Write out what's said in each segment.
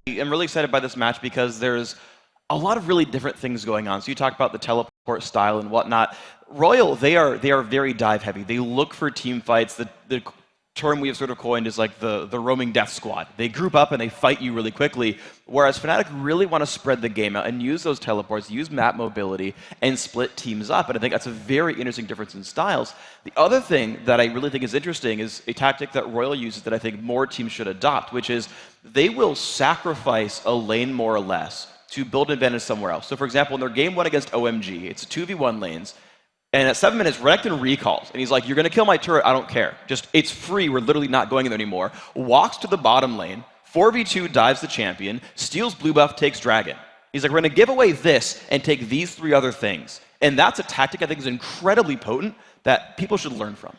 am really excited by this match because there's a lot of really different things going on. So you talk about the teleport style and whatnot. RYL, they are very dive heavy. They look for team fights. The term we have sort of coined is like the roaming death squad. They group up and they fight you really quickly, whereas Fnatic really want to spread the game out and use those teleports, use map mobility, and split teams up. And I think that's a very interesting difference in styles. The other thing that I really think is interesting is a tactic that RYL uses that I think more teams should adopt, which is they will sacrifice a lane more or less to build an advantage somewhere else. So for example, in their game 1 against OMG, it's 2v1 lanes, and at 7 minutes, Renekton recalls, and he's like, you're going to kill my turret, I don't care. Just, it's free, we're literally not going in there anymore. Walks to the bottom lane, 4v2 dives the champion, steals blue buff, takes dragon. He's like, we're going to give away this and take these 3 other things. And that's a tactic I think is incredibly potent that people should learn from.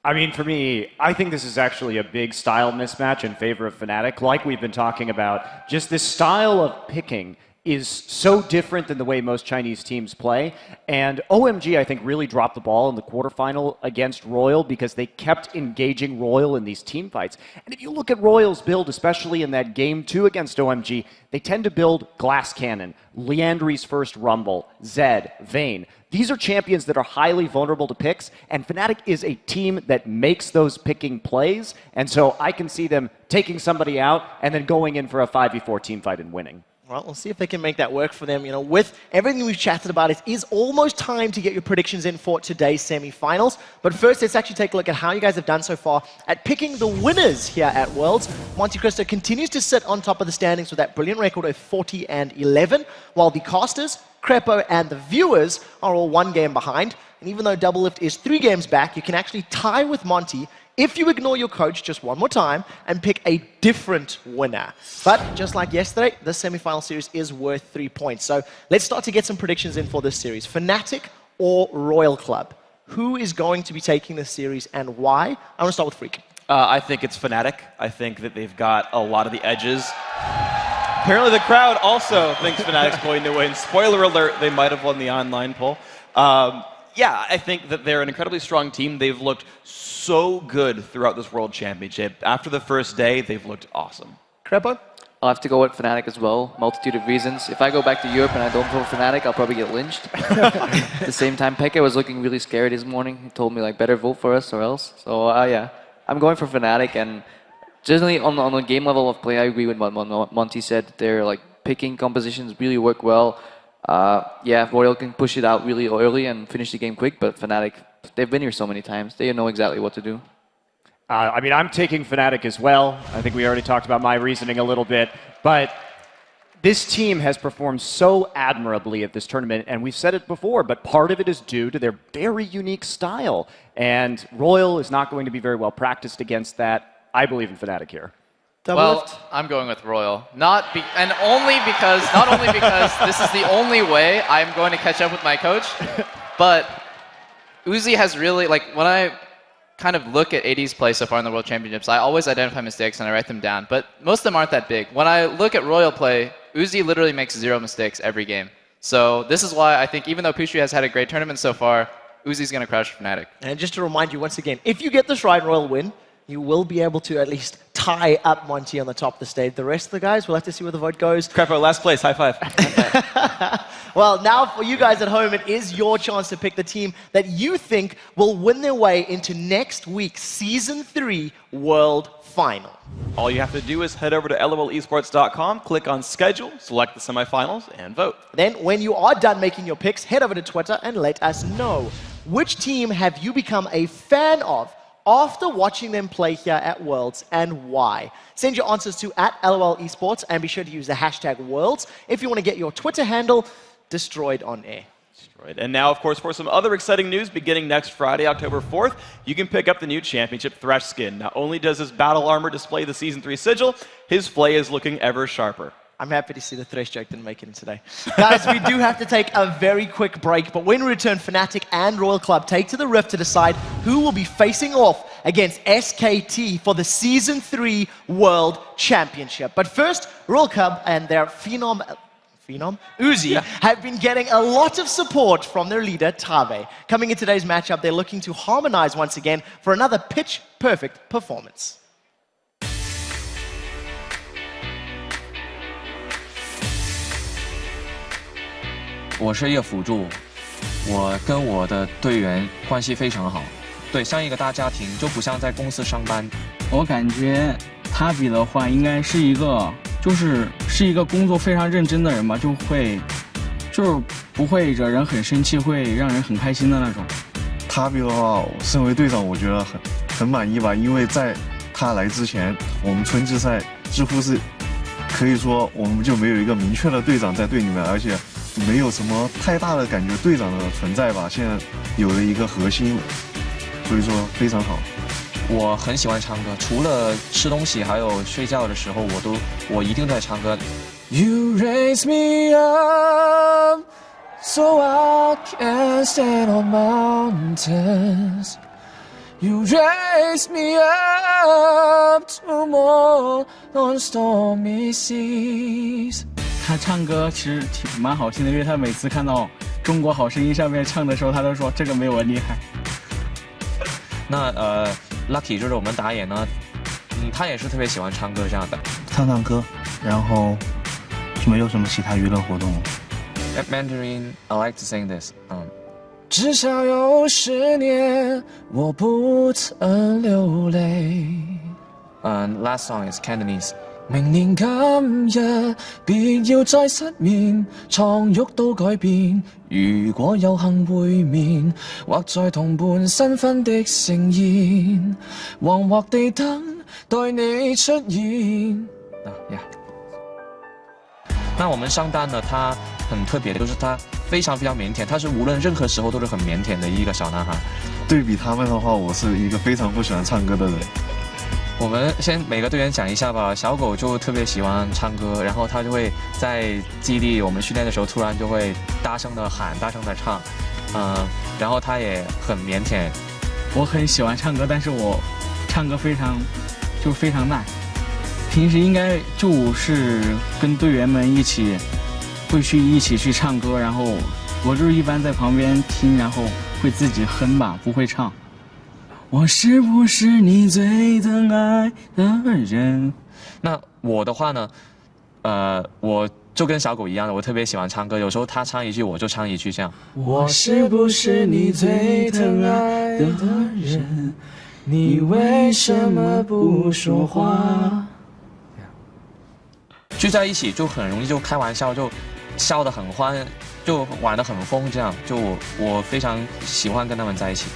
I mean, for me, I think this is actually a big style mismatch in favor of Fnatic. Like we've been talking about, just this style of picking is so different than the way most Chinese teams play. And OMG, I think, really dropped the ball in the quarterfinal against RYL because they kept engaging RYL in these team fights. And if you look at RYL's build, especially in that game 2 against OMG, they tend to build Glass Cannon, Liandry's first Rumble, Zed, Vayne. These are champions that are highly vulnerable to picks, and Fnatic is a team that makes those picking plays. And so I can see them taking somebody out and then going in for a 5v4 team fight and winning. Well, we'll see if they can make that work for them. You know, with everything we've chatted about, it is almost time to get your predictions in for today's semi-finals. But first, let's actually take a look at how you guys have done so far at picking the winners here at Worlds. Monte Cristo continues to sit on top of the standings with that brilliant record of 40-11, while the casters, Crepo, and the viewers are all 1 game behind. And even though Doublelift is 3 games back, you can actually tie with Monty if you ignore your coach just 1 more time and pick a different winner. But just like yesterday, this semi-final series is worth 3 points. So let's start to get some predictions in for this series. Fnatic or RYL Club? Who is going to be taking this series and why? I want to start with Freak. I think it's Fnatic. I think that they've got a lot of the edges. Apparently the crowd also thinks Fnatic's going to win. Spoiler alert, they might have won the online poll. Yeah, I think that they're an incredibly strong team. They've looked so good throughout this World Championship. After the first day, they've looked awesome. Crepo? I'll have to go with Fnatic as well. Multitude of reasons. If I go back to Europe and I don't vote Fnatic, I'll probably get lynched. At the same time, Pekka was looking really scary this morning. He told me, like, better vote for us or else. So, yeah, I'm going for Fnatic. And generally, on the game level of play, I agree with what Monty said. Their, like, picking compositions really work well. Yeah, RYL can push it out really early and finish the game quick, but Fnatic, they've been here so many times. They know exactly what to do. I mean, I'm taking Fnatic as well. I think we already talked about my reasoning a little bit, but this team has performed so admirably at this tournament, and we've said it before, but part of it is due to their very unique style, and RYL is not going to be very well practiced against that. I believe in Fnatic here. Well, I'm going with RYL. Not only because this is the only way I'm going to catch up with my coach, but Uzi has really, like, when I kind of look at AD's play so far in the World Championships, I always identify mistakes and I write them down, but most of them aren't that big. When I look at RYL play, Uzi literally makes 0 mistakes every game. So this is why I think even though Pushu has had a great tournament so far, Uzi's going to crush Fnatic. And just to remind you once again, if you get this right and RYL win, you will be able to at least tie up Monty on the top of the stage. The rest of the guys, we'll have to see where the vote goes. Crepo, last place, high five. Well, now for you guys at home, it is your chance to pick the team that you think will win their way into next week's Season 3 World Final. All you have to do is head over to lolesports.com, click on schedule, select the semifinals, and vote. Then, when you are done making your picks, head over to Twitter and let us know. Which team have you become a fan of after watching them play here at Worlds, and why? Send your answers to @LOLesports and be sure to use the hashtag Worlds if you want to get your Twitter handle destroyed on air. And now, of course, for some other exciting news, beginning next Friday, October 4th, you can pick up the new Championship Thresh skin. Not only does his battle armor display the Season 3 sigil, his flay is looking ever sharper. I'm happy to see the Thresh joke didn't make it in today. Guys, we do have to take a very quick break, but when we return, Fnatic and RYL Club take to the Rift to decide who will be facing off against SKT for the Season 3 World Championship. But first, RYL Club and their Phenom Uzi have been getting a lot of support from their leader, Tave. Coming in today's matchup, they're looking to harmonize once again for another pitch-perfect performance. 我是一个辅助，我跟我的队员关系非常好，对，像一个大家庭，就不像在公司上班。我感觉他比的话，应该是一个是一个工作非常认真的人吧，就是不会惹人很生气，会让人很开心的那种。他比的话，身为队长，我觉得很满意吧，因为在他来之前，我们春季赛几乎是可以说我们就没有一个明确的队长在队里面，而且没有什么太大的感觉队长的存在吧。现在有了一个核心，所以说非常好。我很喜欢唱歌，除了吃东西还有睡觉的时候，我一定在唱歌。You raise me up so I can stand on mountains. You raise me up to more on stormy seas. 他唱歌其实蛮好听的，因为他每次看到中国好声音上面唱的时候，他都说这个没我厉害。那Lucky 就是我们打野呢，他也是特别喜欢唱歌这样的。唱歌，然后就没有什么其他娱乐活动了。At Mandarin, I like to sing this. 至少有10年，我不曾流淚。Last song is Cantonese. 明年今日，別要再失眠，床褥都改變。如果有幸會面，或在同伴新婚的盛宴，惶惑地等待你出現。那我们上单呢，他很特别的，就是他非常腼腆，他是无论任何时候都是很腼腆的一个小男孩。对比他们的话，我是一个非常不喜欢唱歌的人。我们先每个队员讲一下吧。小狗就特别喜欢唱歌，然后他就会在基地我们训练的时候，突然就会大声的喊，大声的唱，然后他也很腼腆。我很喜欢唱歌，但是我唱歌非常烂。平时应该就是跟队员们一起去唱歌，然后我就是一般在旁边听，然后会自己哼吧，不会唱。我是不是你最疼爱的人？那我的话呢，我就跟小狗一样的，我特别喜欢唱歌，有时候他唱一句我就唱一句这样。我是不是你最疼爱的人？你为什么不说话？聚在一起就很容易就开玩笑，就笑得很欢，就玩得很疯，这样就我非常喜欢跟他们在一起。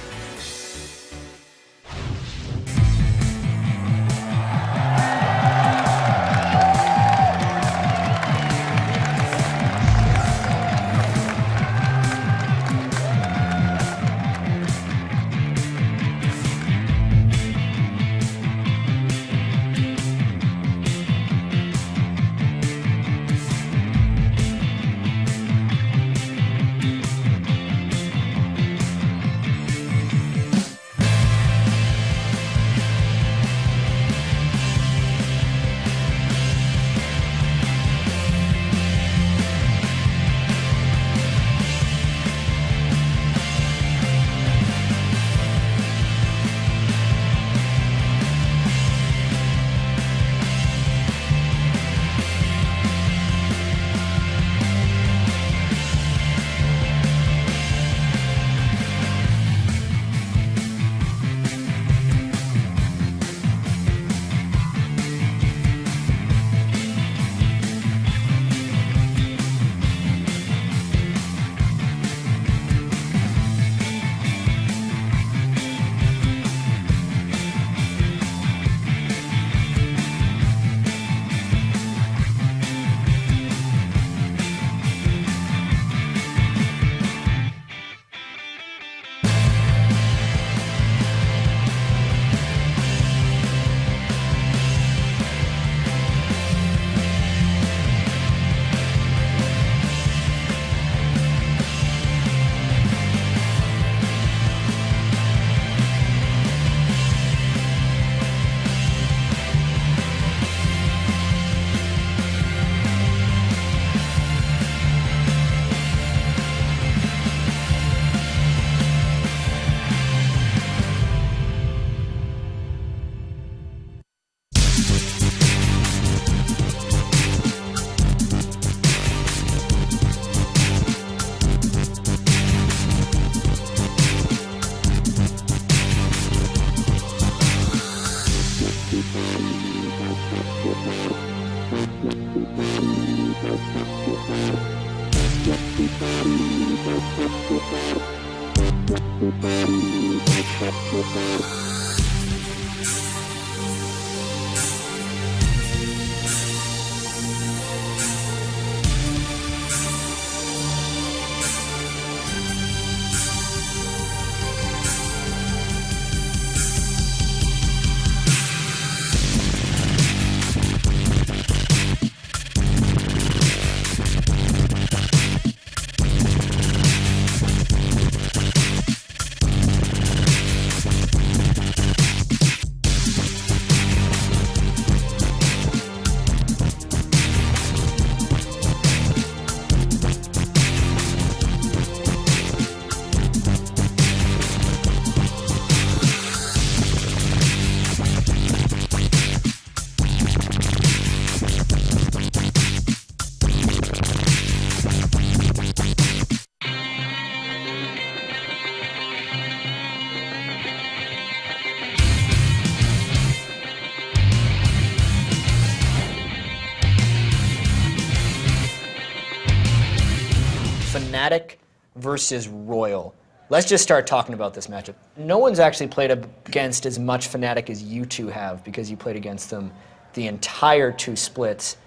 Fnatic versus RYL. Let's just start talking about this matchup. No one's actually played against as much Fnatic as you two have because you played against them the entire two splits.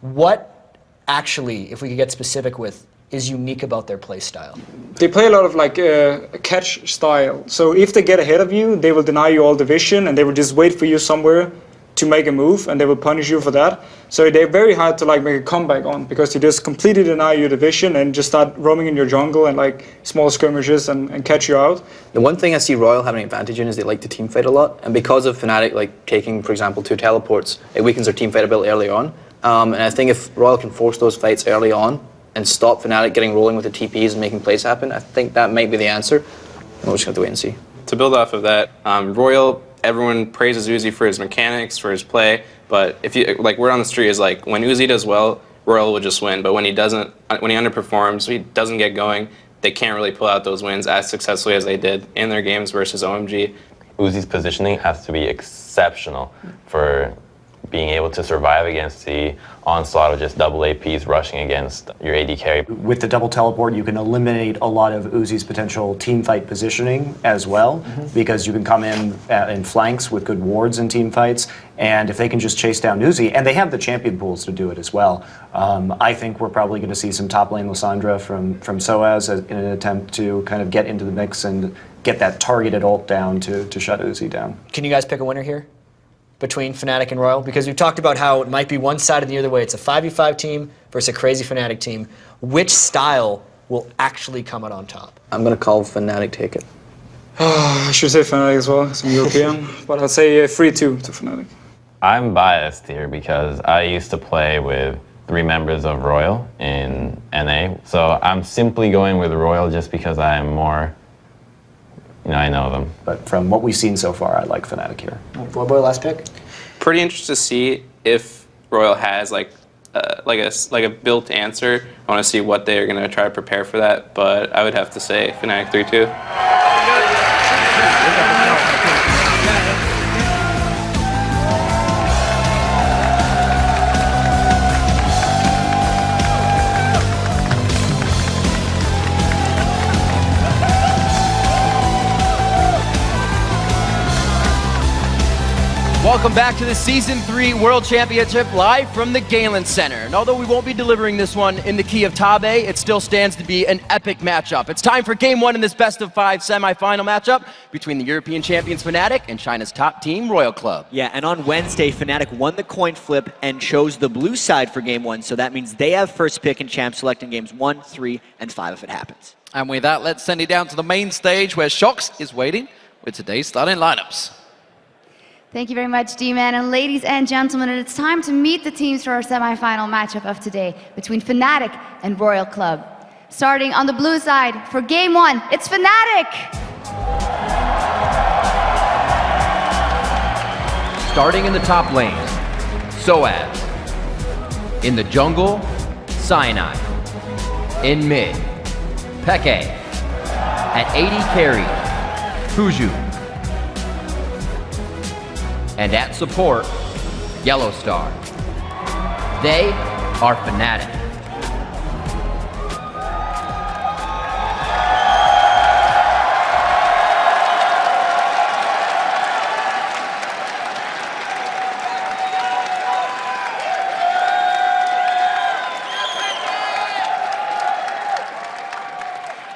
What actually, if we could get specific with, is unique about their play style? They play a lot of like a catch style. So if they get ahead of you, they will deny you all the vision and they will just wait for you somewhere to make a move and they will punish you for that. So they're very hard to like make a comeback on because they just completely deny you the vision and just start roaming in your jungle and like small skirmishes and catch you out. The one thing I see RYL having an advantage in is they like to team fight a lot, and because of Fnatic like taking, for example, 2 teleports, it weakens their team fight ability early on. And I think if RYL can force those fights early on and stop Fnatic getting rolling with the TPs and making plays happen, I think that might be the answer. We'll just have to wait and see. To build off of that, RYL, everyone praises Uzi for his mechanics, for his play, but if you like, word on the street is like when Uzi does well, RYL will just win. But when he doesn't, when he underperforms, he doesn't get going, they can't really pull out those wins as successfully as they did in their games versus OMG. Uzi's positioning has to be exceptional for being able to survive against the onslaught of just double APs rushing against your AD carry. With the double teleport, you can eliminate a lot of Uzi's potential team fight positioning as well, because you can come in flanks with good wards in team fights, and if they can just chase down Uzi, and they have the champion pools to do it as well. I think we're probably going to see some top lane Lissandra from Soaz in an attempt to kind of get into the mix and get that targeted ult down to shut Uzi down. Can you guys pick a winner here between Fnatic and RYL? Because we've talked about how it might be one sided the other way. It's a 5v5 team versus a crazy Fnatic team. Which style will actually come out on top? I'm going to call Fnatic take it. I should say Fnatic as well, some European, but I'd say 3-2 to Fnatic. I'm biased here because I used to play with 3 members of RYL in NA, so I'm simply going with RYL just because I am more, I know them. But from what we've seen so far, I like Fnatic here. Boy, last pick? Pretty interested to see if RYL has like a built answer. I want to see what they're going to try to prepare for that, but I would have to say Fnatic 3-2. Welcome back to the Season 3 World Championship live from the Galen Center. And although we won't be delivering this one in the key of Tabe, it still stands to be an epic matchup. It's time for Game 1 in this best-of-5 semifinal matchup between the European champions Fnatic and China's top team, RYL Club. Yeah, and on Wednesday, Fnatic won the coin flip and chose the blue side for Game 1, so that means they have first pick in Champ Select in Games 1, 3, and 5 if it happens. And with that, let's send it down to the main stage where Shox is waiting with today's starting lineups. Thank you very much, D-Man. And ladies and gentlemen, it's time to meet the teams for our semifinal matchup of today between Fnatic and RYL Club. Starting on the blue side for Game 1, it's Fnatic! Starting in the top lane, Soaz. In the jungle, Cyanide. In mid, Peke. At 80 carry, Fuju. And at support, Yellow Star. They are Fnatic.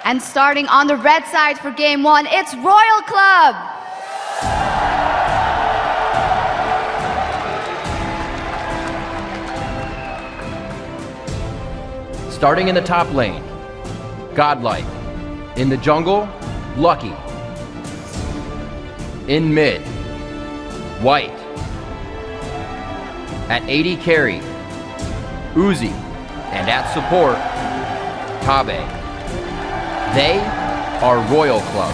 And starting on the red side for game one, it's Royal Club. Starting in the top lane, Godlike. In the jungle, Lucky. In mid, White. At 80 carry, Uzi. And at support, Tabe. They are Royal Club.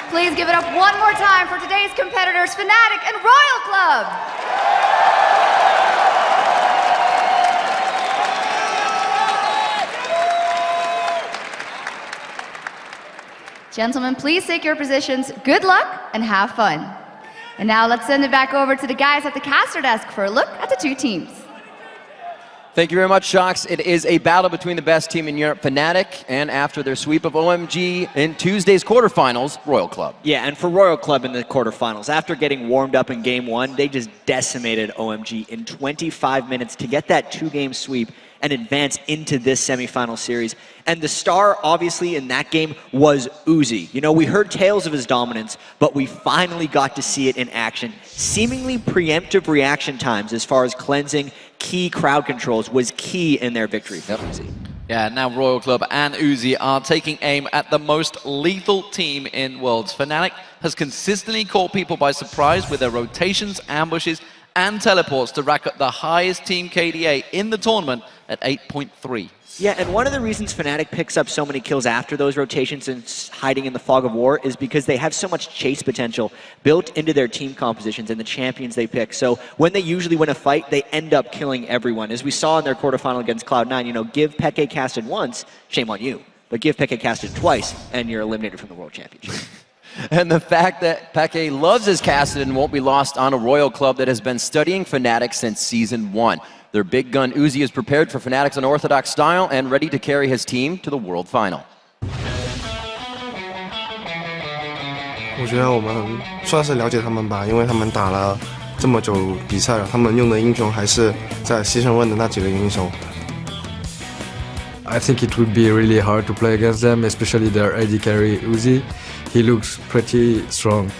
Please give it up one more time for today's competitors, Fnatic and Royal Club. Gentlemen, please take your positions. Good luck and have fun. And now let's send it back over to the guys at the caster desk for a look at the two teams. Thank you very much, Shocks. It is a battle between the best team in Europe, Fnatic, and after their sweep of OMG in Tuesday's quarterfinals, Royal Club. Yeah, and for Royal Club in the quarterfinals, after getting warmed up in game one, they just decimated OMG in 25 minutes to get that two-game sweep and advance into this semifinal series. And the star, obviously, in that game was Uzi. You know, we heard tales of his dominance, but we finally got to see it in action. Seemingly preemptive reaction times as far as cleansing key crowd controls was key in their victory for Uzi. Yeah, now Royal Club and Uzi are taking aim at the most lethal team in Worlds. Fnatic has consistently caught people by surprise with their rotations, ambushes, and teleports to rack up the highest team KDA in the tournament at 8.3. Yeah, and one of the reasons Fnatic picks up so many kills after those rotations and hiding in the fog of war is because they have so much chase potential built into their team compositions and the champions they pick. So when they usually win a fight, they end up killing everyone. As we saw in their quarterfinal against Cloud9, you know, give Peke casted once, shame on you. But give Peke casted twice, and you're eliminated from the World Championship. And the fact that Peke loves his Kassadin won't be lost on a Royal Club that has been studying Fnatic since Season 1. Their big gun Uzi is prepared for Fnatic's unorthodox style and ready to carry his team to the World Final. 我觉得我们算是了解他们吧，因为他们打了这么久比赛了，他们用的英雄还是在牺牲问的那几个英雄。 I think it would be really hard to play against them, especially their AD carry Uzi. He looks pretty strong.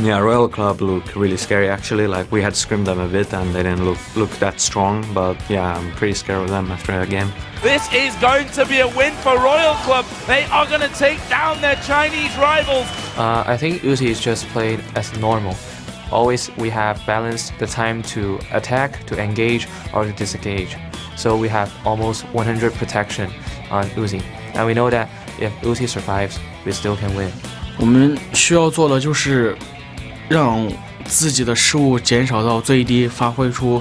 Yeah, Royal Club look really scary actually. Like we had scrimmed them a bit and they didn't look that strong. But yeah, I'm pretty scared of them after that game. This is going to be a win for Royal Club. They are going to take down their Chinese rivals. I think Uzi is just played as normal. Always we have balanced the time to attack, to engage, or to disengage. So we have almost 100 protection on Uzi. And we know that if Uzi survives, we still can win. 我们需要做的就是让自己的失误减少到最低，发挥出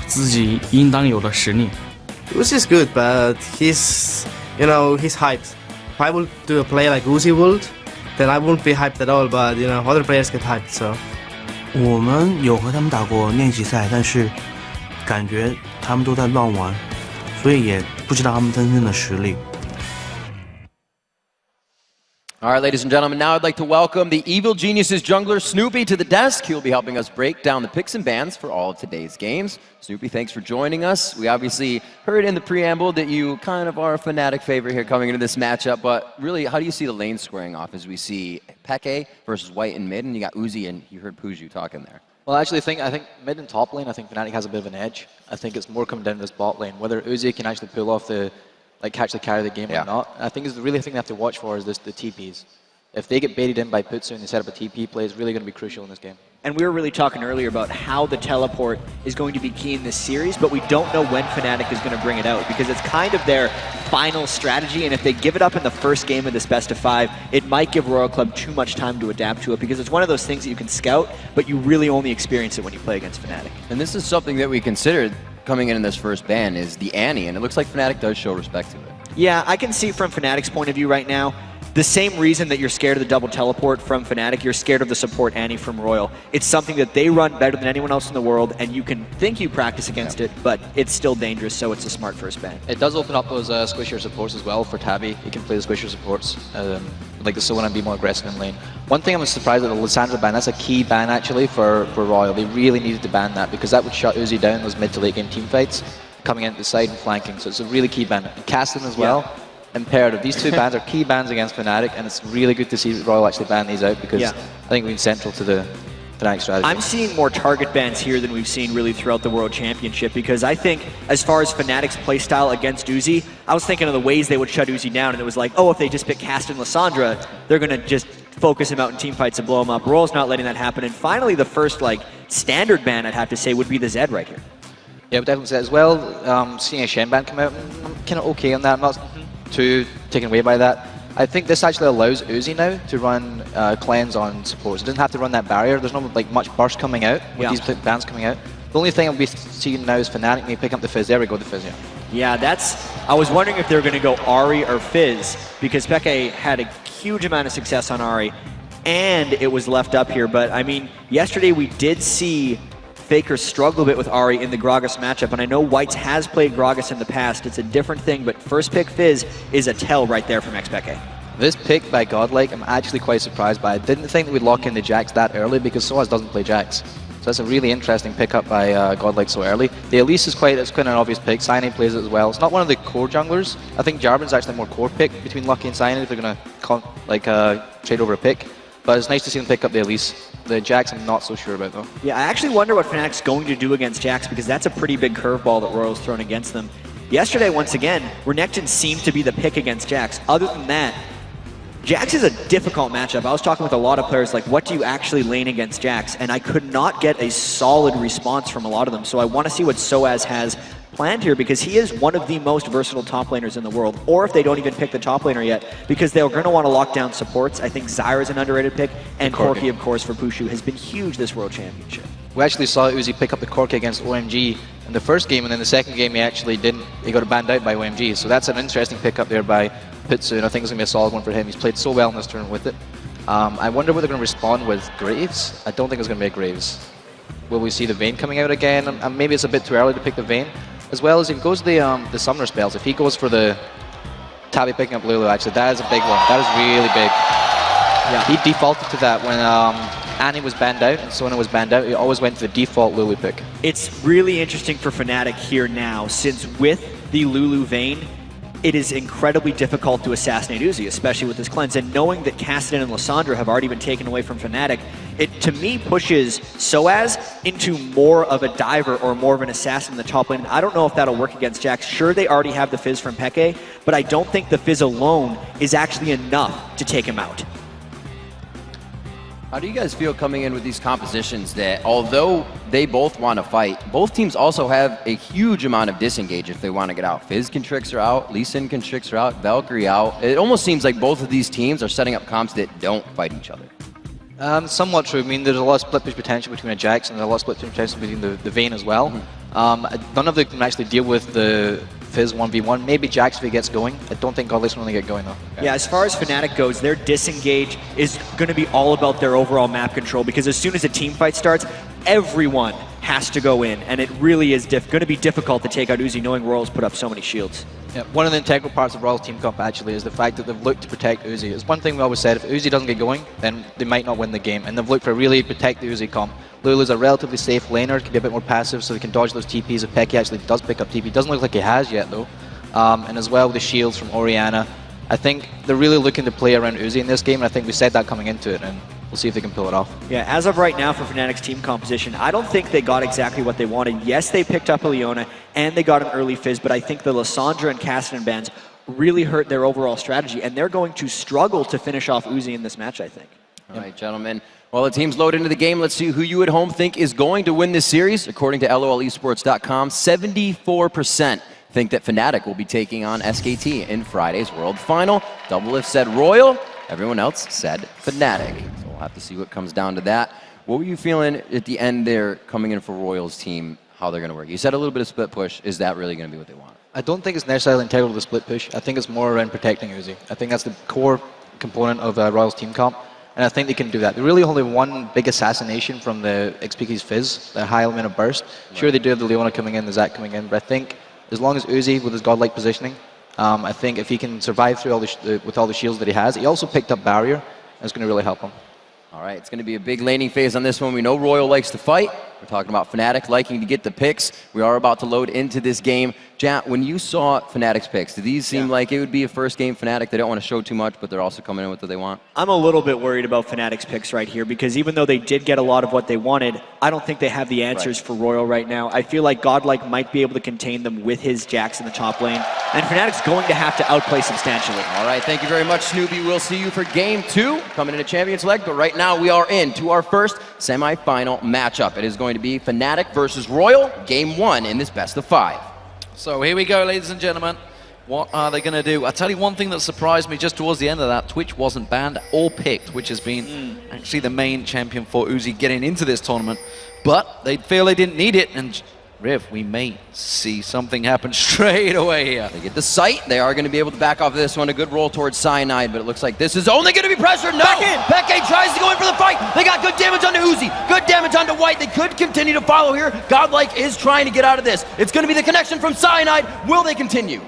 自己应当有的实力。Uzi is good, but he's hyped. If I would do a play like Uzi would, then I wouldn't be hyped at all. But other players get hyped, so. 我们有和他们打过练习赛，但是感觉他们都在乱玩，所以也不知道他们真正的实力。 All right, ladies and gentlemen, now I'd like to welcome the Evil Geniuses jungler Snoopy to the desk. He'll be helping us break down the picks and bans for all of today's games. Snoopy, thanks for joining us. We obviously heard in the preamble that you kind of are a Fnatic favorite here coming into this matchup, but really, how do you see the lane squaring off as we see Peke versus White in mid, and you got Uzi, and you heard Puju talking there? Well, I actually think mid and top lane, I think Fnatic has a bit of an edge. I think it's more coming down to this bot lane, whether Uzi can actually pull off catch the carry of the game or not. I think the really thing they have to watch for is the TPs. If they get baited in by Putsu and they set up a TP play, it's really going to be crucial in this game. And we were really talking earlier about how the teleport is going to be key in this series, but we don't know when Fnatic is going to bring it out because it's kind of their final strategy, and if they give it up in the first game of this best of 5, it might give Royal Club too much time to adapt to it because it's one of those things that you can scout, but you really only experience it when you play against Fnatic. And this is something that we considered coming in this first ban is the Annie, and it looks like Fnatic does show respect to it. Yeah, I can see from Fnatic's point of view right now, the same reason that you're scared of the double teleport from Fnatic, you're scared of the support Annie from Royal. It's something that they run better than anyone else in the world, and you can think you practice against it, but it's still dangerous, so it's a smart first ban. It does open up those squishier supports as well for Tabby. He can play the squishier supports, like the Sona and be more aggressive in lane. One thing I'm surprised at the Lissandra ban, that's a key ban actually for Royal. They really needed to ban that because that would shut Uzi down those mid to late game team fights, coming into the side and flanking. So it's a really key ban. And Caston as well, imperative. These two bans are key bans against Fnatic, and it's really good to see Royal actually ban these out because I think we've been central to the Fnatic strategy. I'm seeing more target bans here than we've seen really throughout the World Championship because I think as far as Fnatic's playstyle against Uzi, I was thinking of the ways they would shut Uzi down, and it was like, oh, if they just pick Caston Lissandra, they're going to just focus him out in team fights and blow him up. Royal's not letting that happen. And finally, the first standard ban, I'd have to say, would be the Zed right here. Yeah, but definitely as well. Seeing a Shen ban come out, I'm kind of okay on that. I'm not too taken away by that. I think this actually allows Uzi now to run cleanse on supports. It doesn't have to run that barrier. There's no much burst coming out with these bans coming out. The only thing I'll be seeing now is Fnatic may pick up the Fizz. There we go, the Fizz. Yeah, I was wondering if they were going to go Ahri or Fizz because Peke had a huge amount of success on Ahri, and it was left up here. But I mean, yesterday we did see Faker struggle a bit with Ahri in the Gragas matchup, and I know Whites has played Gragas in the past. It's a different thing, but first pick Fizz is a tell right there from XPeke. This pick by Godlike, I'm actually quite surprised by. I didn't think that we'd lock in the Jax that early because Soaz doesn't play Jax. So that's a really interesting pickup by Godlike so early. The Elise is quite an obvious pick. Cyanide plays it as well. It's not one of the core junglers. I think Jarvan's actually a more core pick between Lucky and Cyanide if they're going to trade over a pick. But it's nice to see them pick up the Elise. The Jax I'm not so sure about though. Yeah, I actually wonder what Fnatic's going to do against Jax because that's a pretty big curveball that Royal's thrown against them. Yesterday, once again, Renekton seemed to be the pick against Jax. Other than that, Jax is a difficult matchup. I was talking with a lot of players like, what do you actually lane against Jax? And I could not get a solid response from a lot of them. So I want to see what Soaz has planned here because he is one of the most versatile top laners in the world. Or if they don't even pick the top laner yet, because they're going to want to lock down supports. I think Zyra is an underrated pick, and Corki, of course, for Pushu has been huge this World Championship. We actually saw Uzi pick up the Corki against OMG in the first game, and then the second game he actually didn't. He got banned out by OMG. So that's an interesting pickup there by Pitsu, and I think it's going to be a solid one for him. He's played so well in this tournament with it. I wonder what they're going to respond with Graves. I don't think it's going to be a Graves. Will we see the Vayne coming out again? And maybe it's a bit too early to pick the Vayne. As well as if he goes the Summoner spells, if he goes for the Tabby picking up Lulu, actually, that is a big one. That is really big. Yeah. He defaulted to that when Annie was banned out and Sona was banned out. He always went to the default Lulu pick. It's really interesting for Fnatic here now, since with the Lulu Vayne, it is incredibly difficult to assassinate Uzi, especially with this cleanse. And knowing that Caston and Lissandra have already been taken away from Fnatic, it to me pushes Soaz into more of a diver or more of an assassin in the top lane. I don't know if that'll work against Jax. Sure, they already have the Fizz from Peke, but I don't think the Fizz alone is actually enough to take him out. How do you guys feel coming in with these compositions that, although they both want to fight, both teams also have a huge amount of disengage if they want to get out? Fizz can tricks her out, Lee Sin can tricks her out, Valkyrie out. It almost seems like both of these teams are setting up comps that don't fight each other. Somewhat true. I mean, there's a lot of split push potential between a Jax and there's a lot of split push potential between the Vayne as well. None of them can actually deal with the Fizz 1v1. Maybe Jax if he gets going. I don't think Godless will only get going though. Yeah, as far as Fnatic goes, their disengage is going to be all about their overall map control because as soon as a team fight starts, everyone has to go in, and it really is going to be difficult to take out Uzi knowing Royal's put up so many shields. Yeah, one of the integral parts of Royal's team comp actually is the fact that they've looked to protect Uzi. It's one thing we always said, if Uzi doesn't get going, then they might not win the game, and they've looked for really protect the Uzi comp. Lulu's a relatively safe laner, can be a bit more passive so they can dodge those TPs if Peke actually does pick up TP. Doesn't look like he has yet though. And as well the shields from Orianna. I think they're really looking to play around Uzi in this game, and I think we said that coming into it, and we'll see if they can pull it off. Yeah, as of right now for Fnatic's team composition, I don't think they got exactly what they wanted. Yes, they picked up Ileona, and they got an early Fizz, but I think the Lissandra and Caston bans really hurt their overall strategy, and they're going to struggle to finish off Uzi in this match, I think. All right, gentlemen. While the teams load into the game, let's see who you at home think is going to win this series. According to LOLesports.com, 74% think that Fnatic will be taking on SKT in Friday's World Final. Doublelift said RYL. Everyone else said Fnatic. So we'll have to see what comes down to that. What were you feeling at the end there coming in for RYL's team, how they're going to work? You said a little bit of split push. Is that really going to be what they want? I don't think it's necessarily integral to the split push. I think it's more around protecting Uzi. I think that's the core component of RYL's team comp. And I think they can do that. They're really only one big assassination from the XPK's Fizz, the high element of burst. Sure, they do have the Leona coming in, the Zac coming in, but I think as long as Uzi, with his godlike positioning, I think if he can survive through with all the shields that he has, he also picked up barrier, and it's going to really help him. All right, it's going to be a big laning phase on this one. We know Royal likes to fight. We're talking about Fnatic liking to get the picks. We are about to load into this game. Jat, when you saw Fnatic's picks, did these seem like it would be a first game Fnatic? They don't want to show too much, but they're also coming in with what they want. I'm a little bit worried about Fnatic's picks right here because even though they did get a lot of what they wanted, I don't think they have the answers for Royal right now. I feel like Godlike might be able to contain them with his Jax in the top lane, and Fnatic's going to have to outplay substantially. All right, thank you very much, Snoopy. We'll see you for game 2 coming into Champions Leg, but right now we are into our first semi-final matchup. It is going to be Fnatic versus Royal, game 1 in this best of 5. So here we go, ladies and gentlemen. What are they going to do? I'll tell you one thing that surprised me just towards the end of that. Twitch wasn't banned or picked, which has been actually the main champion for Uzi getting into this tournament. But they feel they didn't need it, and Riv, we may see something happen straight away here. They get the sight. They are going to be able to back off this one. A good roll towards Cyanide, but it looks like this is only going to be pressured. No! Peke tries to go in for the fight. They got good damage onto Uzi. Good damage onto White. They could continue to follow here. Godlike is trying to get out of this. It's going to be the connection from Cyanide. Will they continue?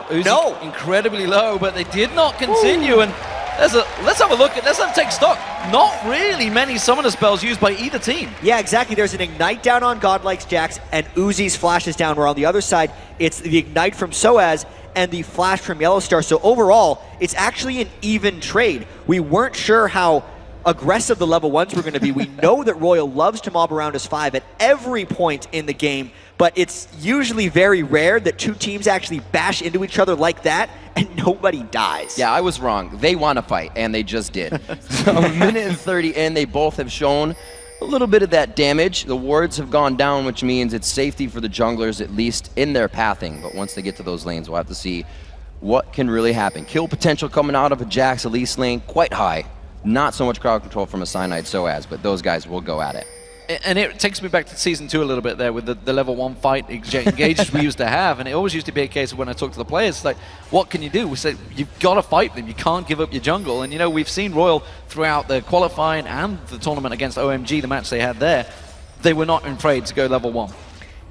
Uzi no! Incredibly low, but they did not continue. And let's have a look at, let's take stock. Not really many summoner spells used by either team. Yeah, exactly. There's an Ignite down on Godlike's Jax, and Uzi's Flash is down, where on the other side, it's the Ignite from Soaz and the Flash from Yellowstar. So overall, it's actually an even trade. We weren't sure how aggressive the level 1s were going to be. We know that Royal loves to mob around as 5 at every point in the game, but it's usually very rare that two teams actually bash into each other like that and nobody dies. Yeah, I was wrong. They want to fight, and they just did. So a minute and 30 in, they both have shown a little bit of that damage. The wards have gone down, which means it's safety for the junglers, at least in their pathing. But once they get to those lanes, we'll have to see what can really happen. Kill potential coming out of a Jax Elise lane, quite high. Not so much crowd control from a Cyanide Soaz, but those guys will go at it. And it takes me back to Season 2 a little bit there with the level 1 fight engages we used to have, and it always used to be a case of when I talk to the players, like, what can you do? We say, you've got to fight them, you can't give up your jungle. And you know, we've seen Royal throughout the qualifying and the tournament against OMG, the match they had there, they were not afraid to go level 1.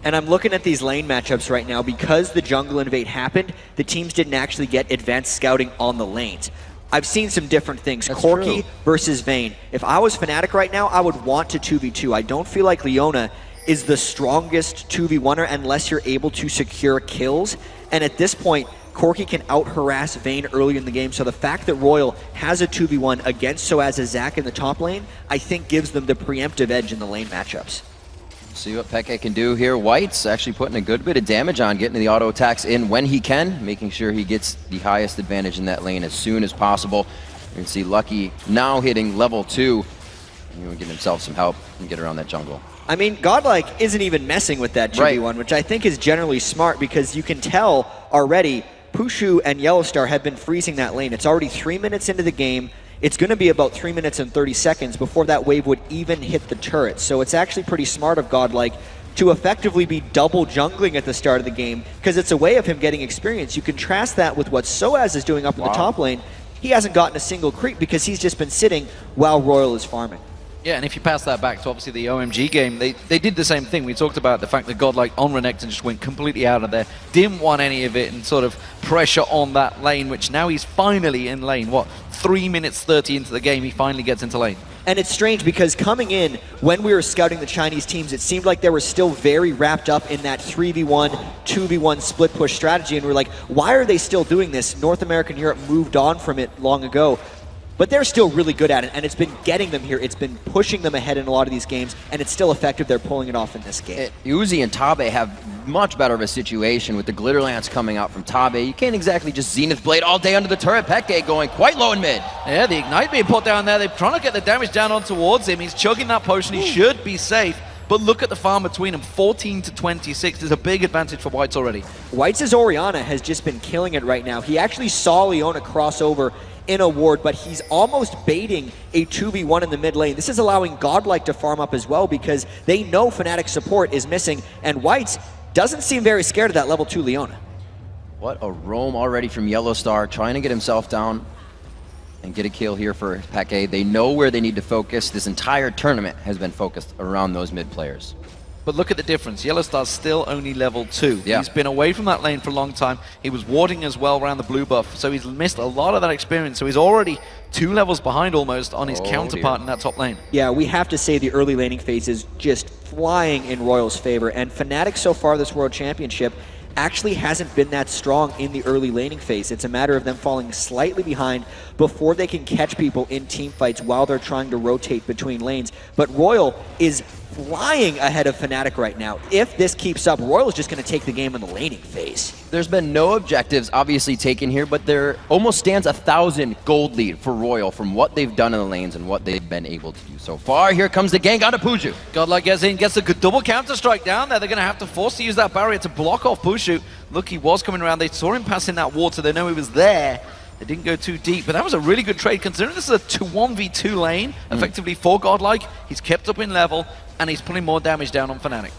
And I'm looking at these lane matchups right now. Because the jungle invade happened, the teams didn't actually get advanced scouting on the lanes. I've seen some different things. That's Corki true. versus Vayne. If I was Fnatic right now, I would want to 2v2. I don't feel like Leona is the strongest 2v1er unless you're able to secure kills. And at this point, Corki can out-harass Vayne early in the game. So the fact that Royal has a 2v1 against Soaz as Zac in the top lane, I think gives them the preemptive edge in the lane matchups. See what Peke can do here. White's actually putting a good bit of damage on, getting the auto attacks in when he can, making sure he gets the highest advantage in that lane as soon as possible. You can see Lucky now hitting level 2. He will get himself some help and get around that jungle. I mean, Godlike isn't even messing with that 2v1, which I think is generally smart because you can tell already Pushu and Yellowstar have been freezing that lane. It's already 3 minutes into the game. It's going to be about 3 minutes and 30 seconds before that wave would even hit the turret. So it's actually pretty smart of Godlike to effectively be double jungling at the start of the game because it's a way of him getting experience. You contrast that with what Soaz is doing up in the top lane. He hasn't gotten a single creep because he's just been sitting while Royal is farming. Yeah, and if you pass that back to obviously the OMG game, they did the same thing. We talked about the fact that Godlike on Renekton just went completely out of there, didn't want any of it, and sort of pressure on that lane, which now he's finally in lane. What, 3 minutes 30 into the game, he finally gets into lane. And it's strange because coming in, when we were scouting the Chinese teams, it seemed like they were still very wrapped up in that 3v1, 2v1 split push strategy, and we're like, why are they still doing this? North America and Europe moved on from it long ago. But they're still really good at it, and it's been getting them here. It's been pushing them ahead in a lot of these games, and it's still effective. They're pulling it off in this game. Uzi and Tabe have much better of a situation with the Glitter Lance coming out from Tabe. You can't exactly just Zenith Blade all day under the turret. Peke going quite low in mid. Yeah, the Ignite being put down there. They're trying to get the damage down on towards him. He's chugging that potion. He should be safe. But look at the farm between them, 14 to 26. There's a big advantage for Whites already. Whites' Orianna has just been killing it right now. He actually saw Leona cross over in a ward, but he's almost baiting a 2v1 in the mid lane. This is allowing Godlike to farm up as well because they know Fnatic support is missing, and Whites doesn't seem very scared of that level 2 Leona. What a roam already from Yellowstar, trying to get himself down and get a kill here for Peke. They know where they need to focus. This entire tournament has been focused around those mid players. But look at the difference. Yellowstar's still only level 2. Yeah. He's been away from that lane for a long time. He was warding as well around the blue buff, so he's missed a lot of that experience. So he's already 2 levels behind almost on his counterpart in that top lane. Yeah, we have to say the early laning phase is just flying in Royal's favor, and Fnatic so far this World Championship actually hasn't been that strong in the early laning phase. It's a matter of them falling slightly behind before they can catch people in team fights while they're trying to rotate between lanes. But Royal is flying ahead of Fnatic right now. If this keeps up, Royal is just going to take the game in the laning phase. There's been no objectives obviously taken here, but there almost stands 1,000 gold lead for Royal from what they've done in the lanes and what they've been able to do so far. Here comes the gank onto Puju. Godlike gets in, gets a good double counter strike down there. They're going to have to force to use that barrier to block off Pushu. Look, he was coming around. They saw him passing that water. They know he was there. They didn't go too deep, but that was a really good trade considering this is a 1v2 lane, effectively for Godlike. He's kept up in level, and he's putting more damage down on Fnatic.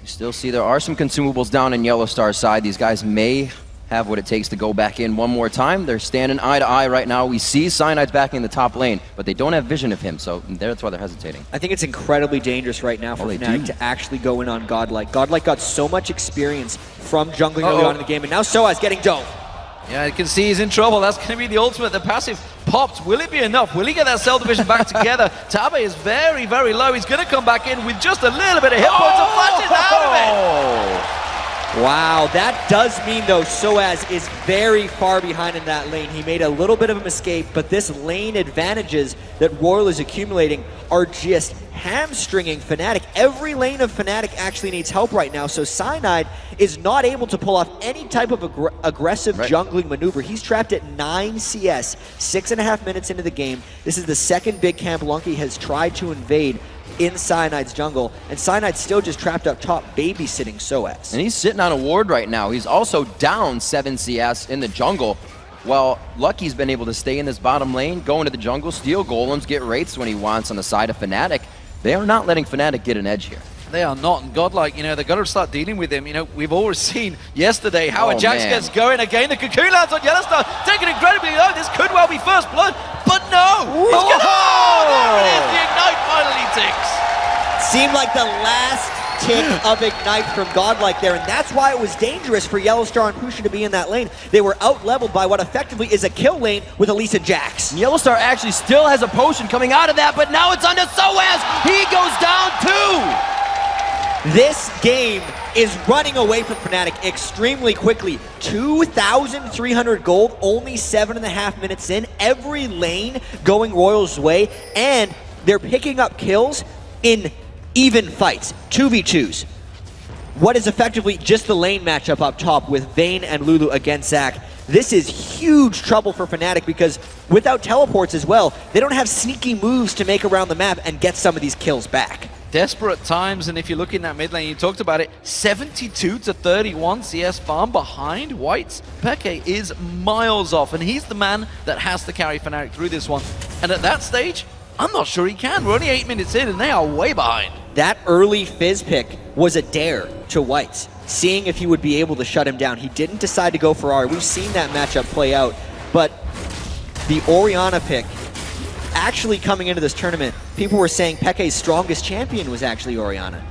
You still see there are some consumables down in Yellowstar's side. These guys may have what it takes to go back in one more time. They're standing eye to eye right now. We see Cyanide's back in the top lane, but they don't have vision of him, so that's why they're hesitating. I think it's incredibly dangerous right now for Fnatic to actually go in on Godlike. Godlike got so much experience from jungling early on in the game, and now Soaz getting dove. Yeah, you can see he's in trouble. That's going to be the ultimate. The passive popped. Will it be enough? Will he get that cell division back together? Tabe is very, very low. He's going to come back in with just a little bit of hit points and flashes out of it. Wow, that does mean, though, Soaz is very far behind in that lane. He made a little bit of a mistake, but this lane advantages that Royal is accumulating are just hamstringing Fnatic. Every lane of Fnatic actually needs help right now, so Cyanide is not able to pull off any type of aggressive jungling maneuver. He's trapped at 9 CS, 6.5 minutes into the game. This is the second big camp Lunky has tried to invade in Cyanide's jungle, and Cyanide's still just trapped up top, babysitting Soaz. And he's sitting on a ward right now. He's also down 7 CS in the jungle, while Lucky's been able to stay in this bottom lane, go into the jungle, steal golems, get wraiths when he wants on the side of Fnatic. They are not letting Fnatic get an edge here. They are not, and Godlike, they've got to start dealing with him. we've always seen yesterday how Ajax gets going again. The Cocoon lands on Yellowstar, taking incredibly low. This could well be first blood, but no! He's gonna, there it is! The Ignite finally ticks. Seemed like the last tick of Ignite from Godlike there, and that's why it was dangerous for Yellowstar and Pusha to be in that lane. They were out-leveled by what effectively is a kill lane with Elisa Jax. Yellowstar actually still has a potion coming out of that, but now it's onto Soaz. He goes down too! This game is running away from Fnatic extremely quickly. 2,300 gold, only 7.5 minutes in. Every lane going Royal's way, and they're picking up kills in even fights, 2v2s. What is effectively just the lane matchup up top with Vayne and Lulu against Zac. This is huge trouble for Fnatic because without teleports as well, they don't have sneaky moves to make around the map and get some of these kills back. Desperate times, and if you look in that mid lane, you talked about it, 72 to 31 CS farm behind Whites. Peke is miles off, and he's the man that has to carry Fnatic through this one. And at that stage, I'm not sure he can. We're only 8 minutes in, and they are way behind. That early Fizz pick was a dare to Whites, seeing if he would be able to shut him down. He didn't decide to go for Ari. We've seen that matchup play out, but the Orianna pick, actually coming into this tournament, people were saying Peke's strongest champion was actually Orianna.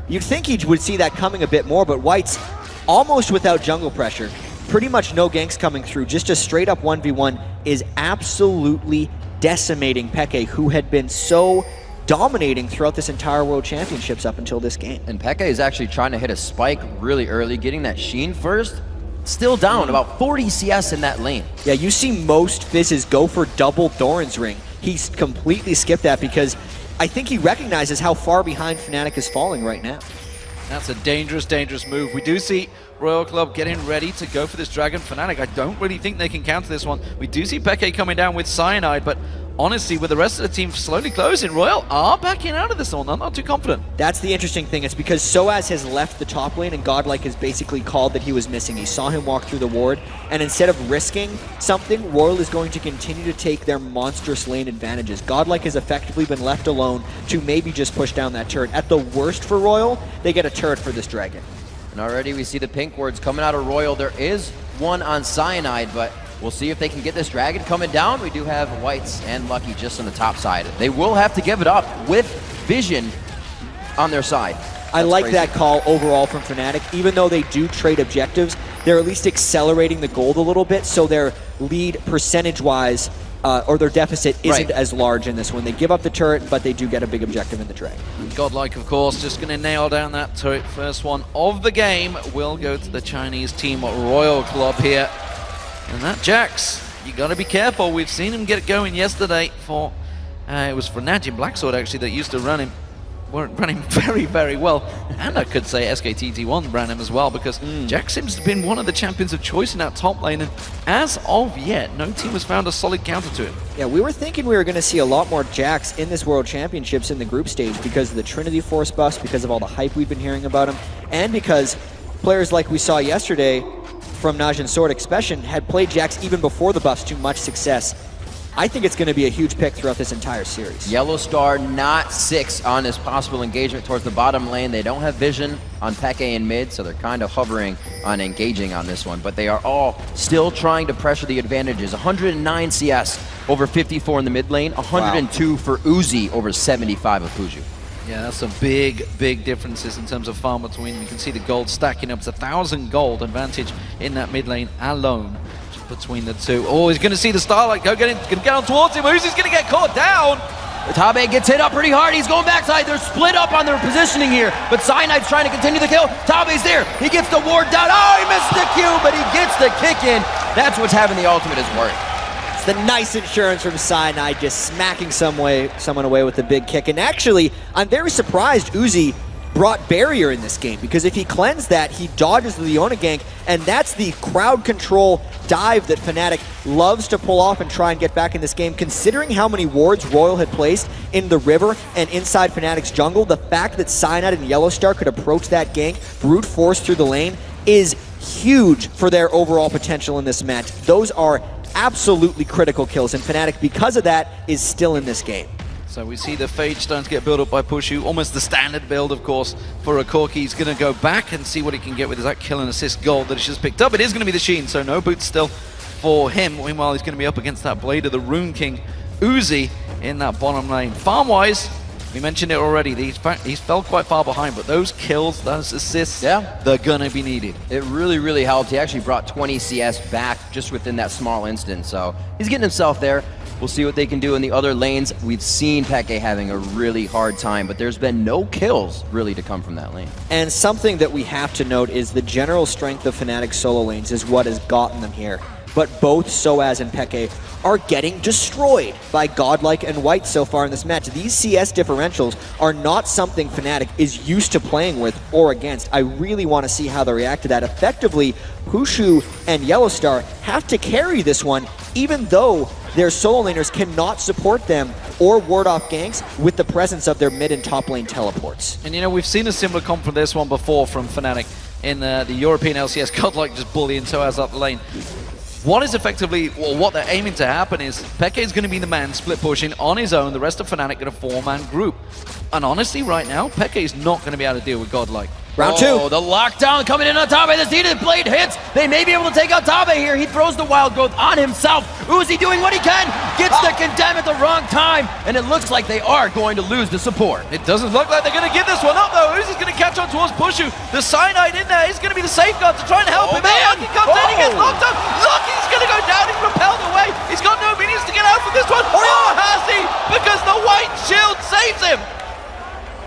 You'd think he would see that coming a bit more, but White's almost without jungle pressure, pretty much no ganks coming through, just a straight up 1v1 is absolutely decimating Peke, who had been so dominating throughout this entire World Championships up until this game. And Peke is actually trying to hit a spike really early, getting that Sheen first. Still down, about 40 CS in that lane. Yeah, you see most Fizzes go for double Doran's Ring. He's completely skipped that because I think he recognizes how far behind Fnatic is falling right now. That's a dangerous, dangerous move. We do see Royal Club getting ready to go for this Dragon. Fnatic, I don't really think they can counter this one. We do see Peke coming down with Cyanide, but honestly, with the rest of the team slowly closing, Royal are backing out of this one. I'm not too confident. That's the interesting thing. It's because Soaz has left the top lane and Godlike has basically called that he was missing. He saw him walk through the ward, and instead of risking something, Royal is going to continue to take their monstrous lane advantages. Godlike has effectively been left alone to maybe just push down that turret. At the worst for Royal, they get a turret for this Dragon. And already we see the pink wards coming out of Royal. There is one on Cyanide, but we'll see if they can get this Dragon coming down. We do have Whites and Lucky just on the top side. They will have to give it up with vision. on their side. I That's like crazy. that call overall from Fnatic. Even though they do trade objectives, they're at least accelerating the gold a little bit, so their lead percentage-wise, or their deficit isn't as large in this one. They give up the turret, but they do get a big objective in the drag. Godlike, of course, just going to nail down that turret. First one of the game will go to the Chinese team RYL Club here. And that Jax, you got to be careful. We've seen him get going yesterday for, it was Fnatic Blacksword actually that used to run him very, very well. And I could say SKTT1 ran him as well, because Jax seems to have been one of the champions of choice in that top lane. And as of yet, no team has found a solid counter to him. Yeah, we were thinking we were going to see a lot more Jax in this World Championships in the group stage because of the Trinity Force buffs, because of all the hype we've been hearing about him, and because players like we saw yesterday from Najin Sword Expression had played Jax even before the buffs to much success. I think it's going to be a huge pick throughout this entire series. Yellow Star not 6 on this possible engagement towards the bottom lane. They don't have vision on Peke in mid, so they're kind of hovering on engaging on this one. But they are all still trying to pressure the advantages. 109 CS over 54 in the mid lane, 102 for Uzi over 75 of Fuju. Yeah, that's some big differences in terms of farm between. You can see the gold stacking up. It's 1,000 gold advantage in that mid lane alone between the two. Oh, he's going to see the Starlight going to get on towards him. Uzi's going to get caught down. Tabe gets hit up pretty hard. He's going backside. They're split up on their positioning here, but Cyanide's trying to continue the kill. Tabe's there. He gets the ward down. Oh, he missed the Q, but he gets the kick in. That's what's having the ultimate is work. The nice insurance from Cyanide, just smacking someone away with a big kick. And actually, I'm very surprised Uzi brought barrier in this game, because if he cleansed that, he dodges the Leona gank, and that's the crowd control dive that Fnatic loves to pull off and try and get back in this game. Considering how many wards RYL had placed in the river and inside Fnatic's jungle, the fact that Cyanide and Yellowstar could approach that gank, brute force through the lane, is huge for their overall potential in this match. Those are absolutely critical kills, and Fnatic, because of that, is still in this game. So we see the Phage starting to get built up by Pushu, almost the standard build, of course, for a Corki. He's going to go back and see what he can get with that kill and assist gold that he's just picked up. It is going to be the Sheen, so no boots still for him. Meanwhile, he's going to be up against that Blade of the Rune King, Uzi, in that bottom lane. Farm-wise, we mentioned it already, he's fell quite far behind, but those kills, those assists, they're going to be needed. It really helped. He actually brought 20 CS back just within that small instant, so he's getting himself there. We'll see what they can do in the other lanes. We've seen Peke having a really hard time, but there's been no kills really to come from that lane. And something that we have to note is the general strength of Fnatic's solo lanes is what has gotten them here. But both Soaz and Peke are getting destroyed by Godlike and White so far in this match. These CS differentials are not something Fnatic is used to playing with or against. I really want to see how they react to that. Effectively, Pushu and Yellowstar have to carry this one, even though their solo laners cannot support them or ward off ganks with the presence of their mid and top lane teleports. And you know, we've seen a similar comp from this one before from Fnatic in the European LCS. Godlike just bullying Soaz up the lane. What is effectively, or what they're aiming to happen is Peke is going to be the man split pushing on his own. The rest of Fnatic get a 4-man group. And honestly, right now, Peke is not going to be able to deal with Godlike. Round two. The lockdown coming in on Tabe. The seated blade hits. They may be able to take out Tabe here. He throws the wild growth on himself. Uzi doing what he can. Gets the condemn at the wrong time. And it looks like they are going to lose the support. It doesn't look like they're going to give this one up, though. Uzi's going to catch on towards Pushu. The Cyanide in there is going to be the safeguard to try and help him. Lucky comes in, he gets locked up. Lucky's going to go down. He's repelled away. He's got no means to get out from this one. Oh, has he? Because the white shield saves him.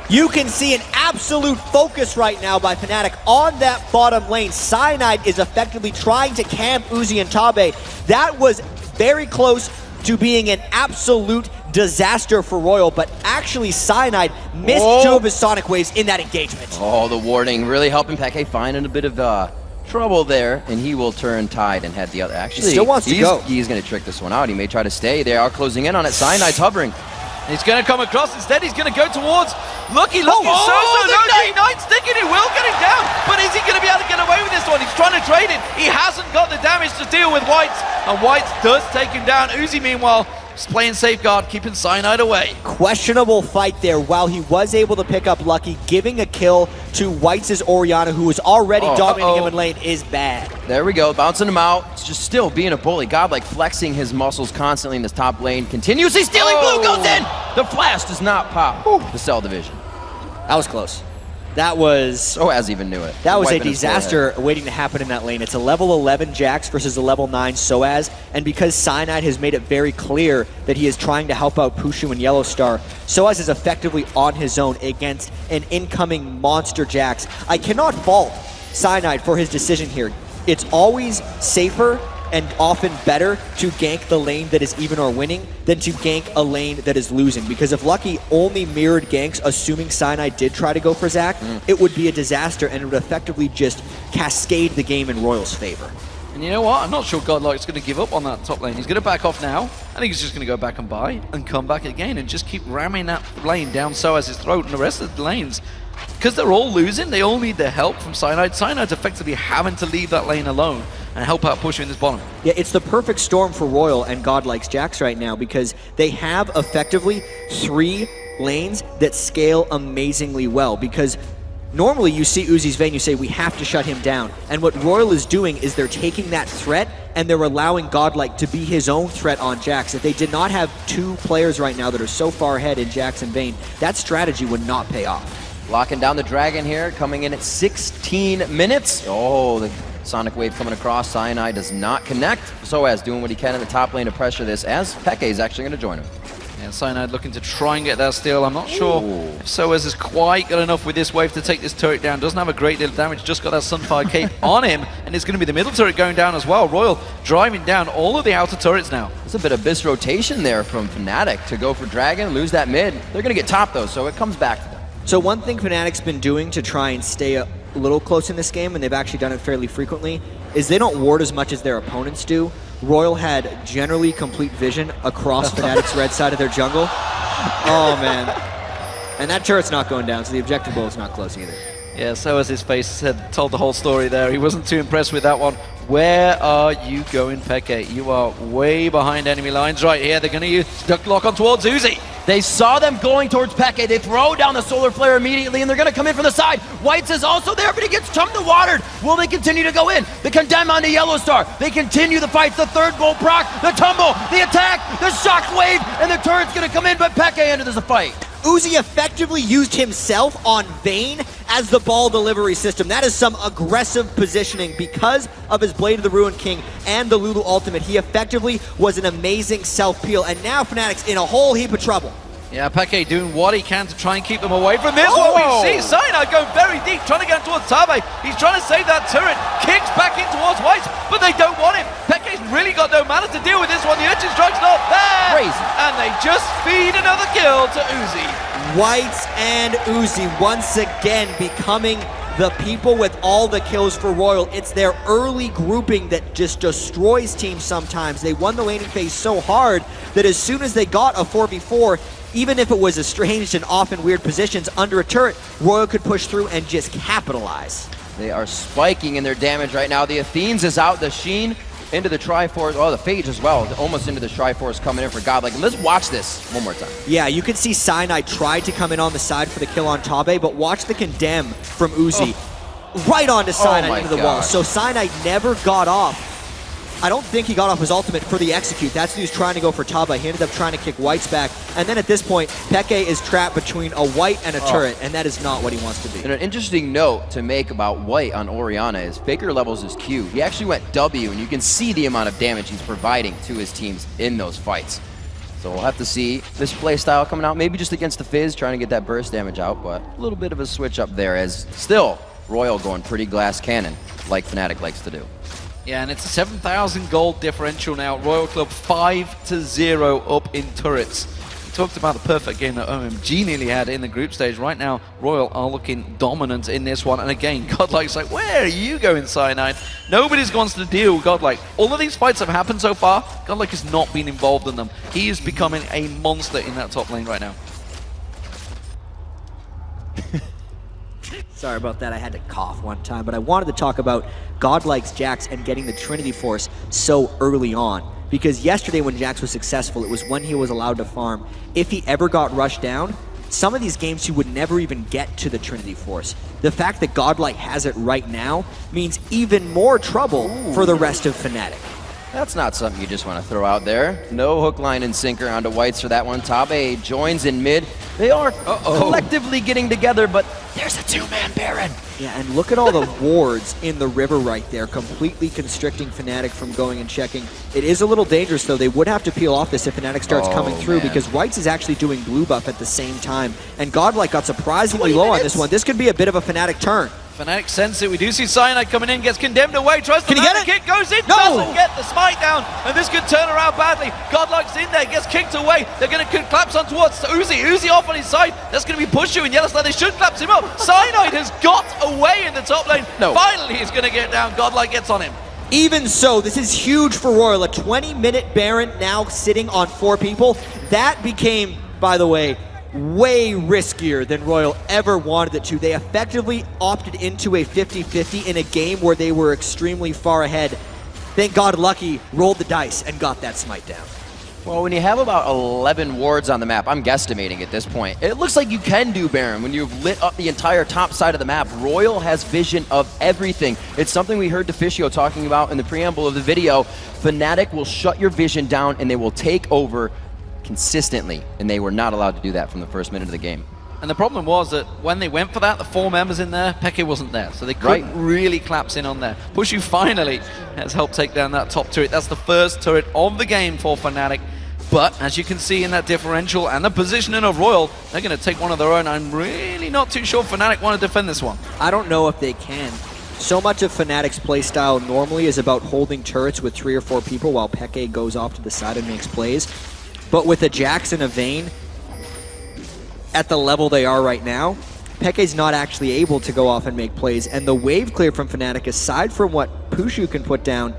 You can see an absolute focus right now by Fnatic on that bottom lane. Cyanide is effectively trying to camp Uzi and Tabe. That was very close to being an absolute disaster for RYL, but actually Cyanide missed two of his Sonic Waves in that engagement. Oh, the warding really helping Peke find a bit of trouble there, and he will turn tide and head the other. Actually, he still wants to go. He's going to trick this one out. He may try to stay. They are closing in on it. Cyanide's hovering. He's going to come across instead. He's going to go towards Lucky. Oh, The Ignite sticking. He will get him down. But is he going to be able to get away with this one? He's trying to trade it. He hasn't got the damage to deal with Whites. And Whites does take him down. Uzi, meanwhile, is playing safeguard, keeping Cyanide away. Questionable fight there. While he was able to pick up Lucky, giving a kill to Whites' Orianna, who was already dominating him in lane, is bad. There we go, bouncing him out. It's just still being a bully. Godlike flexing his muscles constantly in this top lane. Continuously stealing blue, goes in! The flash does not pop the Cell division. That was close. That was... Soaz even knew it. That was a Wiping his disaster waiting to happen in that lane. It's a level 11 Jax versus a level 9 Soaz, and because Cyanide has made it very clear that he is trying to help out Pushu and Yellow Star, Soaz is effectively on his own against an incoming monster Jax. I cannot fault Cyanide for his decision here. It's always safer and often better to gank the lane that is even or winning than to gank a lane that is losing. Because if Lucky only mirrored ganks, assuming Cyanide did try to go for Zac, it would be a disaster and it would effectively just cascade the game in Royal's favor. And you know what? I'm not sure Godlike's going to give up on that top lane. He's going to back off now. I think he's just going to go back and buy and come back again and just keep ramming that lane down Soaz's throat, and the rest of the lanes, because they're all losing, they all need the help from Cyanide. Cyanide's effectively having to leave that lane alone and help out Pushu in this bottom. Yeah, it's the perfect storm for Royal and Godlike's Jax right now because they have effectively 3 lanes that scale amazingly well. Because normally you see Uzi's Vayne, you say we have to shut him down. And what Royal is doing is they're taking that threat and they're allowing Godlike to be his own threat on Jax. If they did not have 2 players right now that are so far ahead in Jax and Vayne, that strategy would not pay off. Locking down the Dragon here, coming in at 16 minutes. Oh, the Sonic Wave coming across. Cyanide does not connect. Soaz doing what he can in the top lane to pressure this, as Peke is actually going to join him. Yeah, Cyanide looking to try and get that steal. I'm not sure if Soaz has quite got enough with this wave to take this turret down. Doesn't have a great deal of damage, just got that Sunfire Cape on him, and it's going to be the middle turret going down as well. Royal driving down all of the outer turrets now. There's a bit of bis rotation there from Fnatic to go for Dragon, lose that mid. They're going to get top though, so it comes back to them. So one thing Fnatic's been doing to try and stay a little close in this game, and they've actually done it fairly frequently, is they don't ward as much as their opponents do. Royal had generally complete vision across Fnatic's red side of their jungle. Oh man. And that turret's not going down, so the objective goal is not close either. Yeah, so as his face told the whole story there. He wasn't too impressed with that one. Where are you going, Peke? You are way behind enemy lines right here. They're going to use duck lock on towards Uzi. They saw them going towards Peke. They throw down the solar flare immediately, and they're going to come in from the side. Whites is also there, but he gets chunked and watered. Will they continue to go in? The condemn on the Yellow Star. They continue the fights. The third bolt proc, the tumble, the attack, the shock wave, and the turret's going to come in, but Peke enters the fight. Uzi effectively used himself on Vayne as the ball delivery system. That is some aggressive positioning because of his Blade of the Ruined King and the Lulu ultimate. He effectively was an amazing self-peel, and now Fnatic's in a whole heap of trouble. Yeah, Peke doing what he can to try and keep them away from this. What we see, Cyanide going very deep, trying to get towards Tabe. He's trying to save that turret, kicks back in towards White, but they don't want him. Peke's really got no mana to deal with this one. The Urchin Strike's not there. Crazy. And they just feed another kill to Uzi. Whites and Uzi once again becoming the people with all the kills for Royal. It's their early grouping that just destroys teams sometimes. They won the laning phase so hard that as soon as they got a 4v4, even if it was estranged and often weird positions under a turret, Royal could push through and just capitalize. They are spiking in their damage right now. The Athenes is out, the Sheen into the Triforce, oh, the Phage as well, almost into the Triforce coming in for Godlike. And let's watch this one more time. Yeah, you can see Cyanide tried to come in on the side for the kill on Tabe, but watch the condemn from Uzi. Right onto Cyanide into the wall. So Cyanide never got off. I don't think he got off his ultimate for the execute. That's who he was trying to go for Tabe. He ended up trying to kick White's back. And then at this point, Peke is trapped between a White and a turret, and that is not what he wants to be. And an interesting note to make about White on Orianna is Faker levels his Q. He actually went W, and you can see the amount of damage he's providing to his teams in those fights. So we'll have to see this play style coming out, maybe just against the Fizz, trying to get that burst damage out, but a little bit of a switch up there as still Royal going pretty glass cannon like Fnatic likes to do. Yeah, and it's a 7,000 gold differential now. Royal Club 5-0 up in turrets. We talked about the perfect game that OMG nearly had in the group stage. Right now, Royal are looking dominant in this one. And again, Godlike's like, where are you going, Cyanide? Nobody's wants to deal with Godlike. All of these fights have happened so far. Godlike has not been involved in them. He is becoming a monster in that top lane right now. Sorry about that, I had to cough one time, but I wanted to talk about Godlike's Jax and getting the Trinity Force so early on. Because yesterday when Jax was successful, it was when he was allowed to farm. If he ever got rushed down, some of these games he would never even get to the Trinity Force. The fact that Godlike has it right now means even more trouble for the rest of Fnatic. That's not something you just want to throw out there. No hook, line, and sinker onto Whites for that one. Tabe joins in mid. They are collectively getting together, but there's a two-man Baron. Yeah, and look at all the wards in the river right there, completely constricting Fnatic from going and checking. It is a little dangerous, though. They would have to peel off this if Fnatic starts coming through, because Whites is actually doing blue buff at the same time. And Godlike got surprisingly low on this one. This could be a bit of a Fnatic turn. Fnatic sense it. We do see Cyanide coming in, gets condemned away, tries to Can he land get the it? kick, goes in, No! doesn't get the smite down, and this could turn around badly. Godlike's in there, gets kicked away. They're going to collapse on towards Uzi. Uzi off on his side. That's going to be Pushu in Yellowstone. They should collapse him up. Cyanide has got away in the top lane. No. Finally, he's going to get down. Godlike gets on him. Even so, this is huge for Royal. A 20-minute Baron now sitting on 4 people. That became, by the way, way riskier than Royal ever wanted it to. They effectively opted into a 50-50 in a game where they were extremely far ahead. Thank God Lucky rolled the dice and got that smite down. Well, when you have about 11 wards on the map, I'm guesstimating at this point, it looks like you can do Baron when you've lit up the entire top side of the map. Royal has vision of everything. It's something we heard Deficio talking about in the preamble of the video. Fnatic will shut your vision down and they will take over consistently, and they were not allowed to do that from the first minute of the game. And the problem was that when they went for that, the 4 members in there, Peke wasn't there, so they couldn't really collapse in on there. Pushu finally has helped take down that top turret. That's the first turret of the game for Fnatic. But as you can see in that differential and the positioning of Royal, they're going to take one of their own. I'm really not too sure Fnatic want to defend this one. I don't know if they can. So much of Fnatic's playstyle normally is about holding turrets with 3 or 4 people while Peke goes off to the side and makes plays. But with a Jax and a Vayne at the level they are right now, Peke's not actually able to go off and make plays. And the wave clear from Fnatic, aside from what Pushu can put down,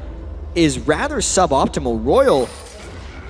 is rather suboptimal. Royal,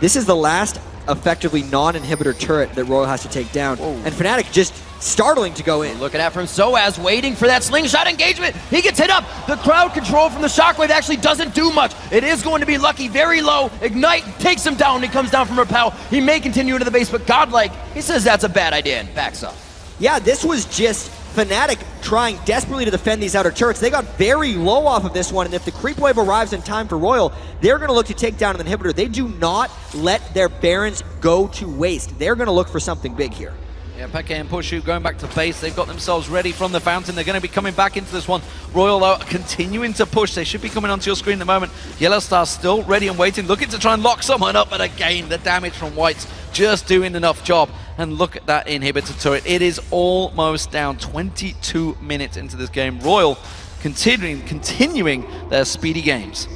this is the last effectively non-inhibitor turret that Royal has to take down. And Fnatic just startling to go in. Looking at from Soaz, waiting for that slingshot engagement. He gets hit up. The crowd control from the shockwave actually doesn't do much. It is going to be Lucky, very low. Ignite takes him down. He comes down from Repel. He may continue into the base, but Godlike, he says that's a bad idea and backs up. Yeah, this was just Fnatic trying desperately to defend these outer turrets. They got very low off of this one, and if the creep wave arrives in time for Royal, they're going to look to take down an inhibitor. They do not let their Barons go to waste. They're going to look for something big here. Yeah, Peke and Pushu going back to base. They've got themselves ready from the fountain. They're going to be coming back into this one. Royal, though, continuing to push. They should be coming onto your screen at the moment. Yellowstar still ready and waiting, looking to try and lock someone up. But again, the damage from Whites just doing enough job. And look at that inhibitor turret. It is almost down. 22 minutes into this game. Royal continuing their speedy games.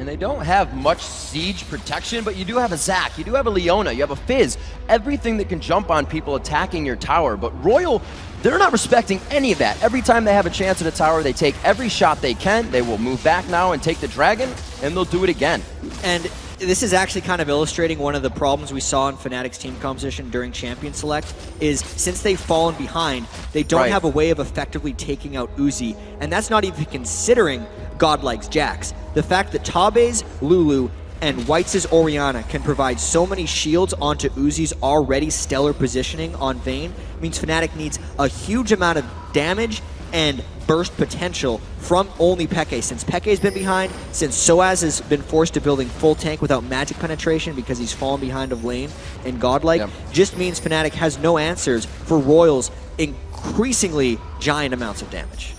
And they don't have much siege protection, but you do have a Zac, you do have a Leona, you have a Fizz, everything that can jump on people attacking your tower. But Royal, they're not respecting any of that. Every time they have a chance at a tower, they take every shot they can. They will move back now and take the dragon, and they'll do it again. And this is actually kind of illustrating one of the problems we saw in Fnatic's team composition during Champion Select, is since they've fallen behind, they don't have a way of effectively taking out Uzi, and that's not even considering Godlike's Jax. The fact that Tabe's Lulu and Whites' Orianna can provide so many shields onto Uzi's already stellar positioning on Vayne means Fnatic needs a huge amount of damage and burst potential from only Peke. Since Peke's been behind, since Soaz has been forced to building full tank without magic penetration because he's fallen behind of lane and Godlike, just means Fnatic has no answers for Royal's increasingly giant amounts of damage.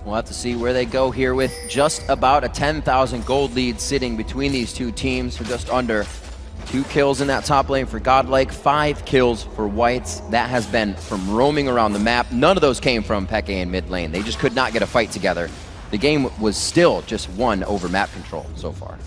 We'll have to see where they go here with just about a 10,000 gold lead sitting between these two teams for just under. 2 kills in that top lane for Godlike, 5 kills for Whites. That has been from roaming around the map. None of those came from Peke in mid lane. They just could not get a fight together. The game was still just won over map control so far.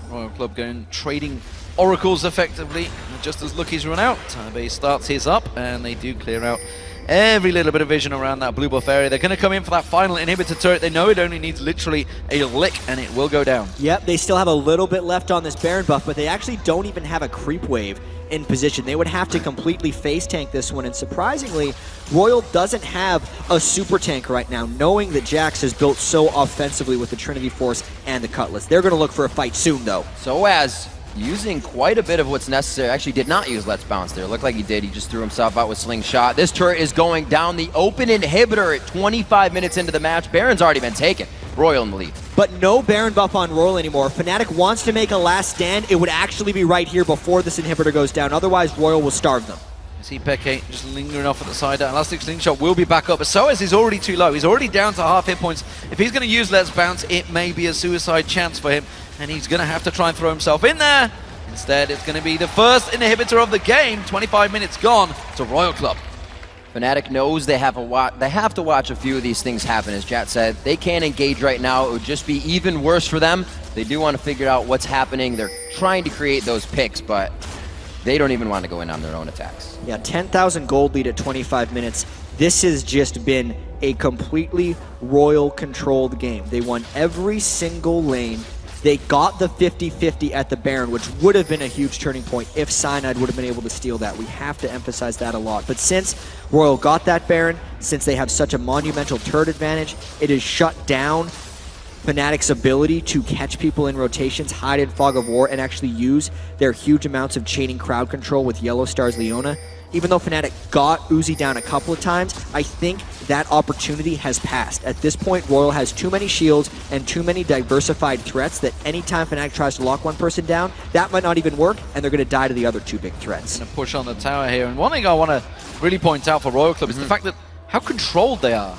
Royal Club going trading oracles effectively. Just as Lucky's run out, Tabe starts his up, and they do clear out every little bit of vision around that blue buff area. They're going to come in for that final inhibitor turret. They know it only needs literally a lick, and it will go down. Yep, they still have a little bit left on this Baron buff, but they actually don't even have a creep wave in position. They would have to completely face tank this one, and surprisingly, Royal doesn't have a super tank right now, knowing that Jax has built so offensively with the Trinity Force and the Cutlass. They're going to look for a fight soon, though. Soaz using quite a bit of what's necessary. Actually did not use Let's Bounce there. Looked like he did. He just threw himself out with Slingshot. This turret is going down the open inhibitor at 25 minutes into the match. Baron's already been taken. Royal in the lead. But no Baron buff on Royal anymore. Fnatic wants to make a last stand. It would actually be right here before this inhibitor goes down. Otherwise, Royal will starve them. You see Peke just lingering off at the side. That Elastic Slingshot will be back up, but Soaz is already too low. He's already down to half hit points. If he's going to use Let's Bounce, it may be a suicide chance for him, and he's going to have to try and throw himself in there. Instead, it's going to be the first inhibitor of the game. 25 minutes gone to Royal Club. Fnatic knows they have to watch a few of these things happen. As Jat said, they can't engage right now. It would just be even worse for them. They do want to figure out what's happening. They're trying to create those picks, but they don't even want to go in on their own attacks. Yeah, 10,000 gold lead at 25 minutes. This has just been a completely Royal-controlled game. They won every single lane. They got the 50-50 at the Baron, which would have been a huge turning point if Cyanide would have been able to steal that. We have to emphasize that a lot. But since Royal got that Baron, since they have such a monumental turret advantage, it has shut down Fnatic's ability to catch people in rotations, hide in Fog of War, and actually use their huge amounts of chaining crowd control with Yellow Star's Leona. Even though Fnatic got Uzi down a couple of times, I think that opportunity has passed. At this point, Royal has too many shields and too many diversified threats that anytime Fnatic tries to lock one person down, that might not even work, and they're going to die to the other two big threats. Going to push on the tower here, and one thing I want to really point out for Royal Club is the fact that how controlled they are.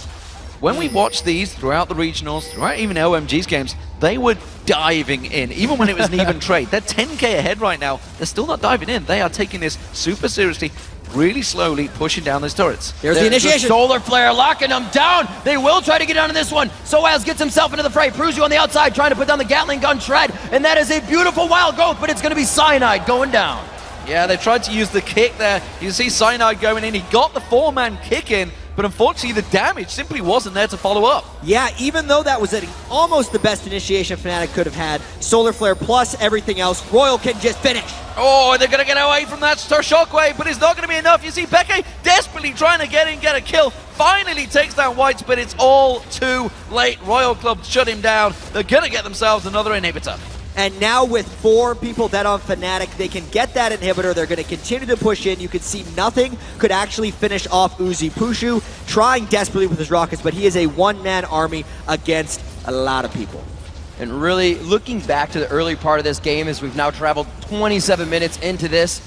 When we watched these throughout the regionals, throughout even OMG's games, they were diving in, even when it was an even trade. They're 10k ahead right now. They're still not diving in. They are taking this super seriously, really slowly pushing down those turrets. There's the initiation. Solar Flare locking them down. They will try to get onto this one. Soaz gets himself into the fray. Prusu on the outside trying to put down the Gatling gun shred. And that is a beautiful wild growth, but it's going to be Cyanide going down. Yeah, they tried to use the kick there. You see Cyanide going in. He got the 4-man kick in, but unfortunately the damage simply wasn't there to follow up. Yeah, even though that was almost the best initiation Fnatic could have had, Solar Flare plus everything else, Royal can just finish. Oh, they're going to get away from that Shockwave, but it's not going to be enough. You see Peke desperately trying to get in, get a kill. Finally takes down Whites, but it's all too late. Royal Club shut him down. They're going to get themselves another inhibitor. And now with 4 people dead on Fnatic, they can get that inhibitor. They're going to continue to push in. You can see nothing could actually finish off Uzi. Pushu trying desperately with his rockets, but he is a one-man army against a lot of people. And really, looking back to the early part of this game as we've now traveled 27 minutes into this,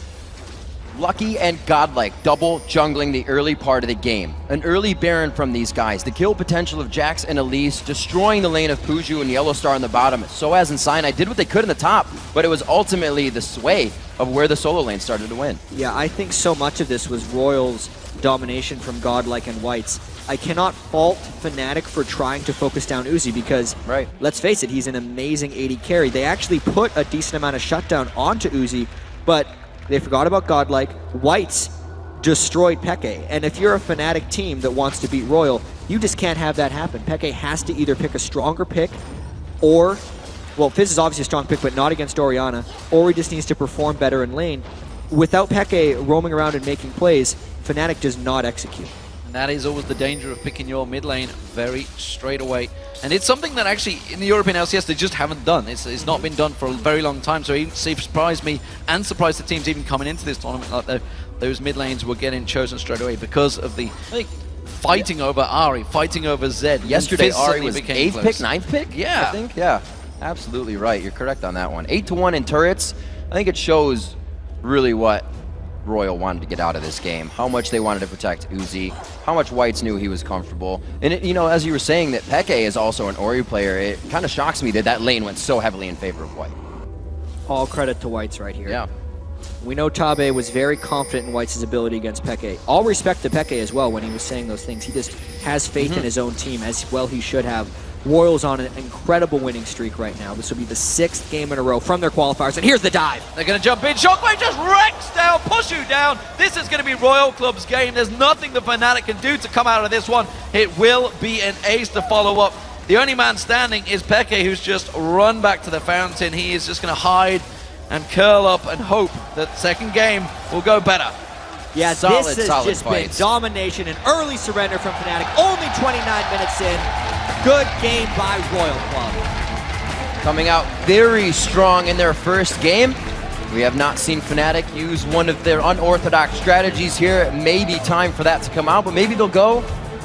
Lucky and Godlike double jungling the early part of the game. An early Baron from these guys. The kill potential of Jax and Elise, destroying the lane of Puju and Yellow Star on the bottom. Soaz and Cyanide did what they could in the top, but it was ultimately the sway of where the solo lane started to win. Yeah, I think so much of this was Royal's domination from Godlike and Whites. I cannot fault Fnatic for trying to focus down Uzi because, let's face it, he's an amazing AD carry. They actually put a decent amount of shutdown onto Uzi, but they forgot about Godlike. Whites destroyed Peke. And if you're a Fnatic team that wants to beat Royal, you just can't have that happen. Peke has to either pick a stronger pick or, well, Fizz is obviously a strong pick, but not against Orianna, or he just needs to perform better in lane. Without Peke roaming around and making plays, Fnatic does not execute. And that is always the danger of picking your mid lane very straight away. And it's something that actually in the European LCS they just haven't done. It's not been done for a very long time, so it surprised me and surprised the teams even coming into this tournament like those mid lanes were getting chosen straight away because of the fighting over Ahri, fighting over Zed. Yesterday Ahri was 8th close. pick, 9th pick? Yeah. I think, yeah. Absolutely right, you're correct on that one. 8-1 in turrets, I think it shows really what Royal wanted to get out of this game, how much they wanted to protect Uzi, how much Whites knew he was comfortable. And, you know, as you were saying that Peke is also an Ori player, it kind of shocks me that that lane went so heavily in favor of White. All credit to Whites right here. Yeah. We know Tabe was very confident in Whites' ability against Peke. All respect to Peke as well when he was saying those things. He just has faith in his own team, as well he should have. Royals on an incredible winning streak right now. This will be the 6th game in a row from their qualifiers, and here's the dive. They're going to jump in. Shockwave just wrecks down, Pushu down. This is going to be Royal Club's game. There's nothing the Fnatic can do to come out of this one. It will be an ace to follow up. The only man standing is Peke, who's just run back to the fountain. He is just going to hide and curl up and hope that second game will go better. Yeah, this has just been domination and early surrender from Fnatic. Only 29 minutes in. Good game by Royal Club. Coming out very strong in their first game. We have not seen Fnatic use one of their unorthodox strategies here. It may be time for that to come out, but maybe they'll go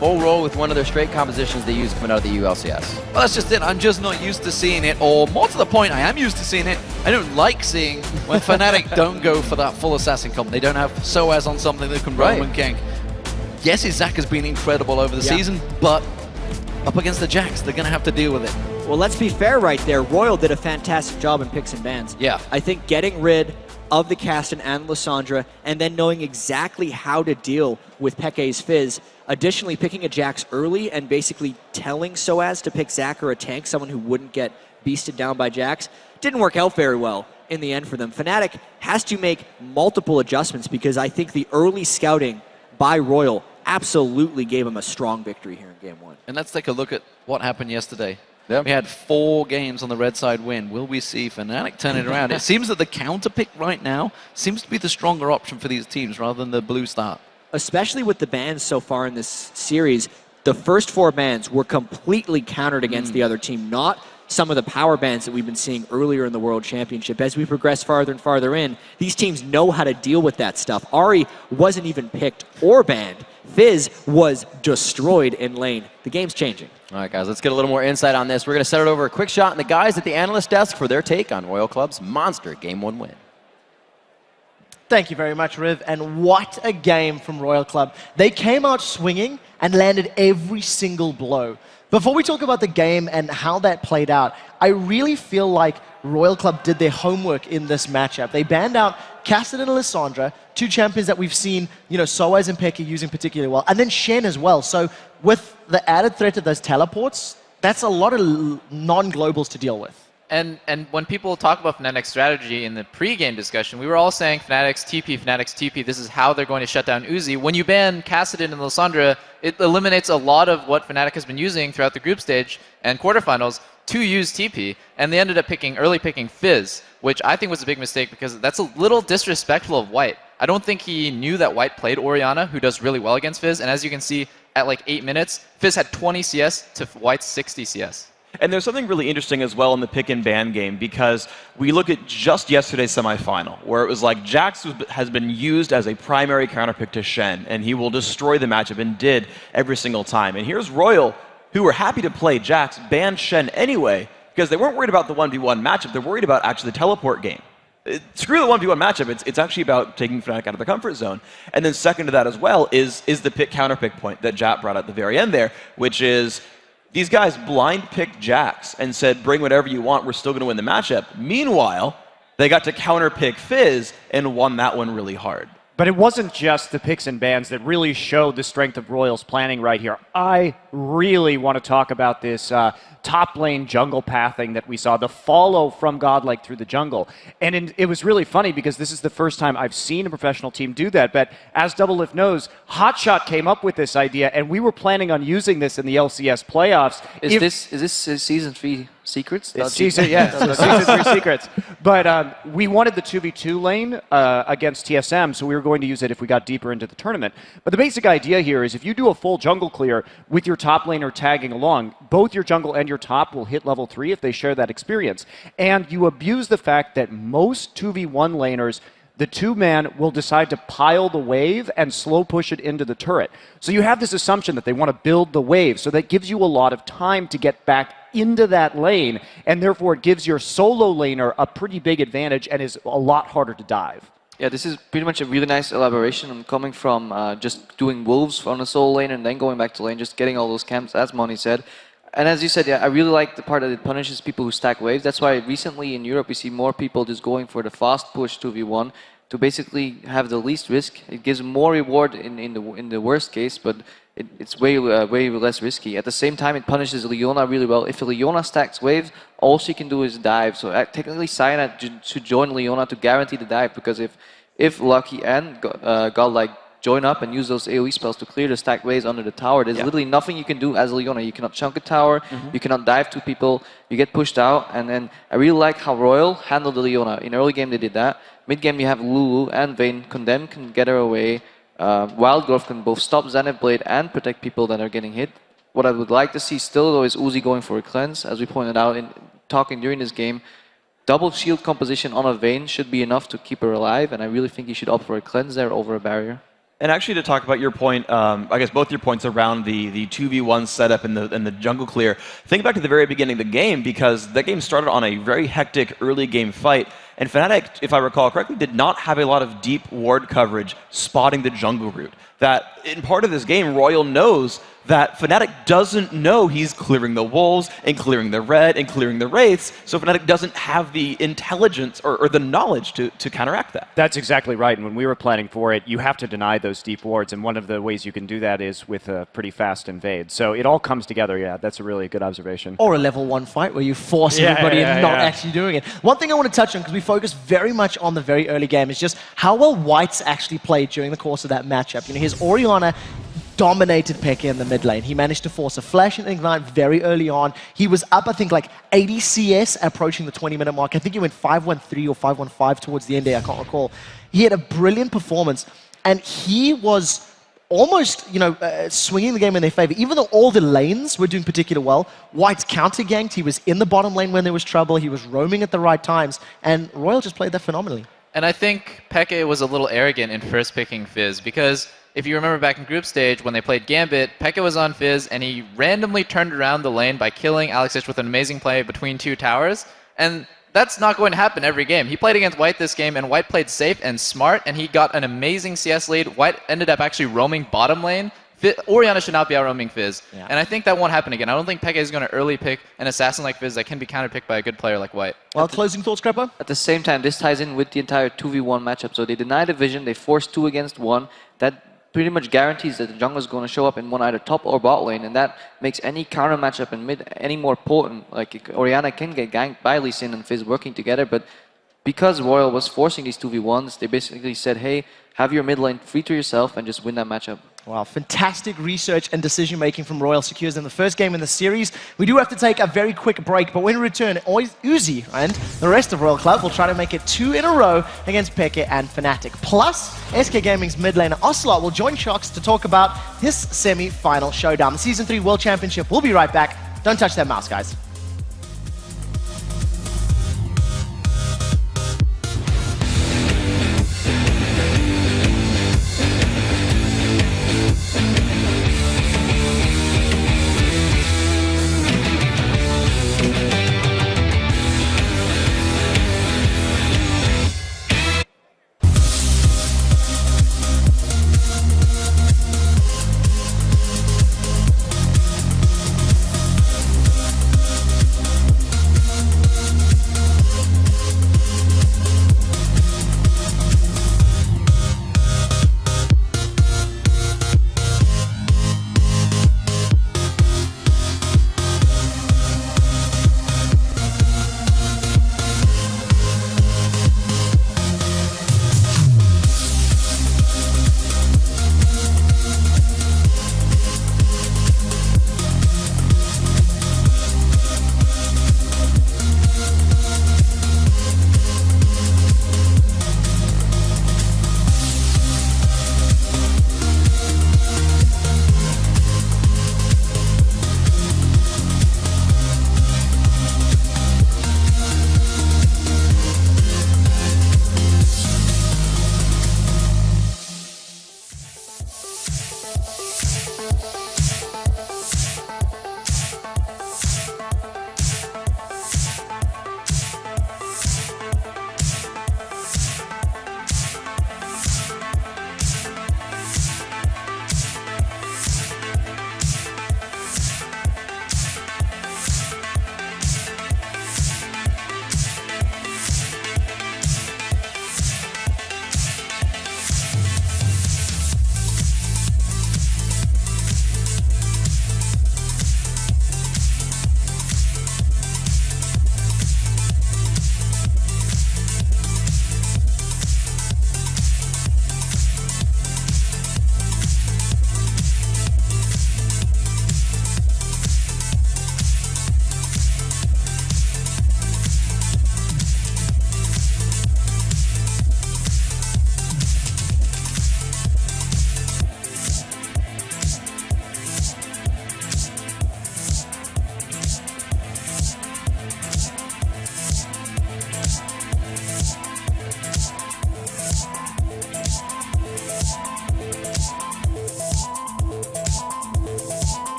full roll with one of their straight compositions they use coming out of the ULCS. Well, that's just it. I'm just not used to seeing it, or more to the point, I am used to seeing it. I don't like seeing when Fnatic don't go for that full assassin comp. They don't have Soaz on something that can roam and gank. Yes, Isaac has been incredible over the season, but up against the Jax, they're going to have to deal with it. Well, let's be fair right there. RYL did a fantastic job in picks and bans. Yeah. I think getting rid of the Caston and Lissandra, and then knowing exactly how to deal with Peke's Fizz. Additionally, picking a Jax early and basically telling Soaz to pick Zac or a tank, someone who wouldn't get beasted down by Jax, didn't work out very well in the end for them. Fnatic has to make multiple adjustments because I think the early scouting by RYL absolutely gave him a strong victory here in Game 1. And let's take a look at what happened yesterday. We had 4 games on the red side win. Will we see Fnatic turn it around? It seems that the counter pick right now seems to be the stronger option for these teams rather than the blue start. Especially with the bans so far in this series, the first 4 bans were completely countered against the other team, not some of the power bans that we've been seeing earlier in the World Championship. As we progress farther and farther in, these teams know how to deal with that stuff. Ahri wasn't even picked or banned. Fizz was destroyed in lane. The game's changing. All right, guys, let's get a little more insight on this. We're going to set it over a quick shot and the guys at the analyst desk for their take on RYL Club's monster Game 1 win. Thank you very much, Riv. And what a game from RYL Club. They came out swinging and landed every single blow. Before we talk about the game and how that played out, I really feel like RYL Club did their homework in this matchup. They banned out Cassid and Lissandra, 2 champions that we've seen, Soaz and Peke using particularly well, and then Shen as well. So with the added threat of those teleports, that's a lot of non-globals to deal with. And when people talk about Fnatic's strategy in the pre-game discussion, we were all saying Fnatic's TP, this is how they're going to shut down Uzi. When you ban Cassidin and Lissandra, it eliminates a lot of what Fnatic has been using throughout the group stage and quarterfinals to use TP, and they ended up early picking Fizz, which I think was a big mistake because that's a little disrespectful of White. I don't think he knew that White played Orianna, who does really well against Fizz, and as you can see, at like 8 minutes, Fizz had 20 CS to White's 60 CS. And there's something really interesting as well in the pick and ban game because we look at just yesterday's semifinal where it was like Jax has been used as a primary counterpick to Shen and he will destroy the matchup and did every single time. And here's RYL, who were happy to play Jax, banned Shen anyway because they weren't worried about the 1v1 matchup, they're worried about actually the teleport game. Screw the 1v1 matchup, it's actually about taking Fnatic out of the comfort zone. And then second to that as well is the pick counterpick point that Jap brought at the very end there, which is these guys blind picked Jax and said, bring whatever you want, we're still going to win the matchup. Meanwhile, they got to counterpick Fizz and won that one really hard. But it wasn't just the picks and bans that really showed the strength of RYL's planning right here. I really want to talk about this top lane jungle pathing that we saw, the follow from Godlike through the jungle. And it was really funny because this is the first time I've seen a professional team do that. But as Doublelift knows, Hotshot came up with this idea, and we were planning on using this in the LCS playoffs. Is this season 3 secrets? It's season 3 secrets. But we wanted the 2v2 lane against TSM, so we were going to use it if we got deeper into the tournament. But the basic idea here is if you do a full jungle clear with your top laner tagging along, both your jungle and your top will hit level 3 if they share that experience. And you abuse the fact that most 2v1 laners, the 2-man will decide to pile the wave and slow push it into the turret. So you have this assumption that they want to build the wave, so that gives you a lot of time to get back into that lane, and therefore it gives your solo laner a pretty big advantage and is a lot harder to dive. Yeah, this is pretty much a really nice elaboration on coming from just doing wolves on a solo lane and then going back to lane, just getting all those camps, as Moni said. And as you said, yeah, I really like the part that it punishes people who stack waves. That's why recently in Europe we see more people just going for the fast push 2v1 to basically have the least risk. It gives more reward in the worst case, but it's way less risky. At the same time, it punishes Leona really well. If Leona stacks waves, all she can do is dive. So technically, Cyanide should join Leona to guarantee the dive, because if Lucky and Godlike join up and use those AoE spells to clear the stacked waves under the tower, there's literally nothing you can do as Leona. You cannot chunk a tower, you cannot dive to people, you get pushed out. And then I really like how RYL handled the Leona. In early game they did that. Mid game you have Lulu and Vayne. Condemn can get her away. Wildgrowth can both stop Zenith Blade and protect people that are getting hit. What I would like to see still though is Uzi going for a cleanse. As we pointed out in talking during this game, double shield composition on a Vayne should be enough to keep her alive, and I really think he should opt for a cleanse there over a barrier. And actually, to talk about your point, I guess both your points around the 2v1 setup and the jungle clear, think back to the very beginning of the game, because that game started on a very hectic early game fight, and Fnatic, if I recall correctly, did not have a lot of deep ward coverage spotting the jungle route. That in part of this game, RYL knows that Fnatic doesn't know he's clearing the wolves and clearing the red and clearing the wraiths, so Fnatic doesn't have the intelligence or the knowledge to counteract that. That's exactly right, and when we were planning for it, you have to deny those deep wards, and one of the ways you can do that is with a pretty fast invade. So it all comes together, yeah, that's a really good observation. Or a level 1 fight where you force everybody and not actually doing it. One thing I want to touch on, because we focus very much on the very early game, is just how well White's actually played during the course of that matchup. You know, his Orianna dominated Pekka in the mid lane. He managed to force a flash and ignite very early on. He was up, I think, like 80 CS approaching the 20-minute mark. I think he went 5-1-3 or 5-1-5 towards the end there, I can't recall. He had a brilliant performance, and he was almost, swinging the game in their favor. Even though all the lanes were doing particularly well, White counter-ganked, he was in the bottom lane when there was trouble, he was roaming at the right times, and RYL just played that phenomenally. And I think Pekka was a little arrogant in first picking Fizz, because if you remember back in group stage when they played Gambit, Pekka was on Fizz and he randomly turned around the lane by killing Alexich with an amazing play between 2 towers. And that's not going to happen every game. He played against White this game, and White played safe and smart, and he got an amazing CS lead. White ended up actually roaming bottom lane. Orianna should not be out roaming Fizz. Yeah. And I think that won't happen again. I don't think Pekka is going to early pick an assassin like Fizz that can be counter-picked by a good player like White. Well, closing thoughts, Creppo? At the same time, this ties in with the entire 2v1 matchup. So they deny the vision, they force 2 against 1. That pretty much guarantees that the jungle is going to show up in one either top or bot lane, and that makes any counter matchup in mid any more potent. Like, Orianna can get ganked by Lee Sin and Fizz working together, but because RYL was forcing these 2v1s, they basically said, hey, have your mid lane free to yourself and just win that matchup. Wow, fantastic research and decision-making from RYL secures in the first game in the series. We do have to take a very quick break, but when we return, Uzi and the rest of RYL Club will try to make it 2 in a row against Pekka and Fnatic. Plus, SK Gaming's mid laner Ocelot will join Shox to talk about this semi-final showdown. The Season 3 World Championship. We'll be right back. Don't touch that mouse, guys.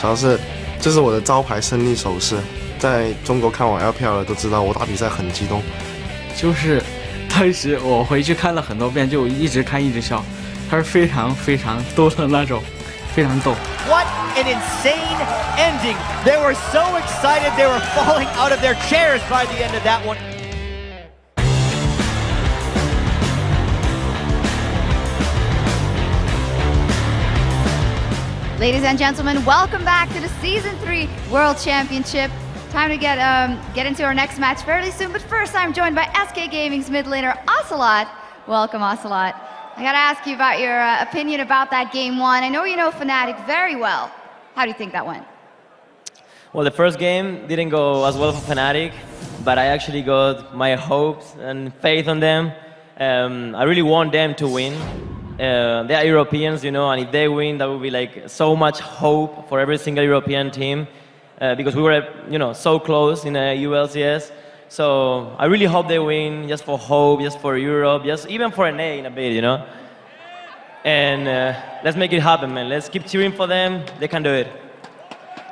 主要是这是我的招牌胜利手势，在中国看我 L 票的都知道我打比赛很激动。就是当时我回去看了很多遍，就一直看一直笑，他是非常非常逗的那种，非常逗。What an insane ending! They were so excited they were falling out of their chairs by the end of that one. Ladies and gentlemen, welcome back to the Season 3 World Championship. Time to get into our next match fairly soon, but first I'm joined by SK Gaming's mid laner, Ocelot. Welcome, Ocelot. I gotta ask you about your opinion about that game one. I know you know Fnatic very well. How do you think that went? Well, the first game didn't go as well for Fnatic, but I actually got my hopes and faith on them. I really want them to win. They are Europeans, you know, and if they win, that would be like so much hope for every single European team because we were, you know, so close in ULCS. So I really hope they win, just for hope, just for Europe, just even for NA in a bit, you know. And let's make it happen, man. Let's keep cheering for them. They can do it.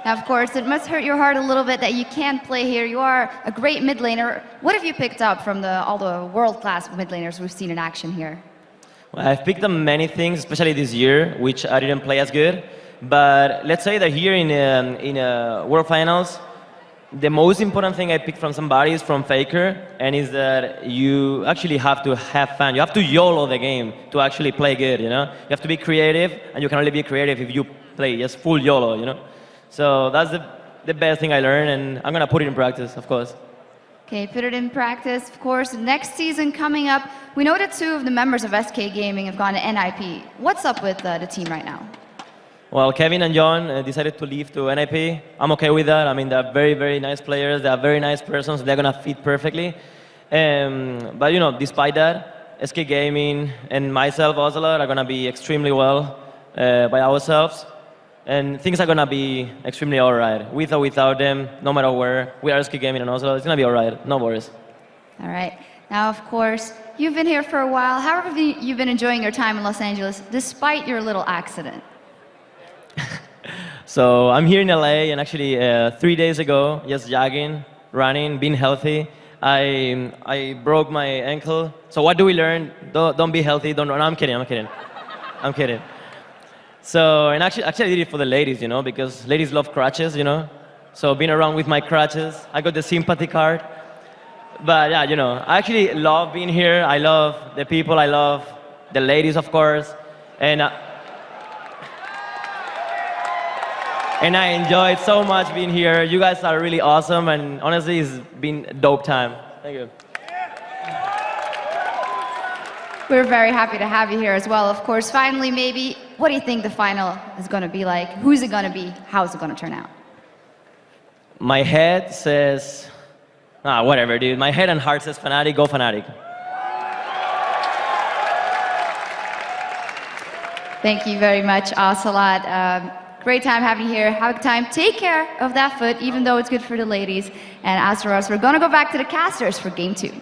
Now, of course, it must hurt your heart a little bit that you can't play here. You are a great mid laner. What have you picked up from all the world-class mid laners we've seen in action here? Well, I've picked up many things, especially this year, which I didn't play as good. But let's say that here in World Finals, the most important thing I picked from somebody is from Faker, and is that you actually have to have fun. You have to YOLO the game to actually play good, you know? You have to be creative, and you can only be creative if you play just full YOLO, you know? So that's the best thing I learned, and I'm gonna put it in practice, of course. Okay, put it in practice. Of course, next season coming up, we know that 2 of the members of SK Gaming have gone to NIP. What's up with the team right now? Well, Kevin and John decided to leave to NIP. I'm okay with that. I mean, they're very, very nice players. They're very nice persons. They're gonna fit perfectly. But you know, despite that, SK Gaming and myself, Ocelot, are gonna be extremely well by ourselves. And things are gonna be extremely alright. With or without them, no matter where, we are SK Gaming and Ocelot, it's gonna be alright, no worries. All right. Now, of course, you've been here for a while. How have you been enjoying your time in Los Angeles, despite your little accident? So I'm here in LA, and actually 3 days ago, just jogging, running, being healthy, I broke my ankle. So what do we learn? Don't be healthy, don't run. No, I'm kidding. So, and actually I did it for the ladies, you know, because ladies love crutches, you know. So being around with my crutches, I got the sympathy card. But yeah, you know, I actually love being here. I love the people, I love the ladies, of course. And I enjoyed so much being here. You guys are really awesome, and honestly, it's been a dope time. Thank you. We're very happy to have you here as well. Of course, finally, maybe, what do you think the final is going to be like? Who's it going to be? How's it going to turn out? My head says, whatever, dude. My head and heart says Fnatic, go Fnatic. Thank you very much, Ocelot. Great time having you here. Have a good time. Take care of that foot, even though it's good for the ladies. And as for us, we're going to go back to the casters for game 2.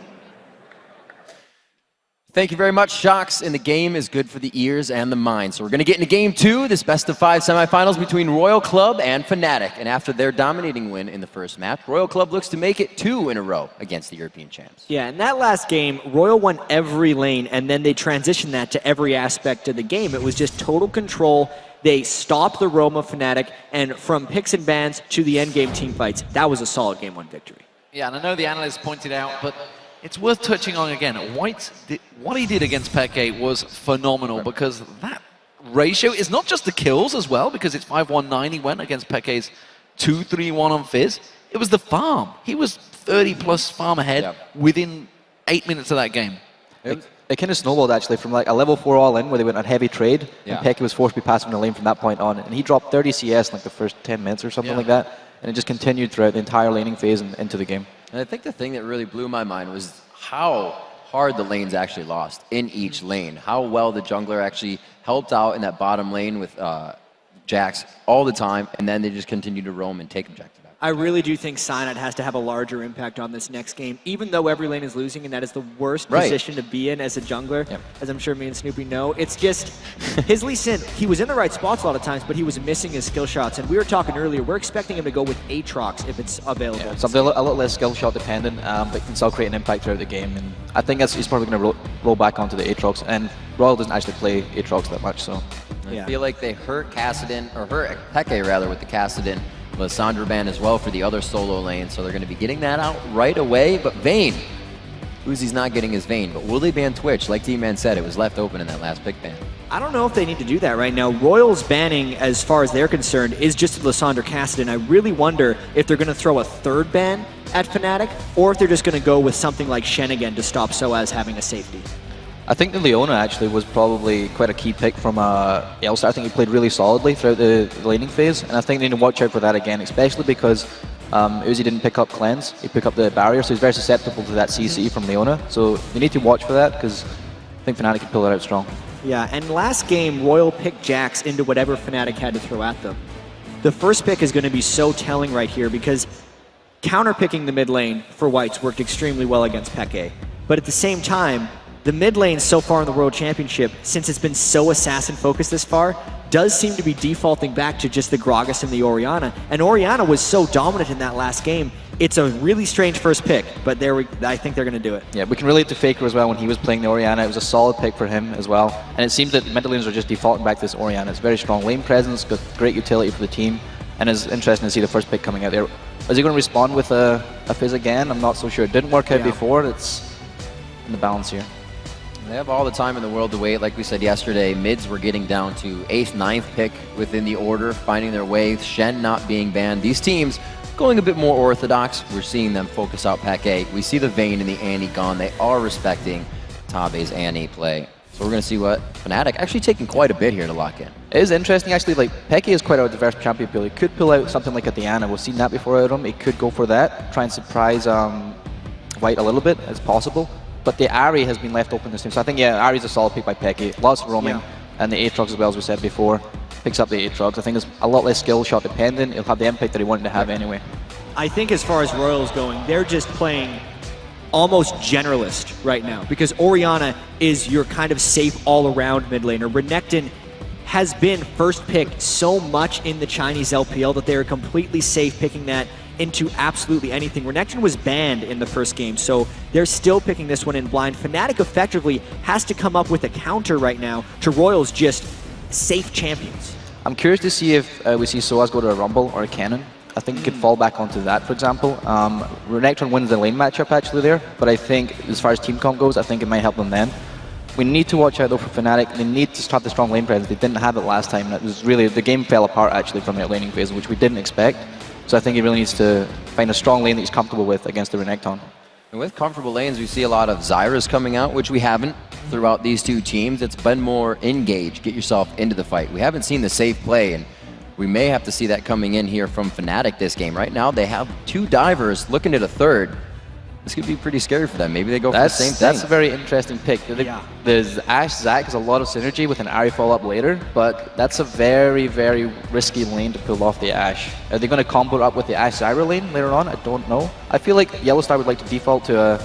Thank you very much, Shocks. And the game is good for the ears and the mind. So we're going to get into game 2, this best-of-5 semifinals between RYL Club and Fnatic. And after their dominating win in the first match, RYL Club looks to make it 2 in a row against the European champs. Yeah, in that last game, RYL won every lane, and then they transitioned that to every aspect of the game. It was just total control. They stopped the roam of Fnatic, and from picks and bans to the endgame team fights, that was a solid game 1 victory. Yeah, and I know the analysts pointed out, but it's worth touching on again. What he did against Peke was phenomenal, because that ratio is not just the kills as well, because it's 5-1-9 he went against Peke's 2-3-1 on Fizz. It was the farm. He was 30+ farm ahead within 8 minutes of that game. It kind of snowballed actually from like a level 4 all-in where they went on heavy trade, and Peke was forced to be passive in the lane from that point on, and he dropped 30 CS in like the first 10 minutes or something like that, and it just continued throughout the entire laning phase and into the game. And I think the thing that really blew my mind was how hard the lanes actually lost in each lane, how well the jungler actually helped out in that bottom lane with Jax all the time, and then they just continued to roam and take objective after I really do think Cyanide has to have a larger impact on this next game, even though every lane is losing, and that is the worst position to be in as a jungler, as I'm sure me and Snoopy know. It's just, his Lee Sin, he was in the right spots a lot of times, but he was missing his skill shots, and we were talking earlier, we're expecting him to go with Aatrox if it's available. Yeah, something a little less skill shot dependent, but can still create an impact throughout the game, and I think he's probably going to roll back onto the Aatrox, and RYL doesn't actually play Aatrox that much, so. I feel like they hurt Kassadin, or hurt Peke rather, with the Kassadin Lissandra ban as well for the other solo lane, so they're going to be getting that out right away. But Vayne, Uzi's not getting his Vayne, but will they ban Twitch? Like D-Man said, it was left open in that last pick ban. I don't know if they need to do that right now. RYL's banning, as far as they're concerned, is just Lissandra Kassadin. I really wonder if they're going to throw a third ban at Fnatic, or if they're just going to go with something like Shen again to stop Soaz having a safety. I think the Leona actually was probably quite a key pick from Yellowstar. I think he played really solidly throughout the laning phase, and I think they need to watch out for that again, especially because Uzi didn't pick up Cleanse, he picked up the barrier, so he's very susceptible to that CC from Leona. So you need to watch for that, because I think Fnatic can pull that out strong. Yeah, and last game, RYL picked Jax into whatever Fnatic had to throw at them. The first pick is going to be so telling right here, because counter-picking the mid lane for Whites worked extremely well against Peke. But at the same time, the mid lane so far in the World Championship, since it's been so assassin-focused this far, does seem to be defaulting back to just the Gragas and the Orianna. And Orianna was so dominant in that last game, it's a really strange first pick, but I think they're going to do it. Yeah, we can relate to Faker as well when he was playing the Orianna. It was a solid pick for him as well. And it seems that mid laners are just defaulting back to this Orianna. It's very strong lane presence, got great utility for the team, and it's interesting to see the first pick coming out there. Is he going to respond with a Fizz again? I'm not so sure. It didn't work out before. It's in the balance here. They have all the time in the world to wait. Like we said yesterday, mids were getting down to 8th, 9th pick within the order, finding their way, Shen not being banned. These teams going a bit more orthodox. We're seeing them focus out Peke. We see the Vayne and the Annie gone. They are respecting Tabe's Annie play. So we're going to see what Fnatic actually taking quite a bit here to lock in. It is interesting, actually. Like, Peke is quite a diverse champion pool. He could pull out something like a Diana. We've seen that before out of him. He could go for that, try and surprise White a little bit, as possible. But the Ahri has been left open this time. So I think, yeah, Ahri's a solid pick by Peke. Lots of roaming. And the Aatrox as well, as we said before. Picks up the Aatrox. I think it's a lot less skill shot dependent. He'll have the impact that he wanted to have anyway. I think as far as RYL's going, they're just playing almost generalist right now, because Orianna is your kind of safe all-around mid laner. Renekton has been first picked so much in the Chinese LPL that they are completely safe picking that into absolutely anything. Renekton was banned in the first game, so they're still picking this one in blind. Fnatic effectively has to come up with a counter right now to RYL's just safe champions. I'm curious to see if we see Soaz go to a Rumble or a Cannon. I think he could fall back onto that, for example. Renekton wins the lane matchup actually there, but I think as far as team comp goes, I think it might help them then. We need to watch out though for Fnatic. They need to have the strong lane presence. They didn't have it last time, and it was really, the game fell apart actually from their laning phase, which we didn't expect. So I think he really needs to find a strong lane that he's comfortable with against the Renekton. And with comfortable lanes, we see a lot of Zyras coming out, which we haven't throughout these two teams. It's been more engage, get yourself into the fight. We haven't seen the safe play, and we may have to see that coming in here from Fnatic this game. Right now, they have two divers looking at a third. This could be pretty scary for them. Maybe they go for the same thing. That's a very interesting pick. There's Ashe Zac has a lot of synergy with an Ahri follow-up later, but that's a very, very risky lane to pull off the Ashe. Are they going to combo it up with the Ashe Zyra lane later on? I don't know. I feel like Yellowstar would like to default to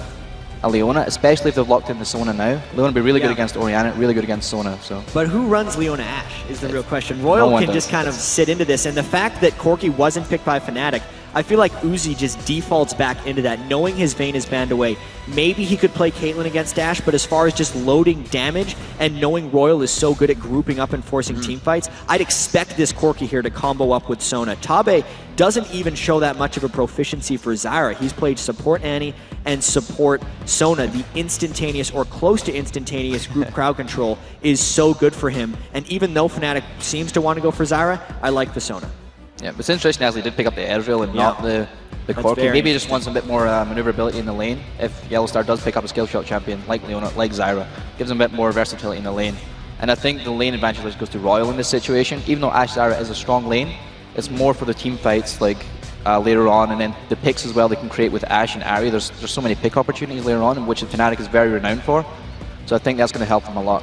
a Leona, especially if they've locked in the Sona now. Leona would be really good against Orianna, really good against Sona. So. But who runs Leona Ashe is the real question. RYL can just kind of sit into this, and the fact that Corki wasn't picked by Fnatic, I feel like Uzi just defaults back into that, knowing his Vayne is banned away. Maybe he could play Caitlyn against Ashe, but as far as just loading damage and knowing RYL is so good at grouping up and forcing team fights, I'd expect this Corki here to combo up with Sona. Tabe doesn't even show that much of a proficiency for Zyra. He's played support Annie and support Sona. The instantaneous or close to instantaneous group crowd control is so good for him. And even though Fnatic seems to want to go for Zyra, I like the Sona. Yeah, but it's interesting as they did pick up the Ezreal and not the Corki. Maybe he just wants a bit more maneuverability in the lane. If Yellowstar does pick up a skill shot champion like Leona, like Zyra, gives him a bit more versatility in the lane. And I think the lane advantage goes to RYL in this situation. Even though Ashe Zyra is a strong lane, it's more for the team fights like later on, and then the picks as well they can create with Ashe and Ahri. There's so many pick opportunities later on, which Fnatic is very renowned for. So I think that's going to help them a lot.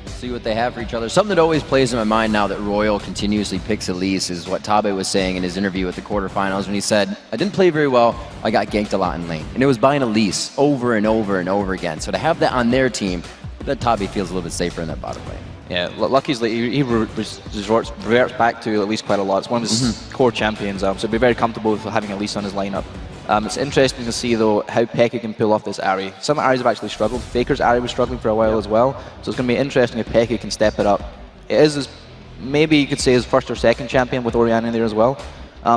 See what they have for each other. Something that always plays in my mind now that Royal continuously picks Elise is what Tabe was saying in his interview at the quarterfinals when he said, I didn't play very well, I got ganked a lot in lane. And it was by an Elise over and over and over again. So to have that on their team, that Tabe feels a little bit safer in that bottom lane. Yeah, Lucky's like, he reverts back to Elise quite a lot. It's one of his core champions, so he'd be very comfortable with having Elise on his lineup. It's interesting to see, though, how Peke can pull off this Ahri. Some Ahris have actually struggled. Faker's Ahri was struggling for a while as well, so it's going to be interesting if Peke can step it up. It is, maybe you could say, his first or second champion with Orianna in there as well.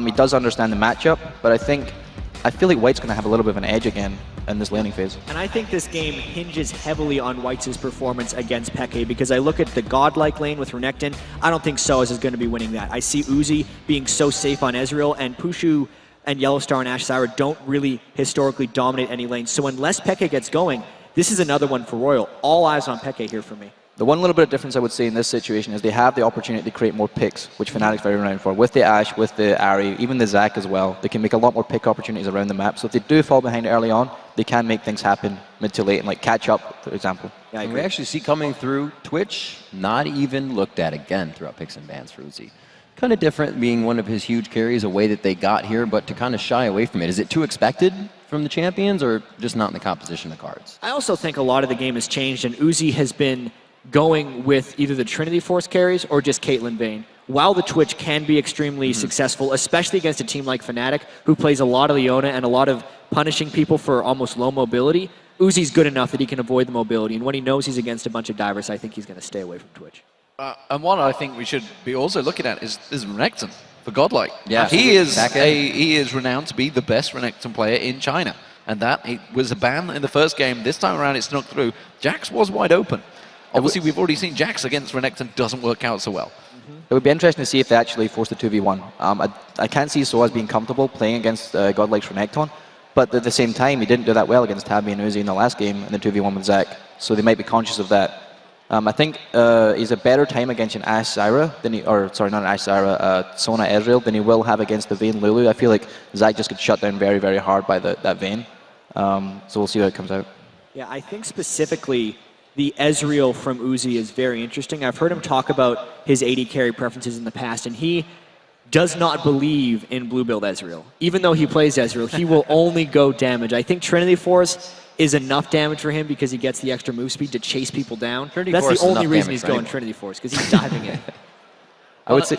He does understand the matchup, but I feel like White's going to have a little bit of an edge again in this laning phase. And I think this game hinges heavily on White's performance against Peke, because I look at the godlike lane with Renekton. I don't think Soaz is going to be winning that. I see Uzi being so safe on Ezreal, and Pushu and Yellowstar and Ashe Zyra don't really historically dominate any lanes. So unless Peke gets going, this is another one for Royal. All eyes on Peke here for me. The one little bit of difference I would say in this situation is they have the opportunity to create more picks, which Fnatic's very renowned for. With the Ashe, with the Ahri, even the Zac as well, they can make a lot more pick opportunities around the map. So if they do fall behind early on, they can make things happen mid to late and like catch up, for example. Yeah, and we actually see coming through Twitch, not even looked at again throughout picks and bans for Uzi. Kind of different being one of his huge carries, a way that they got here, but to kind of shy away from it. Is it too expected from the champions or just not in the composition of cards? I also think a lot of the game has changed, and Uzi has been going with either the Trinity Force carries or just Caitlyn Vayne. While the Twitch can be extremely successful, especially against a team like Fnatic, who plays a lot of Leona and a lot of punishing people for almost low mobility, Uzi's good enough that he can avoid the mobility, and when he knows he's against a bunch of divers, I think he's going to stay away from Twitch. And one I think we should be also looking at is Renekton for Godlike. Yeah, he is renowned to be the best Renekton player in China, and that was a ban in the first game. This time around, it snuck through. Jax was wide open. Obviously, we've already seen Jax against Renekton doesn't work out so well. It would be interesting to see if they actually force the 2v1. I can't see Soaz being comfortable playing against Godlike's Renekton, but at the same time, he didn't do that well against Tabi and Uzi in the last game in the 2v1 with Zac, so they might be conscious of that. I think he's a better time against an Ashe Zyra than he, or sorry, not an Ashe Zyra, Sona Ezreal than he will have against the Vayne Lulu. I feel like Zac just gets shut down very, very hard by that Vayne. So we'll see how it comes out. Yeah, I think specifically the Ezreal from Uzi is very interesting. I've heard him talk about his AD carry preferences in the past, and he does not believe in blue build Ezreal. Even though he plays Ezreal, he will only go damage. I think Trinity Force is enough damage for him because he gets the extra move speed to chase people down. That's the only reason he's going Trinity Force, because he's diving in. I would say...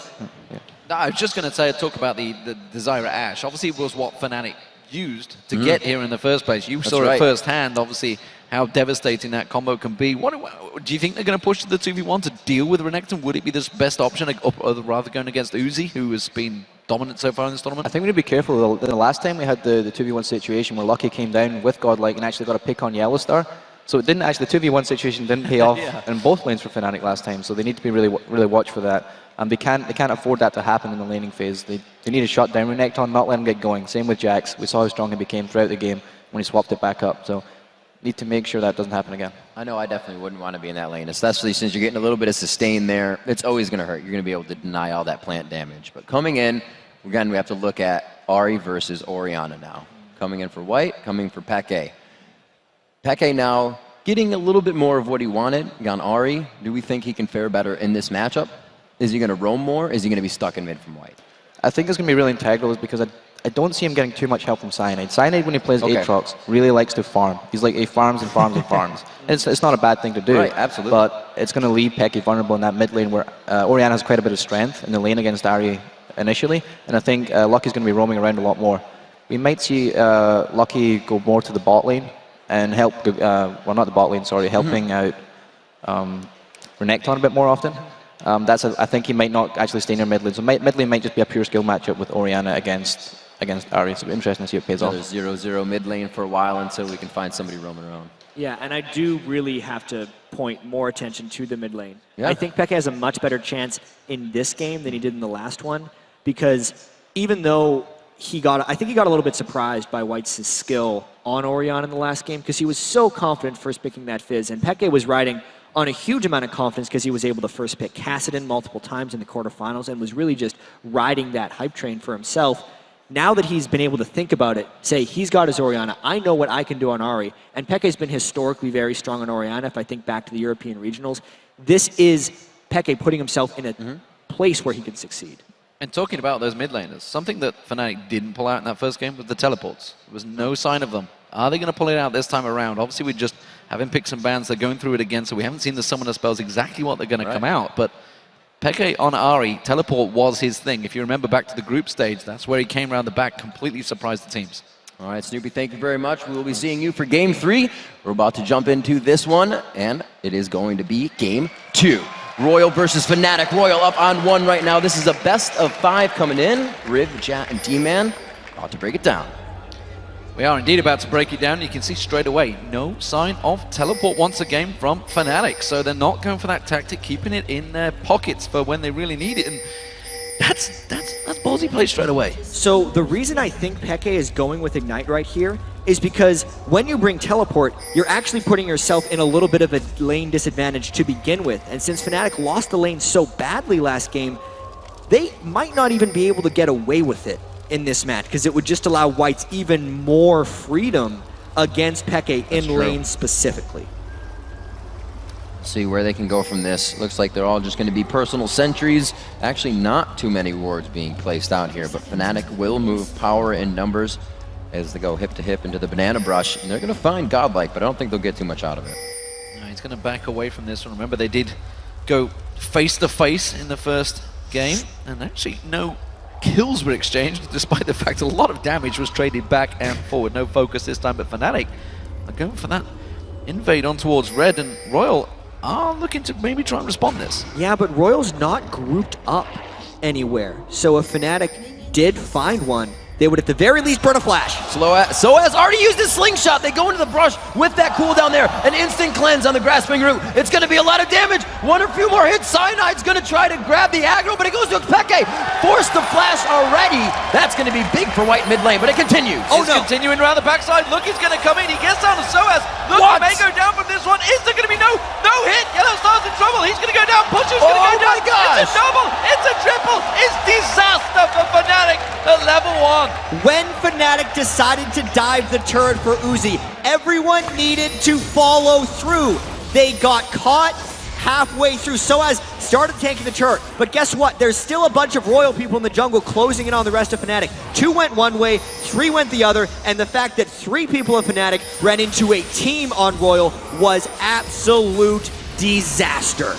No, I was just going to talk about the Zyra Ashe. Obviously, it was what Fnatic used to get here in the first place. You saw it firsthand, obviously, how devastating that combo can be. Do you think they're going to push the 2v1 to deal with Renekton? Would it be the best option, or rather going against Uzi, who has been dominant so far in this tournament? I think we need to be careful. The last time we had the 2v1 situation where Lucky came down with Godlike and actually got a pick on Yellowstar. So it didn't actually, the 2v1 situation didn't pay off in both lanes for Fnatic last time, so they need to be really watch for that. And they can't afford that to happen in the laning phase. They need to shut down Renekton, not let him get going. Same with Jax. We saw how strong he became throughout the game when he swapped it back up. So need to make sure that doesn't happen again. I know I definitely wouldn't want to be in that lane, especially since you're getting a little bit of sustain there. It's always going to hurt. You're going to be able to deny all that plant damage. But coming in, again, we have to look at Ahri versus Orianna now. Coming in for White, coming for Peke. Peke now getting a little bit more of what he wanted. On Ahri, do we think he can fare better in this matchup? Is he going to roam more? Is he going to be stuck in mid from White? I think it's going to be really integral because I don't see him getting too much help from Cyanide. Cyanide, when he plays Aatrox, really likes to farm. He's like, he farms and farms and farms. It's not a bad thing to do. Right, absolutely. But it's going to leave Peke vulnerable in that mid lane where Orianna has quite a bit of strength in the lane against Ahri initially. And I think Lucky's going to be roaming around a lot more. We might see Lucky go more to the bot lane and help, well, not the bot lane, sorry, helping out Renekton a bit more often. I think he might not actually stay near mid lane. So mid lane might just be a pure skill matchup with Orianna against Ahri. So it'll be interesting to see what pays off. 0-0 mid lane for a while until we can find somebody roaming around. Yeah, and I do really have to point more attention to the mid lane. Yeah. I think Peke has a much better chance in this game than he did in the last one, because even though I think he got a little bit surprised by White's skill on Orianna in the last game, because he was so confident first picking that Fizz, and Peke was riding on a huge amount of confidence because he was able to first pick Kassadin multiple times in the quarterfinals and was really just riding that hype train for himself. Now that he's been able to think about it, say he's got his Orianna, I know what I can do on Ahri, and Peke's been historically very strong on Orianna. If I think back to the European regionals, this is Peke putting himself in a place where he can succeed. And talking about those mid laners, something that Fnatic didn't pull out in that first game was the teleports. There was no sign of them. Are they going to pull it out this time around? Obviously, we just haven't picked some bans. They're going through it again, so we haven't seen the summoner spells exactly what they're going to come out. But Peke on Ahri, teleport was his thing. If you remember back to the group stage, that's where he came around the back, completely surprised the teams. All right, Snoopy, thank you very much. We will be seeing you for Game 3. We're about to jump into this one, and it is going to be Game 2. RYL versus Fnatic. RYL up on 1 right now. This is a best of 5 coming in. Riv, Jat, and D-Man about to break it down. We are indeed about to break it down. You can see straight away, no sign of teleport once again from Fnatic. So they're not going for that tactic, keeping it in their pockets for when they really need it. And that's ballsy play straight away. So the reason I think Peke is going with Ignite right here is because when you bring teleport, you're actually putting yourself in a little bit of a lane disadvantage to begin with. And since Fnatic lost the lane so badly last game, they might not even be able to get away with it in this match, because it would just allow Whites even more freedom against Peke in lane specifically. See where they can go from this. Looks like they're all just going to be personal sentries. Actually, not too many wards being placed out here, but Fnatic will move power in numbers as they go hip to hip into the banana brush. And they're going to find Godlike, but I don't think they'll get too much out of it. No, he's going to back away from this one. Remember, they did go face to face in the first game, and actually no kills were exchanged, despite the fact a lot of damage was traded back and forward. No focus this time, but Fnatic are going for that invade on towards red, and RYL are looking to maybe try and respond this. Yeah, but RYL's not grouped up anywhere. So if Fnatic did find one, they would at the very least burn a flash. Soaz already used his slingshot. They go into the brush with that cooldown there. An instant cleanse on the grasping root. It's going to be a lot of damage. One or few more hits. Cyanide's going to try to grab the aggro, but it goes to Peke. Forced the flash already. That's going to be big for White mid lane, but it continues. Oh, no. Continuing around the backside. Lookie's going to come in. He gets down to Soaz. Lookie may go down from this one. Is there going to be no hit? Yellow Star's in trouble. He's going to go down. Pusher's going to go down. Oh my gosh. It's a double. It's a triple. It's disaster for Fnatic at level 1. When Fnatic decided to dive the turret for Uzi, everyone needed to follow through. They got caught halfway through. Soaz started tanking the turret, but guess what? There's still a bunch of RYL people in the jungle closing in on the rest of Fnatic. 2 went one way, 3 went the other, and the fact that 3 people of Fnatic ran into a team on RYL was absolute disaster.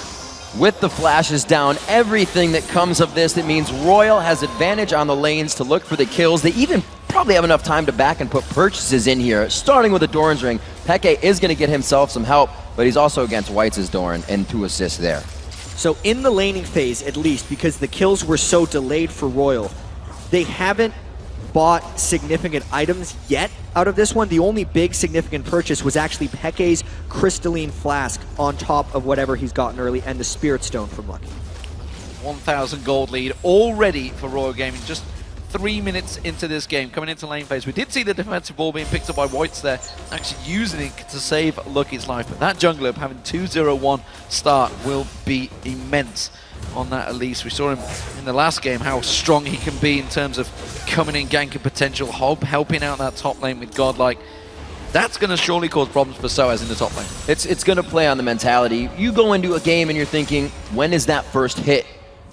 With the flashes down, everything that comes of this, it means RYL has advantage on the lanes to look for the kills. They even probably have enough time to back and put purchases in here, starting with the Doran's Ring. Peke is going to get himself some help, but he's also against Whites' Doran, and 2 assists there. So in the laning phase, at least, because the kills were so delayed for RYL, they haven't bought significant items yet out of this one. The only big significant purchase was actually Peke's crystalline flask on top of whatever he's gotten early, and the Spirit Stone from Lucky. 1,000 gold lead already for RYL Gaming. Just 3 minutes into this game, coming into lane phase. We did see the defensive ball being picked up by Whites there, actually using it to save Lucky's life. But that jungler having 2-0-1 start will be immense on that at least. We saw him in the last game, how strong he can be in terms of coming in, ganking potential, helping out that top lane with Godlike. That's going to surely cause problems for Soaz in the top lane. It's going to play on the mentality. You go into a game and you're thinking, when is that first hit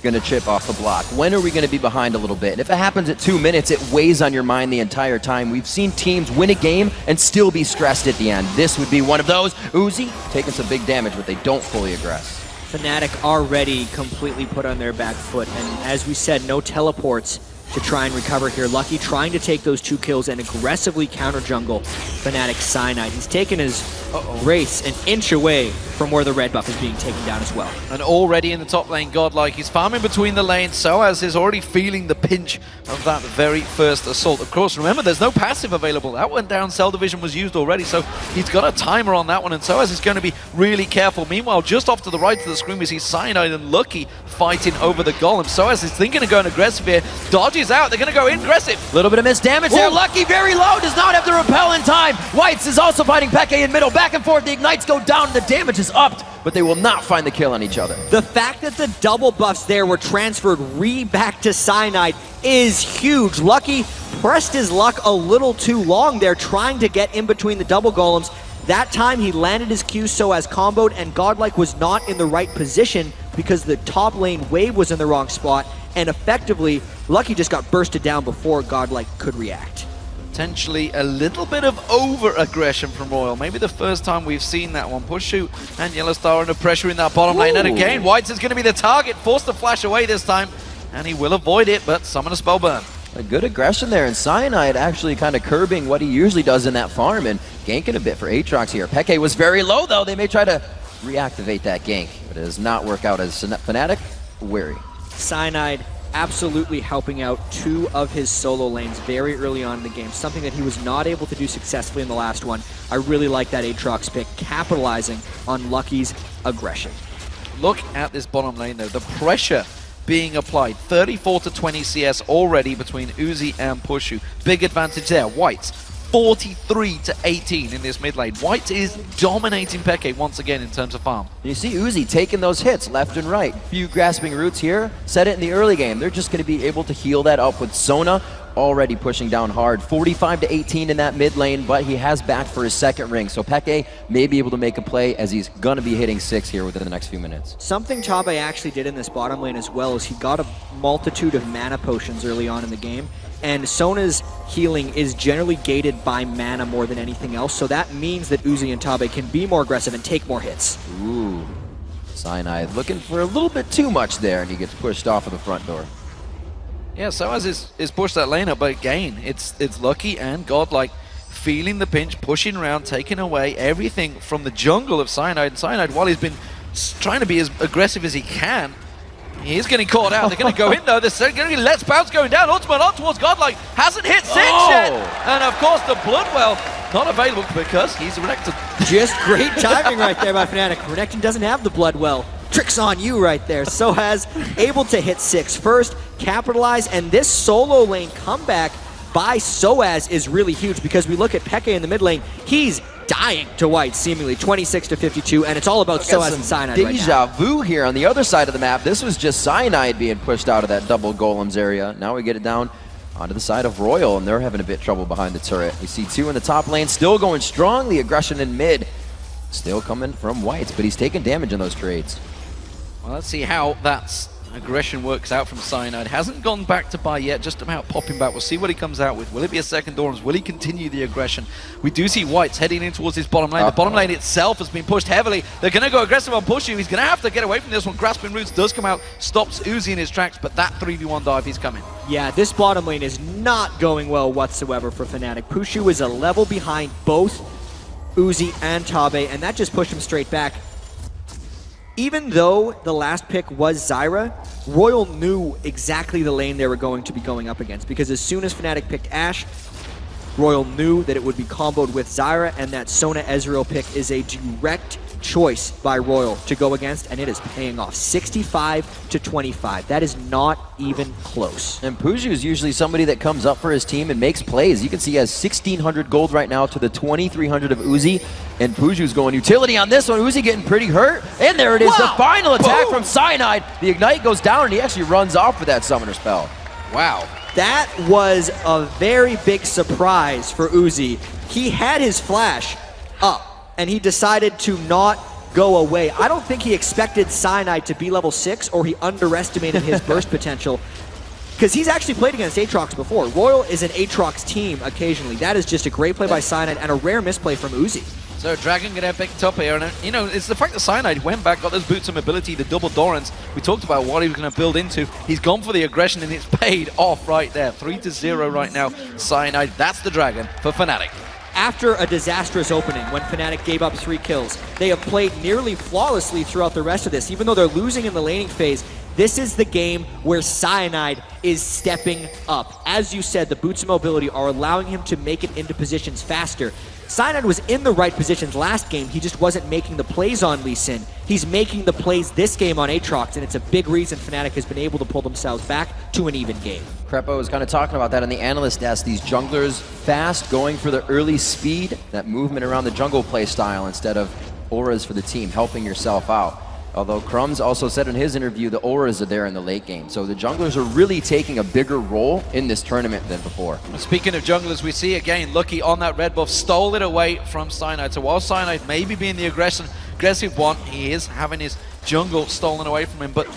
going to chip off the block? When are we going to be behind a little bit? And if it happens at 2 minutes, it weighs on your mind the entire time. We've seen teams win a game and still be stressed at the end. This would be one of those. Uzi taking some big damage, but they don't fully aggress. Fnatic already completely put on their back foot, and as we said, no teleports to try and recover here. Lucky trying to take those 2 kills and aggressively counter jungle Fnatic Cyanide. He's taken his race an inch away from where the red buff is being taken down as well. And already in the top lane, Godlike, he's farming between the lanes. Soaz is already feeling the pinch of that very first assault. Of course, remember, there's no passive available. That went down, Cell Division was used already, so he's got a timer on that one, and Soaz is going to be really careful. Meanwhile, just off to the right of the screen, we see Cyanide and Lucky fighting over the golem. Soaz is thinking of going aggressive here. Dodges out, they're going to go aggressive. A little bit of missed damage there. Lucky very low, does not have the repel in time. Whites is also fighting Peke in middle. Back and forth, the ignites go down, and the damage is upped, but they will not find the kill on each other. The fact that the double buffs there were transferred back to Cyanide is huge. Lucky pressed his luck a little too long there, trying to get in between the double golems. That time he landed his Q so as comboed, and Godlike was not in the right position because the top lane wave was in the wrong spot, and effectively, Lucky just got bursted down before Godlike could react. Potentially a little bit of over-aggression from Royal. Maybe the first time we've seen that one. Pushu and Yellowstar under pressure in that bottom lane. And again, Whites is going to be the target, forced to flash away this time. And he will avoid it, but summon a spell burn. A good aggression there, and Cyanide actually kind of curbing what he usually does in that farm and ganking a bit for Aatrox here. Peke was very low though. They may try to reactivate that gank, but it does not work out as Fnatic wary. Cyanide absolutely helping out two of his solo lanes very early on in the game, something that he was not able to do successfully in the last one. I really like that Aatrox pick, capitalizing on Lucky's aggression. Look at this bottom lane though, the pressure being applied. 34 to 20 CS already between Uzi and Pushu. Big advantage there. Whites 43 to 18 in this mid lane. White is dominating Peke once again in terms of farm. You see Uzi taking those hits left and right. Few grasping roots here. Said it in the early game. They're just going to be able to heal that up with Sona already pushing down hard. 45 to 18 in that mid lane, but he has back for his second ring. So Peke may be able to make a play as he's going to be hitting 6 here within the next few minutes. Something Tabe actually did in this bottom lane as well is he got a multitude of mana potions early on in the game. And Sona's healing is generally gated by mana more than anything else, so that means that Uzi and Tabe can be more aggressive and take more hits. Ooh, Cyanide looking for a little bit too much there, and he gets pushed off of the front door. Yeah, Soaz is pushed that lane up, but again, it's Lucky and Godlike feeling the pinch, pushing around, taking away everything from the jungle of Cyanide. And Cyanide, while he's been trying to be as aggressive as he can, he is getting caught out. They're going to go in though. They're going to get Let's Bounce going down. Ultimate on towards Godlike. Hasn't hit 6 yet. And of course the Bloodwell not available because he's Renekton. Just great timing right there by Fnatic. Renekton doesn't have the Bloodwell. Tricks on you right there. Soaz able to hit 6 first, capitalize, and this solo lane comeback by Soaz is really huge because we look at Peke in the mid lane. He's dying to White, seemingly 26 to 52, and it's all about Soaz and Cyanide right now. Deja vu here on the other side of the map. This was just Cyanide being pushed out of that double golems area. Now we get it down onto the side of Royal, and they're having a bit trouble behind the turret. We see 2 in the top lane, still going strong. The aggression in mid still coming from Whites, but he's taking damage in those trades. Well, let's see how that aggression works out from Cyanide. Hasn't gone back to buy yet, just about popping back. We'll see what he comes out with. Will it be a second Dorms? Will he continue the aggression? We do see Whites heading in towards his bottom lane. The bottom lane itself has been pushed heavily. They're going to go aggressive on Pushu. He's going to have to get away from this one. Grasping Roots does come out, stops Uzi in his tracks, but that 3v1 dive is coming. Yeah, this bottom lane is not going well whatsoever for Fnatic. Pushu is a level behind both Uzi and Tabe, and that just pushed him straight back. Even though the last pick was Zyra, Royal knew exactly the lane they were going to be going up against, because as soon as Fnatic picked Ashe, Royal knew that it would be comboed with Zyra, and that Sona Ezreal pick is a direct choice by Royal to go against, and it is paying off. 65 to 25. That is not even close. And Pushu is usually somebody that comes up for his team and makes plays. You can see he has 1,600 gold right now to the 2,300 of Uzi, and Pushu's going utility on this one. Uzi getting pretty hurt, and there it is, the final attack from Cyanide. The Ignite goes down, and he actually runs off with that summoner spell. Wow. That was a very big surprise for Uzi. He had his flash up, and he decided to not go away. I don't think he expected Cyanide to be level 6, or he underestimated his burst potential, because he's actually played against Aatrox before. Royal is an Aatrox team occasionally. That is just a great play by Cyanide and a rare misplay from Uzi. So Dragon gonna pick top here, and you know, it's the fact that Cyanide went back, got those boots of mobility, the double Dorans. We talked about what he was gonna build into. He's gone for the aggression, and it's paid off right there. 3-0 right now. Cyanide, that's the Dragon for Fnatic. After a disastrous opening when Fnatic gave up 3 kills, they have played nearly flawlessly throughout the rest of this. Even though they're losing in the laning phase, this is the game where Cyanide is stepping up. As you said, the boots of mobility are allowing him to make it into positions faster. Cyanide was in the right positions last game, he just wasn't making the plays on Lee Sin. He's making the plays this game on Aatrox, and it's a big reason Fnatic has been able to pull themselves back to an even game. Crepo was kind of talking about that on the analyst desk. These junglers fast, going for the early speed, that movement around the jungle play style instead of auras for the team, helping yourself out. Although Crumbs also said in his interview the auras are there in the late game. So the junglers are really taking a bigger role in this tournament than before. Speaking of junglers, we see again Lucky on that red buff, stole it away from Cyanide. So while Cyanide may be being the aggressive one, he is having his jungle stolen away from him. But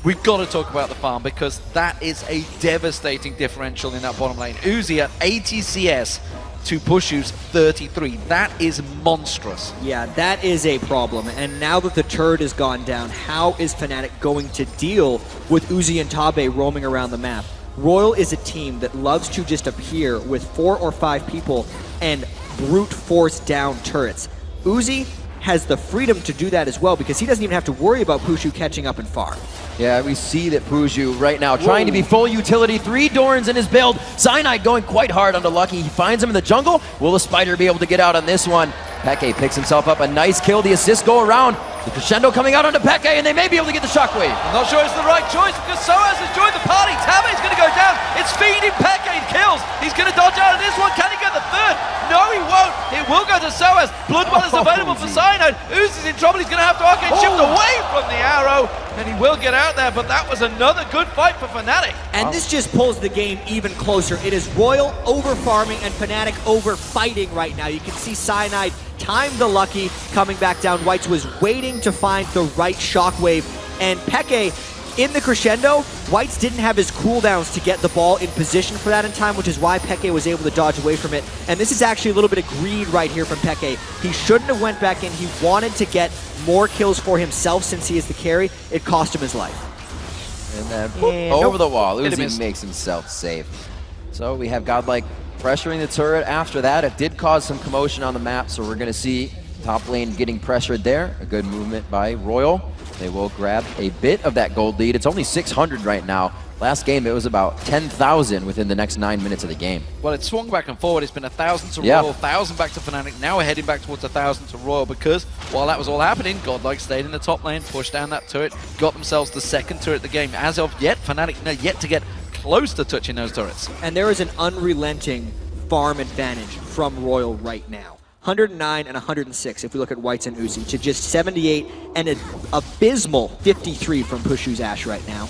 we've got to talk about the farm because that is a devastating differential in that bottom lane. Uzi at 80 CS to Pushu's 33. That is monstrous. Yeah, that is a problem. And now that the turret has gone down, how is Fnatic going to deal with Uzi and Tabe roaming around the map? RYL is a team that loves to just appear with 4 or 5 people and brute force down turrets. Uzi has the freedom to do that as well because he doesn't even have to worry about Pushu catching up and farm. Yeah, we see that Pushu right now trying to be full utility. 3 Dorans in his build. Cyanide going quite hard onto Lucky. He finds him in the jungle. Will the Spider be able to get out on this one? Peke picks himself up a nice kill. The assists go around. The crescendo coming out onto Peke, and they may be able to get the shockwave. I'm not sure it's the right choice because Soaz has joined the party. Tabe's going to go down. It's feeding Peke kills. He's going to dodge out of this one. Can he get the third? No, he won't. It will go to Soaz. Bloodball is available for Cyanide. Uzi's in trouble. He's going to have to arcade shift away from the arrow, and he will get out there, but that was another good fight for Fnatic. And this just pulls the game even closer. It is RYL over farming and Fnatic over fighting right now. You can see Cyanide time the Lucky coming back down. Whites was waiting to find the right shockwave, and Peke in the crescendo, Whites didn't have his cooldowns to get the ball in position for that in time, which is why Peke was able to dodge away from it. And this is actually a little bit of greed right here from Peke. He shouldn't have went back in. He wanted to get more kills for himself since he is the carry. It cost him his life. And then over the wall, Uzi makes himself safe. So we have Godlike pressuring the turret after that. It did cause some commotion on the map, so we're going to see top lane getting pressured there. A good movement by RYL. They will grab a bit of that gold lead. It's only 600 right now. Last game, it was about 10,000 within the next 9 minutes of the game. Well, it's swung back and forward. It's been 1,000 to RYL, 1,000 back to Fnatic. Now we're heading back towards 1,000 to RYL because while that was all happening, Godlike stayed in the top lane, pushed down that turret, got themselves the second turret of the game. As of yet, Fnatic yet to get close to touching those turrets. And there is an unrelenting farm advantage from RYL right now. 109 and 106 if we look at Whites and Uzi to just 78 and an abysmal 53 from Pushu's Ashe right now.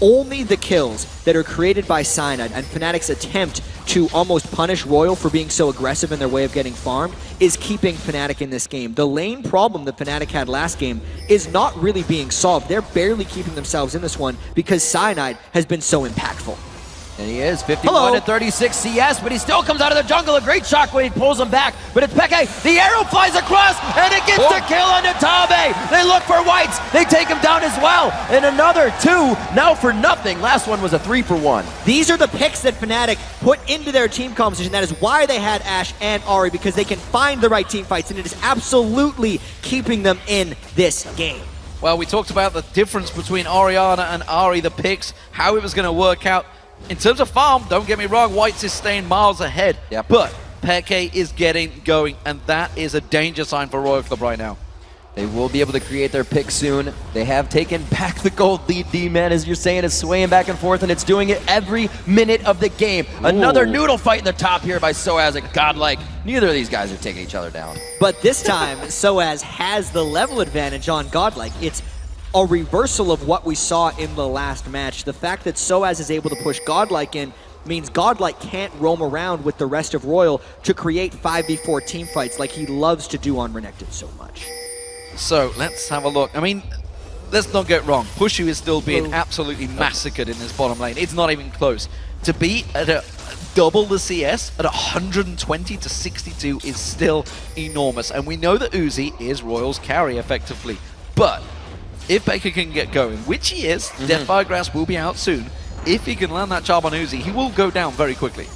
Only the kills that are created by Cyanide and Fnatic's attempt to almost punish RYL for being so aggressive in their way of getting farmed is keeping Fnatic in this game. The lane problem that Fnatic had last game is not really being solved. They're barely keeping themselves in this one because Cyanide has been so impactful. And he is 51 and 36 CS, but he still comes out of the jungle. A great shockwave pulls him back, but it's Peke. The arrow flies across, and it gets the kill onto Tabe. They look for Whites. They take him down as well. And another 2 now for nothing. Last one was a 3 for 1. These are the picks that Fnatic put into their team composition. That is why they had Ashe and Ahri, because they can find the right team fights, and it is absolutely keeping them in this game. Well, we talked about the difference between Orianna and Ahri, the picks, how it was going to work out. In terms of farm, don't get me wrong, Whites is staying miles ahead, but Peke is getting going, and that is a danger sign for RYL Club right now. They will be able to create their pick soon. They have taken back the gold lead, D-Man, as you're saying, it's swaying back and forth, and it's doing it every minute of the game. Another noodle fight in the top here by Soaz and Godlike. Neither of these guys are taking each other down. But this time, Soaz has the level advantage on Godlike. It's a reversal of what we saw in the last match. The fact that Soaz is able to push Godlike in means Godlike can't roam around with the rest of RYL to create 5v4 team fights like he loves to do on Renekton so much. So let's have a look. I mean, let's not get wrong. Pushu is still being absolutely massacred in this bottom lane. It's not even close. To be at a double the CS at 120 to 62 is still enormous. And we know that Uzi is RYL's carry effectively. But if Baker can get going, which he is, Deathfire Grasp will be out soon. If he can land that charm on Uzi, he will go down very quickly.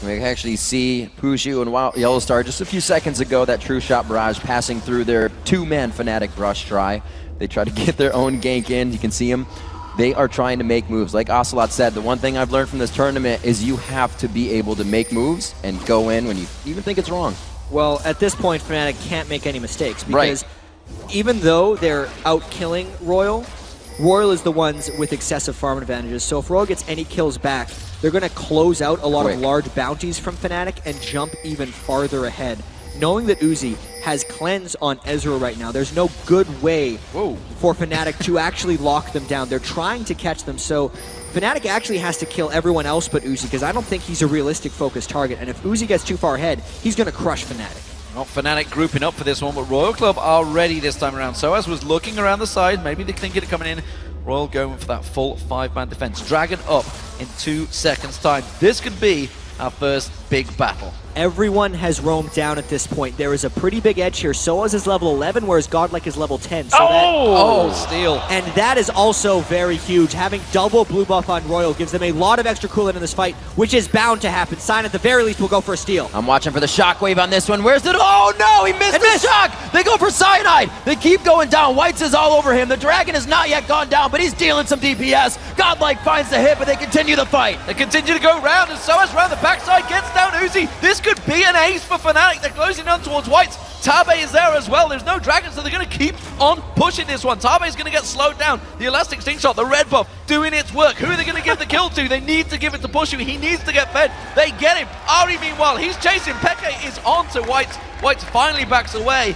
We can actually see Pushu and Yellowstar just a few seconds ago, that True Shot Barrage passing through their 2-man Fnatic brush try. They try to get their own gank in. You can see them. They are trying to make moves. Like Ocelot said, the one thing I've learned from this tournament is you have to be able to make moves and go in when you even think it's wrong. Well, at this point, Fnatic can't make any mistakes because even though they're out-killing RYL, RYL is the ones with excessive farm advantages. So if RYL gets any kills back, they're going to close out a lot of large bounties from Fnatic and jump even farther ahead. knowing that Uzi has cleanse on Ezra right now, there's no good way for Fnatic to actually lock them down. They're trying to catch them, so Fnatic actually has to kill everyone else but Uzi, because I don't think he's a realistic focused target, and if Uzi gets too far ahead, he's going to crush Fnatic. Not Fnatic grouping up for this one, but Royal Club are ready this time around. Soaz was looking around the side, maybe they're thinking of coming in. Royal going for that full 5-man defense. Dragon up in 2 seconds time. This could be our first big battle. Everyone has roamed down at this point. There is a pretty big edge here. Soaz is level 11, whereas Godlike is level 10. So steal. And that is also very huge. Having double blue buff on Royal gives them a lot of extra coolant in this fight, which is bound to happen. Sign at the very least will go for a steal. I'm watching for the shockwave on this one. Where's it? Oh no, he missed the shock! They go for Cyanide! They keep going down. Whites is all over him. The Dragon has not yet gone down, but he's dealing some DPS. Godlike finds the hit, but they continue the fight. They continue to go round, and Soaz round the backside gets down Uzi. This could be an ace for Fnatic. They're closing on towards Whites. Tabe is there as well. There's no Dragon, so they're going to keep on pushing this one. Tabe is going to get slowed down. The Elastic Sting Shot, the red buff, doing its work. Who are they going to give the kill to? They need to give it to Pushu. He needs to get fed. They get him. Ari, meanwhile, he's chasing. Peke is on to Whites. Whites finally backs away.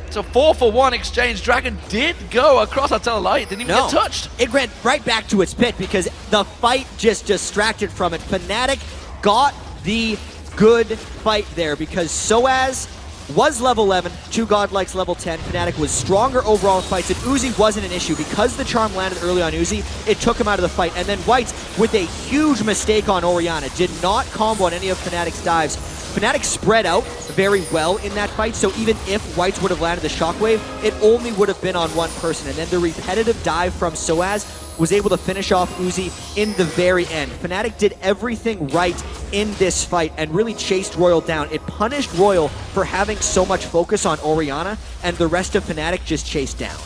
It's a 4-for-1 exchange. Dragon did go across. I'll tell a lie, it didn't even get touched. It ran right back to its pit because the fight just distracted from it. Fnatic got the good fight there because Soaz was level 11, 2 Godlikes level 10. Fnatic was stronger overall in fights, and Uzi wasn't an issue. Because the charm landed early on Uzi, it took him out of the fight. And then Whites, with a huge mistake on Orianna, did not combo on any of Fnatic's dives. Fnatic spread out very well in that fight, so even if Whites would have landed the shockwave, it only would have been on one person. And then the repetitive dive from Soaz was able to finish off Uzi in the very end. Fnatic did everything right in this fight and really chased Royal down. It punished Royal for having so much focus on Orianna, and the rest of Fnatic just chased down.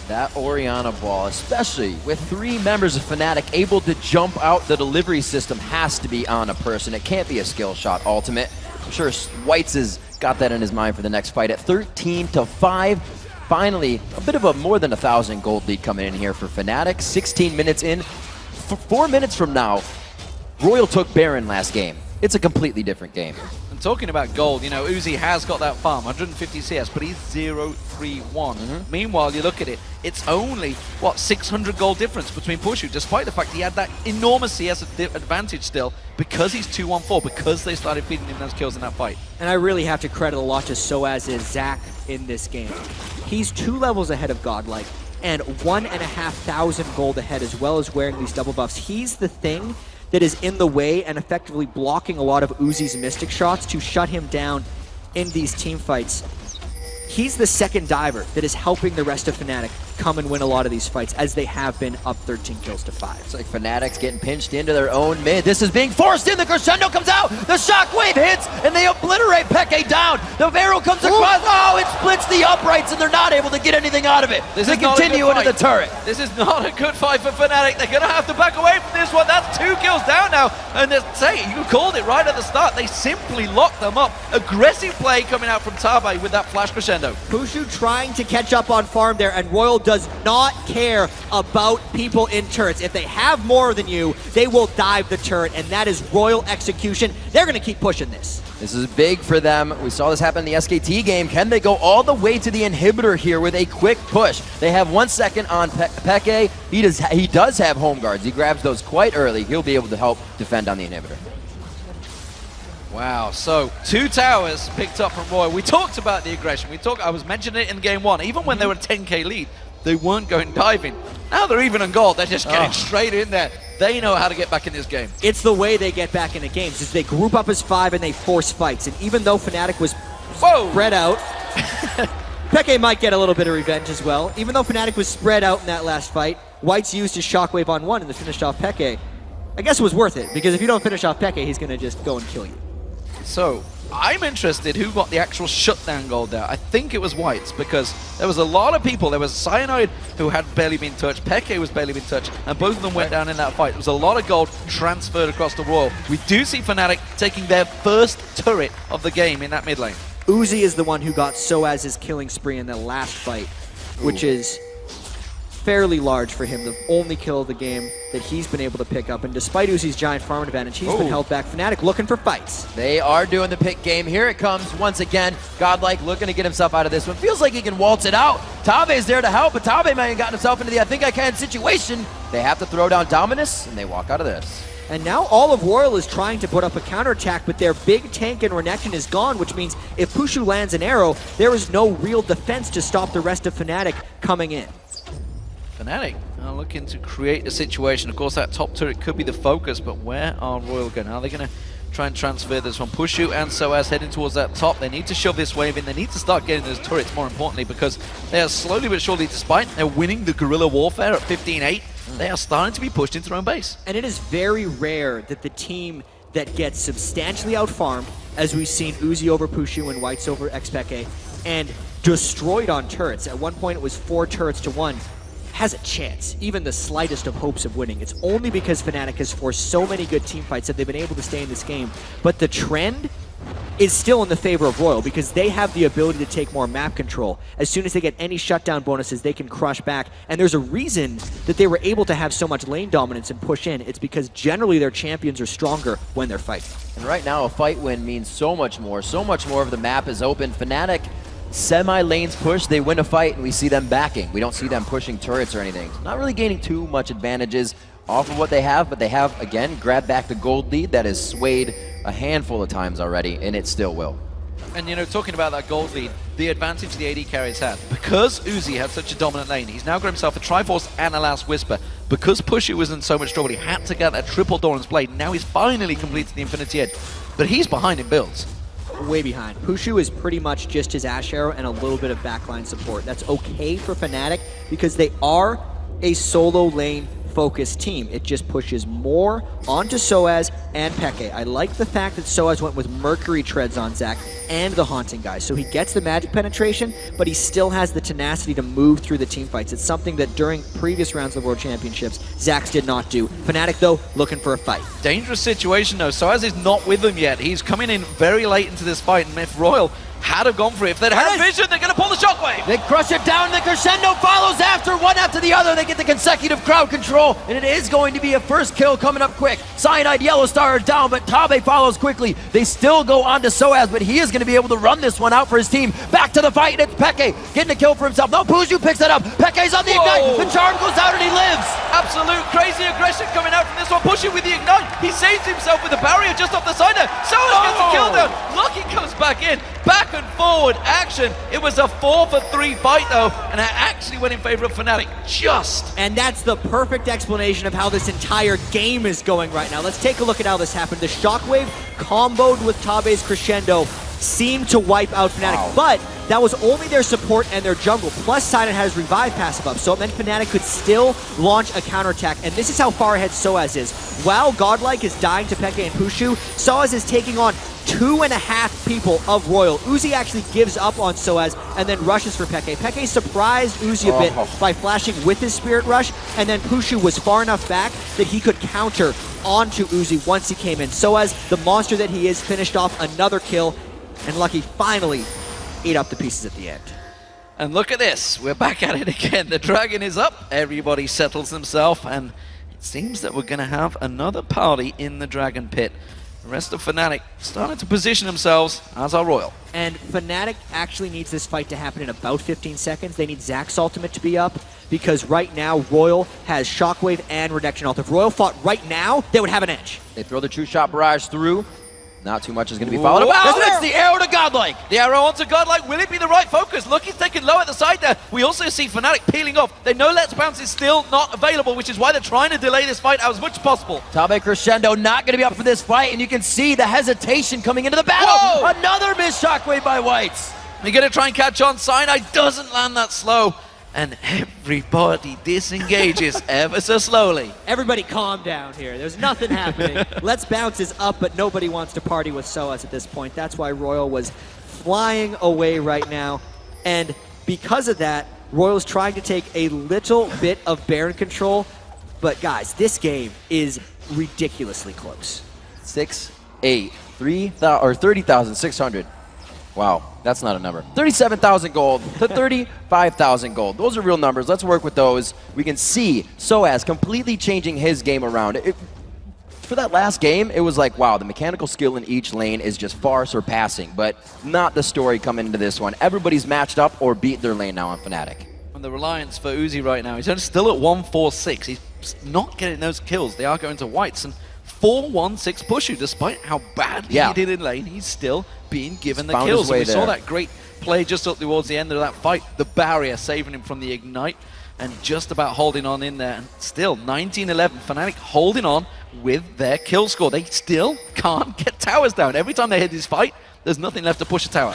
That Orianna ball, especially with 3 members of Fnatic able to jump out the delivery system, has to be on a person. It can't be a skill shot ultimate. I'm sure Whites has got that in his mind for the next fight. At 13-5, finally, a bit of a more than 1,000 gold lead coming in here for Fnatic. 16 minutes in. 4 minutes from now, Royal took Baron last game. It's a completely different game. And talking about gold, you know, Uzi has got that farm, 150 CS, but he's 0-3-1. Meanwhile, you look at it, it's only, what, 600 gold difference between Pushu, despite the fact he had that enormous CS advantage still, because he's 2-1-4, because they started feeding him those kills in that fight. And I really have to credit a lot to Soaz's Zac in this game. He's 2 levels ahead of Godlike, and 1,500 gold ahead, as well as wearing these double buffs. He's the thing that is in the way and effectively blocking a lot of Uzi's Mystic shots to shut him down in these team fights. He's the second diver that is helping the rest of Fnatic come and win a lot of these fights, as they have been up 13 kills to 5. It's like Fnatic's getting pinched into their own mid. This is being forced in. The crescendo comes out. The shockwave hits, and they obliterate Peke down. The Vero comes across. Oh, it splits the uprights, and they're not able to get anything out of it. They continue into the turret. This is not a good fight for Fnatic. They're going to have to back away from this one. That's 2 kills down now. And say, you called it right at the start. They simply locked them up. Aggressive play coming out from Tabe with that flash crescendo. Pushu trying to catch up on farm there, and Royal does not care about people in turrets. If they have more than you, they will dive the turret, and that is Royal execution. They're going to keep pushing this. This is big for them. We saw this happen in the SKT game. Can they go all the way to the inhibitor here with a quick push? They have 1 second on Peke. He does have home guards. He grabs those quite early. He'll be able to help defend on the inhibitor. Wow, so 2 towers picked up from Royal. We talked about the aggression. I was mentioning it in game 1. Even when they were 10k lead, they weren't going diving. Now they're even on gold. They're just getting straight in there. They know how to get back in this game. It's the way they get back into games, is they group up as 5 and they force fights. And even though Fnatic was spread out, Peke might get a little bit of revenge as well. Even though Fnatic was spread out in that last fight, Whites used his shockwave on 1 and then finished off Peke. I guess it was worth it, because if you don't finish off Peke, he's going to just go and kill you. So, I'm interested who got the actual shutdown gold there. I think it was Whites, because there was a lot of people. There was Cyanide, who had barely been touched. Peke was barely been touched, and both of them went down in that fight. There was a lot of gold transferred across the Royal. We do see Fnatic taking their first turret of the game in that mid lane. Uzi is the one who got Soaz's killing spree in the last fight, which is fairly large for him, the only kill of the game that he's been able to pick up. And despite Uzi's giant farm advantage, he's been held back. Fnatic looking for fights. They are doing the pick game. Here it comes once again. Godlike looking to get himself out of this one. Feels like he can waltz it out. Tabe's there to help, but Tabe might have gotten himself into the I think I can situation. They have to throw down Dominus, and they walk out of this. And now all of RYL is trying to put up a counterattack, but their big tank in Renekton is gone, which means if Pushu lands an arrow, there is no real defense to stop the rest of Fnatic coming in. Fnatic are looking to create a situation. Of course, that top turret could be the focus, but where are RYL going? Are they going to try and transfer this one? Pushu and Soaz heading towards that top. They need to shove this wave in. They need to start getting those turrets, more importantly, because they are slowly but surely, despite they're winning the guerrilla warfare at 15-8, they are starting to be pushed into their own base. And it is very rare that the team that gets substantially outfarmed, as we've seen Uzi over Pushu and Whites over Xpeke, and destroyed on turrets. At one point it was 4 turrets to 1. Has a chance, even the slightest of hopes of winning. It's only because Fnatic has forced so many good team fights that they've been able to stay in this game. But the trend is still in the favor of RYL because they have the ability to take more map control. As soon as they get any shutdown bonuses, they can crush back. And there's a reason that they were able to have so much lane dominance and push in. It's because generally their champions are stronger when they're fighting. And right now, a fight win means so much more of the map is open. Fnatic, semi-lanes push, they win a fight, and we see them backing. We don't see them pushing turrets or anything. Not really gaining too much advantages off of what they have, but they have, again, grabbed back the gold lead that has swayed a handful of times already, and it still will. And, you know, talking about that gold lead, the advantage the AD carries had. Because Uzi had such a dominant lane, he's now got himself a Triforce and a Last Whisper. Because Pushu was in so much trouble, he had to get that triple Doran's Blade. Now he's finally completed the Infinity Edge. But he's behind in builds. Way behind. Pushu is pretty much just his Ash Arrow and a little bit of backline support. That's okay for Fnatic because they are a solo lane focused team. It just pushes more onto Soaz and Peke. I like the fact that Soaz went with Mercury Treads on Zac and the Haunting guy. So he gets the magic penetration, but he still has the tenacity to move through the team fights. It's something that during previous rounds of World Championships, Zax did not do. Fnatic, though, looking for a fight. Dangerous situation, though. Soaz is not with them yet. He's coming in very late into this fight, and if RYL had have gone for it, if they'd had a vision, they're going to pull the shockwave. They crush it down, the crescendo follows after, one after the other. They get the consecutive crowd control, and it is going to be a first kill coming up quick. Cyanide Yellow Star is down, but Tabe follows quickly. They still go on to Soaz, but he is going to be able to run this one out for his team. Back to the fight, and it's Peke getting a kill for himself. No, Pushu picks that up. Peke's on the Ignite. The charm goes out, and he lives. Absolute crazy aggression coming out from this one. Pushu with the Ignite. He saves himself with the barrier just off the side there. Soaz gets the kill down. Lucky comes back in. Back and forward action. It was a 4-for-3 fight though, and it actually went in favor of Fnatic just. And that's the perfect explanation of how this entire game is going right now. Let's take a look at how this happened. The Shockwave comboed with Tabe's Crescendo seemed to wipe out Fnatic, but that was only their support and their jungle, plus Silent had his revive passive up, so it meant Fnatic could still launch a counterattack, and this is how far ahead Soaz is. While Godlike is dying to Peke and Pushu, Soaz is taking on 2.5 people of RYL. Uzi actually gives up on Soaz and then rushes for Peke. Peke surprised Uzi a bit by flashing with his Spirit Rush, and then Pushu was far enough back that he could counter onto Uzi once he came in. Soaz, the monster that he is, finished off another kill, and Lucky finally ate up the pieces at the end. And look at this, we're back at it again. The dragon is up, everybody settles themselves, and it seems that we're going to have another party in the dragon pit. The rest of Fnatic starting to position themselves as our RYL. And Fnatic actually needs this fight to happen in about 15 seconds. They need Zac's ultimate to be up, because right now RYL has Shockwave and Reduction Ult. If RYL fought right now, they would have an edge. They throw the True Shot Barrage through. Not too much is going to be followed up. It's the arrow to Godlike. The arrow onto Godlike. Will it be the right focus? Lucky's taken low at the side there. We also see Fnatic peeling off. They know Let's Bounce is still not available, which is why they're trying to delay this fight out as much as possible. Tabe Crescendo not going to be up for this fight, and you can see the hesitation coming into the battle. Whoa! Another missed Shockwave by Whites. They're going to try and catch on. Cyanide doesn't land that slow. And everybody disengages ever so slowly. Everybody calm down here. There's nothing happening. Let's Bounce is up, but nobody wants to party with Soaz at this point. That's why RYL was flying away right now. And because of that, RYL's trying to take a little bit of Baron control. But guys, this game is ridiculously close. 6-8, 30,600. Wow, that's not a number. 37,000 gold to 35,000 gold. Those are real numbers. Let's work with those. We can see Soaz completely changing his game around. For that last game, it was like, wow, the mechanical skill in each lane is just far surpassing, but not the story coming into this one. Everybody's matched up or beat their lane now on Fnatic. And the reliance for Uzi right now, he's still at 146. He's not getting those kills. They are going to Whites, and 4-1-6 Pushu, despite how badly he did in lane, he's still being given the kills. And we saw that great play just up towards the end of that fight, the barrier saving him from the ignite, and just about holding on in there. And still, 19-11, Fnatic holding on with their kill score. They still can't get towers down. Every time they hit this fight, there's nothing left to push a tower.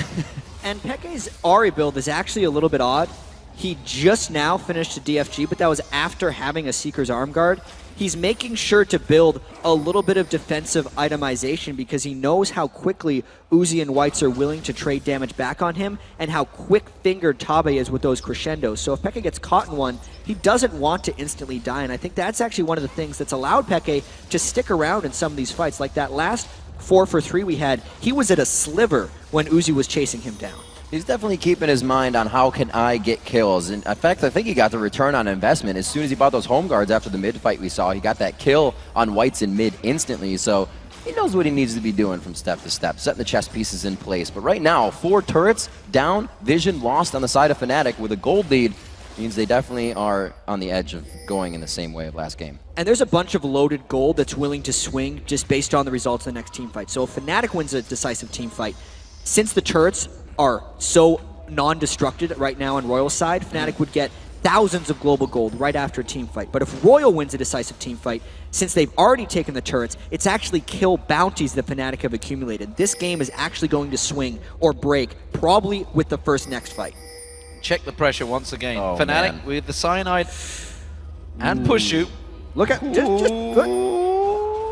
And Peke's Ahri build is actually a little bit odd. He just now finished a DFG, but that was after having a Seeker's Arm Guard. He's making sure to build a little bit of defensive itemization because he knows how quickly Uzi and Whites are willing to trade damage back on him and how quick-fingered Tabe is with those crescendos. So if Peke gets caught in one, he doesn't want to instantly die, and I think that's actually one of the things that's allowed Peke to stick around in some of these fights. Like that last 4-for-3 we had, he was at a sliver when Uzi was chasing him down. He's definitely keeping his mind on how can I get kills. And in fact, I think he got the return on investment. As soon as he bought those home guards after the mid fight we saw, he got that kill on Whites in mid instantly. So he knows what he needs to be doing from step to step, setting the chess pieces in place. But right now, 4 turrets down, vision lost on the side of Fnatic with a gold lead. Means they definitely are on the edge of going in the same way of last game. And there's a bunch of loaded gold that's willing to swing just based on the results of the next team fight. So if Fnatic wins a decisive team fight, since the turrets are so non-destructed right now on RYL's side, Fnatic would get thousands of global gold right after a team fight. But if RYL wins a decisive team fight, since they've already taken the turrets, it's actually kill bounties that Fnatic have accumulated. This game is actually going to swing or break, probably with the first next fight. Check the pressure once again. Oh, Fnatic man. with the Cyanide and Pushu. Look at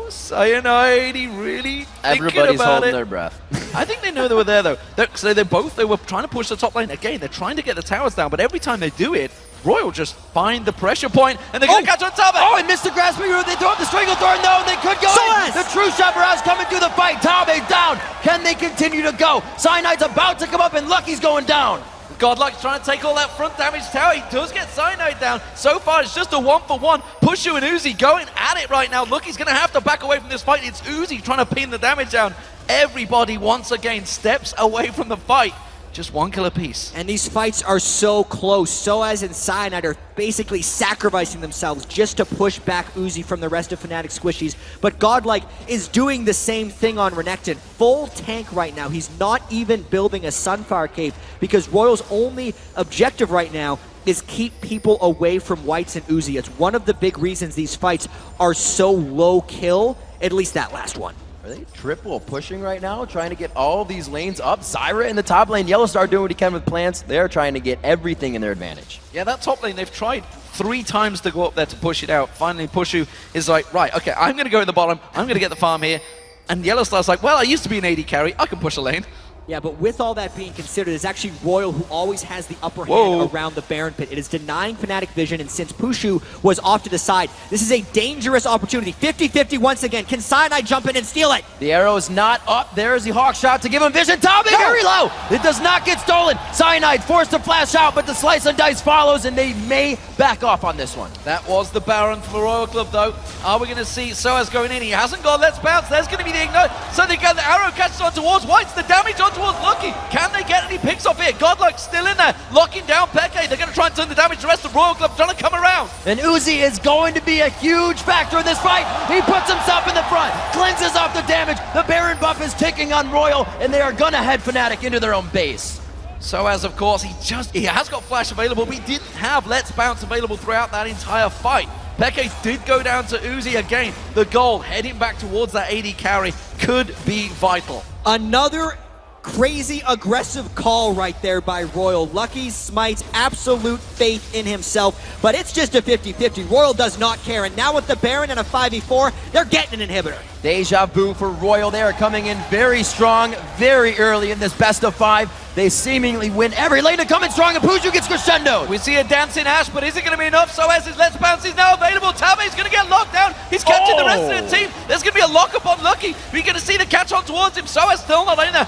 Cyanide, he really Everybody's about holding it. their breath. I think they know they were there though. So they were trying to push the top lane again. They're trying to get the towers down, but every time they do it, RYL just find the pressure point and they're going to catch on top of it. Oh, and Mr. Grasping Root, they throw up the Stranglethorn. No, they could go in. The True Shepherd is coming through the fight. Tabe down. Can they continue to go? Cyanide's about to come up and Lucky's going down. Godluck's trying to take all that front damage tower. He does get Cyanide down. So far, it's just a 1-for-1. Pushu and Uzi going at it right now. Lucky's going to have to back away from this fight. It's Uzi trying to pin the damage down. Everybody, once again, steps away from the fight. Just 1 kill apiece. And these fights are so close. Soaz and Cyanide are basically sacrificing themselves just to push back Uzi from the rest of Fnatic squishies. But Godlike is doing the same thing on Renekton. Full tank right now. He's not even building a Sunfire Cave because RYL's only objective right now is keep people away from Whites and Uzi. It's one of the big reasons these fights are so low kill, at least that last one. Are they triple pushing right now, trying to get all these lanes up? Zyra in the top lane, Yellowstar doing what he can with plants. They're trying to get everything in their advantage. Yeah, that top lane, they've tried 3 times to go up there to push it out. Finally, Pushu is like, right, okay, I'm going to go in the bottom. I'm going to get the farm here. And Yellowstar's like, well, I used to be an AD carry. I can push a lane. Yeah, but with all that being considered, it's actually RYL who always has the upper hand around the Baron Pit. It is denying Fnatic vision, and since Pushu was off to the side, this is a dangerous opportunity. 50-50 once again. Can Cyanide jump in and steal it? The arrow is not up. There's the Hawk shot to give him vision. Tabe very low. It does not get stolen. Cyanide forced to flash out, but the slice and dice follows, and they may back off on this one. That was the Baron from the Royal Club, though. Are we going to see Soaz going in? He hasn't got Let's Bounce. There's going to be the ignite. So they get the arrow catches on towards Whites. The damage on towards Lucky. Can they get any picks off here? Godluck's still in there, locking down Peke. They're going to try and turn the damage. The rest of Royal Club trying to come around. And Uzi is going to be a huge factor in this fight. He puts himself in the front, cleanses off the damage. The Baron buff is ticking on RYL, and they are going to head Fnatic into their own base. Soaz, of course, he has got Flash available, but he didn't have Let's Bounce available throughout that entire fight. Peke did go down to Uzi again. The goal heading back towards that AD carry could be vital. Another crazy aggressive call right there by RYL. Lucky smites absolute faith in himself, but it's just a 50-50. RYL does not care, and now with the Baron and a 5v4, they're getting an inhibitor. Deja vu for RYL. They are coming in very strong, very early in this best of 5. They seemingly win every lane to come in strong, and Puju gets crescendo. We see a dancing Ash, but is it going to be enough? So as his Let's Bounce is now available. Tabe's going to get locked down. He's catching the rest of the team. There's going to be a lock-up on Lucky. We're going to see the catch on towards him. So as still not in there.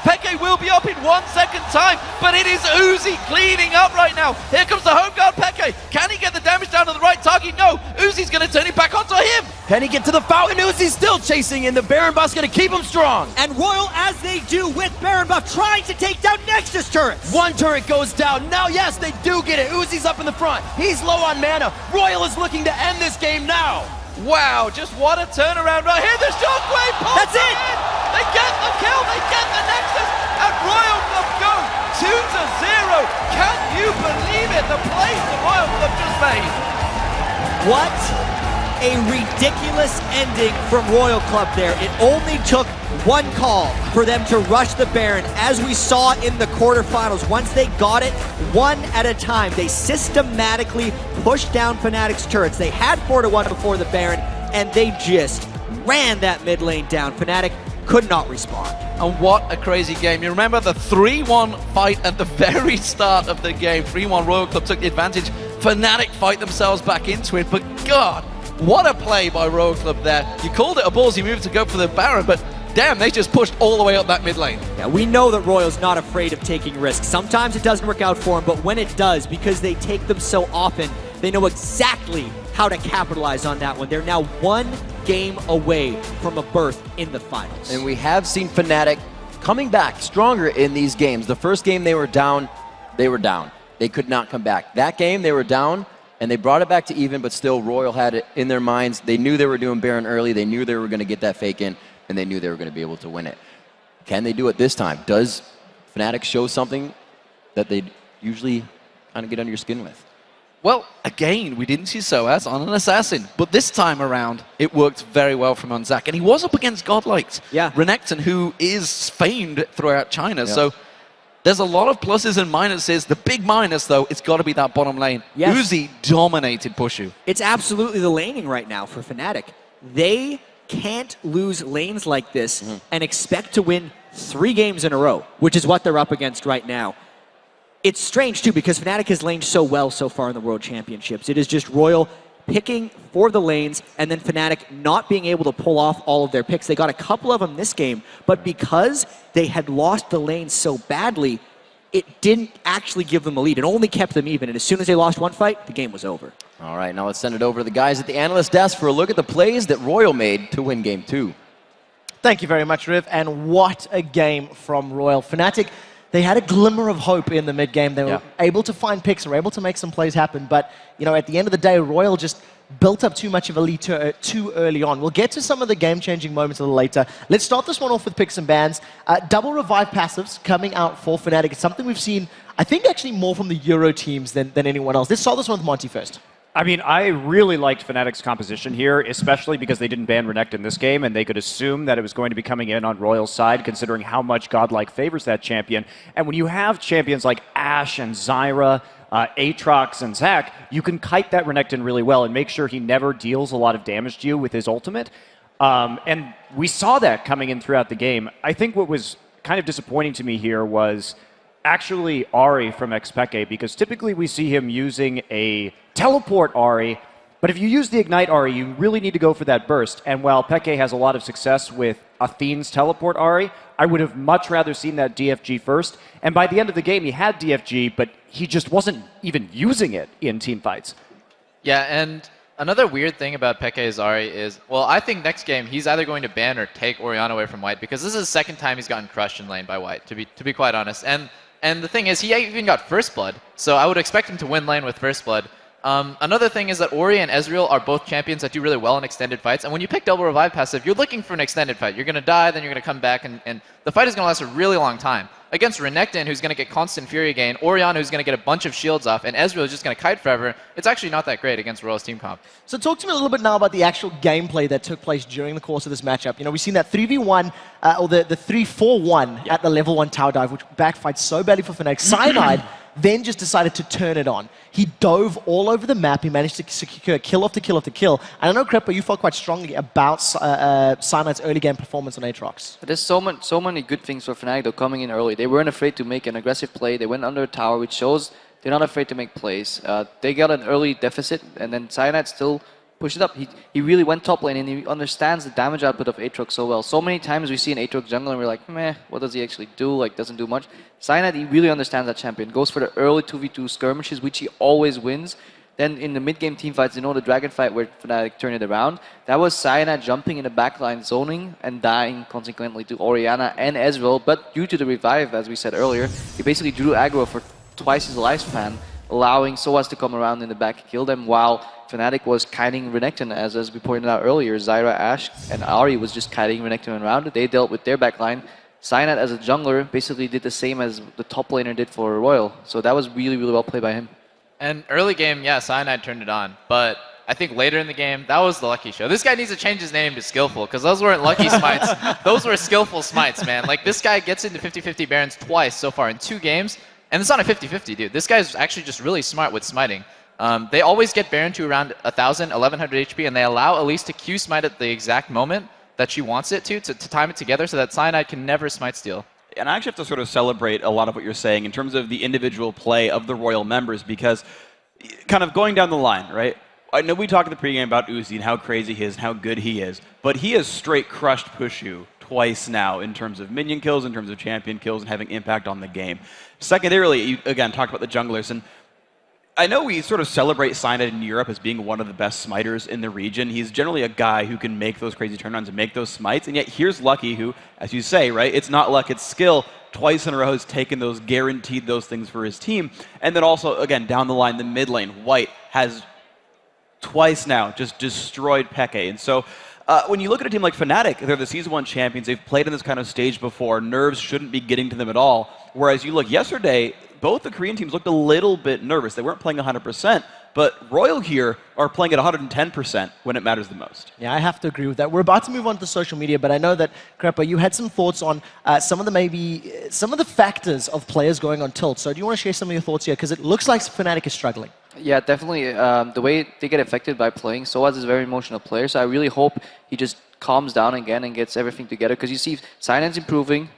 Peke will be up in 1 second time, but it is Uzi cleaning up right now. Here comes the home guard Peke. Can he get the damage down to the right target? No. Uzi's going to turn it back onto him. Penny get to the fountain. Uzi's still chasing, and the Baron buff's going to keep him strong. And Royal, as they do with Baron buff, trying to take down Nexus turrets. One turret goes down. Now, yes, they do get it. Uzi's up in the front. He's low on mana. Royal is looking to end this game now. Wow, just what a turnaround right here. The shockwave pulls That's it. in. They get the kill. They get the Nexus. And Royal Club go 2-0. Can you believe it? The plays the Royal Club just made. What a ridiculous ending from Royal Club there. It only took one call for them to rush the Baron, as we saw in the quarterfinals. Once they got it, one at a time, they systematically pushed down Fnatic's turrets. They had 4-1 before the Baron, and they just ran that mid lane down. Fnatic could not respond. And what a crazy game. You remember the 3-1 fight at the very start of the game. 3-1 Royal Club took the advantage. Fnatic fight themselves back into it, but God, what a play by Royal Club there. You called it a ballsy move to go for the Baron, but damn, they just pushed all the way up that mid lane. Yeah, we know that Royal's not afraid of taking risks. Sometimes it doesn't work out for them, but when it does, because they take them so often, they know exactly how to capitalize on that one. They're now 1 game away from a berth in the finals. And we have seen Fnatic coming back stronger in these games. The first game they were down, they were down. They could not come back. That game they were down, and they brought it back to even, but still Royal had it in their minds. They knew they were doing Baron early. They knew they were going to get that fake in, and they knew they were going to be able to win it. Can they do it this time? Does Fnatic show something that they usually kind of get under your skin with? Well, again, we didn't see Soaz on an Assassin, but this time around, it worked very well from Unzak, and he was up against Godlikes. Yeah. Renekton, who is famed throughout China, so there's a lot of pluses and minuses. The big minus, though, it's got to be that bottom lane. Yes. Uzi dominated Pushu. It's absolutely the laning right now for Fnatic. They can't lose lanes like this and expect to win 3 games in a row, which is what they're up against right now. It's strange, too, because Fnatic has laned so well so far in the World Championships. It is just Royal picking for the lanes, and then Fnatic not being able to pull off all of their picks. They got a couple of them this game, but because they had lost the lanes so badly, it didn't actually give them a lead. It only kept them even, and as soon as they lost one fight, the game was over. All right, now let's send it over to the guys at the analyst desk for a look at the plays that Royal made to win Game 2. Thank you very much, Riv, and what a game from Royal. Fnatic, they had a glimmer of hope in the mid-game. They were able to find picks, were able to make some plays happen, but you know, at the end of the day, Royal just built up too much of a lead too early on. We'll get to some of the game-changing moments a little later. Let's start this one off with picks and bans. Double revive passives coming out for Fnatic. It's something we've seen, I think, actually more from the Euro teams than anyone else. Let's start this one with Monty first. I mean, I really liked Fnatic's composition here, especially because they didn't ban Renekton in this game, and they could assume that it was going to be coming in on Royal's side, considering how much Godlike favors that champion. And when you have champions like Ashe and Zyra, Aatrox and Zac, you can kite that Renekton really well and make sure he never deals a lot of damage to you with his ultimate. And we saw that coming in throughout the game. I think what was kind of disappointing to me here was actually Ahri from Xpeke, because typically we see him using a teleport Ahri, but if you use the Ignite Ahri, you really need to go for that burst. And while Peke has a lot of success with Athene's teleport Ahri, I would have much rather seen that DFG first. And by the end of the game, he had DFG, but he just wasn't even using it in team fights. Yeah, and another weird thing about Peke's Ahri is, well, I think next game he's either going to ban or take Orianna away from White, because this is the second time he's gotten crushed in lane by White, to be quite honest. And the thing is, he even got First Blood, so I would expect him to win lane with First Blood. Another thing is that Ori and Ezreal are both champions that do really well in extended fights, and when you pick double revive passive, you're looking for an extended fight. You're going to die, then you're going to come back, and the fight is going to last a really long time. Against Renekton, who's going to get constant Fury gain, Orianna, who's going to get a bunch of shields off, and Ezreal is just going to kite forever, it's actually not that great against Royal's team comp. So talk to me a little bit now about the actual gameplay that took place during the course of this matchup. You know, we've seen that 3v1, or the 3-4-1 at the level 1 tower dive, which backfired so badly for Fnatic. Cyanide then just decided to turn it on. He dove all over the map. He managed to secure kill after kill after kill. And I know, Crepa, you felt quite strongly about Cyanite's early game performance on Aatrox. There's so many good things for Fnatic though coming in early. They weren't afraid to make an aggressive play. They went under a tower, which shows they're not afraid to make plays. They got an early deficit, and then Cyanide still pushed it up. He really went top lane, and he understands the damage output of Aatrox so well. So many times we see an Aatrox jungle, and we're like, meh, what does he actually do? Like, doesn't do much. Cyanide, he really understands that champion. Goes for the early 2v2 skirmishes, which he always wins. Then in the mid-game teamfights, the dragon fight where Fnatic turned it around, that was Cyanide jumping in the backline, zoning, and dying consequently to Orianna and Ezreal. But due to the revive, as we said earlier, he basically drew aggro for twice his lifespan, allowing Soaz to come around in the back and kill them, while Fnatic was kiting Renekton, as we pointed out earlier. Zyra, Ashe, and Ahri was just kiting Renekton around. They dealt with their backline. Cyanide, as a jungler, basically did the same as the top laner did for RYL. So that was really, really well played by him. And early game, yeah, Cyanide turned it on. But I think later in the game, that was the lucky show. This guy needs to change his name to Skillful, because those weren't lucky smites. Those were skillful smites, man. Like, this guy gets into 50-50 Barons twice so far in 2 games. And it's not a 50-50, dude. This guy's actually just really smart with smiting. They always get Baron to around 1,000, 1,100 HP, and they allow Elise to Q smite at the exact moment that she wants it to time it together so that Cyanide can never smite steal. And I actually have to sort of celebrate a lot of what you're saying in terms of the individual play of the RYL members, because kind of going down the line, right? I know we talked in the pregame about Uzi and how crazy he is and how good he is, but he has straight crushed Pushu twice now in terms of minion kills, in terms of champion kills, and having impact on the game. Secondarily, you again talked about the junglers, and I know we sort of celebrate Cyanide in Europe as being one of the best smiters in the region. He's generally a guy who can make those crazy turnarounds and make those smites, and yet here's Lucky, who, as you say, right, it's not luck, it's skill. Twice in a row has taken those, guaranteed those things for his team. And then also, again, down the line, the mid lane, White has twice now just destroyed Peke. And so when you look at a team like Fnatic, they're the Season 1 champions. They've played in this kind of stage before. Nerves shouldn't be getting to them at all. Whereas you look yesterday, both the Korean teams looked a little bit nervous. They weren't playing 100%, but RYL here are playing at 110% when it matters the most. Yeah, I have to agree with that. We're about to move on to social media, but I know that, Crepa, you had some thoughts on some of the factors of players going on tilt. So do you want to share some of your thoughts here? Because it looks like Fnatic is struggling. Yeah, definitely. The way they get affected by playing, Soaz is a very emotional player, so I really hope he just calms down again and gets everything together. Because you see, Cynide's improving.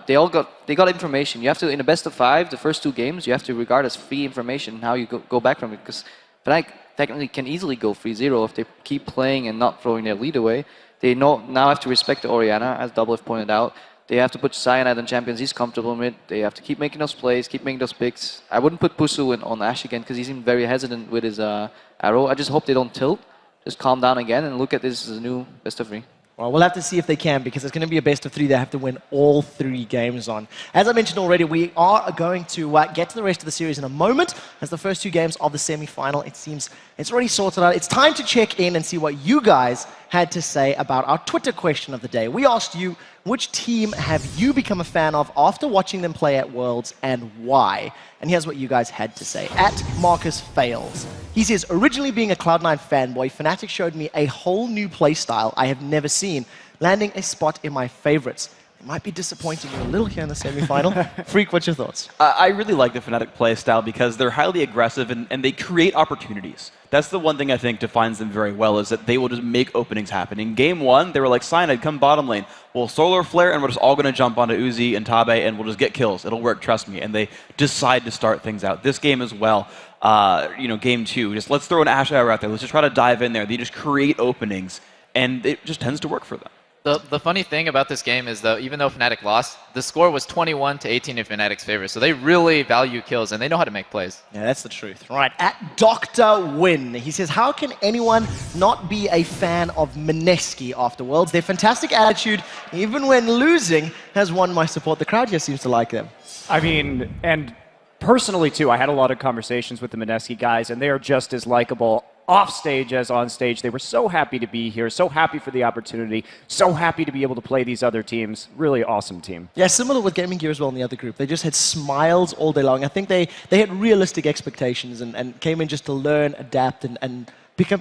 They got information. You have to, in the best of 5, the first 2 games, you have to regard as free information how you go back from it. Because Fnatic technically can easily go 3-0 if they keep playing and not throwing their lead away. They now have to respect the Orianna, as Doublelift pointed out. They have to put Cyanide on champions he's comfortable with. They have to keep making those plays, keep making those picks. I wouldn't put Pusu on Ashe again because he seemed very hesitant with his arrow. I just hope they don't tilt. Just calm down again and look at this as a new best of 3. Well, we'll have to see if they can, because it's going to be a best of 3 they have to win all 3 games on. As I mentioned already, we are going to get to the rest of the series in a moment, as the first 2 games of the semi-final, it seems it's already sorted out. It's time to check in and see what you guys had to say about our Twitter question of the day. We asked you, which team have you become a fan of after watching them play at Worlds, and why? And here's what you guys had to say. At Marcus Fails. He says, originally being a Cloud9 fanboy, Fnatic showed me a whole new playstyle I have never seen, landing a spot in my favorites. It might be disappointing you a little here in the semi-final. Freak, what's your thoughts? I really like the Fnatic playstyle because they're highly aggressive and they create opportunities. That's the one thing I think defines them very well, is that they will just make openings happen. In game 1, they were like, Cyanide, come bottom lane. We'll solar flare and we're just all going to jump onto Uzi and Tabe and we'll just get kills. It'll work, trust me. And they decide to start things out. This game as well, game 2, just let's throw an Ashe Hour out there. Let's just try to dive in there. They just create openings and it just tends to work for them. The funny thing about this game is, though, even though Fnatic lost, the score was 21-18 in Fnatic's favor. So they really value kills, and they know how to make plays. Yeah, that's the truth. Right, at Dr. Win, he says, how can anyone not be a fan of Mineski after Worlds? Their fantastic attitude, even when losing, has won my support. The crowd here seems to like them. I mean, and personally, too, I had a lot of conversations with the Mineski guys, and they are just as likable off stage as on stage. They were so happy to be here, so happy for the opportunity, so happy to be able to play these other teams. Really awesome team. Yeah, similar with Gaming Gear as well in the other group. They just had smiles all day long. I think they had realistic expectations and came in just to learn, adapt, and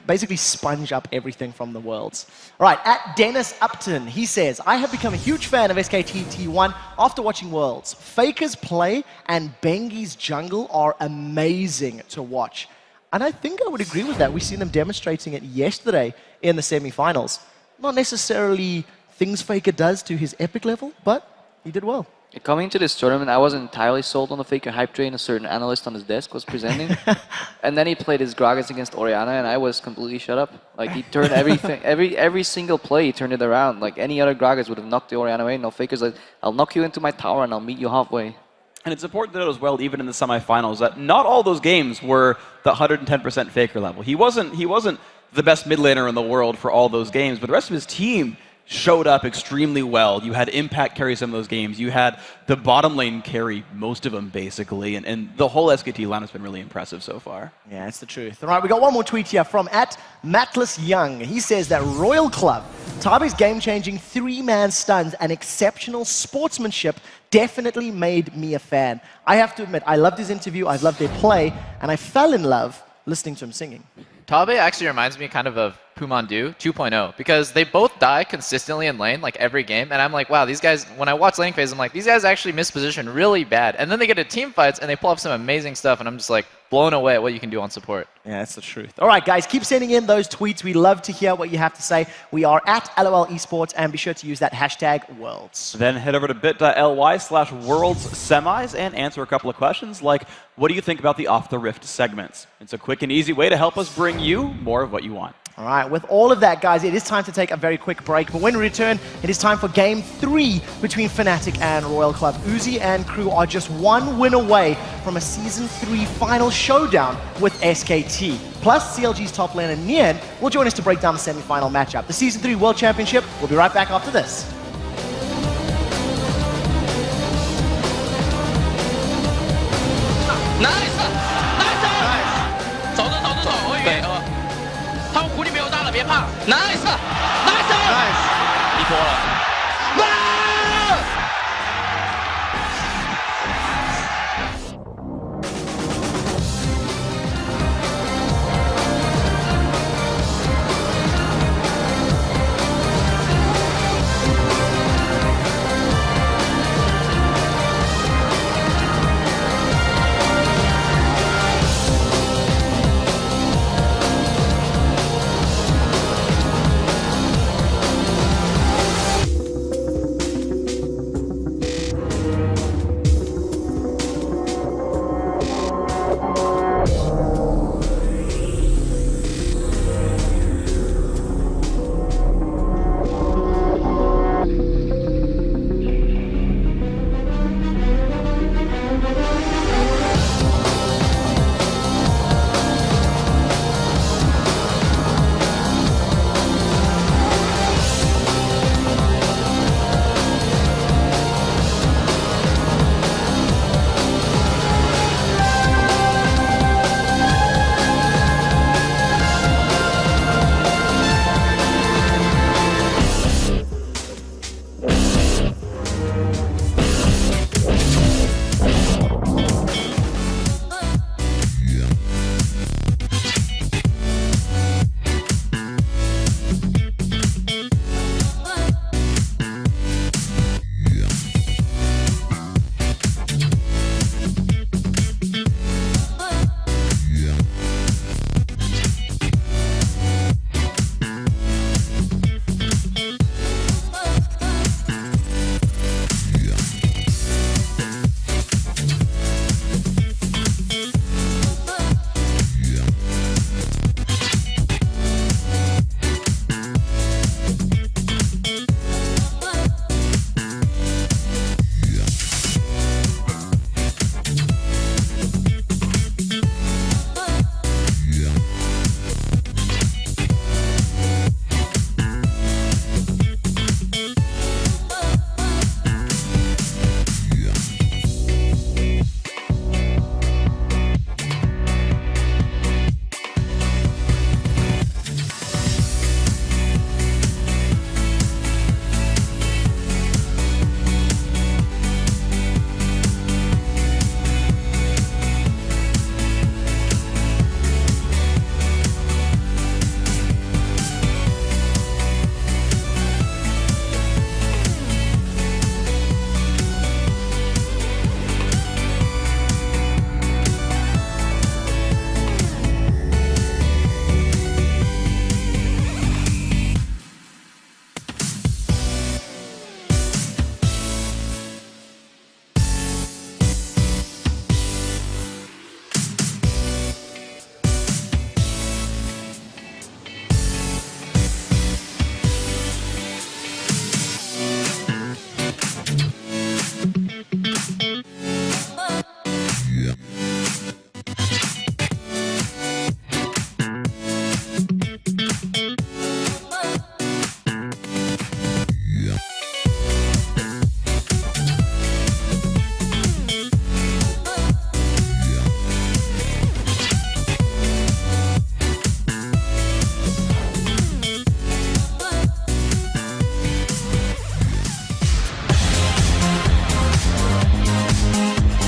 basically sponge up everything from the Worlds. All right, at Dennis Upton, he says, I have become a huge fan of SKT T1 after watching Worlds. Faker's play and Bengi's jungle are amazing to watch. And I think I would agree with that. We've seen them demonstrating it yesterday in the semifinals. Not necessarily things Faker does to his epic level, but he did well. Coming into this tournament, I wasn't entirely sold on the Faker hype train a certain analyst on his desk was presenting. And then he played his Gragas against Orianna, and I was completely shut up. Like, he turned everything, every single play, he turned it around. Like, any other Gragas would have knocked the Orianna away. No, Faker's like, I'll knock you into my tower and I'll meet you halfway. And it's important to note as well, even in the semifinals, that not all those games were the 110% Faker level. He wasn't the best mid laner in the world for all those games, but the rest of his team showed up extremely well. You had Impact carry some of those games. You had the bottom lane carry most of them, basically. And the whole SKT lineup's been really impressive so far. Yeah, that's the truth. All right, we got one more tweet here from @Matless Young. He says that RYL Club, Tabe's game-changing 3-man stuns and exceptional sportsmanship definitely made me a fan. I have to admit, I loved his interview, I've loved their play, and I fell in love listening to him singing. Tabe actually reminds me kind of Pumandu 2.0 because they both die consistently in lane like every game, and I'm like, wow, these guys, when I watch lane phase, I'm like, these guys actually miss position really bad, and then they get to team fights and they pull off some amazing stuff, and I'm just like blown away at what you can do on support. Yeah, that's the truth. All right, guys, keep sending in those tweets. We love to hear what you have to say. We are at LOL Esports, and be sure to use that hashtag Worlds. Then head over to bit.ly/Worlds Semis and answer a couple of questions like, what do you think about the Off the Rift segments? It's a quick and easy way to help us bring you more of what you want. All right, with all of that, guys, it is time to take a very quick break. But when we return, it is time for Game 3 between Fnatic and RYL Club. Uzi and crew are just one win away from a Season 3 final showdown with SKT. Plus, CLG's top laner Nian will join us to break down the semi-final matchup. The Season 3 World Championship will be right back after this. Nice! Nice! 走着走着走，我以为他们狐狸没有大了，别怕。Nice! Nice! Nice! 一波了。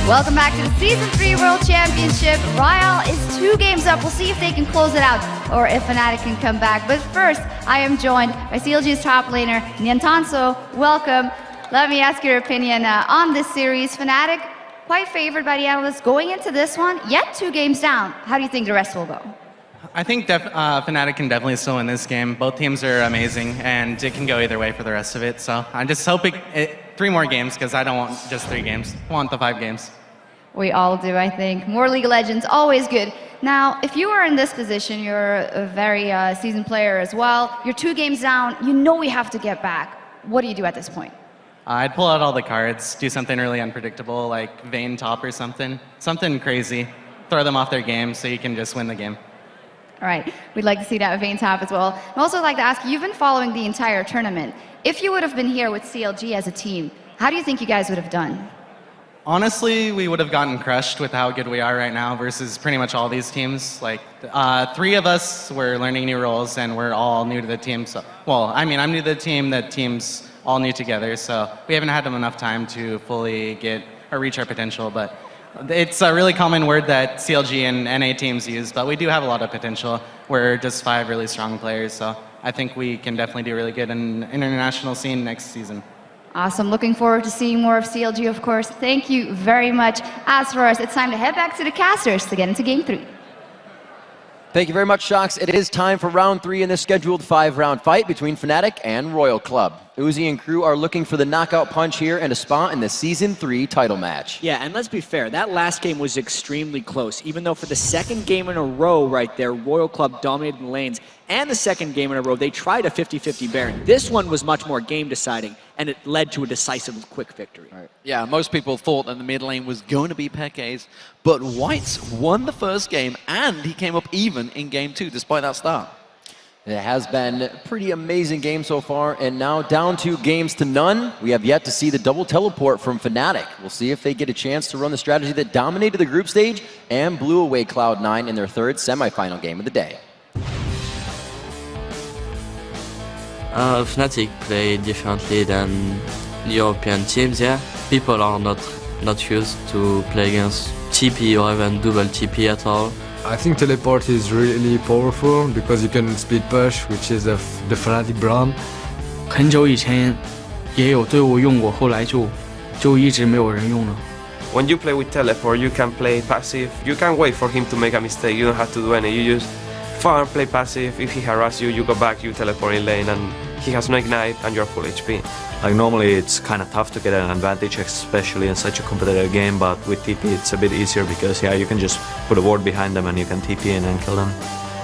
Welcome back to the Season 3 World Championship. RYL is 2 games up. We'll see if they can close it out or if Fnatic can come back. But first, I am joined by CLG's top laner, Nyantanso. Welcome. Let me ask your opinion on this series. Fnatic, quite favored by the analysts going into this one, yet 2 games down. How do you think the rest will go? I think Fnatic can definitely still win this game. Both teams are amazing, and it can go either way for the rest of it. So I'm just hoping 3 more games, because I don't want just 3 games. I want the 5 games. We all do, I think. More League of Legends, always good. Now, if you were in this position, you're a very seasoned player as well. You're 2 games down. You know we have to get back. What do you do at this point? I'd pull out all the cards, do something really unpredictable, like Vayne top or something. Something crazy. Throw them off their game so you can just win the game. All right, we'd like to see that with Vayne top as well. I'd also like to ask, you've been following the entire tournament. If you would have been here with CLG as a team, how do you think you guys would have done? Honestly, we would have gotten crushed with how good we are right now versus pretty much all these teams. Like, 3 of us were learning new roles, and we're all new to the team. So, well, I mean, I'm new to the team. The team's all new together, so we haven't had enough time to fully get or reach our potential. But it's a really common word that CLG and NA teams use, but we do have a lot of potential. We're just 5 really strong players, so I think we can definitely do really good in the international scene next season. Awesome. Looking forward to seeing more of CLG, of course. Thank you very much. As for us, it's time to head back to the casters to get into Game 3. Thank you very much, Shocks. It is time for round 3 in this scheduled 5-round fight between Fnatic and RYL Club. Uzi and crew are looking for the knockout punch here and a spot in the Season 3 title match. Yeah, and let's be fair, that last game was extremely close, even though for the 2nd game in a row right there, RYL Club dominated the lanes, and the 2nd game in a row, they tried a 50-50 Baron. This one was much more game deciding, and it led to a decisive, quick victory. Right. Yeah, most people thought that the mid lane was going to be Peke's, but Whites won the first game, and he came up even in game 2, despite that start. It has been a pretty amazing game so far, and now down 2 games to none. We have yet to see the double teleport from Fnatic. We'll see if they get a chance to run the strategy that dominated the group stage and blew away Cloud9 in their 3rd semifinal game of the day. Fnatic play differently than European teams, yeah. People are not used to play against TP or even double TP at all. I think teleport is really powerful because you can speed push, which is the Fnatic brand. 很久以前也有队伍用过，后来就一直没有人用了。 When you play with teleport, you can play passive. You can wait for him to make a mistake. You don't have to do any. You just farm, play passive. If he harasses you, you go back, you teleport in lane, and he has no ignite, and you're full HP. Like normally, it's kind of tough to get an advantage, especially in such a competitive game. But with TP, it's a bit easier because yeah, you can just put a ward behind them and you can TP in and kill them.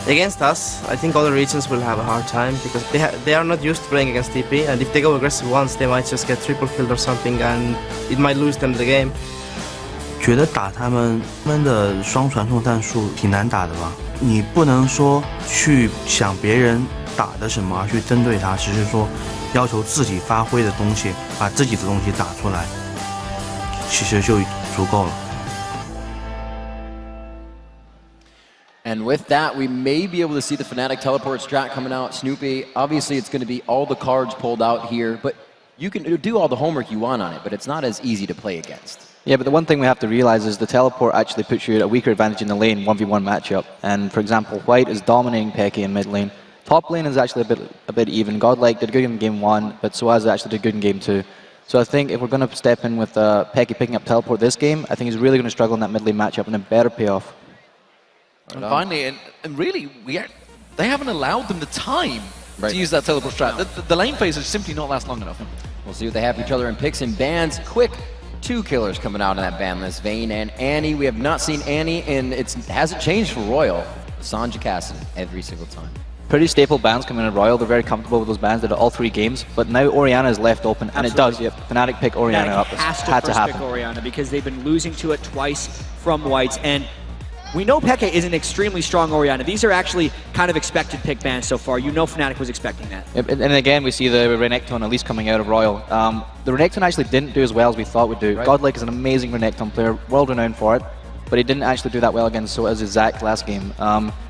Against us, I think other regions will have a hard time because they are not used to playing against TP, and if they go aggressive once, they might just get triple killed or something, and it might lose them the game. 觉得打他们的双传送战术挺难打的吧？你不能说去想别人打的什么而去针对他，只是说要求自己发挥的东西，把自己的东西打出来，其实就足够了。 And with that, we may be able to see the Fnatic teleport strat coming out. Snoopy, obviously it's going to be all the cards pulled out here, but you can do all the homework you want on it, but it's not as easy to play against. Yeah, but the one thing we have to realize is the teleport actually puts you at a weaker advantage in the lane, 1v1 matchup. And for example, White is dominating Peke in mid lane. Top lane is actually a bit even. Godlike did good in game 1, but Soaz actually did good in game 2. So I think if we're going to step in with Peke picking up teleport this game, I think he's really going to struggle in that mid lane matchup and then better pay off. And finally, and really, they haven't allowed them the time to use that teleport strat. The lane phase is simply not last long enough. We'll see what they have each other in picks and bans. Quick 2 killers coming out in that ban list, Vayne and Annie. We have not seen Annie, and it hasn't changed for RYL. Sanjay Cassidy every single time. Pretty staple bans coming in RYL. They're very comfortable with those bans. They did all 3 games, but now Orianna is left open, and it does. Yep, Fnatic pick Orianna up. It had to happen. Pick Orianna because they've been losing to it twice from Whites, and we know Peke is an extremely strong Orianna. These are actually kind of expected pick bans so far. You know Fnatic was expecting that. And again, we see the Renekton at least coming out of RYL. The Renekton actually didn't do as well as we thought would do. Right. Godlike is an amazing Renekton player, world renowned for it, but he didn't actually do that well against so as Zach last game.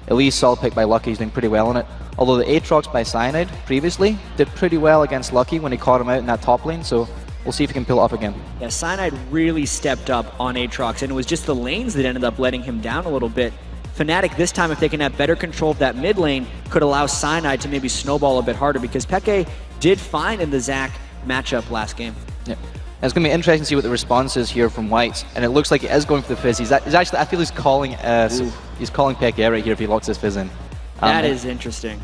Elise solid pick by Lucky, he's doing pretty well on it. Although the Aatrox by Cyanide previously did pretty well against Lucky when he caught him out in that top lane, so We'll see if he can pull it off again. Yeah, Cyanide really stepped up on Aatrox, and it was just the lanes that ended up letting him down a little bit. Fnatic this time, if they can have better control of that mid lane, could allow Cyanide to maybe snowball a bit harder, because Peke did fine in the Zac matchup last game. Yeah. It's going to be interesting to see what the response is here from White, and it looks like he is going for the Fizz. He's actually, I feel he's calling Peke right here if he locks his Fizz in. That is interesting.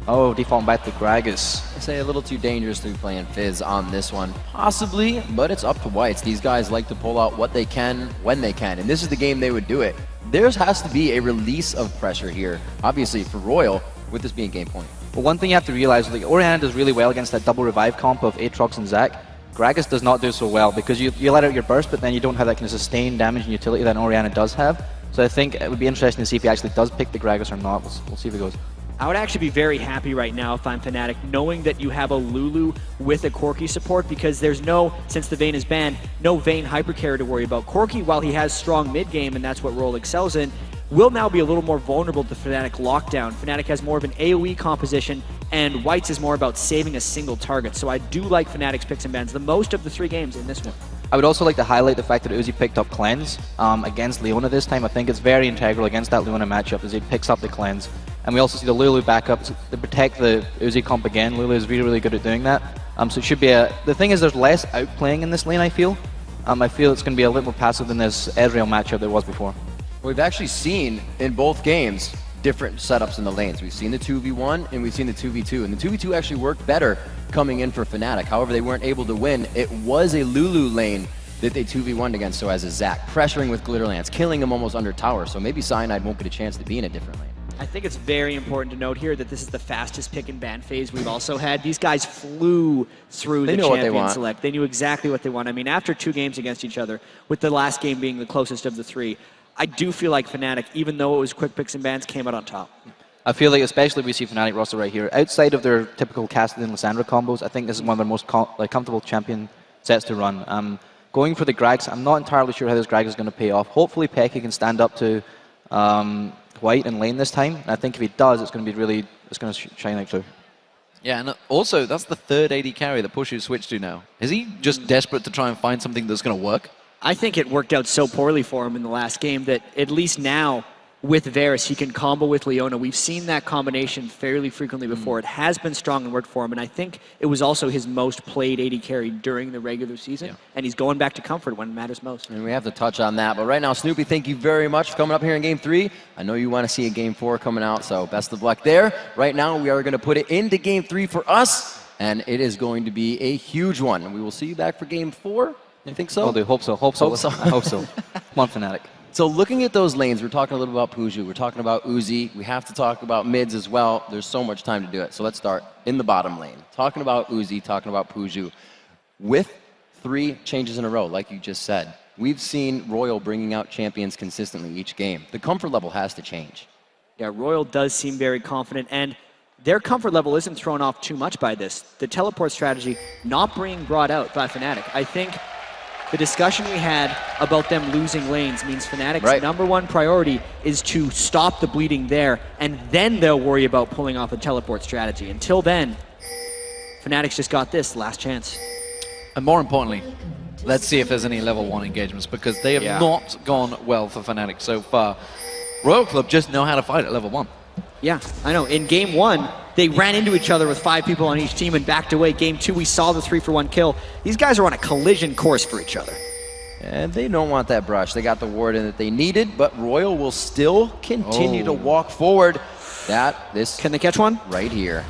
Oh, defaulting back to Gragas. I say a little too dangerous to be playing Fizz on this one. Possibly, but it's up to Whites. These guys like to pull out what they can when they can, and this is the game they would do it. There has to be a release of pressure here, obviously for RYL, with this being game point. But one thing you have to realize, like, Orianna does really well against that double revive comp of Aatrox and Zac. Gragas does not do so well, because you let out your burst, but then you don't have that kind of sustained damage and utility that Orianna does have. So I think it would be interesting to see if he actually does pick the Gragas or not. We'll see if it goes. I would actually be very happy right now if I'm Fnatic, knowing that you have a Lulu with a Corki support, because there's no, since the Vayne is banned, no Vayne hypercarry to worry about. Corki, while he has strong mid-game, and that's what RYL excels in, will now be a little more vulnerable to Fnatic lockdown. Fnatic has more of an AoE composition, and White's is more about saving a single target. So I do like Fnatic's picks and bans the most of the 3 games in this one. I would also like to highlight the fact that Uzi picked up Cleanse against Leona this time. I think it's very integral against that Leona matchup as he picks up the Cleanse. And we also see the Lulu backup to protect the Uzi comp again. Lulu is really, really good at doing that. So it should be the thing is there's less outplaying in this lane, I feel. I feel it's going to be a little more passive than this Ezreal matchup there was before. We've actually seen in both games different setups in the lanes. We've seen the 2v1 and we've seen the 2v2. And the 2v2 actually worked better coming in for Fnatic. However, they weren't able to win. It was a Lulu lane that they 2v1'd against, so as a Zac, pressuring with Glitter Lance, killing him almost under tower. So maybe Cyanide won't get a chance to be in a different lane. I think it's very important to note here that this is the fastest pick and ban phase we've also had. These guys flew through the champion select. They knew exactly what they want. I mean, after 2 games against each other, with the last game being the closest of the 3, I do feel like Fnatic, even though it was quick picks and bans, came out on top. I feel like, especially if we see Fnatic roster right here, outside of their typical Cassidy and Lissandra combos, I think this is one of their most comfortable champion sets to run. Going for the Grags, I'm not entirely sure how this Grag is going to pay off. Hopefully Peke can stand up to White and lane this time. And I think if he does, it's going to be really, it's going to shine out through. Yeah, and also, that's the 3rd AD carry that Pushu switched to now. Is he just desperate to try and find something that's going to work? I think it worked out so poorly for him in the last game that at least now, with Varus, he can combo with Leona. We've seen that combination fairly frequently before. It has been strong and worked for him, and I think it was also his most played AD carry during the regular season, and he's going back to comfort when it matters most. And we have to touch on that, but right now, Snoopy, thank you very much for coming up here in Game 3. I know you want to see a Game 4 coming out, so best of luck there. Right now, we are going to put it into Game 3 for us, and it is going to be a huge one. And we will see you back for Game 4. You think so? I'll do. Hope so. Hope so. I hope so. Come on, Fnatic. So looking at those lanes, we're talking a little about Puju, we're talking about Uzi, we have to talk about mids as well. There's so much time to do it. So let's start in the bottom lane. Talking about Uzi, talking about Puju. With 3 changes in a row, like you just said, we've seen RYL bringing out champions consistently each game. The comfort level has to change. Yeah, RYL does seem very confident, and their comfort level isn't thrown off too much by this. The teleport strategy not being brought out by Fnatic. I think the discussion we had about them losing lanes means Fnatic's #1 priority is to stop the bleeding there, and then they'll worry about pulling off a teleport strategy. Until then, Fnatic's just got this last chance. And more importantly, let's see if there's any level 1 engagements, because they have not gone well for Fnatic so far. RYL Club just know how to fight at level 1. Yeah, I know. In game 1, they ran into each other with 5 people on each team and backed away. Game 2, we saw the 3-for-1 kill. These guys are on a collision course for each other. And they don't want that brush. They got the ward in that they needed, but RYL will still continue to walk forward. Can they catch one? Right here.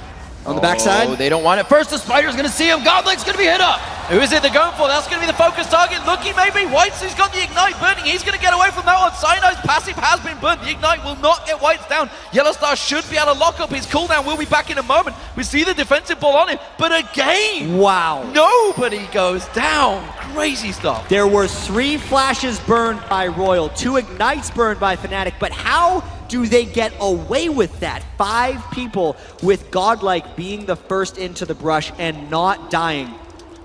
On the backside? Oh, they don't want it. First, the Spider's going to see him. Godlink's going to be hit up. Who is it they're going for? That's going to be the focus target. Looking maybe. Whites, who's got the Ignite burning. He's going to get away from that one. Cyano's passive has been burnt. The Ignite will not get Whites down. Yellowstar should be able to lock up his cooldown. We'll be back in a moment. We see the defensive ball on him. But again, wow, nobody goes down. Crazy stuff. There were 3 flashes burned by RYL, 2 Ignites burned by Fnatic, but how do they get away with that? 5 people with Godlike being the first into the brush and not dying.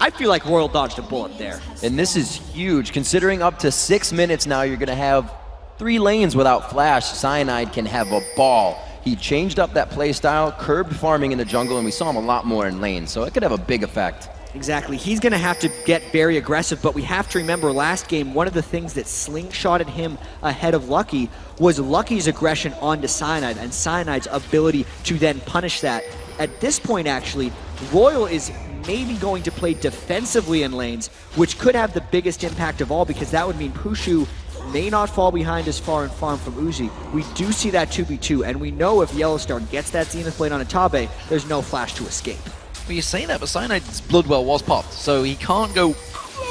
I feel like RYL dodged a bullet there. And this is huge, considering up to 6 minutes now you're going to have 3 lanes without flash. Cyanide can have a ball. He changed up that play style, curbed farming in the jungle, and we saw him a lot more in lanes, so it could have a big effect. Exactly. He's going to have to get very aggressive, but we have to remember last game, one of the things that slingshotted him ahead of Lucky was Lucky's aggression onto Cyanide and Cyanide's ability to then punish that. At this point, actually, RYL is maybe going to play defensively in lanes, which could have the biggest impact of all, because that would mean Pushu may not fall behind as far in farm from Uzi. We do see that 2v2, and we know if Yellowstar gets that Zenith Blade on a Tabe, there's no flash to escape. Well, you say that, but Cyanide's Bloodwell was popped, so he can't go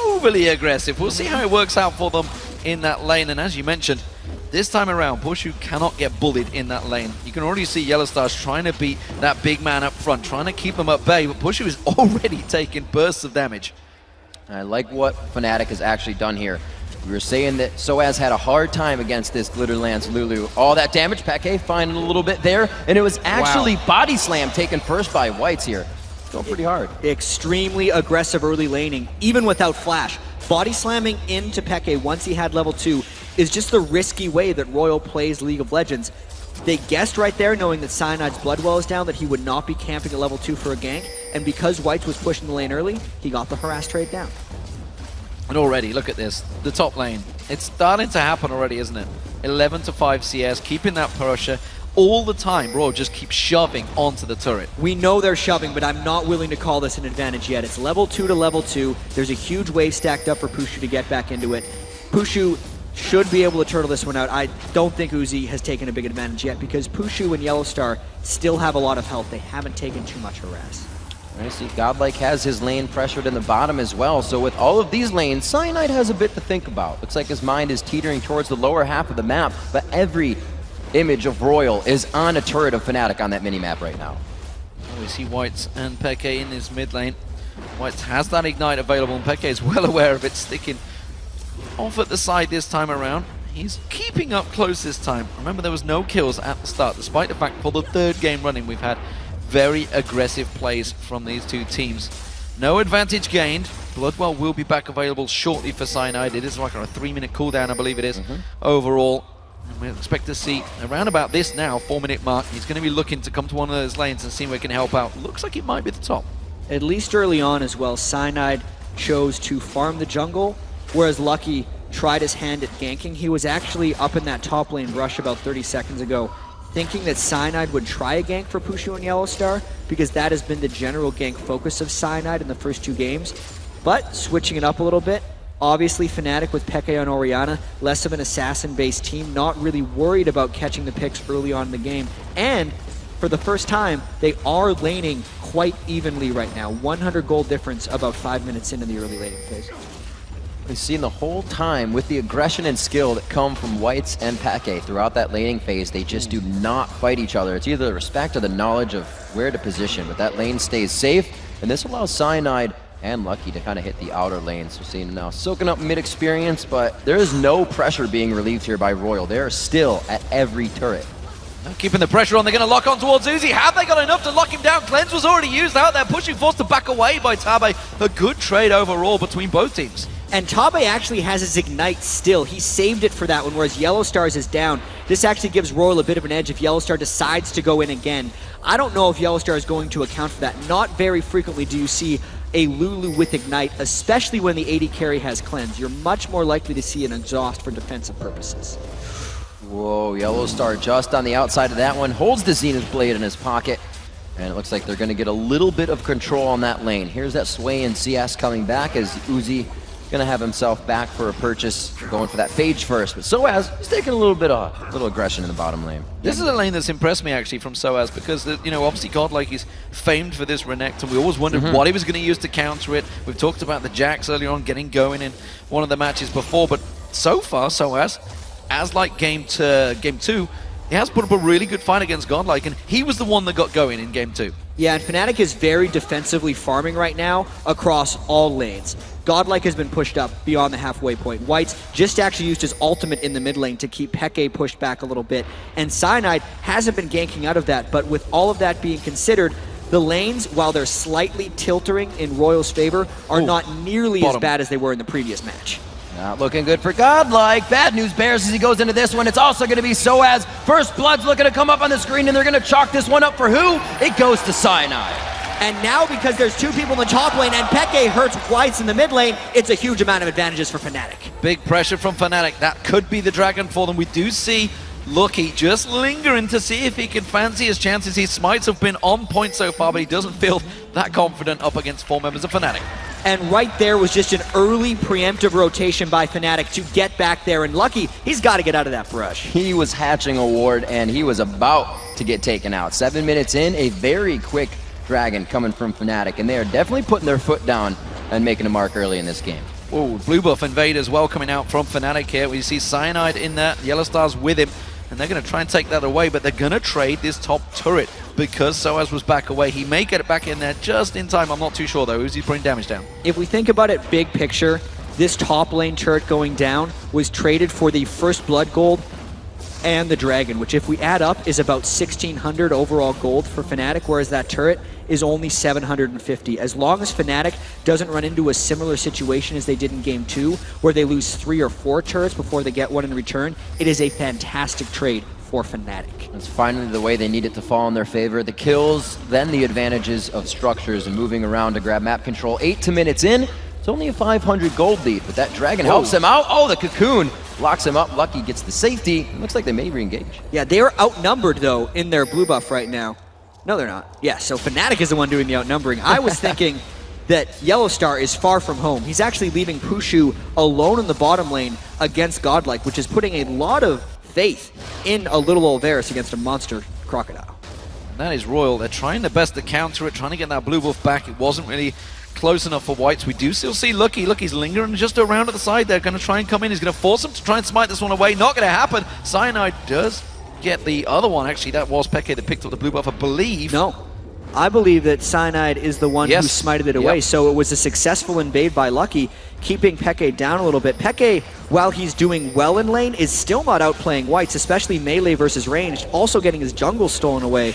overly aggressive. We'll see how it works out for them in that lane, and as you mentioned, this time around, Pushu cannot get bullied in that lane. You can already see Yellowstars trying to beat that big man up front, trying to keep them at bay, but Pushu is already taking bursts of damage. I like what Fnatic has actually done here. We were saying that Soaz had a hard time against this Glitterlance Lulu. All that damage, Peke finding a little bit there, and it was actually Body Slam taken first by Whites here. Going pretty hard. Extremely aggressive early laning, even without flash. Body slamming into Peke once he had level 2 is just the risky way that RYL plays League of Legends. They guessed right there, knowing that Cyanide's Bloodwell is down, that he would not be camping at level 2 for a gank, and because Whites was pushing the lane early, he got the harass trade down. And already, look at this, the top lane. It's starting to happen already, isn't it? 11 to 5 CS, keeping that pressure all the time. RYL just keeps shoving onto the turret. We know they're shoving, but I'm not willing to call this an advantage yet. It's level 2 to level 2. There's a huge wave stacked up for Pushu to get back into it. Pushu should be able to turtle this one out. I don't think Uzi has taken a big advantage yet because Pushu and Yellowstar still have a lot of health. They haven't taken too much harass. I see Godlike has his lane pressured in the bottom as well, so with all of these lanes, Cyanide has a bit to think about. Looks like his mind is teetering towards the lower half of the map, but every image of RYL is on a turret of Fnatic on that mini-map right now. Oh, we see Whites and Peke in his mid lane. Whites has that Ignite available, and Peke is well aware of it, sticking off at the side this time around. He's keeping up close this time. Remember, there was no kills at the start, despite the fact for the third game running we've had very aggressive plays from these two teams. No advantage gained. Bloodwell will be back available shortly for Cyanide. It is like on a 3-minute cooldown, I believe it is, overall. And we expect to see around about this now, 4-minute mark. He's going to be looking to come to one of those lanes and see where he can help out. Looks like it might be the top. At least early on as well, Cyanide chose to farm the jungle, whereas Lucky tried his hand at ganking. He was actually up in that top lane rush about 30 seconds ago, thinking that Cyanide would try a gank for Pushu and Yellowstar, because that has been the general gank focus of Cyanide in the first 2 games. But switching it up a little bit, obviously Fnatic with Peke on Orianna, less of an assassin-based team, not really worried about catching the picks early on in the game. And for the first time, they are laning quite evenly right now. 100 gold difference about 5 minutes into the early laning phase. We've seen the whole time with the aggression and skill that come from Whites and Peke throughout that laning phase, they just do not fight each other. It's either the respect or the knowledge of where to position, but that lane stays safe, and this allows Cyanide and Lucky to kind of hit the outer lanes. We're seeing now soaking up mid experience, but there is no pressure being relieved here by RYL. They are still at every turret. Now keeping the pressure on, they're going to lock on towards Uzi. Have they got enough to lock him down? Cleanse was already used out there, pushing forced to back away by Tabe. A good trade overall between both teams. And Tabe actually has his Ignite still. He saved it for that one, whereas Yellowstar's is down. This actually gives RYL a bit of an edge if Yellowstar decides to go in again. I don't know if Yellowstar is going to account for that. Not very frequently do you see a Lulu with Ignite, especially when the AD carry has Cleanse. You're much more likely to see an exhaust for defensive purposes. Whoa, Yellowstar just on the outside of that one, holds the Zenith Blade in his pocket. And it looks like they're going to get a little bit of control on that lane. Here's that Sway and CS coming back as Uzi going to have himself back for a purchase, going for that Phage first. But Soaz, he's taking a little bit of aggression in the bottom lane. This is a lane that's impressed me actually from Soaz because, you know, obviously Godlike is famed for this Renekton, and we always wondered what he was going to use to counter it. We've talked about the Jax earlier on getting going in one of the matches before, but so far Soaz, as like game 2, he has put up a really good fight against Godlike, and he was the one that got going in game 2. Yeah, and Fnatic is very defensively farming right now across all lanes. Godlike has been pushed up beyond the halfway point. Whites just actually used his ultimate in the mid lane to keep Peke pushed back a little bit. And Cyanide hasn't been ganking out of that, but with all of that being considered, the lanes, while they're slightly tiltering in RYL's favor, are not nearly as bad as they were in the previous match. Not looking good for Godlike. Bad news bears as he goes into this one. It's also going to be Soaz. First Blood's looking to come up on the screen, and they're going to chalk this one up for who? It goes to Cyanide. And now because there's 2 people in the top lane and Peke hurts Whites in the mid lane, it's a huge amount of advantages for Fnatic. Big pressure from Fnatic. That could be the dragon for them. We do see Lucky just lingering to see if he can fancy his chances. His smites have been on point so far, but he doesn't feel that confident up against 4 members of Fnatic. And right there was just an early preemptive rotation by Fnatic to get back there. And Lucky, he's got to get out of that brush. He was hatching a ward, and he was about to get taken out. 7 minutes in, a very quick dragon coming from Fnatic, and they are definitely putting their foot down and making a mark early in this game. Oh, blue buff invade as well coming out from Fnatic here. We see Cyanide in there, Yellow Star's with him, and they're going to try and take that away, but they're going to trade this top turret because Soaz was back away. He may get it back in there just in time. I'm not too sure, though. Uzi's putting damage down. If we think about it big picture, this top lane turret going down was traded for the first blood gold and the dragon, which if we add up is about 1,600 overall gold for Fnatic, whereas that turret is only 750. As long as Fnatic doesn't run into a similar situation as they did in Game 2, where they lose 3 or 4 turrets before they get one in return, it is a fantastic trade for Fnatic. It's finally the way they need it to fall in their favor. The kills, then the advantages of structures and moving around to grab map control. 8 minutes in, it's only a 500 gold lead, but that dragon helps him out. Oh, the cocoon locks him up. Lucky gets the safety. It looks like they may re-engage. Yeah, they are outnumbered, though, in their blue buff right now. No, they're not. Yeah, so Fnatic is the one doing the outnumbering. I was thinking that Yellow Star is far from home. He's actually leaving Pushu alone in the bottom lane against Godlike, which is putting a lot of faith in a little old Varus against a monster Crocodile. That is RYL. They're trying their best to counter it, trying to get that blue buff back. It wasn't really close enough for Whites. We do still see Lucky. Lucky's lingering just around at the side. They're going to try and come in. He's going to force him to try and smite this one away. Not going to happen. Cyanide does get the other one. Actually, that was Peke that picked up the blue buff, I believe. No. I believe that Cyanide is the one who smited it away. So it was a successful invade by Lucky, keeping Peke down a little bit. Peke, while he's doing well in lane, is still not outplaying Whites, especially melee versus ranged, also getting his jungle stolen away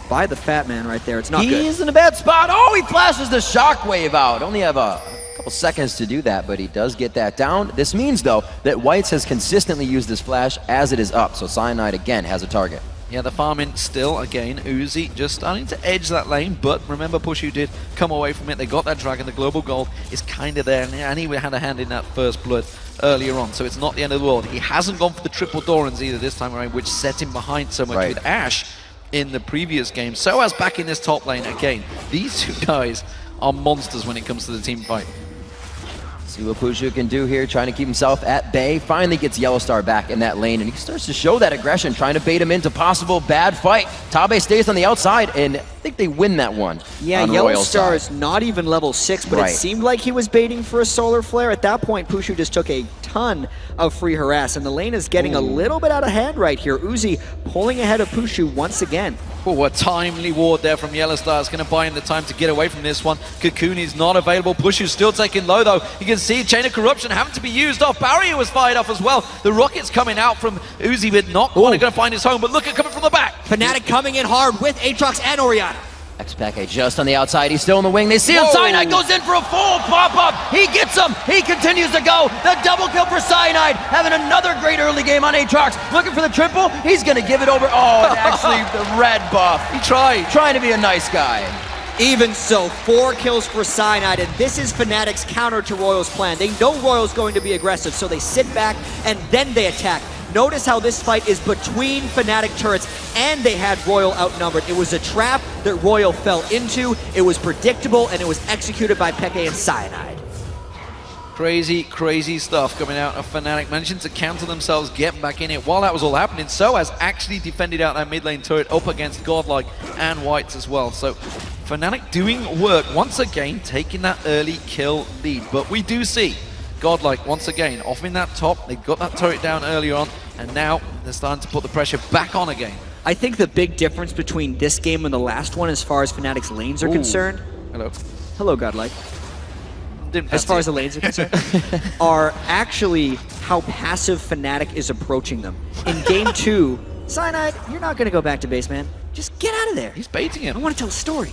by the fat man right there. It's not good. He's in a bad spot. Oh, he flashes the shockwave out. Only have a couple seconds to do that, but he does get that down. This means, though, that Whites has consistently used this flash as it is up, so Cyanide again has a target. Yeah, the farming still, again, Uzi just starting to edge that lane, but remember Pushu did come away from it. They got that dragon, the global gold is kind of there, and he had a hand in that first blood earlier on, so it's not the end of the world. He hasn't gone for the triple Dorans either this time around, which set him behind so much with Ashe in the previous game. Soaz back in this top lane again. These two guys are monsters when it comes to the team fight. See what Pushu can do here, trying to keep himself at bay. Finally gets Yellow Star back in that lane, and he starts to show that aggression, trying to bait him into possible bad fight. Tabe stays on the outside, and I think they win that one. Yeah, Yellow Star is not even level 6, but it seemed like he was baiting for a solar flare. At that point, Pushu just took a ton of free harass, and the lane is getting a little bit out of hand right here. Uzi pulling ahead of Pushu once again. Oh, a timely ward there from Yellow Star. It's going to buy him the time to get away from this one. Cocoon is not available. Pushu's still taking low, though. You can see Chain of Corruption having to be used off. Barrier was fired off as well. The rocket's coming out from Uzi, but not quite going to find his home. But look at coming from the back. Fnatic coming in hard with Aatrox and Orianna. X-Peke just on the outside. He's still in the wing. They see him. Cyanide goes in for a full pop-up. He gets him. He continues to go. The double kill for Cyanide. Having another great early game on Aatrox. Looking for the triple. He's going to give it over. Oh, and actually the red buff. He tried. Trying to be a nice guy. Even so, 4 kills for Cyanide, and this is Fnatic's counter to RYL's plan. They know RYL's going to be aggressive, so they sit back and then they attack. Notice how this fight is between Fnatic turrets, and they had RYL outnumbered. It was a trap that RYL fell into. It was predictable, and it was executed by Peke and Cyanide. Crazy, crazy stuff coming out of Fnatic, managing to counter themselves, getting back in it. While that was all happening, Soaz actually defended out that mid lane turret up against Godlike and Whites as well. So Fnatic doing work, once again, taking that early kill lead. But we do see Godlike, once again, off in that top. They got that turret down earlier on, and now they're starting to put the pressure back on again. I think the big difference between this game and the last one, as far as Fnatic's lanes are concerned... Hello. Hello, Godlike. As far as the lanes are concerned, are actually how passive Fnatic is approaching them. In Game 2, Cyanide, you're not going to go back to base, man. Just get out of there. He's baiting him. I want to tell a story.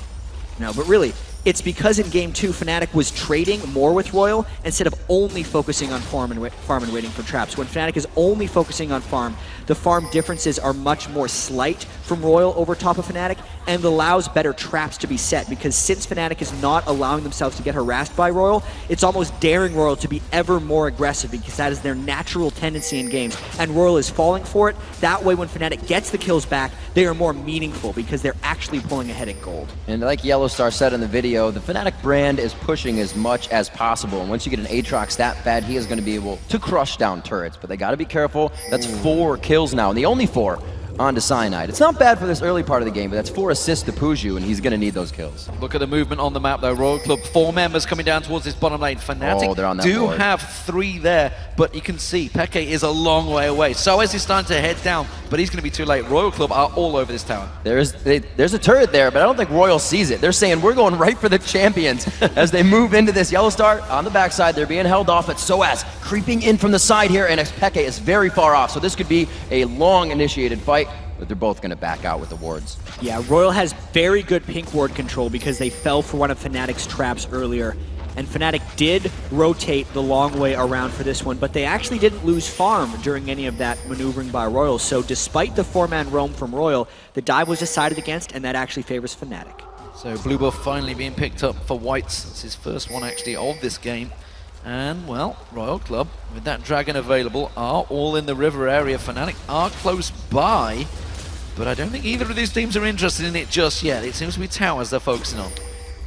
No, but really, it's because in Game 2, Fnatic was trading more with Royal instead of only focusing on farm and waiting for traps. When Fnatic is only focusing on farm, the farm differences are much more slight from Royal over top of Fnatic, and allows better traps to be set, because since Fnatic is not allowing themselves to get harassed by Royal, it's almost daring Royal to be ever more aggressive, because that is their natural tendency in games, and Royal is falling for it. That way when Fnatic gets the kills back, they are more meaningful because they're actually pulling ahead in gold. And like Yellowstar said in the video, the Fnatic brand is pushing as much as possible, and once you get an Aatrox stat pad, he is going to be able to crush down turrets, but they got to be careful. That's 4 kills now, and the only 4 onto Cyanide. It's not bad for this early part of the game, but that's 4 assists to Puju, and he's going to need those kills. Look at the movement on the map, though. Royal Club, 4 members coming down towards this bottom lane. Fnatic they're on that do board. have 3 there, but you can see Peke is a long way away. So as he's starting to head down, but he's going to be too late. Royal Club are all over this tower. There's a turret there, but I don't think Royal sees it. They're saying we're going right for the champions as they move into this. Yellowstar on the backside, they're being held off, but Soaz creeping in from the side here, and Peke is very far off, so this could be a long initiated fight, but they're both going to back out with the wards. Yeah, Royal has very good pink ward control because they fell for one of Fnatic's traps earlier. And Fnatic did rotate the long way around for this one, but they actually didn't lose farm during any of that maneuvering by Royal. So despite the 4-man roam from Royal, the dive was decided against, and that actually favors Fnatic. So blue buff finally being picked up for Whites. It's his first one actually of this game. And, well, Royal Club, with that dragon available, are all in the river area. Fnatic are close by, but I don't think either of these teams are interested in it just yet. It seems to be towers they're focusing on.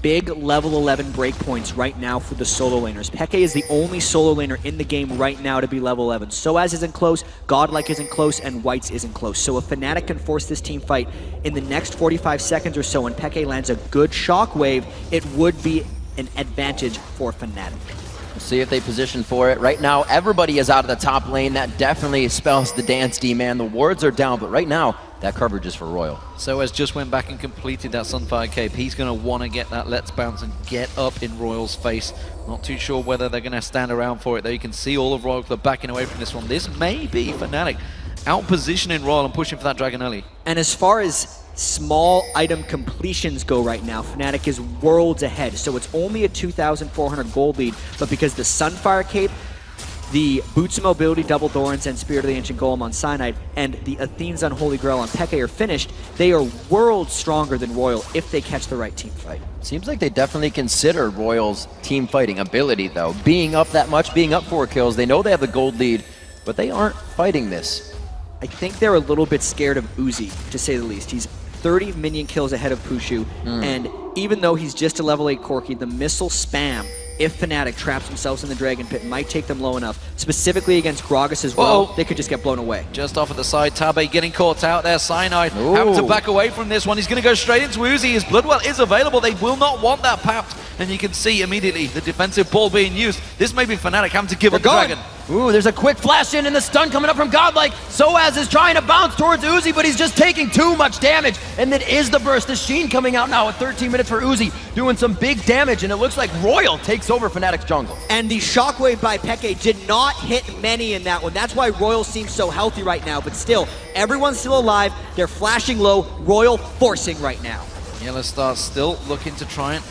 Big level 11 breakpoints right now for the solo laners. Peke is the only solo laner in the game right now to be level 11. Soaz isn't close, Godlike isn't close, and Whites isn't close. So if Fnatic can force this team fight in the next 45 seconds or so and Peke lands a good shockwave, it would be an advantage for Fnatic. We'll see if they position for it. Right now, everybody is out of the top lane. That definitely spells the dance, D-Man. The wards are down, but right now, that coverage is for Royal. So as just went back and completed that Sunfire Cape, he's going to want to get that Let's Bounce and get up in Royal's face. Not too sure whether they're going to stand around for it, though. You can see all of Royal Club backing away from this one. This may be Fnatic out-positioning Royal and pushing for that dragon early. And as far as small item completions go right now, Fnatic is worlds ahead. So it's only a 2,400 gold lead, but because the Sunfire Cape, the Boots of Mobility, Double Thorns, and Spirit of the Ancient Golem on Cyanide, and the Athene's Unholy Grail on Peke are finished, they are worlds stronger than Royal if they catch the right team fight. Seems like they definitely consider Royal's team fighting ability, though. Being up that much, being up 4 kills, they know they have the gold lead, but they aren't fighting this. I think they're a little bit scared of Uzi, to say the least. He's 30 minion kills ahead of Pushu, and even though he's just a level 8 Corki, the missile spam, if Fnatic traps themselves in the Dragon Pit, might take them low enough. Specifically against Gragas as well, they could just get blown away. Just off at the side, Tabe getting caught out there. Cyanide having to back away from this one. He's going to go straight into Uzi. His Bloodwell is available. They will not want that papped. And you can see immediately the defensive ball being used. This may be Fnatic having to give up the Dragon. Ooh, there's a quick flash in and the stun coming up from Godlike. Soaz is trying to bounce towards Uzi, but he's just taking too much damage. And that is the burst. The Sheen coming out now at 13 minutes for Uzi, doing some big damage, and it looks like Royal takes over Fnatic's jungle. And the shockwave by Peke did not hit many in that one. That's why Royal seems so healthy right now, but still, everyone's still alive. They're flashing low. Royal forcing right now. Yellowstar still looking to try and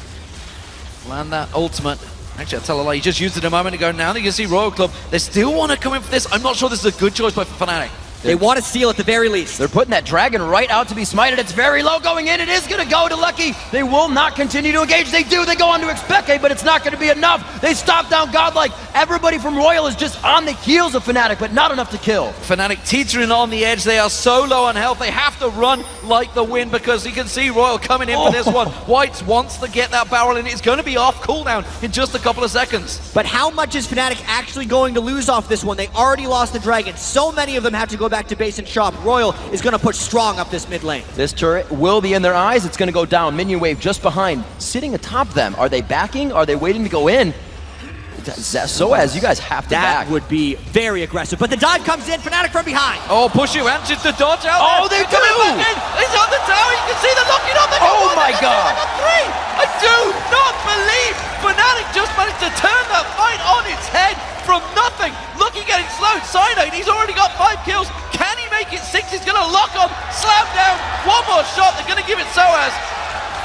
land that ultimate. Actually, I'll tell a lie, he just used it a moment ago. Now that you can see Royal Club, they still want to come in for this. I'm not sure this is a good choice by Fnatic. They want to steal at the very least. They're putting that dragon right out to be smited. It's very low going in. It is going to go to Lucky. They will not continue to engage. They do. They go on to Expeke, but it's not going to be enough. They stop down Godlike. Everybody from Royal is just on the heels of Fnatic, but not enough to kill. Fnatic teetering on the edge. They are so low on health. They have to run like the wind because you can see Royal coming in for this one. Whites wants to get that barrel in. It's going to be off cooldown in just a couple of seconds. But how much is Fnatic actually going to lose off this one? They already lost the dragon. So many of them have to go back to base and shop. Royal is going to push strong up this mid lane. This turret will be in their eyes. It's going to go down. Minion wave just behind, sitting atop them. Are they backing? Are they waiting to go in? Soaz, you guys have to back. That would be very aggressive. But the dive comes in. Fnatic from behind. Oh, Pushu answers the dodge out Oh, there. they do! Back in. He's on the tower. You can see the locking up. Oh my God! I do not believe Fnatic just managed to turn that fight on its head from nothing. Looking getting slowed. Cyanide, he's already got 5 kills. Can he make it 6? He's going to lock on, slam down. One more shot. They're going to give it Soaz.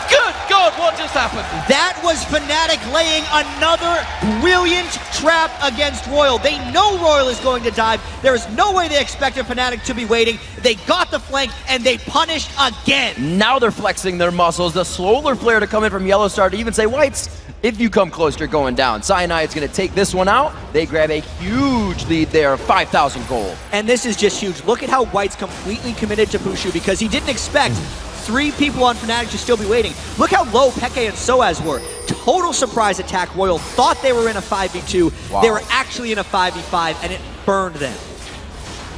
Good Good God, what just happened? That was Fnatic laying another brilliant trap against Royal. They know Royal is going to dive. There is no way they expected Fnatic to be waiting. They got the flank, and they punished again. Now they're flexing their muscles. The slower player to come in from Yellow Star to even say, Whites, if you come close, you're going down. Cyanide's going to take this one out. They grab a huge lead there, 5,000 gold. And this is just huge. Look at how White's completely committed to Pushu because he didn't expect 3 people on Fnatic to still be waiting. Look how low Peke and Soaz were. Total surprise attack. Royal thought they were in a 5v2. Wow. They were actually in a 5v5, and it burned them.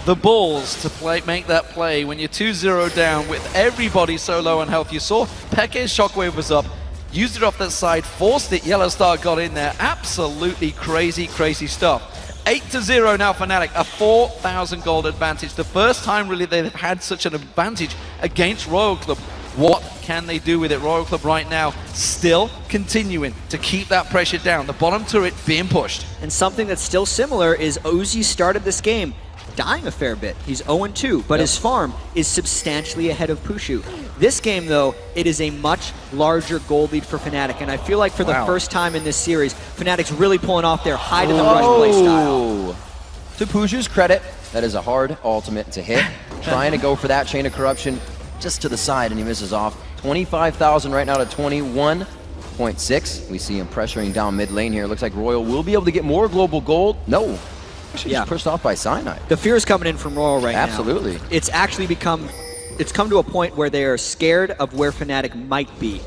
The balls to make that play when you're 2-0 down with everybody so low on health. You saw Peke's shockwave was up, used it off that side, forced it, Yellow Star got in there. Absolutely crazy, crazy stuff. 8-0 now Fnatic, a 4,000 gold advantage. The first time really they've had such an advantage against Royal Club. What can they do with it? Royal Club right now still continuing to keep that pressure down. The bottom turret being pushed. And something that's still similar is Uzi started this game dying a fair bit. He's 0-2, but his farm is substantially ahead of Pushu. This game, though, it is a much larger gold lead for Fnatic, and I feel like for the first time in this series, Fnatic's really pulling off their high-to-the-brush play style. To Pushu's credit, that is a hard ultimate to hit. Trying to go for that Chain of Corruption just to the side, and he misses off. 25,000 right now to 21.6. We see him pressuring down mid lane here. Looks like Royal will be able to get more global gold. No. Actually, just pushed off by Cyanide. The fear is coming in from Royal right now. Absolutely. It's actually come to a point where they are scared of where Fnatic might be.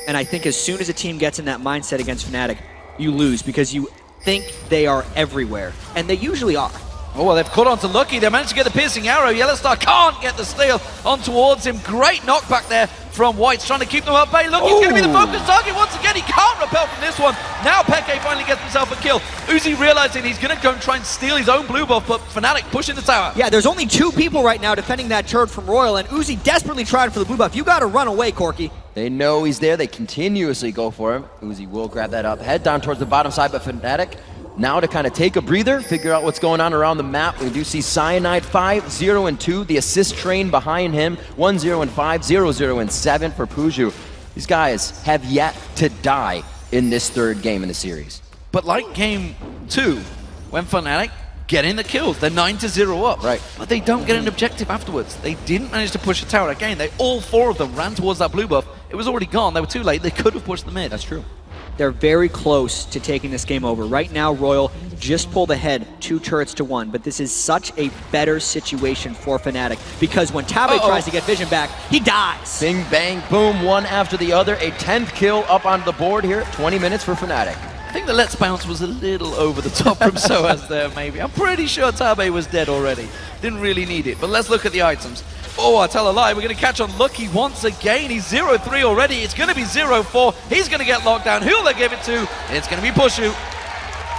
And I think as soon as a team gets in that mindset against Fnatic, you lose because you think they are everywhere. And they usually are. Oh, well, they've caught on to Lucky. They managed to get the piercing arrow. Yellow Star can't get the steal on towards him. Great knockback there from Whites, trying to keep them at bay. Lucky's going to be the focus target once again. He can't repel from this one. Now Peke finally gets himself a kill. Uzi realizing he's going to go and try and steal his own blue buff, but Fnatic pushing the tower. Yeah, there's only 2 people right now defending that turret from Royal, and Uzi desperately tried for the blue buff. You got to run away, Corky. They know he's there. They continuously go for him. Uzi will grab that up. Head down towards the bottom side, but Fnatic now to kind of take a breather, figure out what's going on around the map. We do see Cyanide 5, 0 and 2. The assist train behind him, 1, 0 and 5, 0, 0 and 7 for Puju. These guys have yet to die in this 3rd game in the series. But like game 2, when Fnatic getting the kills, they're 9-0 up. Right. But they don't get an objective afterwards. They didn't manage to push the tower. Again, all 4 of them ran towards that blue buff. It was already gone. They were too late. They could have pushed the mid. That's true. They're very close to taking this game over. Right now, Royal just pulled ahead 2 turrets to 1, but this is such a better situation for Fnatic because when Tabe tries to get vision back, he dies. Bing, bang, boom, one after the other. A 10th kill up onto the board here. 20 minutes for Fnatic. I think the Let's Bounce was a little over the top from Soaz there, maybe. I'm pretty sure Tabe was dead already. Didn't really need it, but let's look at the items. Oh, I tell a lie, we're going to catch on Lucky once again. He's 0-3 already. It's going to be 0-4. He's going to get locked down. Who'll they give it to? It's going to be Pushu.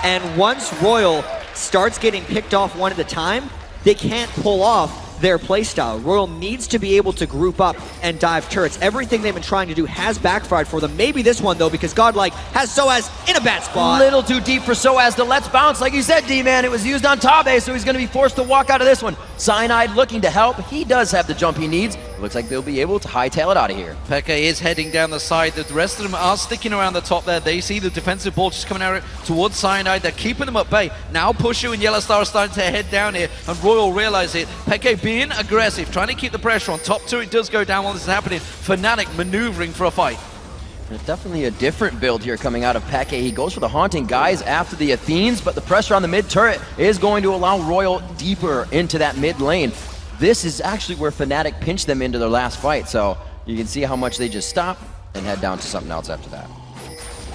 And once Royal starts getting picked off one at a time, they can't pull off their playstyle. Royal needs to be able to group up and dive turrets. Everything they've been trying to do has backfired for them. Maybe this one, though, because Godlike has Soaz in a bad spot. A little too deep for Soaz to Let's Bounce. Like you said, D-Man, it was used on Tabe, so he's going to be forced to walk out of this one. Cyanide looking to help. He does have the jump he needs. Looks like they'll be able to hightail it out of here. Peke is heading down the side. The rest of them are sticking around the top there. They see the defensive ball just coming out towards Cyanide. They're keeping them at bay. Now Pushu and Yellow Star are starting to head down here, and Royal realize it. Peke being aggressive, trying to keep the pressure on. Top turret does go down while this is happening. Fnatic maneuvering for a fight. There's definitely a different build here coming out of Peke. He goes for the Haunting Guys after the Athenes, but the pressure on the mid turret is going to allow Royal deeper into that mid lane. This is actually where Fnatic pinched them into their last fight, so you can see how much they just stop and head down to something else after that.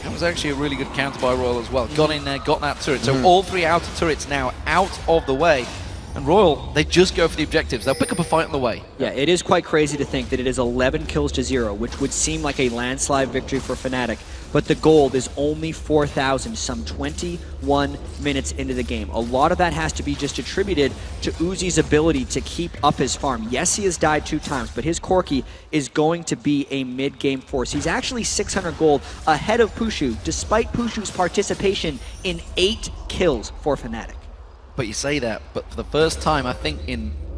That was actually a really good counter by Royal as well. Got in there, got that turret. So all 3 outer turrets now out of the way. And Royal, they just go for the objectives. They'll pick up a fight on the way. Yeah, it is quite crazy to think that it is 11 kills to 0, which would seem like a landslide victory for Fnatic. But the gold is only 4,000, some 21 minutes into the game. A lot of that has to be just attributed to Uzi's ability to keep up his farm. Yes, he has died 2 times, but his Corki is going to be a mid-game force. He's actually 600 gold ahead of Pushu, despite Pushu's participation in 8 kills for Fnatic. But you say that, but for the first time, I think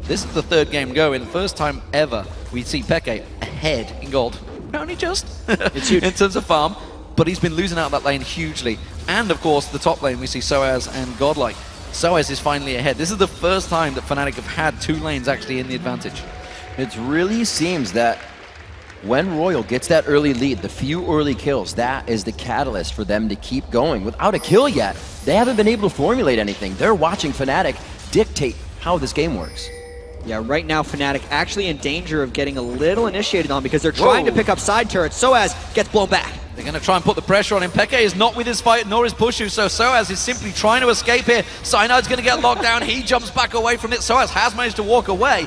this is the 3rd game going, the first time ever we see Peke ahead in gold. Only just. It's huge. In terms of farm, but he's been losing out that lane hugely. And of course, the top lane, we see Soaz and Godlike. Soaz is finally ahead. This is the first time that Fnatic have had 2 lanes actually in the advantage. It really seems that when RYL gets that early lead, the few early kills, that is the catalyst for them to keep going. Without a kill yet, they haven't been able to formulate anything. They're watching Fnatic dictate how this game works. Yeah, right now Fnatic actually in danger of getting a little initiated on because they're trying to pick up side turrets. Soaz gets blown back. They're going to try and put the pressure on him. Peke is not with his fight, nor is Pushu, so Soaz is simply trying to escape here. Cynide's going to get locked down. He jumps back away from it. Soaz has managed to walk away.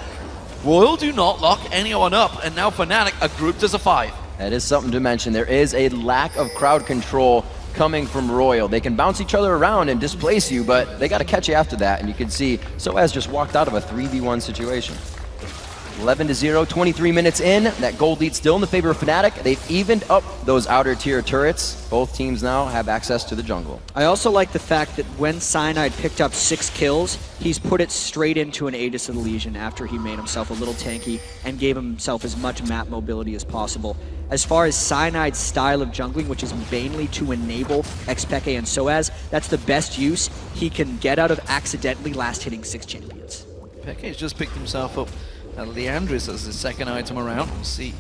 RYL do not lock anyone up, and now Fnatic are grouped as a 5. That is something to mention. There is a lack of crowd control coming from RYL. They can bounce each other around and displace you, but they got to catch you after that, and you can see Soaz just walked out of a 3v1 situation. 11-0, 23 minutes in. That gold lead still in the favor of Fnatic. They've evened up those outer tier turrets. Both teams now have access to the jungle. I also like the fact that when Cyanide picked up 6 kills, he's put it straight into an Aegis of the Legion after he made himself a little tanky and gave himself as much map mobility as possible. As far as Cyanide's style of jungling, which is mainly to enable Xpeke and Soaz, that's the best use he can get out of accidentally last hitting 6 champions. Peke's just picked himself up Leandris as the second item around. We'll see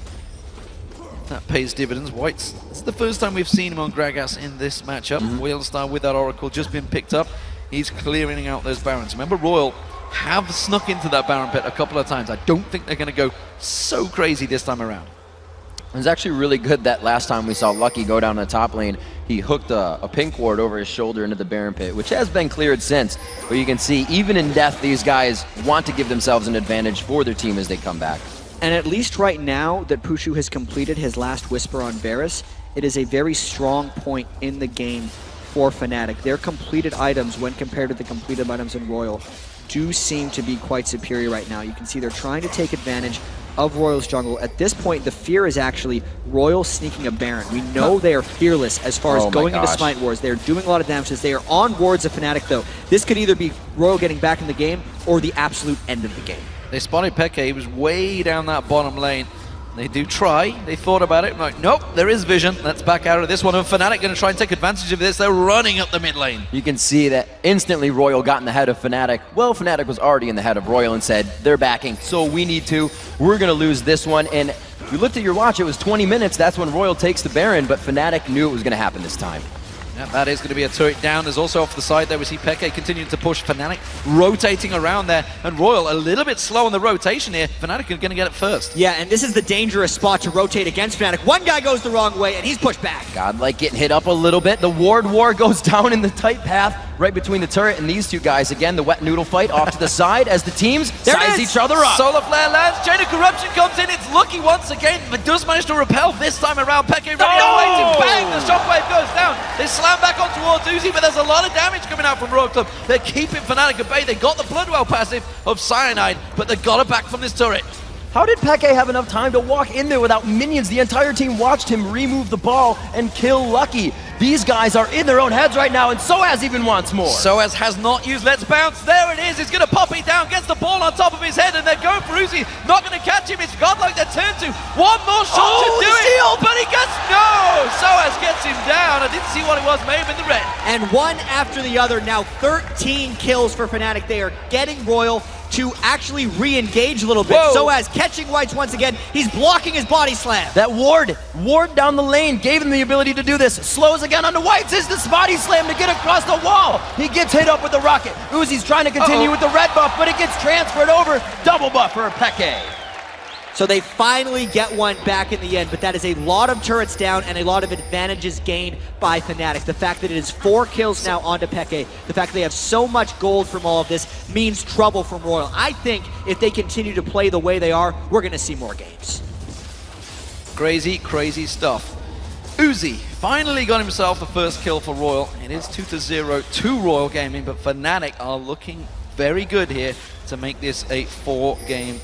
if that pays dividends. White's, this is the first time we've seen him on Gragas in this matchup. Whalestar with that Oracle just been picked up. He's clearing out those Barons. Remember, RYL have snuck into that Baron pit a couple of times. I don't think they're going to go so crazy this time around. It was actually really good that last time we saw Lucky go down the top lane. He hooked a pink ward over his shoulder into the Baron pit, which has been cleared since. But you can see, even in death, these guys want to give themselves an advantage for their team as they come back. And at least right now that Pushu has completed his last Whisper on Varus, it is a very strong point in the game for Fnatic. Their completed items, when compared to the completed items in RYL, do seem to be quite superior right now. You can see they're trying to take advantage of RYL's jungle. At this point, the fear is actually RYL sneaking a Baron. We know they are fearless as far as going into Smite Wars. They're doing a lot of damages. They are on wards of Fnatic, though. This could either be RYL getting back in the game or the absolute end of the game. They spotted Peke. He was way down that bottom lane. They do try. They thought about it. Like, nope, there is vision. Let's back out of this one. And Fnatic going to try and take advantage of this. They're running up the mid lane. You can see that instantly RYL got in the head of Fnatic. Well, Fnatic was already in the head of RYL and said, they're backing, so we need to. We're going to lose this one. And if you looked at your watch, it was 20 minutes. That's when RYL takes the Baron, but Fnatic knew it was going to happen this time. Yeah, that is going to be a turret down. There's also off the side there, we see Peke continuing to push Fnatic, rotating around there, and RYL a little bit slow on the rotation here. Fnatic are going to get it first. Yeah, and this is the dangerous spot to rotate against Fnatic. One guy goes the wrong way, and he's pushed back. Godlike getting hit up a little bit. The ward war goes down in the tight path right between the turret and these two guys. Again, the wet noodle fight off to the side as the teams size each other up. Solar Flare lands, Chain of Corruption comes in, it's Lucky once again, but does manage to repel this time around. Peke ready and waiting, bang, the shockwave goes down. They slam back on towards Uzi, but there's a lot of damage coming out from RYL Club. They're keeping Fnatic at bay. They got the Bloodwell passive of Cyanide, but they got it back from this turret. How did Peke have enough time to walk in there without minions? The entire team watched him remove the ball and kill Lucky. These guys are in their own heads right now, and Soaz even wants more. Soaz has not used Let's Bounce. There it is. He's going to pop it down, gets the ball on top of his head, and they're going for Uzi. Not going to catch him. It's Godlike to turn to. One more shot to do it. But he gets no. Soaz gets him down. I didn't see what it was. May have been the red. And one after the other. Now 13 kills for Fnatic. They are getting RYL to actually re-engage a little bit. Soaz catching Whites once again. He's blocking his body slam. That ward down the lane gave him the ability to do this. Slows again onto Whites. Is this body slam to get across the wall. He gets hit up with the rocket. Uzi's trying to continue with the red buff, but it gets transferred over. Double buff for Peke. So they finally get one back in the end, but that is a lot of turrets down and a lot of advantages gained by Fnatic. The fact that it is 4 kills now onto Peke, the fact that they have so much gold from all of this means trouble from RYL. I think if they continue to play the way they are, we're going to see more games. Crazy, crazy stuff. Uzi finally got himself the first kill for RYL. It is 2-0 to RYL Gaming, but Fnatic are looking very good here to make this a 4-game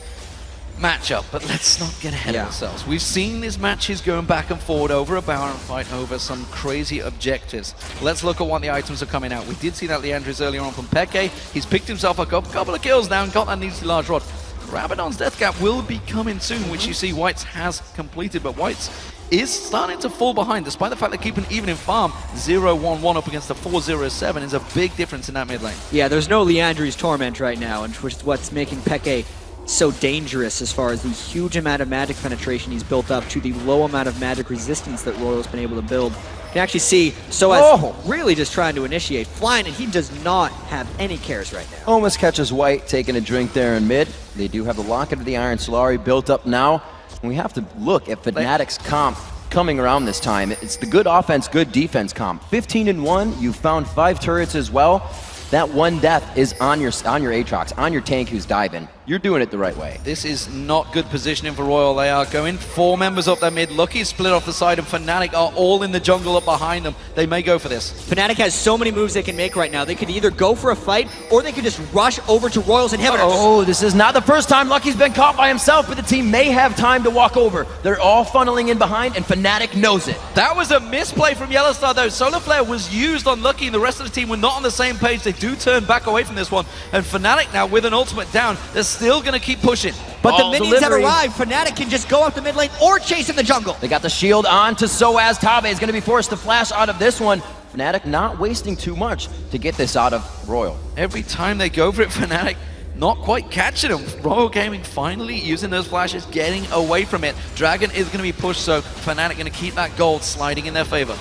matchup, but let's not get ahead of ourselves. We've seen these matches going back and forward over a Baron fight, over some crazy objectives. Let's look at what the items are coming out. We did see that Leandris earlier on from Peke. He's picked himself a couple of kills now and got that needly large rod. Rabadon's death cap will be coming soon, which you see Whites has completed, but Whites is starting to fall behind, despite the fact they're keeping even in farm. 0-1-1 up against the 4-0-7 is a big difference in that mid lane. Yeah, there's no Leandri's Torment right now, and which is what's making Peke so dangerous as far as the huge amount of magic penetration he's built up to the low amount of magic resistance that Royal's been able to build. You can actually see Soaz really just trying to initiate, flying, and he does not have any cares right now. Almost catches White taking a drink there in mid. They do have the Locket of the Iron Solari built up now. And we have to look at Fnatic's comp coming around this time. It's the good offense, good defense comp. 15-1, you found 5 turrets as well. That one death is on your Aatrox, on your tank who's diving. You're doing it the right way. This is not good positioning for Royal. They are going 4 members up their mid. Lucky split off the side, and Fnatic are all in the jungle up behind them. They may go for this. Fnatic has so many moves they can make right now. They could either go for a fight, or they could just rush over to Royal's inhibitors. Oh, this is not the first time Lucky's been caught by himself, but the team may have time to walk over. They're all funneling in behind, and Fnatic knows it. That was a misplay from Yellowstar, though. Solar Flare was used on Lucky, and the rest of the team were not on the same page. They do turn back away from this one, and Fnatic now with an ultimate down, they're still going to keep pushing. But the minions have arrived. Fnatic can just go up the mid lane or chase in the jungle. They got the shield on to Soaz. Tabe is going to be forced to flash out of this one. Fnatic not wasting too much to get this out of Royal. Every time they go for it, Fnatic not quite catching them. Royal Gaming finally using those flashes, getting away from it. Dragon is going to be pushed, so Fnatic going to keep that gold sliding in their favor.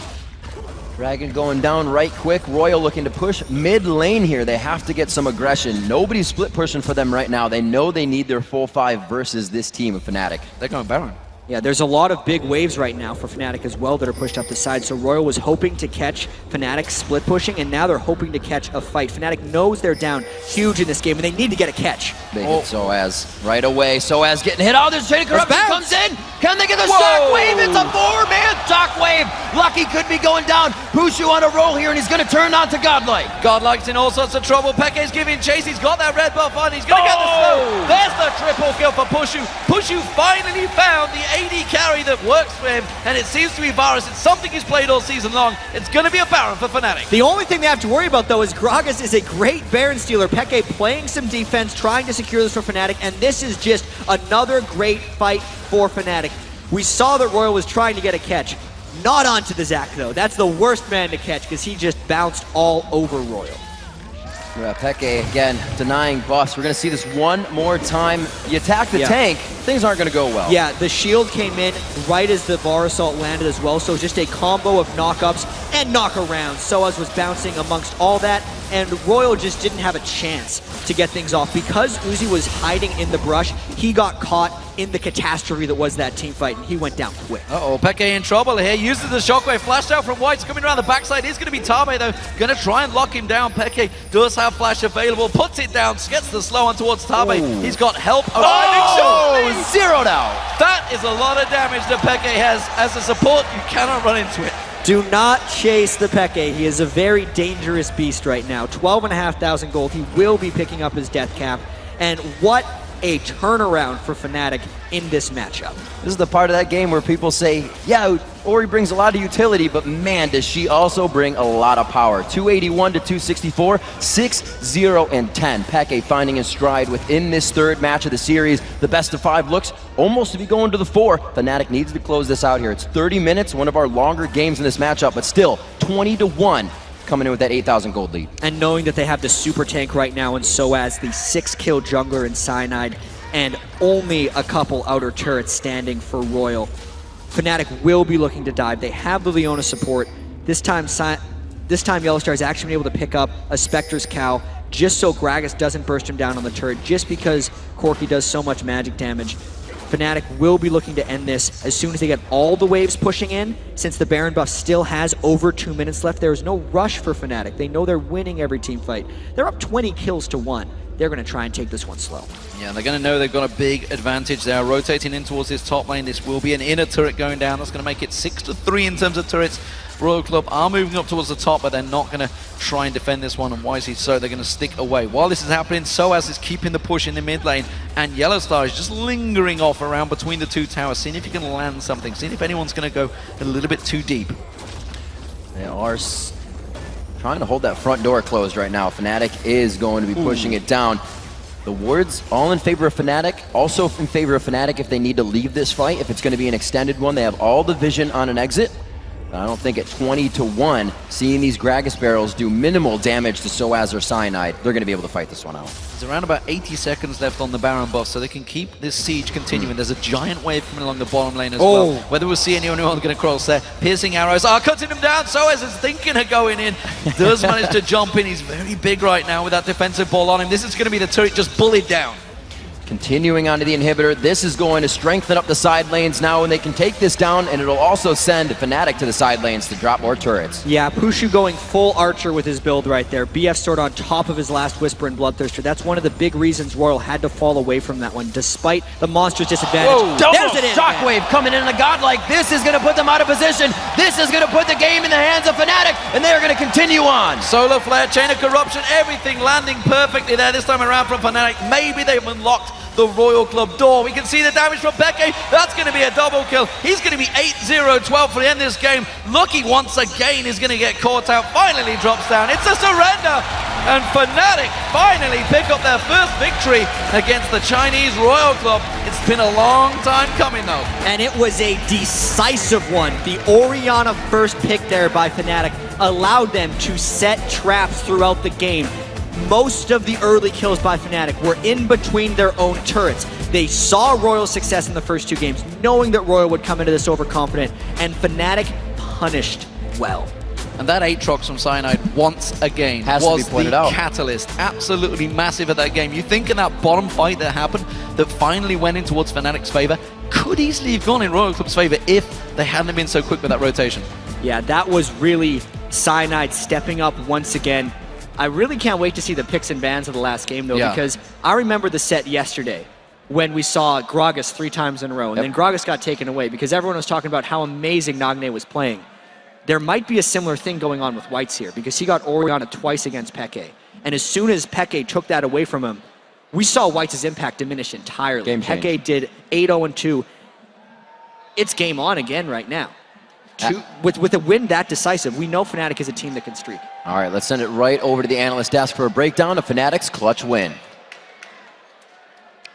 Dragon going down right quick. Royal looking to push mid lane here. They have to get some aggression. Nobody's split pushing for them right now. They know they need their full 5 versus this team of Fnatic. They're going Baron. Yeah, there's a lot of big waves right now for Fnatic as well that are pushed up the side. So Royal was hoping to catch Fnatic split pushing, and now they're hoping to catch a fight. Fnatic knows they're down huge in this game, and they need to get a catch. They hit Soaz right away. Soaz getting hit. Oh, there's Chain of Corruption comes in. Can they get the shock wave? It's a 4-man shock wave. Lucky could be going down. Pushu on a roll here, and he's going to turn on to Godlike. Godlike's in all sorts of trouble. Peke's giving chase. He's got that red buff on. He's going to get the slow. There's the triple kill for Pushu. Pushu finally found the AD carry that works for him, and it seems to be Varus. It's something he's played all season long. It's going to be a Baron for Fnatic. The only thing they have to worry about, though, is Gragas is a great Baron stealer. Peke playing some defense, trying to secure this for Fnatic, and this is just another great fight for Fnatic. We saw that Royal was trying to get a catch. Not onto the Zac, though. That's the worst man to catch because he just bounced all over Royal. Yeah, Peke again denying buffs. We're going to see this one more time. You attack the tank, things aren't going to go well. Yeah, the shield came in right as the bar assault landed as well, so just a combo of knockups and knockarounds. Soaz was bouncing amongst all that, and Royal just didn't have a chance to get things off. Because Uzi was hiding in the brush, he got caught in the catastrophe that was that team fight, and he went down quick. Uh-oh, Peke in trouble here. Uses the shockwave. Flashed out from White's coming around the backside. Is going to be Tabe, though. Going to try and lock him down. Peke does have flash available. Puts it down. Gets the slow on towards Tabe. Ooh. He's got help. Zeroed out. That is a lot of damage that Peke has. As a support, you cannot run into it. Do not chase the Peke. He is a very dangerous beast right now. 12,500 gold. He will be picking up his death cap. And what a turnaround for Fnatic in this matchup. This is the part of that game where people say, yeah, Ori brings a lot of utility, but man, does she also bring a lot of power. 281 to 264, 6-0 and 10. Peke finding his stride within this third match of the series. The best of 5 looks almost to be going to the 4. Fnatic needs to close this out here. It's 30 minutes, one of our longer games in this matchup, but still 20-1. Coming in with that 8,000 gold lead. And knowing that they have the super tank right now in Soaz, the 6-kill jungler in Cyanide, and only a couple outer turrets standing for Royal, Fnatic will be looking to dive. They have the Leona support. This time Yellowstar is actually been able to pick up a Spectre's Cow just so Gragas doesn't burst him down on the turret, just because Corki does so much magic damage. Fnatic will be looking to end this as soon as they get all the waves pushing in. Since the Baron buff still has over 2 minutes left, there is no rush for Fnatic. They know they're winning every team fight. They're up 20 kills to 1. They're going to try and take this one slow. Yeah, they're going to know they've got a big advantage there. Rotating in towards this top lane, this will be an inner turret going down. That's going to make it 6-3 in terms of turrets. Royal Club are moving up towards the top, but they're not going to try and defend this one, and wisely so. They're going to stick away. While this is happening, Soaz is keeping the push in the mid lane, and Yellowstar is just lingering off around between the 2 towers, seeing if he can land something, seeing if anyone's going to go a little bit too deep. They are trying to hold that front door closed right now. Fnatic is going to be pushing it down. The wards all in favor of Fnatic, also in favor of Fnatic if they need to leave this fight, if it's going to be an extended one. They have all the vision on an exit. I don't think at 20-1, seeing these Gragas barrels do minimal damage to Soaz or Cyanide, they're going to be able to fight this one out. There's around about 80 seconds left on the Baron buff, so they can keep this siege continuing. There's a giant wave coming along the bottom lane as well. Whether we'll see anyone going to cross there. Piercing arrows are cutting him down. Soaz is thinking of going in. Does manage to jump in. He's very big right now with that defensive ball on him. This is going to be the turret just bullied down. Continuing onto the inhibitor, this is going to strengthen up the side lanes now, and they can take this down, and it'll also send Fnatic to the side lanes to drop more turrets. Yeah, Pushu going full Archer with his build right there. BF Sword on top of his last Whisper and Bloodthirster. That's one of the big reasons RYL had to fall away from that one, despite the monster's disadvantage. Whoa, there's an Shockwave coming in, and a god like this is going to put them out of position. This is going to put the game in the hands of Fnatic, and they are going to continue on. Solar Flare, Chain of Corruption, everything landing perfectly there this time around from Fnatic. Maybe they've unlocked the RYL Club door. We can see the damage from Peke. That's going to be a double kill. He's going to be 8-0-12 for the end of this game. Lucky once again is going to get caught out. Finally drops down. It's a surrender. And Fnatic finally pick up their first victory against the Chinese RYL Club. It's been a long time coming though. And it was a decisive one. The Orianna first pick there by Fnatic allowed them to set traps throughout the game. Most of the early kills by Fnatic were in between their own turrets. They saw RYL's success in the first two games, knowing that RYL would come into this overconfident, and Fnatic punished well. And that Aatrox from Cyanide once again was the catalyst. Absolutely massive at that game. You think in that bottom fight that happened, that finally went in towards Fnatic's favor, could easily have gone in RYL Club's favor if they hadn't been so quick with that rotation. Yeah, that was really Cyanide stepping up once again. I really can't wait to see the picks and bans of the last game, though, because I remember the set yesterday when we saw Gragas 3 times in a row, and then Gragas got taken away because everyone was talking about how amazing Nagne was playing. There might be a similar thing going on with Whites here, because he got Orianna twice against Peke, and as soon as Peke took that away from him, we saw Whites' impact diminish entirely. Peke did 8-0-2. It's game on again right now. With a win that decisive, we know Fnatic is a team that can streak. All right, let's send it right over to the analyst desk for a breakdown of Fnatic's clutch win.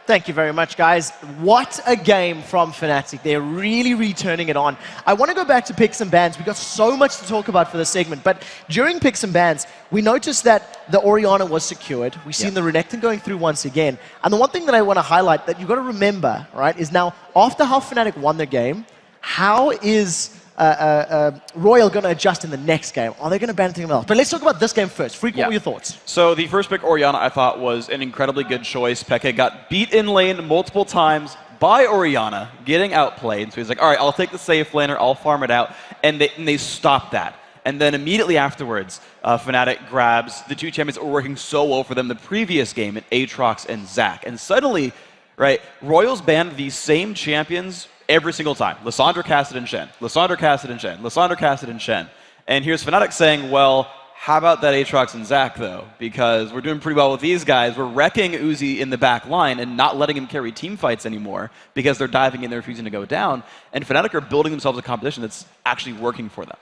Thank you very much, guys. What a game from Fnatic. They're really turning it on. I want to go back to picks and bans. We've got so much to talk about for this segment, but during picks and bans, we noticed that the Orianna was secured. We've seen the Renekton going through once again. And the one thing that I want to highlight that you've got to remember, right, is now after how Fnatic won their game, how is RYL going to adjust in the next game? Are they going to ban anything else? But let's talk about this game first. Freak, what were your thoughts? So the first pick, Orianna, I thought was an incredibly good choice. Peke got beat in lane multiple times by Orianna, getting outplayed. So he's like, all right, I'll take the safe laner, I'll farm it out. And they stopped that. And then immediately afterwards, Fnatic grabs the two champions that were working so well for them the previous game in Aatrox and Zac. And suddenly, right, RYL's banned these same champions every single time. Lissandra, Kassadin, Shen. Lissandra, Kassadin, Shen. Lissandra, Kassadin, Shen. And here's Fnatic saying, well, how about that Aatrox and Zac, though? Because we're doing pretty well with these guys. We're wrecking Uzi in the back line and not letting him carry team fights anymore because they're diving in there, refusing to go down. And Fnatic are building themselves a competition that's actually working for them.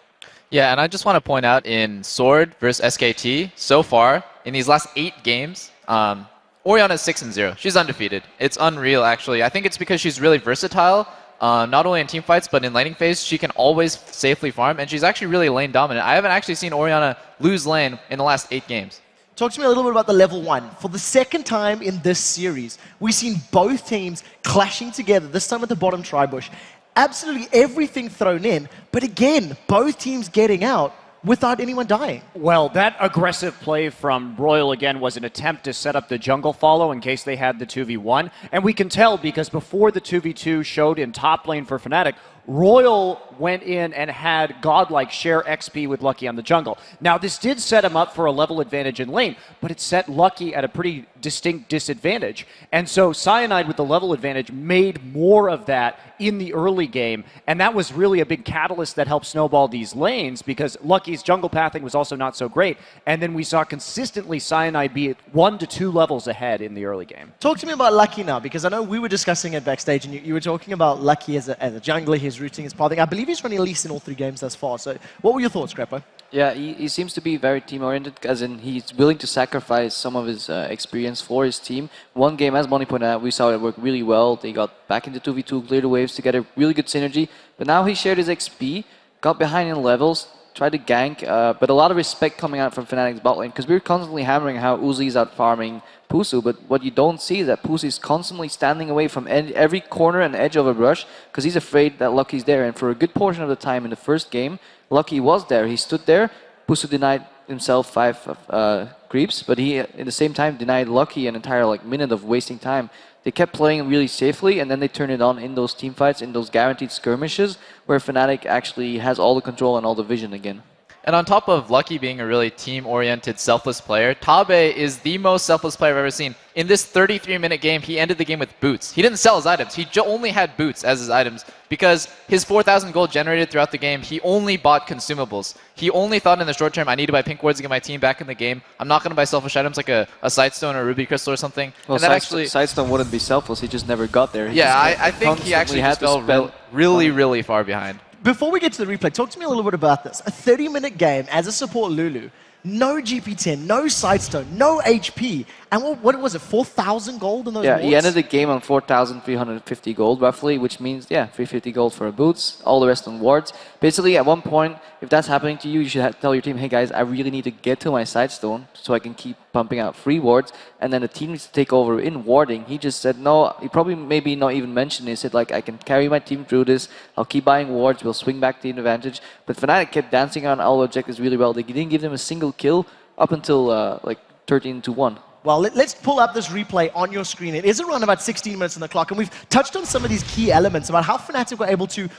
Yeah, and I just want to point out in Sword versus SKT, so far, in these last 8 games, Orianna is 6-0. She's undefeated. It's unreal, actually. I think it's because she's really versatile. Not only in team fights, but in laning phase, she can always safely farm, and she's actually really lane dominant. I haven't actually seen Orianna lose lane in the last 8 games. Talk to me a little bit about the level 1. For the second time in this series, we've seen both teams clashing together, this time at the bottom tribush. Absolutely everything thrown in, but again, both teams getting out without anyone dying. Well, that aggressive play from RYL again was an attempt to set up the jungle follow in case they had the 2v1. And we can tell because before the 2v2 showed in top lane for Fnatic, RYL went in and had godlike share XP with Lucky on the jungle. Now, this did set him up for a level advantage in lane, but it set Lucky at a pretty distinct disadvantage. And so Cyanide with the level advantage made more of that in the early game, and that was really a big catalyst that helped snowball these lanes because Lucky's jungle pathing was also not so great, and then we saw consistently Cyanide be 1 to 2 levels ahead in the early game. Talk to me about Lucky now, because I know we were discussing it backstage, and you were talking about Lucky as a jungler. He's is routing his pathing. I believe he's running Elise in all 3 games thus far. So what were your thoughts, Crepo? Yeah, he seems to be very team-oriented, as in he's willing to sacrifice some of his experience for his team. One game, as Bonnie pointed out, we saw it work really well. They got back into 2v2, cleared the waves to get a really good synergy. But now he shared his XP, got behind in levels, tried to gank, but a lot of respect coming out from Fnatic's bot lane, because we were constantly hammering how Uzi is out farming Pusu, but what you don't see is that Pusu is constantly standing away from every corner and edge of a brush, because he's afraid that Lucky's there. And for a good portion of the time in the first game, Lucky was there. He stood there. Pusu denied himself 5 creeps, but he, at the same time, denied Lucky an entire minute of wasting time. They kept playing really safely, and then they turned it on in those team fights, in those guaranteed skirmishes, where Fnatic actually has all the control and all the vision again. And on top of Lucky being a really team-oriented, selfless player, Tabe is the most selfless player I've ever seen. In this 33-minute game, he ended the game with boots. He didn't sell his items. He only had boots as his items because his 4,000 gold generated throughout the game, he only bought consumables. He only thought in the short term, I need to buy pink wards to get my team back in the game. I'm not going to buy selfish items like a Sightstone or a Ruby Crystal or something. Well, and that actually, Sightstone wouldn't be selfless. He just never got there. Yeah, I think he actually just fell really far behind. Before we get to the replay, talk to me a little bit about this. A 30-minute game as a support Lulu, no GP10, no Sidestone, no HP, and what was it, 4,000 gold in those Yeah, wards? he ended the game on 4,350 gold roughly, which means, yeah, 350 gold for boots, all the rest on wards. Basically, at one point, if that's happening to you, you should tell your team, hey guys, I really need to get to my Sidestone so I can keep pumping out free wards, and then the team needs to take over in warding. He just said, no, he probably maybe not even mentioned it. He said, like, I can carry my team through this, I'll keep buying wards, we'll swing back the advantage. But Fnatic kept dancing on all objectives really well. They didn't give them a single kill up until, like, 13-1. Well, let's pull up this replay on your screen. It is around about 16 minutes on the clock, and we've touched on some of these key elements about how Fnatic were able to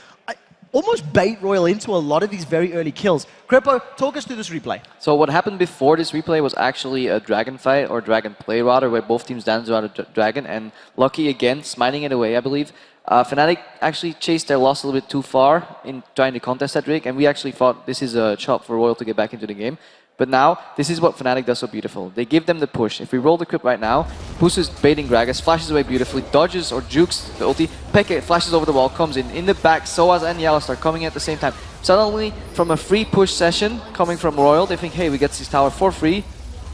almost bait RYL into a lot of these very early kills. Crepo, talk us through this replay. So what happened before this replay was actually a dragon fight, or dragon play rather, where both teams danced around a dragon, and Lucky again smiting it away, I believe. Fnatic actually chased their loss a little bit too far in trying to contest that Drake, and we actually thought this is a chop for RYL to get back into the game. But now, this is what Fnatic does so beautiful. They give them the push. If we roll the clip right now, Pusu's baiting Gragas, flashes away beautifully, dodges or jukes the ulti, Peke flashes over the wall, comes in the back, Soaz and Yellow are coming at the same time. Suddenly, from a free push session coming from RYL, they think, hey, we get this tower for free.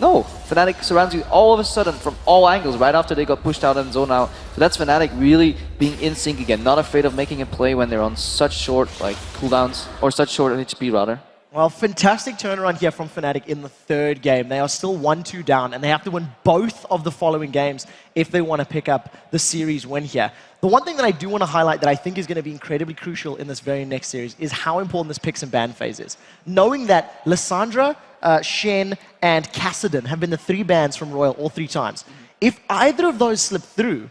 No, Fnatic surrounds you all of a sudden from all angles right after they got pushed out and zone out. So that's Fnatic really being in sync again, not afraid of making a play when they're on such short cooldowns, or such short HP rather. Well, fantastic turnaround here from Fnatic in the third game. They are still 1-2 down, and they have to win both of the following games if they want to pick up the series win here. The one thing that I do want to highlight that I think is going to be incredibly crucial in this very next series is how important this picks and ban phase is. Knowing that Lissandra, Shen, and Kassadin have been the 3 bans from RYL all 3 times. If either of those slip through,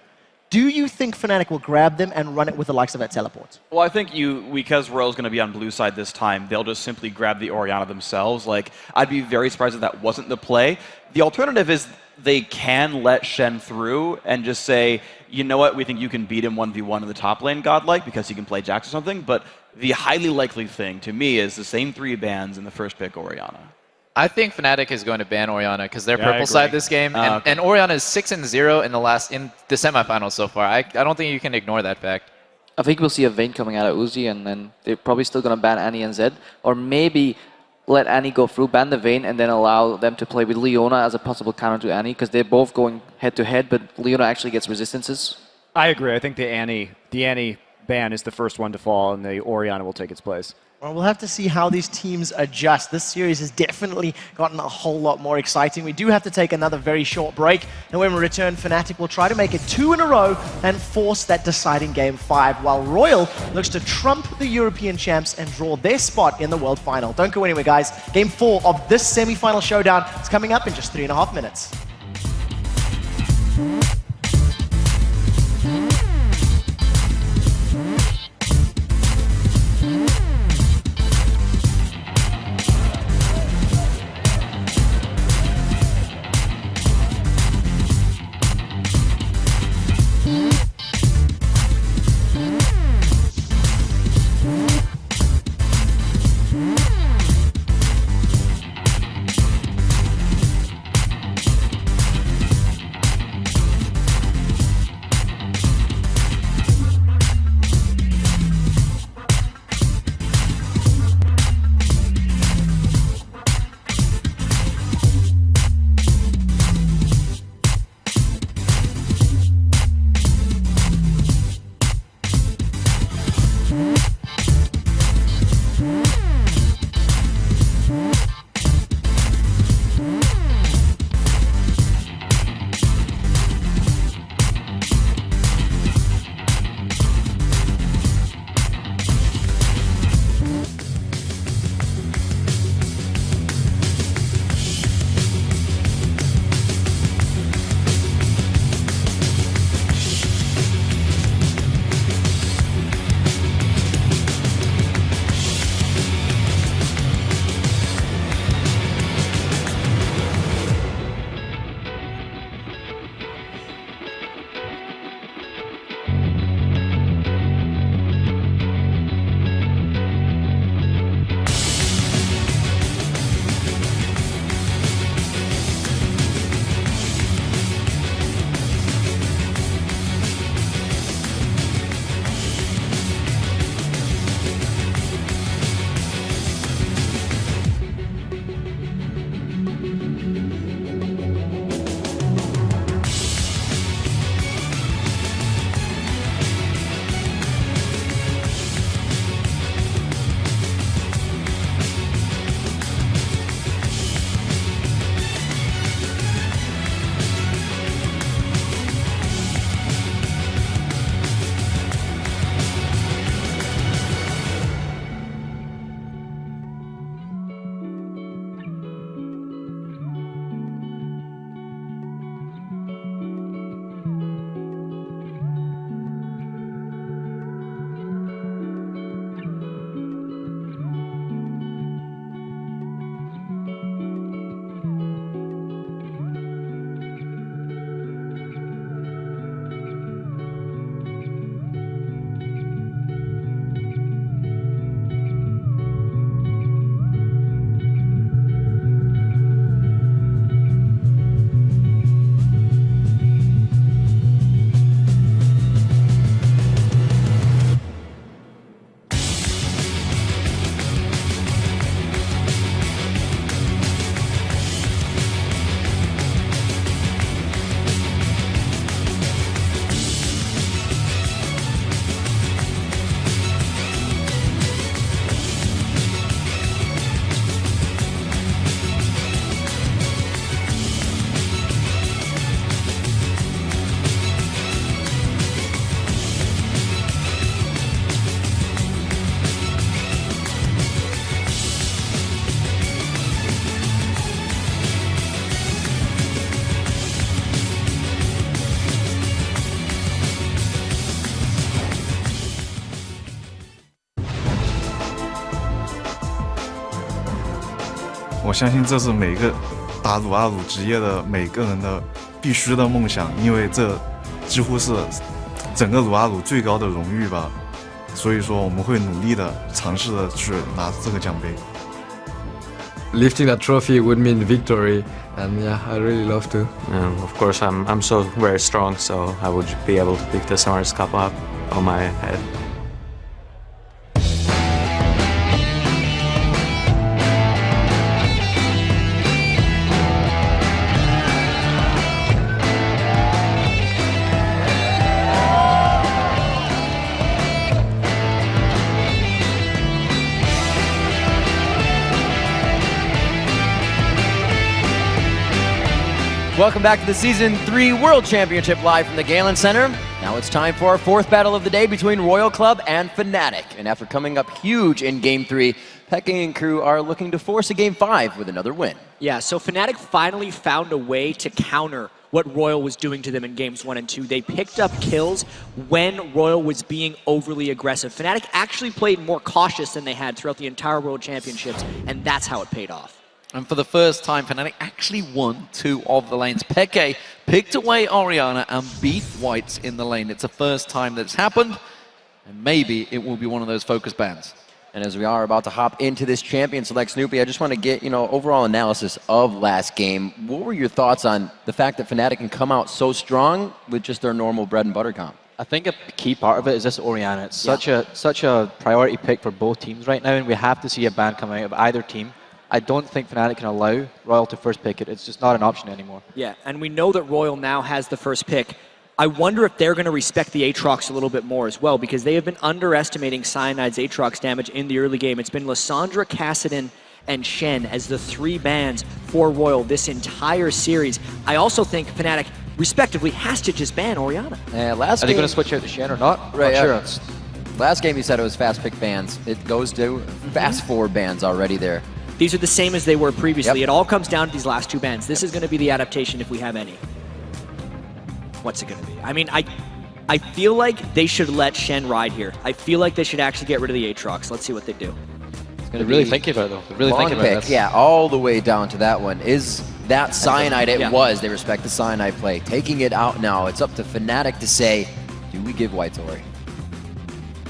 do you think Fnatic will grab them and run it with the likes of that teleport? Well, I think because RYL's going to be on blue side this time, they'll just simply grab the Orianna themselves. Like, I'd be very surprised if that wasn't the play. The alternative is they can let Shen through and just say, you know what, we think you can beat him 1v1 in the top lane, godlike, because he can play Jax or something. But the highly likely thing to me is the same 3 bans in the first pick Orianna. I think Fnatic is going to ban Orianna because they're purple side this game, and Orianna is 6-0 in the semifinals so far. I don't think you can ignore that fact. I think we'll see a Vayne coming out of Uzi, and then they're probably still going to ban Annie and Zed, or maybe let Annie go through, ban the Vayne, and then allow them to play with Leona as a possible counter to Annie, because they're both going head-to-head, but Leona actually gets resistances. I agree. I think the Annie ban is the first one to fall, and the Orianna will take its place. Well, we'll have to see how these teams adjust. This series has definitely gotten a whole lot more exciting. We do have to take another very short break, and when we return, Fnatic will try to make it 2 in a row and force that deciding Game 5, while RYL looks to trump the European champs and draw their spot in the World Final. Don't go anywhere, guys. Game 4 of this semi-final showdown is coming up in just 3.5 minutes. 我相信这是每个打撸啊撸职业的每个人的必须的梦想，因为这几乎是整个撸啊撸最高的荣誉吧。所以说我们会努力的尝试的去拿这个奖杯。Lifting that trophy would mean victory, and yeah, I really love to. And of course, I'm so very strong, so I would be able to pick the Summer's Cup up on my head. Welcome back to the Season 3 World Championship live from the Galen Center. Now it's time for our fourth battle of the day between Royal Club and Fnatic. And after coming up huge in Game 3, Peking and crew are looking to force a Game 5 with another win. Yeah, so Fnatic finally found a way to counter what Royal was doing to them in Games 1 and 2. They picked up kills when Royal was being overly aggressive. Fnatic actually played more cautious than they had throughout the entire World Championships, and that's how it paid off. And for the first time, Fnatic actually won 2 of the lanes. Peke picked away Orianna and beat Whites in the lane. It's the first time that's happened, and maybe it will be one of those focus bans. And as we are about to hop into this champion select, Snoopy, I just want to get, overall analysis of last game. What were your thoughts on the fact that Fnatic can come out so strong with just their normal bread and butter comp? I think a key part of it is this Orianna. It's such a priority pick for both teams right now, and we have to see a ban come out of either team. I don't think Fnatic can allow Royal to first pick it. It's just not an option anymore. Yeah, and we know that Royal now has the first pick. I wonder if they're going to respect the Aatrox a little bit more as well, because they have been underestimating Cyanide's Aatrox damage in the early game. It's been Lissandra, Kassadin, and Shen as the 3 bans for Royal this entire series. I also think Fnatic, respectively, has to just ban Orianna. Last Are they game, going to switch out to Shen or not? Right, Not sure. last game you said it was fast pick bans. It goes to fast forward bans already there. These are the same as they were previously. Yep. It all comes down to these last 2 bans. This is going to be the adaptation if we have any. What's it going to be? I mean, I feel like they should let Shen ride here. I feel like they should actually get rid of the Aatrox. Let's see what they do. They're really thinking about it, though. They're really Long thinking about pick, it. yeah, all the way down to that one. Is that Cyanide? It Yeah. was. They respect the Cyanide play. Taking it out now, it's up to Fnatic to say, do we give White Tori?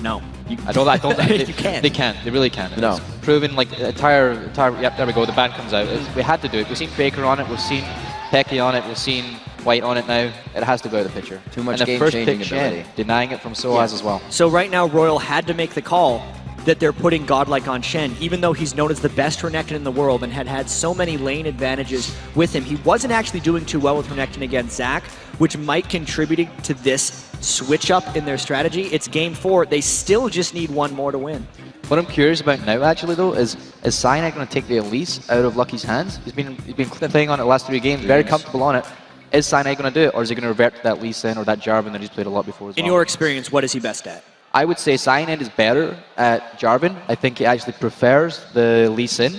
No. I don't You can't. They can't. They really can't. No. It's proven like entire. Yep, there we go. The ban comes out. We had to do it. We've seen Faker on it. We've seen Pecky on it. We've seen White on it now. It has to go out of the picture. Too much and the first game-changing pick, ability. Shen, denying it from Soaz as well. So right now, Royal had to make the call that they're putting Godlike on Shen, even though he's known as the best Renekton in the world and had so many lane advantages with him. He wasn't actually doing too well with Renekton against Zac, which might contribute to this switch up in their strategy. It's game 4. They still just need 1 more to win. What I'm curious about now, actually, though, is Cyanide going to take the Elise out of Lucky's hands? He's been playing on it the last 3 games, very comfortable on it. Is Cyanide going to do it, or is he going to revert to that Lee Sin or that Jarvan that he's played a lot before as well? In your experience, what is he best at? I would say Cyanide is better at Jarvan. I think he actually prefers the Lee Sin.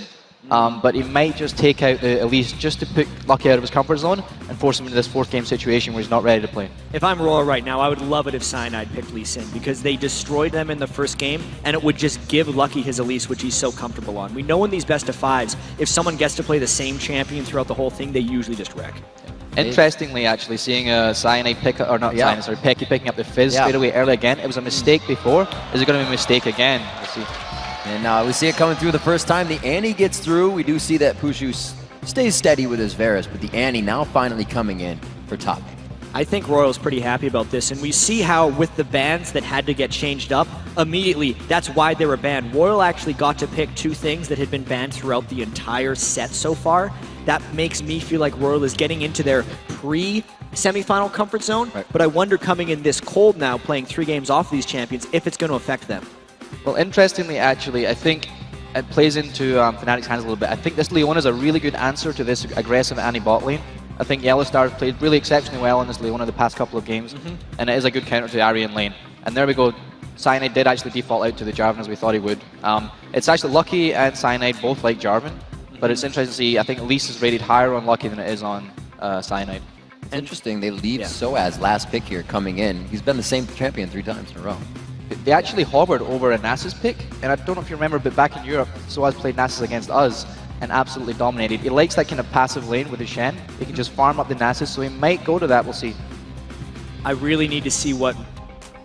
But he might just take out the Elise just to put Lucky out of his comfort zone and force him into this 4th game situation where he's not ready to play. If I'm Royal right now, I would love it if Cyanide picked Lee Sin, because they destroyed them in the first game, and it would just give Lucky his Elise, which he's so comfortable on. We know in these best of 5s, if someone gets to play the same champion throughout the whole thing, they usually just wreck. Interestingly, actually, seeing a Cyanide pick, or not Cyanide, sorry, Pecky picking up the Fizz straight away early again. It was a mistake before. Is it going to be a mistake again? We'll see. And we see it coming through the first time. The Annie gets through. We do see that Pushu stays steady with his Varus, but the Annie now finally coming in for top. I think Royal's pretty happy about this, and we see how with the bans that had to get changed up, immediately, that's why they were banned. Royal actually got to pick 2 things that had been banned throughout the entire set so far. That makes me feel like Royal is getting into their pre-semifinal comfort zone, but I wonder coming in this cold now, playing 3 games off of these champions, if it's going to affect them. Well, interestingly, actually, I think it plays into Fnatic's hands a little bit. I think this Leona is a really good answer to this aggressive Annie bot lane. I think Yellowstar played really exceptionally well in this Leona the past couple of games, and it is a good counter to Aryan lane. And there we go. Cyanide did actually default out to the Jarvan as we thought he would. It's actually Lucky and Cyanide both like Jarvan, but it's interesting to see. I think Elise is rated higher on Lucky than it is on Cyanide. It's interesting. They leave Soaz last pick here coming in. He's been the same champion 3 times in a row. They actually hovered over a Nasus pick, and I don't know if you remember, but back in Europe, Soaz played Nasus against us and absolutely dominated. He likes that kind of passive lane with his Shen. He can just farm up the Nasus, so he might go to that. We'll see. I really need to see what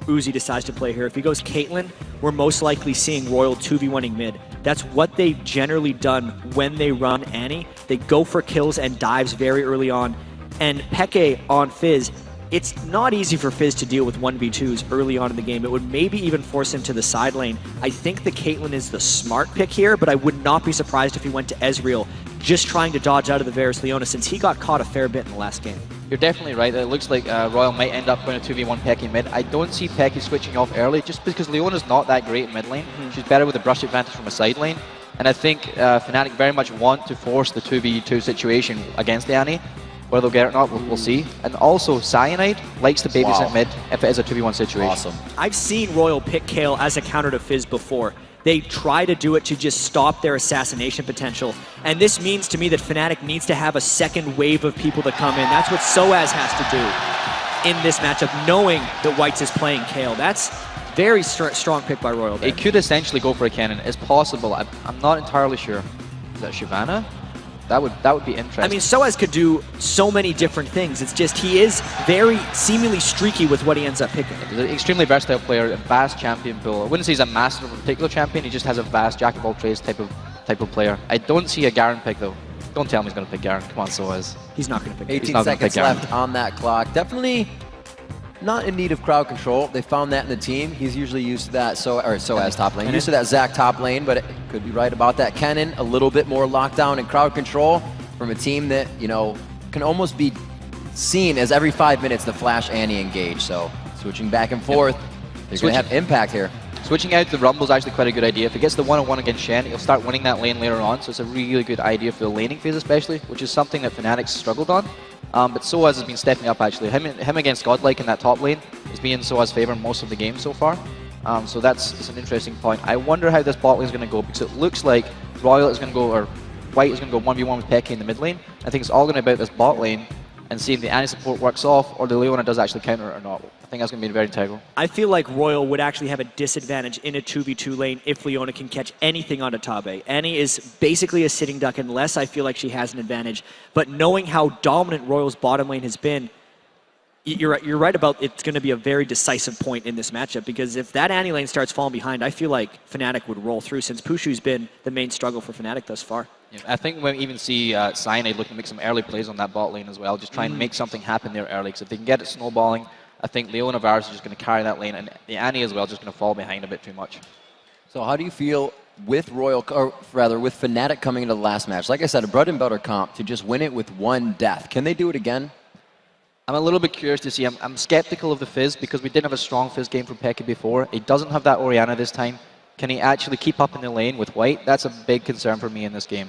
Uzi decides to play here. If he goes Caitlyn, we're most likely seeing Royal 2v1ing mid. That's what they've generally done when they run Annie. They go for kills and dives very early on. And Peke on Fizz, it's not easy for Fizz to deal with 1v2s early on in the game. It would maybe even force him to the side lane. I think the Caitlyn is the smart pick here, but I would not be surprised if he went to Ezreal, just trying to dodge out of the Varus Leona, since he got caught a fair bit in the last game. You're definitely right. It looks like Royal might end up going to 2v1 Pecky mid. I don't see Pecky switching off early, just because Leona's not that great in mid lane. She's better with a brush advantage from a side lane. And I think Fnatic very much want to force the 2v2 situation against the Annie. Whether they'll get it or not, we'll see. And also, Cyanide likes to babysit mid if it is a 2v1 situation. Awesome. I've seen Royal pick Kayle as a counter to Fizz before. They try to do it to just stop their assassination potential. And this means to me that Fnatic needs to have a second wave of people that come in. That's what Soaz has to do in this matchup, knowing that Whites is playing Kayle. That's very strong pick by Royal there. It could essentially go for a cannon. It's possible. I'm not entirely sure. Is that Shyvana? That would be interesting. I mean, Soaz could do so many different things. It's just he is very seemingly streaky with what he ends up picking. He's an extremely versatile player, a vast champion pool. I wouldn't say he's a master of a particular champion. He just has a vast jack of all trades type of player. I don't see a Garen pick though. Don't tell me he's going to pick Garen. Come on, Soaz. He's not going to pick Garen. 18 seconds left on that clock. Definitely not in need of crowd control. They found that in the team. He's usually used to that, Soaz top lane. Used to that Zac top lane, but it could be right about that. Kennen, a little bit more lockdown and crowd control from a team that, you know, can almost be seen as every 5 minutes the Flash Annie engage. So switching back and forth, they're going to have impact here. Switching out the Rumble is actually quite a good idea. If it gets the one-on-one against Shen, he'll start winning that lane later on, so it's a really good idea for the laning phase especially, which is something that Fnatic struggled on. But Soaz has been stepping up actually. Him against Godlike in that top lane has been in Soaz's favor most of the game so far. So that's an interesting point. I wonder how this bot lane is going to go, because it looks like RYL is going to go, or White is going to go 1v1 with Peke in the mid lane. I think it's all going to be about this bot lane and see if the Annie support works off or the Leona does actually counter it or not. I think that's going to be very integral. I feel like RYL would actually have a disadvantage in a 2v2 lane if Leona can catch anything onto Tabe. Annie is basically a sitting duck unless I feel like she has an advantage. But knowing how dominant RYL's bottom lane has been, you're right about it's going to be a very decisive point in this matchup, because if that Annie lane starts falling behind, I feel like Fnatic would roll through, since Pushu's been the main struggle for Fnatic thus far. Yeah, I think we'll even see Cyanide looking to make some early plays on that bot lane as well, just try and make something happen there early, because if they can get it snowballing, I think Leona Varus is just going to carry that lane, and the Annie as well is just going to fall behind a bit too much. So how do you feel with RYL, or rather with Fnatic coming into the last match? Like I said, a bread and butter comp to just win it with one death. Can they do it again? I'm a little bit curious to see. I'm skeptical of the Fizz, because we didn't have a strong Fizz game from Peke before. He doesn't have that Orianna this time. Can he actually keep up in the lane with White? That's a big concern for me in this game.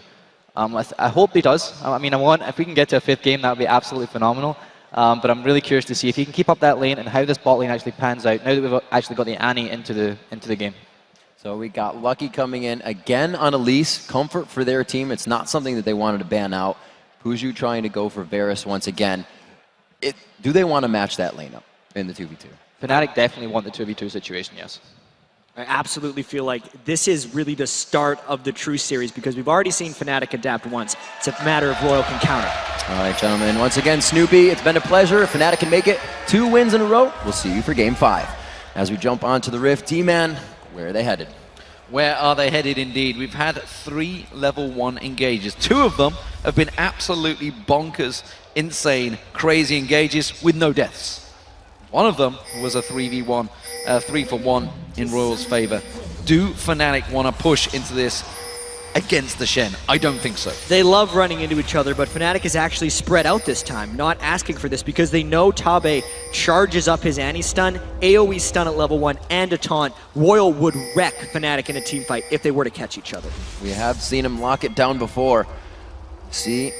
I hope he does. I mean, if we can get to a 5th game, that would be absolutely phenomenal. But I'm really curious to see if he can keep up that lane and how this bot lane actually pans out now that we've actually got the Annie into the game. So we got Lucky coming in again on Elise. Comfort for their team. It's not something that they wanted to ban out. Pushu trying to go for Varus once again. Do they want to match that lane up in the 2v2? Fnatic definitely want the 2v2 situation, yes. I absolutely feel like this is really the start of the true series, because we've already seen Fnatic adapt once. It's a matter of RYL can counter. All right, gentlemen. Once again, Snoopy, it's been a pleasure. If Fnatic can make it 2 wins in a row, we'll see you for Game 5. As we jump onto the Rift, D-Man, where are they headed? Where are they headed indeed? We've had 3 level 1 engages. 2 of them have been absolutely bonkers, insane, crazy engages with no deaths. One of them was a 3v1, 3-for-1 in RYL's favor. Do Fnatic want to push into this against the Shen? I don't think so. They love running into each other, but Fnatic is actually spread out this time, not asking for this, because they know Tabe charges up his Annie stun, AoE stun at level 1, and a taunt. RYL would wreck Fnatic in a team fight if they were to catch each other. We have seen him lock it down before. See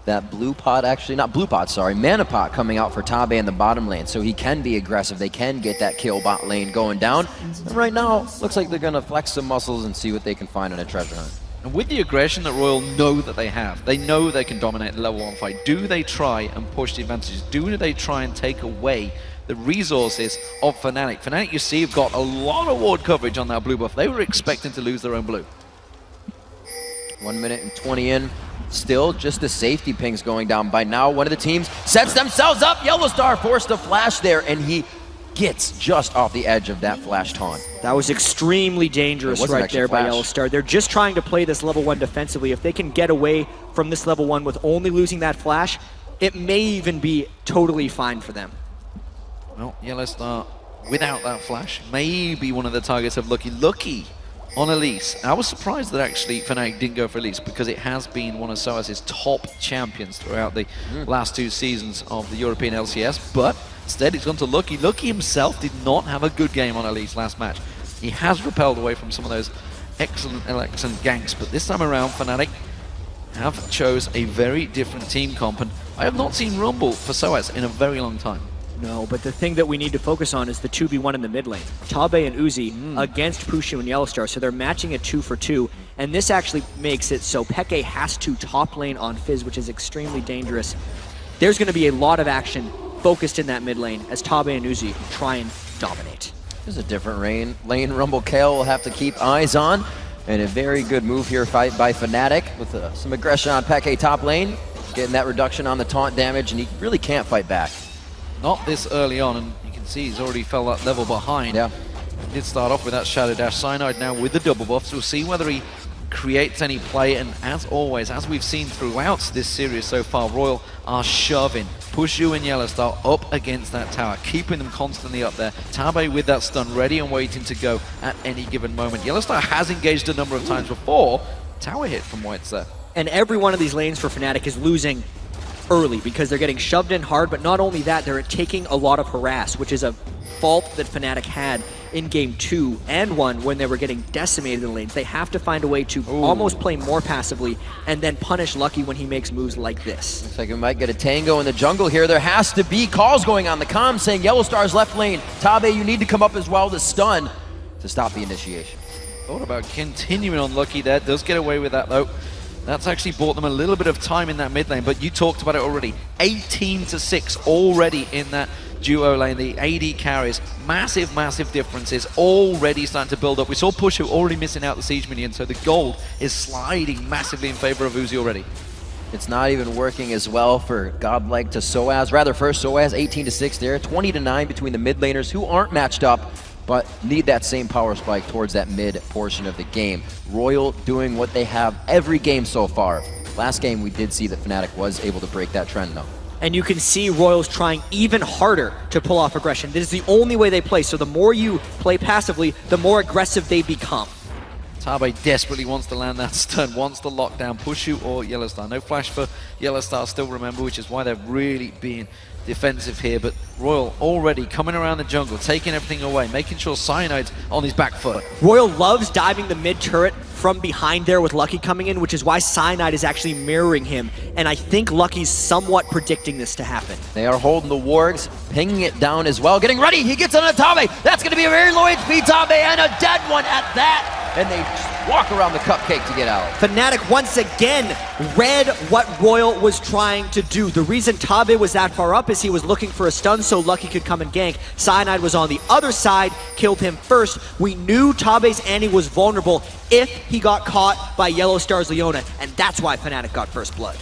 that blue pot, actually, not blue pot, sorry, mana pot coming out for Tabe in the bottom lane, so he can be aggressive. They can get that kill bot lane going down. And right now, looks like they're going to flex some muscles and see what they can find on a treasure hunt. And with the aggression that RYL know that they have, they know they can dominate the level 1 fight. Do they try and push the advantages? Do they try and take away the resources of Fnatic? Fnatic, you see, have got a lot of ward coverage on that blue buff. They were expecting to lose their own blue. 1 minute and 20 in. Still just the safety pings going down. By now, one of the teams sets themselves up. Yellow Star forced to flash there, and he gets just off the edge of that flash taunt. That was extremely dangerous right there by Yellow Star. They're just trying to play this level 1 defensively. If they can get away from this level 1 with only losing that flash, it may even be totally fine for them. Well, Yellow Star, without that flash, may be one of the targets of Lucky. Lucky on Elise. I was surprised that actually Fnatic didn't go for Elise, because it has been one of Soaz's top champions throughout the last 2 seasons of the European LCS, but instead it's gone to Lucky. Lucky himself did not have a good game on Elise last match. He has repelled away from some of those excellent ganks, but this time around Fnatic have chose a very different team comp, and I have not seen Rumble for Soaz in a very long time. No, but the thing that we need to focus on is the 2v1 in the mid lane. Tabe and Uzi against Pushu and Yellow Star, so they're matching a 2-for-2, and this actually makes it so Peke has to top lane on Fizz, which is extremely dangerous. There's going to be a lot of action focused in that mid lane as Tabe and Uzi try and dominate. There's a different lane Rumble Kale will have to keep eyes on, and a very good move here fight by Fnatic with some aggression on Peke top lane, getting that reduction on the taunt damage, and he really can't fight back. Not this early on, and you can see he's already fell that level behind. Yeah. He did start off with that Shadow Dash. Cyanide now with the double buff, so we'll see whether he creates any play, and as always, as we've seen throughout this series so far, RYL are shoving Pushu and Yellow Star up against that tower, keeping them constantly up there. Tabe with that stun ready and waiting to go at any given moment. Yellow Star has engaged a number of times before. Tower hit from White's there. And every one of these lanes for Fnatic is losing early because they're getting shoved in hard, but not only that, they're taking a lot of harass, which is a fault that Fnatic had in game 2 and 1 when they were getting decimated in the lanes. They have to find a way to almost play more passively and then punish Lucky when he makes moves like this. Looks like we might get a tango in the jungle here. There has to be calls going on the comms saying Yellowstar's left lane. Tabe, you need to come up as well to stun to stop the initiation. Thought about continuing on Lucky there. Does get away with that though. That's actually bought them a little bit of time in that mid lane, but you talked about it already. 18-6 already in that duo lane. The AD carries. Massive, massive differences already starting to build up. We saw Pushu already missing out the siege minion, so the gold is sliding massively in favor of Uzi already. It's not even working as well for Godlike to Soaz. Rather, first Soaz 18-6 there, 20-9 between the mid laners who aren't matched up, but need that same power spike towards that mid portion of the game. Royal doing what they have every game so far. Last game we did see that Fnatic was able to break that trend though. And you can see Royals trying even harder to pull off aggression. This is the only way they play, so the more you play passively, the more aggressive they become. Tabe desperately wants to land that stun, wants to lock down Pushu or Yellowstar. No flash for Yellowstar still, remember, which is why they're really being defensive here, but Royal already coming around the jungle, taking everything away, making sure Cyanide's on his back foot. Royal loves diving the mid turret from behind there with Lucky coming in, which is why Cyanide is actually mirroring him, and I think Lucky's somewhat predicting this to happen. They are holding the wargs, pinging it down as well, getting ready, he gets on a Tabe, that's going to be a very low HP Tabe, and a dead one at that, and they just walk around the cupcake to get out. Fnatic once again read what Royal was trying to do. The reason Tabe was that far up is he was looking for a stun so Lucky could come and gank. Cyanide was on the other side, killed him first. We knew Tabe's Annie was vulnerable if he got caught by Yellowstar's Leona, and that's why Fnatic got first blood.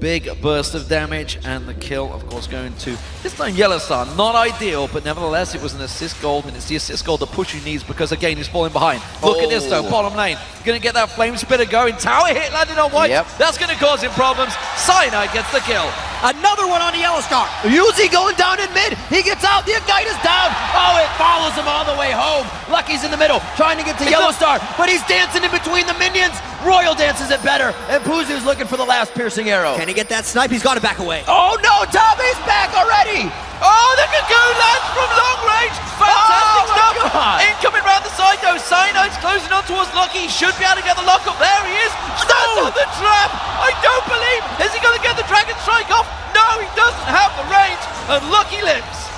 Big burst of damage, and the kill, of course, going to, this time, Yellowstar. Not ideal, but nevertheless, it was an assist gold, and it's the assist gold that Pushu needs because, again, he's falling behind. Look at this, though, bottom lane. Going to get that flame spitter going. Tower hit landed on White. Yep. That's going to cause him problems. Cyanide gets the kill. Another one on the Yellowstar. Uzi going down in mid. He gets out. The Ignite is down. Oh, it follows him all the way home. Lucky's in the middle, trying to get to Yellowstar, but he's dancing in between the minions. Royal dances it better, and Puzu's looking for the last piercing arrow. Can he get that snipe? He's got to back away. Oh no, Tabe's back already! Oh, the Cocoon lands from long range! Fantastic stuff! Incoming round the side though, Cyanide's closing on towards Lucky. Should be able to get the lock up. There he is! Stands on the trap! I don't believe! Is he going to get the Dragon Strike off? No, he doesn't have the range, and Lucky lives.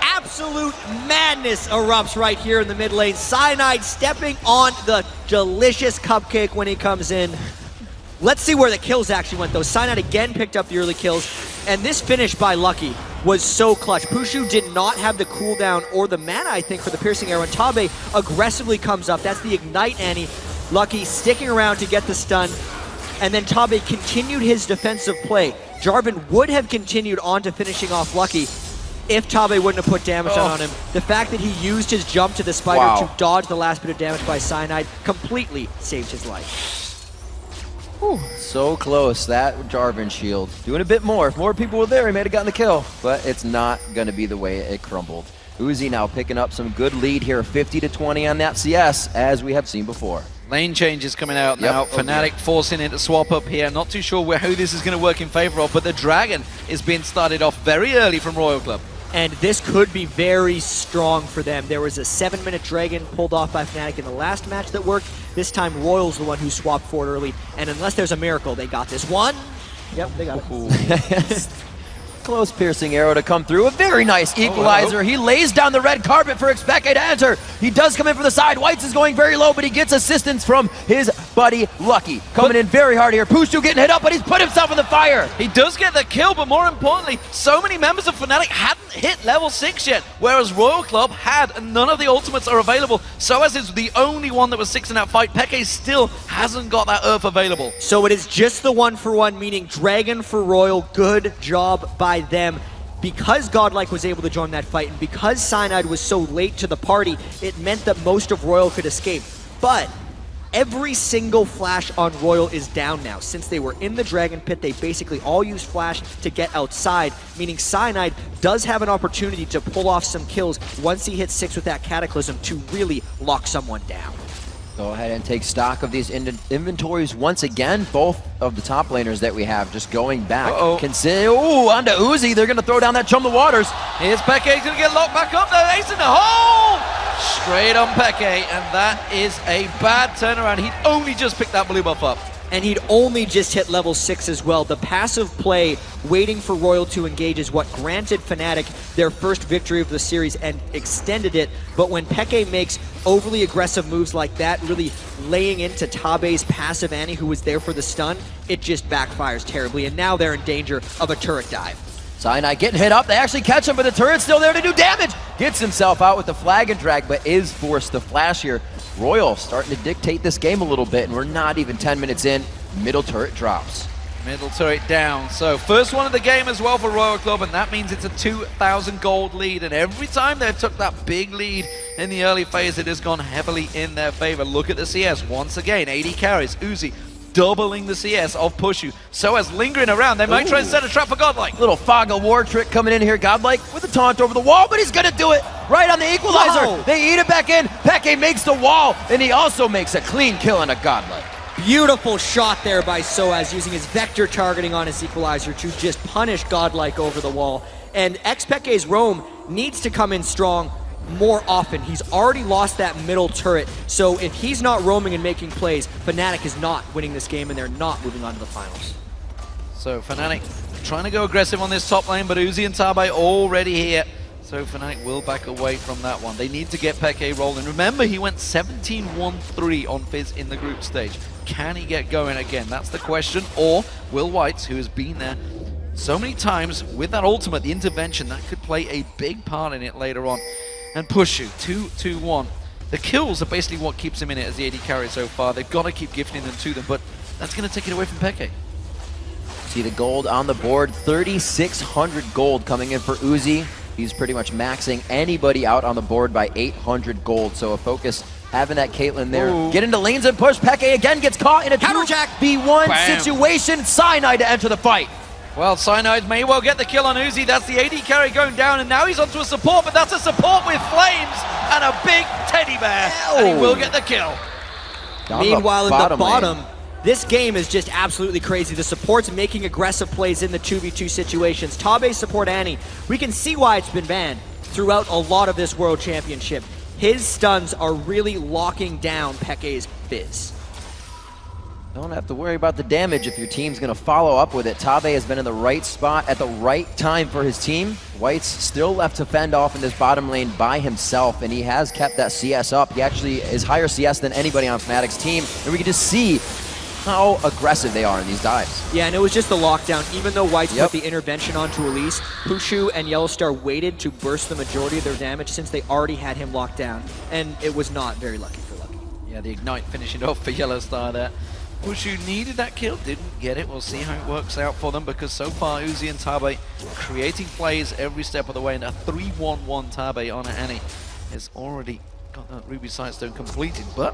Absolute madness erupts right here in the mid lane. Cyanide stepping on the delicious cupcake when he comes in. Let's see where the kills actually went though. Cyanide again picked up the early kills, and this finish by Lucky was so clutch. Pushu did not have the cooldown or the mana, I think, for the piercing arrow, and Tabe aggressively comes up. That's the Ignite Annie. Lucky sticking around to get the stun, and then Tabe continued his defensive play. Jarvan would have continued on to finishing off Lucky if Tabe wouldn't have put damage on him. The fact that he used his jump to the spider to dodge the last bit of damage by Cyanide completely saved his life. Whew, so close, that Jarvan shield. Doing a bit more. If more people were there, he may have gotten the kill, but it's not going to be the way it crumbled. Uzi now picking up some good lead here, 50-20 on that CS, as we have seen before. Lane changes coming out now. Fnatic forcing it to swap up here. Not too sure who this is going to work in favor of, but the Dragon is being started off very early from Royal Club. And this could be very strong for them. There was a 7-minute Dragon pulled off by Fnatic in the last match that worked. This time, Royal's the one who swapped forward early. And unless there's a miracle, they got this one. Yep, they got it. Close piercing arrow to come through. A very nice equalizer. He lays down the red carpet for Expeke to enter. He does come in from the side. Whites is going very low, but he gets assistance from his buddy Lucky. Coming in very hard here. Pushu getting hit up, but he's put himself in the fire. He does get the kill, but more importantly, so many members of Fnatic hadn't hit level 6 yet, whereas Royal Club had, and none of the ultimates are available. Soaz is the only one that was 6 in that fight. Peke still hasn't got that Earth available. So it is just the 1-for-1, meaning Dragon for Royal. Good job by them. Because Godlike was able to join that fight, and because Cyanide was so late to the party, it meant that most of Royal could escape. But every single flash on Royal is down now. Since they were in the Dragon Pit, they basically all used flash to get outside, meaning Cyanide does have an opportunity to pull off some kills once he hits 6 with that Cataclysm to really lock someone down. Go ahead and take stock of these inventories once again. Both of the top laners that we have just going back. Can say, ooh, onto Uzi. They're going to throw down that Chum the Waters. Here's Peke, he's going to get locked back up there. Ace in the hole! Straight on Peke, and that is a bad turnaround. He'd only just picked that blue buff up. And he'd only just hit level 6 as well. The passive play, waiting for Royal to engage, is what granted Fnatic their first victory of the series and extended it. But when Peke makes overly aggressive moves like that, really laying into Tabe's passive Annie, who was there for the stun, it just backfires terribly. And now they're in danger of a turret dive. Cyanide getting hit up. They actually catch him, but the turret's still there to do damage. Gets himself out with the flag and drag, but is forced to flash here. Royal starting to dictate this game a little bit, and we're not even 10 minutes in. Middle turret drops. Middle turret down. So first one of the game as well for Royal Club, and that means it's a 2,000 gold lead. And every time they've took that big lead in the early phase, it has gone heavily in their favor. Look at the CS once again. 80 carries. Uzi doubling the CS of Pushu. So as lingering around, they might try and set a trap for Godlike. Little fog of war trick coming in here. Godlike with a taunt over the wall, but he's gonna do it right on the equalizer. Whoa. They eat it back in. Peke makes the wall, and he also makes a clean kill on a Godlike. Beautiful shot there by Soaz, using his vector targeting on his equalizer to just punish Godlike over the wall. And Peke's roam needs to come in strong more often. He's already lost that middle turret, so if he's not roaming and making plays, Fnatic is not winning this game, and they're not moving on to the finals. So Fnatic trying to go aggressive on this top lane, but Uzi and Tabe already here. So Fnatic will back away from that one. They need to get Peke rolling. Remember, he went 17-1-3 on Fizz in the group stage. Can he get going again? That's the question. Or Will Whites, who has been there so many times with that ultimate, the intervention, that could play a big part in it later on. And Pushu, 2-2-1. The kills are basically what keeps him in it as the AD carry so far. They've got to keep gifting them to them, but that's going to take it away from Peke. See the gold on the board, 3,600 gold coming in for Uzi. He's pretty much maxing anybody out on the board by 800 gold. So a focus having that Caitlyn there. Ooh. Get into lanes and push. Peke again gets caught in a Counterjack. 2v1 situation. Cyanide to enter the fight. Well, Cyanide may well get the kill on Uzi. That's the AD carry going down, and now he's onto a support, but that's a support with flames and a big teddy bear, and he will get the kill. Meanwhile, in the bottom, lane. this game is just absolutely crazy. The support's making aggressive plays in the 2v2 situations. Tabe's support Annie, we can see why it's been banned throughout a lot of this World Championship. His stuns are really locking down Peke's Fizz. Don't have to worry about the damage if your team's going to follow up with it. Tabe has been in the right spot at the right time for his team. White's still left to fend off in this bottom lane by himself, and he has kept that CS up. He actually is higher CS than anybody on Fnatic's team, and we can just see how aggressive they are in these dives. Yeah, and it was just the lockdown. Even though White's put the intervention onto Elise, Pushu and Yellowstar waited to burst the majority of their damage since they already had him locked down, and it was not very lucky for Lucky. Yeah, the Ignite finishing off for Yellowstar there. Pushu needed that kill, didn't get it. We'll see how it works out for them, because so far Uzi and Tabe creating plays every step of the way, and a 3-1-1 Tabe on Annie has already got that Ruby Sightstone completed, but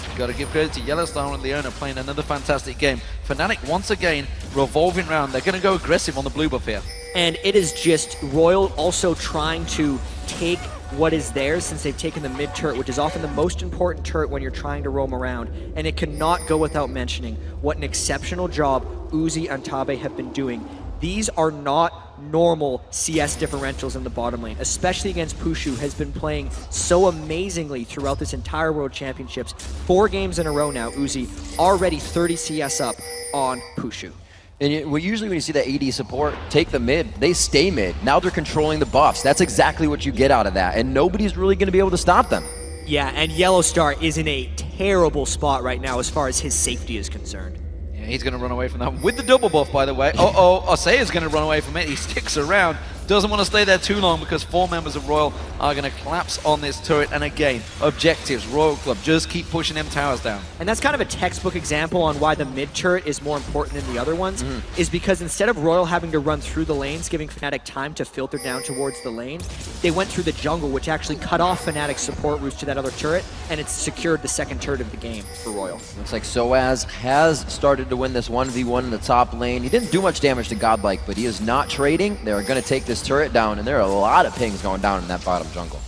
you've got to give credit to Yellowstar and Leona playing another fantastic game. Fnatic once again revolving round. They're going to go aggressive on the blue buff here. And it is just Royal also trying to take what is theirs, since they've taken the mid turret, which is often the most important turret when you're trying to roam around. And it cannot go without mentioning what an exceptional job Uzi and Tabe have been doing. These are not normal CS differentials in the bottom lane, especially against Pushu, has been playing so amazingly throughout this entire World Championships. 4 games in a row now, Uzi already 30 CS up on Pushu. And usually when you see that AD support take the mid, they stay mid. Now they're controlling the buffs. That's exactly what you get out of that, and nobody's really going to be able to stop them. Yeah, and Yellowstar is in a terrible spot right now as far as his safety is concerned. Yeah, he's going to run away from that with the double buff, by the way. Osei is going to run away from it. He sticks around. Doesn't want to stay there too long, because 4 members of Royal are going to collapse on this turret. And again, objectives, Royal Club, just keep pushing them towers down. And that's kind of a textbook example on why the mid turret is more important than the other ones, is because instead of Royal having to run through the lanes, giving Fnatic time to filter down towards the lane, they went through the jungle, which actually cut off Fnatic's support routes to that other turret, and it's secured the second turret of the game for Royal. Looks like Soaz has started to win this 1v1 in the top lane. He didn't do much damage to Godlike, but he is not trading. They're going to take this turret down, and there are a lot of pings going down in that bottom jungle.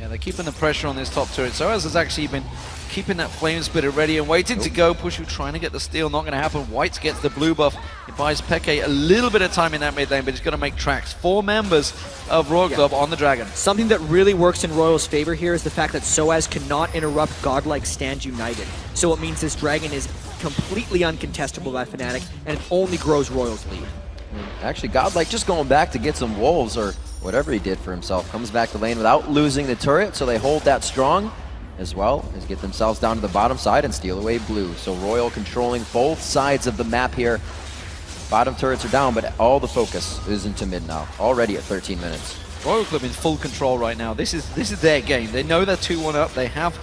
Yeah, they're keeping the pressure on this top turret. Soaz has actually been keeping that flame spitter ready and waiting to go. Pushu trying to get the steal, not going to happen. Whites gets the blue buff. It buys Peke a little bit of time in that mid lane, but he's going to make tracks. 4 members of Royal Club on the Dragon. Something that really works in Royal's favor here is the fact that Soaz cannot interrupt godlike stand united. So it means this Dragon is completely uncontestable by Fnatic, and it only grows Royal's lead. Actually, Godlike just going back to get some wolves or whatever he did for himself. Comes back to lane without losing the turret, so they hold that strong as well as get themselves down to the bottom side and steal away blue. So Royal controlling both sides of the map here. Bottom turrets are down, but all the focus is into mid now, already at 13 minutes. Royal Club in full control right now. This is their game. They know they're 2-1 up. They have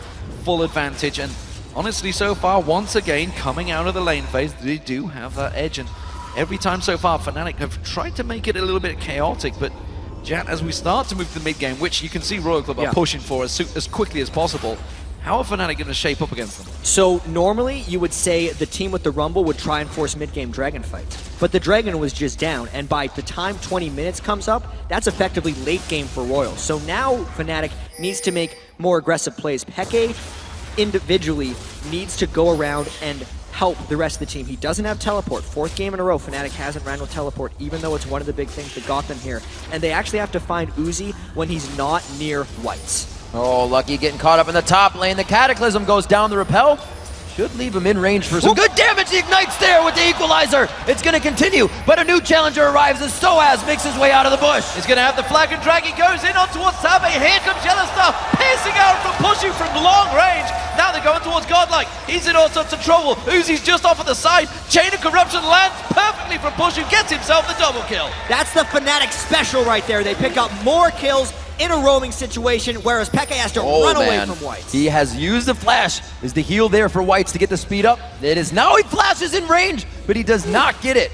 full advantage, and honestly, so far, once again, coming out of the lane phase, they do have that edge. And every time so far, Fnatic have tried to make it a little bit chaotic, but Jan, as we start to move to the mid game, which you can see Royal Club are pushing for as quickly as possible, how are Fnatic going to shape up against them? So normally you would say the team with the Rumble would try and force mid-game Dragon fights, but the Dragon was just down, and by the time 20 minutes comes up, that's effectively late game for Royal. So now Fnatic needs to make more aggressive plays. Peke individually needs to go around and help the rest of the team. He doesn't have teleport. 4th game in a row, Fnatic hasn't ran with teleport, even though it's one of the big things that got them here. And they actually have to find Uzi when he's not near Whites. Oh, Lucky getting caught up in the top lane. The Cataclysm goes down the repel. Should leave him in range for some good damage. He ignites there with the equalizer. It's going to continue, but a new challenger arrives as Soaz makes his way out of the bush. He's going to have the flag and drag. He goes in on towards Tabe. Here comes Yellowstar, piercing out from Pushu from long range. Now they're going towards Godlike. He's in all sorts of trouble. Uzi's just off at the side. Chain of Corruption lands perfectly from Pushu, gets himself the double kill. That's the Fnatic special right there. They pick up more kills in a roaming situation, whereas Peke has to run away from Whites. He has used the flash. Is the heal there for Whites to get the speed up? It is now. He flashes in range, but he does not get it.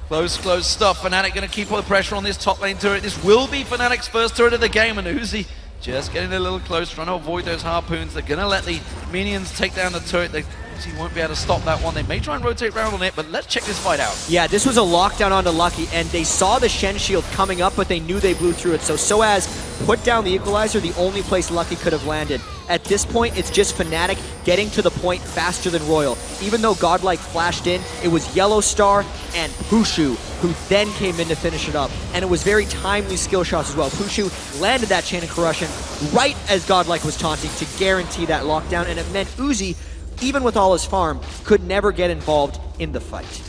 Close stuff. Fnatic going to keep all the pressure on this top lane turret. This will be Fnatic's first turret of the game, and Uzi just getting a little close, trying to avoid those harpoons. They're going to let the minions take down the turret. Uzi won't be able to stop that one. They may try and rotate around on it, but let's check this fight out. Yeah, this was a lockdown onto Lucky, and they saw the Shen shield coming up, but they knew they blew through it. So Soaz put down the equalizer, the only place Lucky could have landed. At this point, it's just Fnatic getting to the point faster than Royal. Even though Godlike flashed in, it was Yellowstar and Pushu who then came in to finish it up. And it was very timely skill shots as well. Pushu landed that Chain of Corruption right as Godlike was taunting to guarantee that lockdown, and it meant Uzi, even with all his farm, could never get involved in the fight.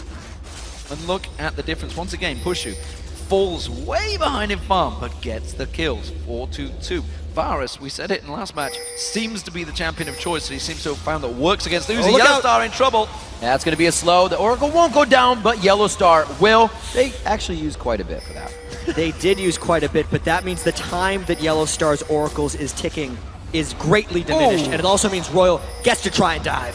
And look at the difference. Once again, Pushu falls way behind in farm, but gets the kills. 4-2-2. Varus, we said it in the last match, seems to be the champion of choice. So he seems to have found that works against Uzi. Yellowstar in trouble. That's going to be a slow. The Oracle won't go down, but Yellowstar will. They actually used quite a bit for that. They did use quite a bit, but that means the time that Yellowstar's Oracles is ticking is greatly diminished, and it also means Royal gets to try and dive.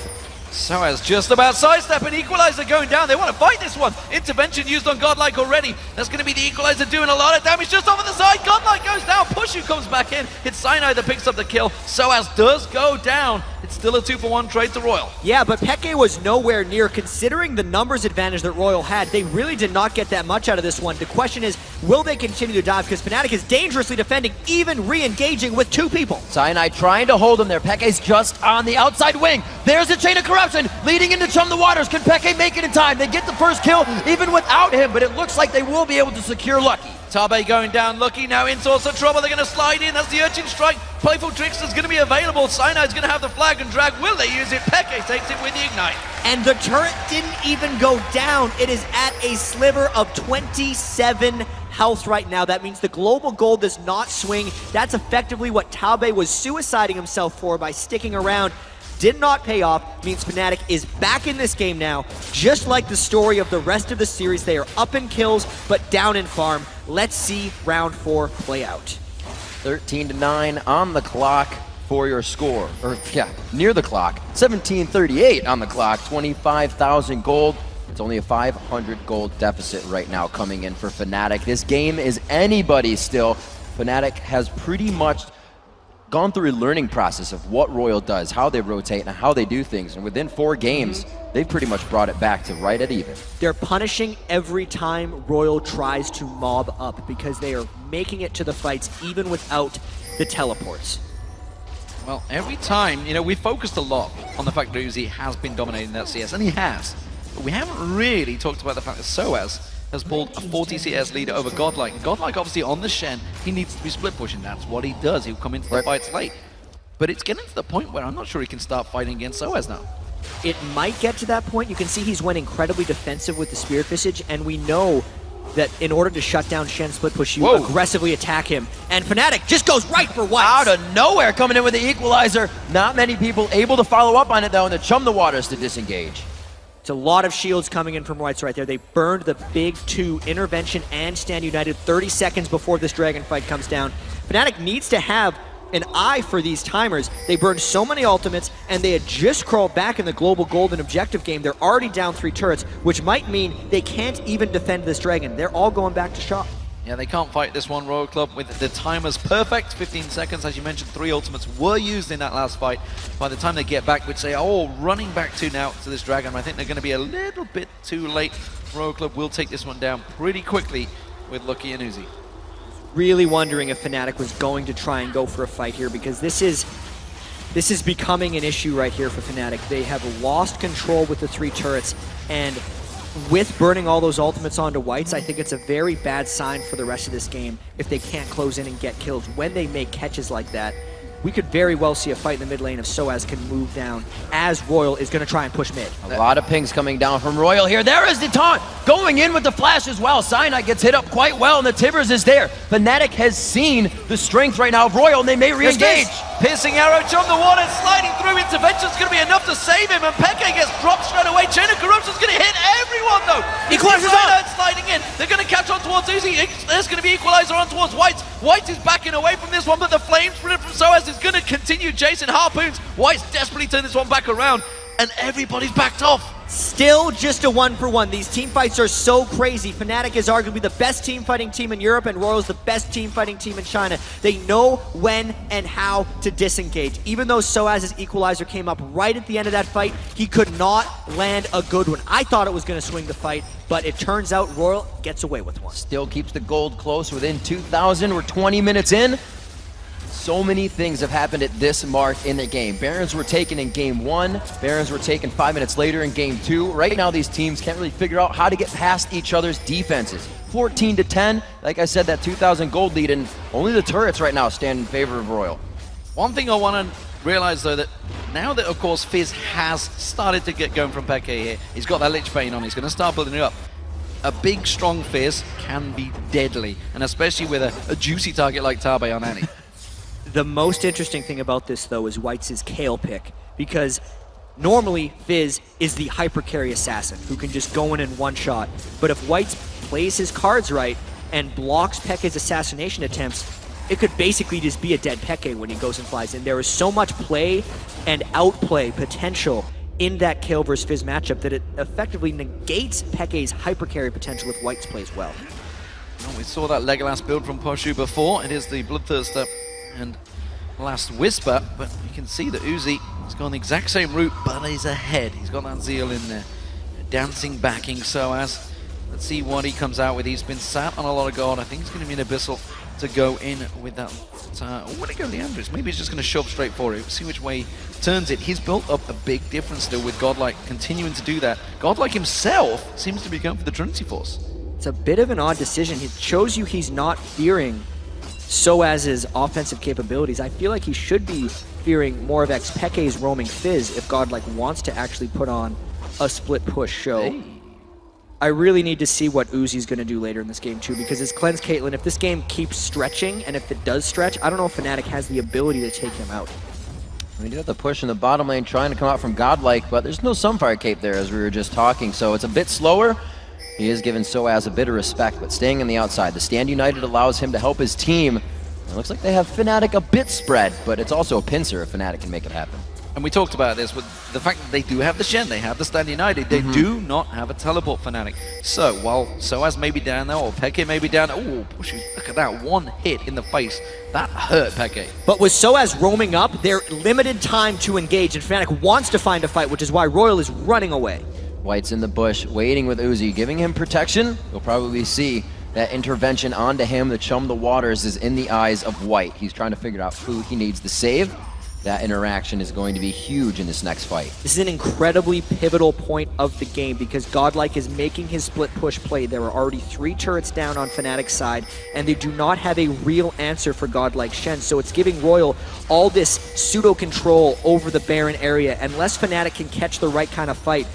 Soaz just about sidestep and equalizer going down. They want to fight this one. Intervention used on Godlike already. That's going to be the equalizer doing a lot of damage just over the side. Godlike goes down. Pushu comes back in. It's Cyanide that picks up the kill. Soaz does go down. It's still a 2-for-1 trade to Royal. Yeah, but Peke was nowhere near. Considering the numbers advantage that Royal had, they really did not get that much out of this one. The question is, will they continue to dive? Because Fnatic is dangerously defending, even re-engaging with 2 people. Cyanide trying to hold him there. Peke's just on the outside wing. There's a Chain of Corruption leading into Chum the Waters. Can Peke make it in time? They get the first kill even without him, but it looks like they will be able to secure Lucky. Tabe going down, Lucky now in source of trouble. They're going to slide in. That's the Urchin Strike. Playful Trickster's going to be available. Cyanide's going to have the flag and drag. Will they use it? Peke takes it with the Ignite. And the turret didn't even go down. It is at a sliver of 27 health right now. That means the global gold does not swing. That's effectively what Tabe was suiciding himself for by sticking around. Did not pay off, means Fnatic is back in this game now. Just like the story of the rest of the series, they are up in kills, but down in farm. Let's see round 4 play out. 13-9 on the clock for your score. Or, yeah, near the clock. 17:38 on the clock, 25,000 gold. It's only a 500 gold deficit right now coming in for Fnatic. This game is anybody's still. Fnatic has pretty much gone through a learning process of what Royal does, how they rotate, and how they do things. And within 4 games, they've pretty much brought it back to right at even. They're punishing every time Royal tries to mob up because they are making it to the fights even without the teleports. Well, every time, we focused a lot on the fact that Uzi has been dominating that CS, and he has. But we haven't really talked about the fact that Soaz has pulled a 40 CS lead over Godlike. Godlike, obviously, on the Shen, he needs to be split pushing. That's what he does. He'll come into the fights late. But it's getting to the point where I'm not sure he can start fighting against Soaz now. It might get to that point. You can see he's went incredibly defensive with the Spirit Visage, and we know that in order to shut down Shen split push, you aggressively attack him. And Fnatic just goes right for White. Out of nowhere, coming in with the equalizer. Not many people able to follow up on it, though, and to chum the waters to disengage. It's a lot of shields coming in from Whites right there. They burned the big 2, Intervention and Stand United, 30 seconds before this Dragon fight comes down. Fnatic needs to have an eye for these timers. They burned so many ultimates, and they had just crawled back in the global golden objective game. They're already down 3 turrets, which might mean they can't even defend this Dragon. They're all going back to shop. Yeah, they can't fight this one, Royal Club, with the timers perfect. 15 seconds, as you mentioned, 3 ultimates were used in that last fight. By the time they get back, we'd say, running back to now to this Dragon. I think they're going to be a little bit too late. Royal Club will take this one down pretty quickly with Lucky and Uzi. Really wondering if Fnatic was going to try and go for a fight here, because this is becoming an issue right here for Fnatic. They have lost control with the 3 turrets, and with burning all those ultimates onto Whites, I think it's a very bad sign for the rest of this game if they can't close in and get kills. When they make catches like that, we could very well see a fight in the mid lane if Soaz can move down, as Royal is going to try and push mid. A lot of pings coming down from Royal here. There is the taunt, going in with the flash as well. Cyanide gets hit up quite well, and the Tibbers is there. Fnatic has seen the strength right now of Royal, and they may re-engage. Piercing arrow, jump the water, sliding through. Intervention's going to be enough to save him, and Peke gets dropped straight away. Chain of Corruption's going to hit everyone, though. Equalizer's on! Sliding in. They're going to catch on towards Uzi. There's going to be Equalizer on towards White. White is backing away from this one, but the flame sprint from Soaz is going to continue chasing Harpoons. White's desperately turned this one back around, and everybody's backed off. Still just a 1-for-1. These team fights are so crazy. Fnatic is arguably the best team fighting team in Europe, and Royal's the best team fighting team in China. They know when and how to disengage. Even though Soaz's equalizer came up right at the end of that fight, he could not land a good one. I thought it was going to swing the fight, but it turns out Royal gets away with one. Still keeps the gold close within 2,000. We're 20 minutes in. So many things have happened at this mark in the game. Barons were taken in game 1. Barons were taken 5 minutes later in game 2. Right now, these teams can't really figure out how to get past each other's defenses. 14-10, like I said, that 2,000 gold lead, and only the turrets right now stand in favor of Royal. One thing I want to realize, though, that now that, of course, Fizz has started to get going from Peke here, he's got that Lich Bane on, he's going to start building it up. A big, strong Fizz can be deadly, and especially with a juicy target like Tabe on Annie. The most interesting thing about this, though, is White's Kale pick, because normally Fizz is the hyper carry assassin who can just go in one shot. But if White's plays his cards right and blocks Peke's assassination attempts, it could basically just be a dead Peke when he goes and flies in. There is so much play and outplay potential in that Kale versus Fizz matchup that it effectively negates Peke's hyper carry potential if White's plays well. Well, we saw that Legolas build from Poshu before. It is the Bloodthirster and Last Whisper, but you can see that Uzi has gone the exact same route, but he's ahead. He's got that Zeal in there, dancing backing Soaz. Let's see what he comes out with. He's been sat on a lot of gold. I think he's going to be an Abyssal to go in with that. When he go the Andrews, maybe he's just going to shove straight for it. See which way he turns it. He's built up a big difference still with Godlike continuing to do that. Godlike himself seems to be going for the Trinity Force. It's a bit of an odd decision. It shows you he's not fearing Soaz's offensive capabilities. I feel like he should be fearing more of Peke's roaming Fizz if Godlike wants to actually put on a split push show. Hey. I really need to see what Uzi's going to do later in this game too, because as Cleanse Caitlyn, if this game keeps stretching, and if it does stretch, I don't know if Fnatic has the ability to take him out. We do have the push in the bottom lane trying to come out from Godlike, but there's no Sunfire Cape there as we were just talking, so it's a bit slower. He is giving Soaz a bit of respect, but staying on the outside. The Stand United allows him to help his team. It looks like they have Fnatic a bit spread, but it's also a pincer if Fnatic can make it happen. And we talked about this with the fact that they do have the Shen, they have the Stand United, they do not have a teleport Fnatic. So while Soaz may be down there, or Peke may be down there, oh, look at that, one hit in the face. That hurt Peke. But with Soaz roaming up, they're limited time to engage, and Fnatic wants to find a fight, which is why RYL is running away. White's in the bush, waiting with Uzi, giving him protection. You'll probably see that intervention onto him, the Chum the Waters, is in the eyes of White. He's trying to figure out who he needs to save. That interaction is going to be huge in this next fight. This is an incredibly pivotal point of the game because Godlike is making his split push play. There are already 3 turrets down on Fnatic's side, and they do not have a real answer for Godlike Shen. So it's giving RYL all this pseudo-control over the Baron area. Unless Fnatic can catch the right kind of fight,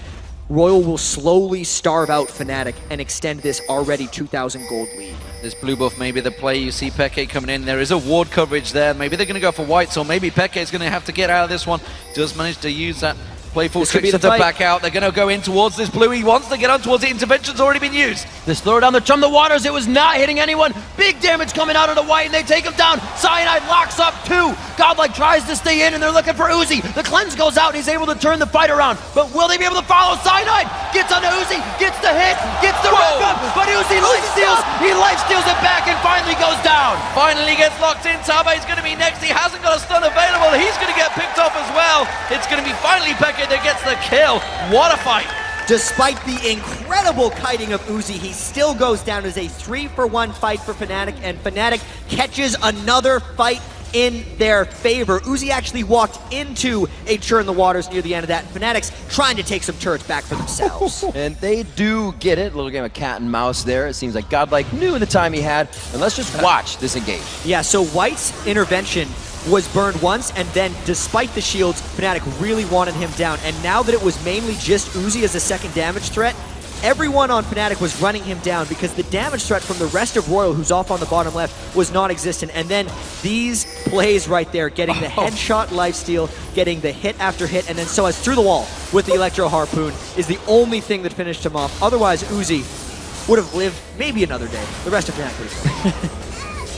RYL will slowly starve out Fnatic and extend this already 2,000 gold lead. This blue buff may be the play. You see Peke coming in. There is a ward coverage there. Maybe they're going to go for White, so maybe Peke is going to have to get out of this one. Does manage to use that playful trickster to back out. They're going to go in towards this blue. He wants to get on towards it. Intervention's already been used. This throw down the Chum the Waters, it was not hitting anyone. Big damage coming out of the White, and they take him down. Cyanide locks up 2. Godlike tries to stay in, and they're looking for Uzi. The cleanse goes out, and he's able to turn the fight around. But will they be able to follow? Cyanide gets onto Uzi, gets the hit, gets the wrap up, but Uzi lifesteals. He lifesteals it back and finally goes down. Finally gets locked in. Tabe's going to be next. He hasn't got a stun available. He's going to get picked off as well. It's going to be finally Peke that gets the kill. What a fight. Despite the incredible kiting of Uzi, he still goes down as a 3-for-1 fight for Fnatic, and Fnatic catches another fight in their favor. Uzi actually walked into a Churn in the Waters near the end of that. Fnatic's trying to take some turrets back for themselves. And they do get it. A little game of cat and mouse there. It seems like Godlike knew the time he had. And let's just watch this engage. Yeah, so White's intervention was burned once, and then despite the shields, Fnatic really wanted him down. And now that it was mainly just Uzi as a second damage threat, everyone on Fnatic was running him down because the damage threat from the rest of RYL, who's off on the bottom left, was non-existent. And then these plays right there, getting the headshot lifesteal, getting the hit after hit, and then Soaz through the wall with the Electro Harpoon is the only thing that finished him off. Otherwise, Uzi would have lived maybe another day. The rest of Fnatic would have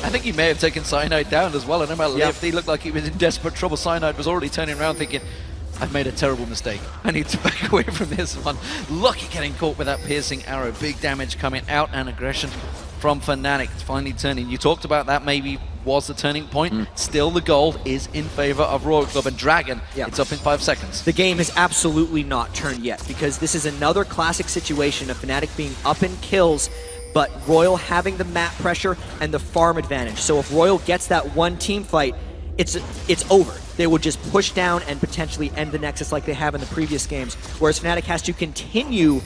I think he may have taken Cyanide down as well, and no matter if he looked like he was in desperate trouble. Cyanide was already turning around thinking, I've made a terrible mistake. I need to back away from this one. Lucky getting caught with that piercing arrow. Big damage coming out and aggression from Fnatic finally turning. You talked about that maybe was the turning point. Still the gold is in favor of RYL Club, and Dragon, it's up in 5 seconds. The game has absolutely not turned yet because this is another classic situation of Fnatic being up in kills, but RYL having the map pressure and the farm advantage. So if RYL gets that one team fight, it's over. They would just push down and potentially end the Nexus like they have in the previous games, whereas Fnatic has to continue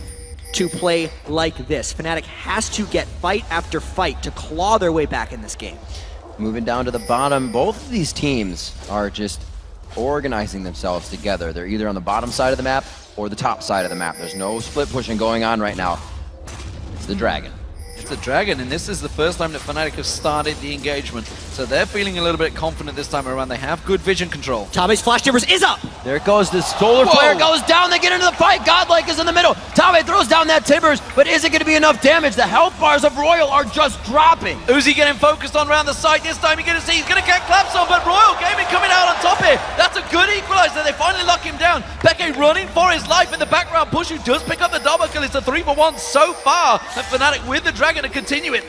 to play like this. Fnatic has to get fight after fight to claw their way back in this game. Moving down to the bottom, both of these teams are just organizing themselves together. They're either on the bottom side of the map or the top side of the map. There's no split pushing going on right now. It's the Dragon. It's the Dragon, and this is the first time that Fnatic have started the engagement. So they're feeling a little bit confident this time around. They have good vision control. Tabe's Flash Timbers is up! There it goes, the solar flare goes down, they get into the fight, Godlike is in the middle. Tabe throws down that Timbers, but is it going to be enough damage? The health bars of RYL are just dropping. Uzi getting focused on around the side. This time you're going to see he's going to get claps on, but RYL Gaming coming out on top here. That's a good equalizer. They finally lock him down. Peke running for his life in the background. Pushu does pick up the double kill. It's a 3-for-1 so far. And Fnatic with the Dragon to continue it.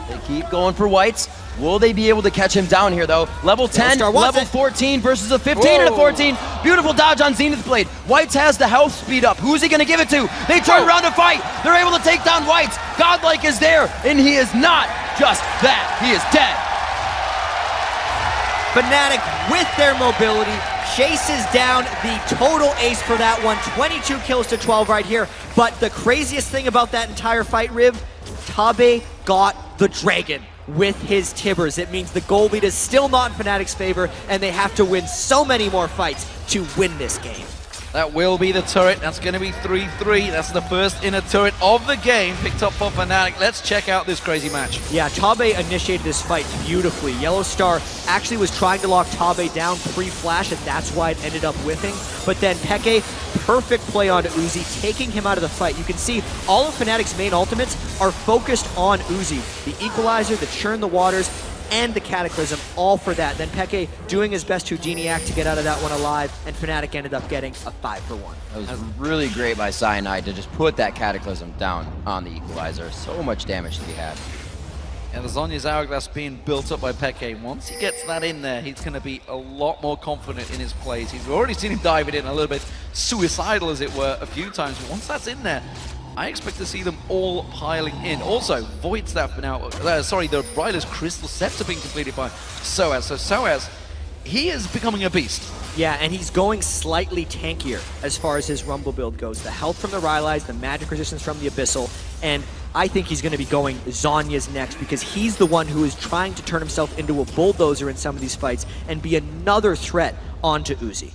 They keep going for Whites. Will they be able to catch him down here, though? Level 10, level 14 versus a 15 and a 14. Beautiful dodge on Zenith Blade. Whites has the health speed up. Who's he going to give it to? They turn around to fight. They're able to take down Whites. Godlike is there, and he is not just that. He is dead. Fnatic, with their mobility, chases down the total ace for that one. 22 kills to 12 right here. But the craziest thing about that entire fight, Riv, Tabe got the Dragon with his Tibbers. It means the goal lead is still not in Fnatic's favor, and they have to win so many more fights to win this game. That will be the turret. That's going to be 3-3. That's the first inner turret of the game picked up for Fnatic. Let's check out this crazy match. Yeah, Tabe initiated this fight beautifully. Yellow Star actually was trying to lock Tabe down pre-flash, and that's why it ended up whiffing. But then Peke, perfect play on Uzi, taking him out of the fight. You can see all of Fnatic's main ultimates are focused on Uzi. The Equalizer, the Churn the Waters, and the Cataclysm, all for that. Then Peke doing his best Houdiniac to get out of that one alive, and Fnatic ended up getting a 5-for-1. That was really great by Cyanide to just put that Cataclysm down on the equalizer. So much damage to be had. And the Zhonya's Hourglass being built up by Peke. Once he gets that in there, he's going to be a lot more confident in his plays. We've already seen him diving in a little bit suicidal, as it were, a few times. But once that's in there, I expect to see them all piling in. Also, Void Staff now, the RYL's Crystal Scepter being completed by Soaz. So Soaz, he is becoming a beast. Yeah, and he's going slightly tankier as far as his Rumble build goes. The health from the RYL's, the magic resistance from the Abyssal, and I think he's going to be going Zhonya's next because he's the one who is trying to turn himself into a bulldozer in some of these fights and be another threat onto Uzi.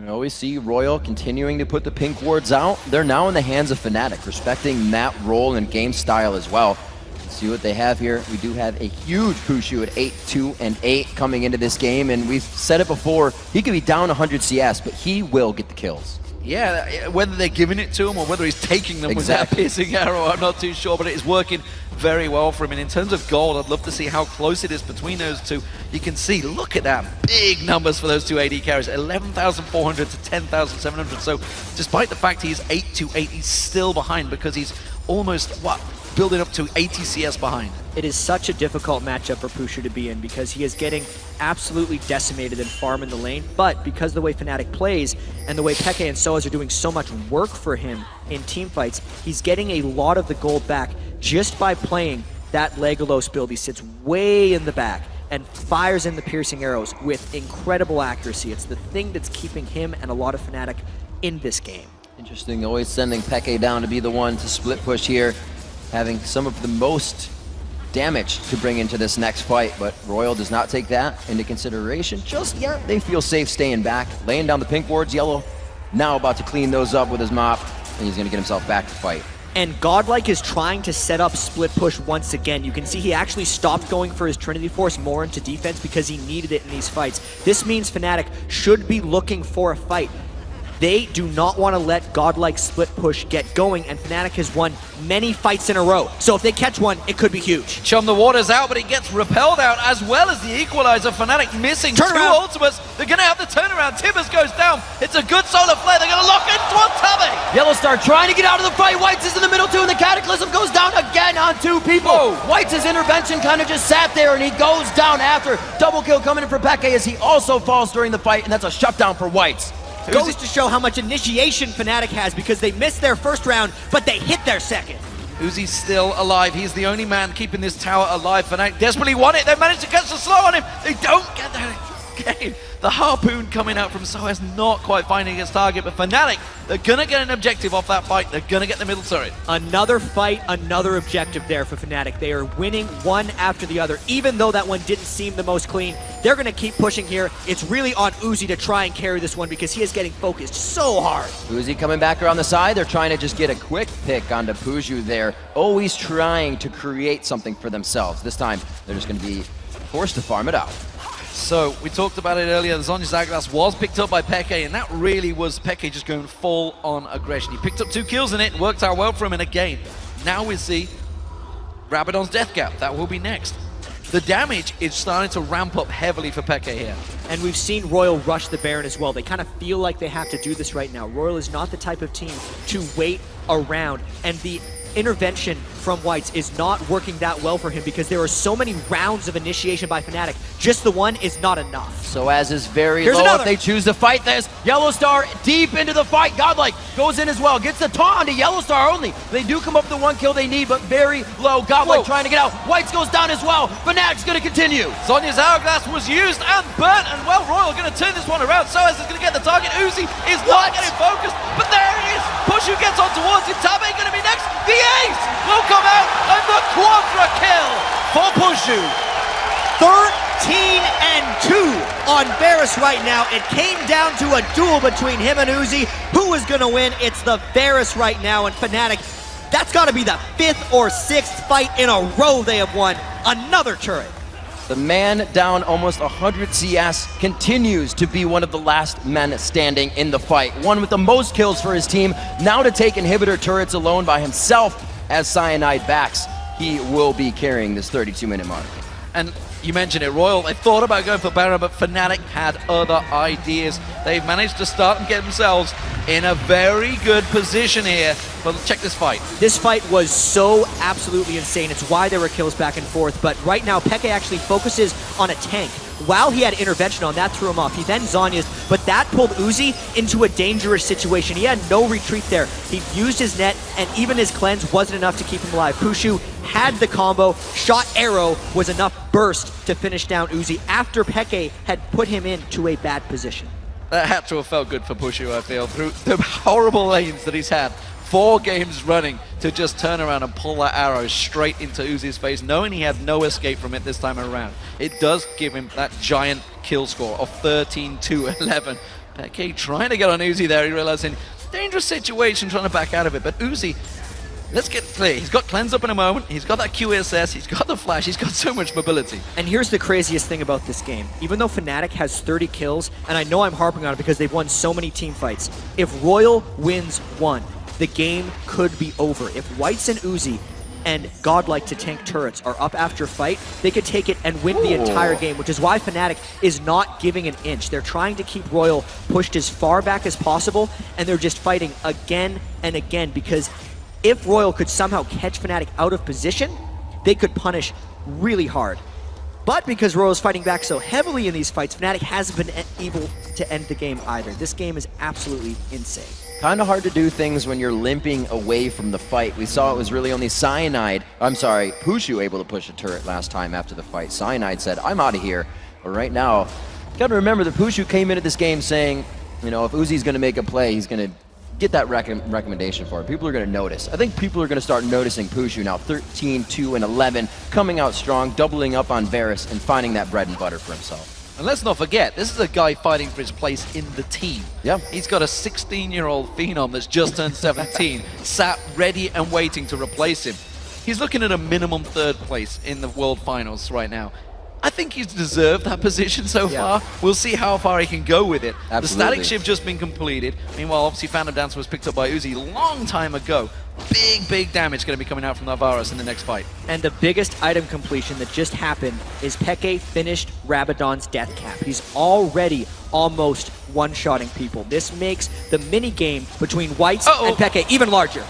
We always see RYL continuing to put the pink wards out. They're now in the hands of Fnatic, respecting that role and game style as well. Let's see what they have here. We do have a huge Pushu at 8-2-8 coming into this game, and we've said it before, he could be down 100 CS, but he will get the kills. Yeah, whether they're giving it to him or whether he's taking them with that piercing arrow, I'm not too sure, but it is working very well for him. And in terms of gold, I'd love to see how close it is between those two. You can see, look at that, big numbers for those two AD carries, 11,400 to 10,700. So despite the fact he's 8-2-8, he's still behind because he's almost, building up to 80 CS behind. It is such a difficult matchup for Pushu to be in because he is getting absolutely decimated and farm in the lane, but because the way Fnatic plays and the way Peke and Soaz are doing so much work for him in team fights, he's getting a lot of the gold back just by playing that Legolas build. He sits way in the back and fires in the piercing arrows with incredible accuracy. It's the thing that's keeping him and a lot of Fnatic in this game. Interesting, always sending Peke down to be the one to split push here, having some of the most damage to bring into this next fight, but RYL does not take that into consideration just yet. They feel safe staying back, laying down the pink wards. Yellow now about to clean those up with his mop, and he's going to get himself back to fight. And Godlike is trying to set up split push once again. You can see he actually stopped going for his Trinity Force more into defense because he needed it in these fights. This means Fnatic should be looking for a fight. They do not want to let Godlike split push get going, and Fnatic has won many fights in a row. So if they catch one, it could be huge. Chum the Waters out, but he gets repelled out as well as the equalizer. Fnatic missing two ultimates. They're going to have the turnaround. Tibbers goes down. It's a good solar flare. They're going to lock into Tabe. Yellowstar trying to get out of the fight. Whites is in the middle too, and the Cataclysm goes down again on two people. Whites' intervention kind of just sat there, and he goes down after. Double kill coming in for Peke as he also falls during the fight, and that's a shutdown for Whites. Goes to show how much initiation Fnatic has because they missed their first round, but they hit their second. Uzi's still alive. He's the only man keeping this tower alive. Fnatic desperately want it. They managed to catch the slow on him. They don't get that game. The harpoon coming out from Soaz not quite finding its target, but Fnatic, they're going to get an objective off that fight. They're going to get the middle turret. Another fight, another objective there for Fnatic. They are winning one after the other. Even though that one didn't seem the most clean, they're going to keep pushing here. It's really on Uzi to try and carry this one because he is getting focused so hard. Uzi coming back around the side. They're trying to just get a quick pick onto Pushu there. Always trying to create something for themselves. This time, they're just going to be forced to farm it out. So, we talked about it earlier, the Zhonya's Hourglass was picked up by Peke, and that really was Peke just going full on aggression. He picked up 2 kills in it, worked out well for him, and again, now we see Rabadon's Death Gap. That will be next. The damage is starting to ramp up heavily for Peke here. And we've seen RYL rush the Baron as well. They kind of feel like they have to do this right now. RYL is not the type of team to wait around, and the intervention from Whites is not working that well for him because there are so many rounds of initiation by Fnatic. Just the one is not enough. Soaz is very Here's low another. if they choose to fight this. Yellowstar deep into the fight. Godlike goes in as well. Gets the taunt onto Yellowstar only. They do come up with the 1 kill they need, but very low. Godlike trying to get out. Whites goes down as well. Fnatic's going to continue. Zhonya's Hourglass was used and burnt, and well, RYL going to turn this one around. Soaz is going to get the target. Uzi is not getting focused, but there it is. Pushu gets on towards him. Tabe going to be next. The ace will come out, and the quadra kill for Pushu. 13-2 on Varus right now. It came down to a duel between him and Uzi. Who is going to win? It's the Varus right now, and Fnatic, that's got to be the 5th or 6th fight in a row they have won. Another turret. The man down almost 100 CS continues to be one of the last men standing in the fight. One with the most kills for his team, now to take inhibitor turrets alone by himself as Cyanide backs. He will be carrying this 32-minute mark. And You mentioned it, Royal, they thought about going for Baron, but Fnatic had other ideas. They've managed to start and get themselves in a very good position here. But check this fight. This fight was so absolutely insane. It's why there were kills back and forth. But right now, Peke actually focuses on a tank. While he had intervention on, that threw him off. He then Zhonya's, but that pulled Uzi into a dangerous situation. He had no retreat there. He used his net, and even his cleanse wasn't enough to keep him alive. Pushu had the combo. Shot arrow was enough burst to finish down Uzi after Peke had put him into a bad position. That had to have felt good for Pushu, I feel, through the horrible lanes that he's had. 4 games running to just turn around and pull that arrow straight into Uzi's face, knowing he had no escape from it this time around. It does give him that giant kill score of 13-11. Peke trying to get on Uzi there, he realizing dangerous situation, trying to back out of it. But Uzi, let's get clear, he's got cleanse up in a moment, he's got that QSS, he's got the flash, he's got so much mobility. And here's the craziest thing about this game. Even though Fnatic has 30 kills, and I know I'm harping on it because they've won so many team fights, if Royal wins one, the game could be over. If Whites and Uzi and Godlike to tank turrets are up after fight, they could take it and win the entire game, which is why Fnatic is not giving an inch. They're trying to keep Royal pushed as far back as possible, and they're just fighting again and again, because if Royal could somehow catch Fnatic out of position, they could punish really hard. But because Royal's fighting back so heavily in these fights, Fnatic hasn't been able to end the game either. This game is absolutely insane. Kind of hard to do things when you're limping away from the fight. We saw it was really only Pushu able to push a turret last time after the fight. Cyanide said, I'm out of here. But right now, you got to remember that Pushu came into this game saying, you know, if Uzi's going to make a play, he's going to get that recommendation for it. People are going to notice. I think people are going to start noticing Pushu now. 13-2-11, coming out strong, doubling up on Varus, and finding that bread and butter for himself. And let's not forget, this is a guy fighting for his place in the team. Yeah. He's got a 16-year-old phenom that's just turned 17, sat ready and waiting to replace him. He's looking at a minimum 3rd place in the World Finals right now. I think he's deserved that position so far. We'll see how far he can go with it. Absolutely. The static shift just been completed. Meanwhile, obviously, Phantom Dancer was picked up by Uzi a long time ago. Big damage going to be coming out from Navarros in the next fight. And the biggest item completion that just happened is Peke finished Rabadon's death cap. He's already almost one-shotting people. This makes the mini-game between Whites and Peke even larger.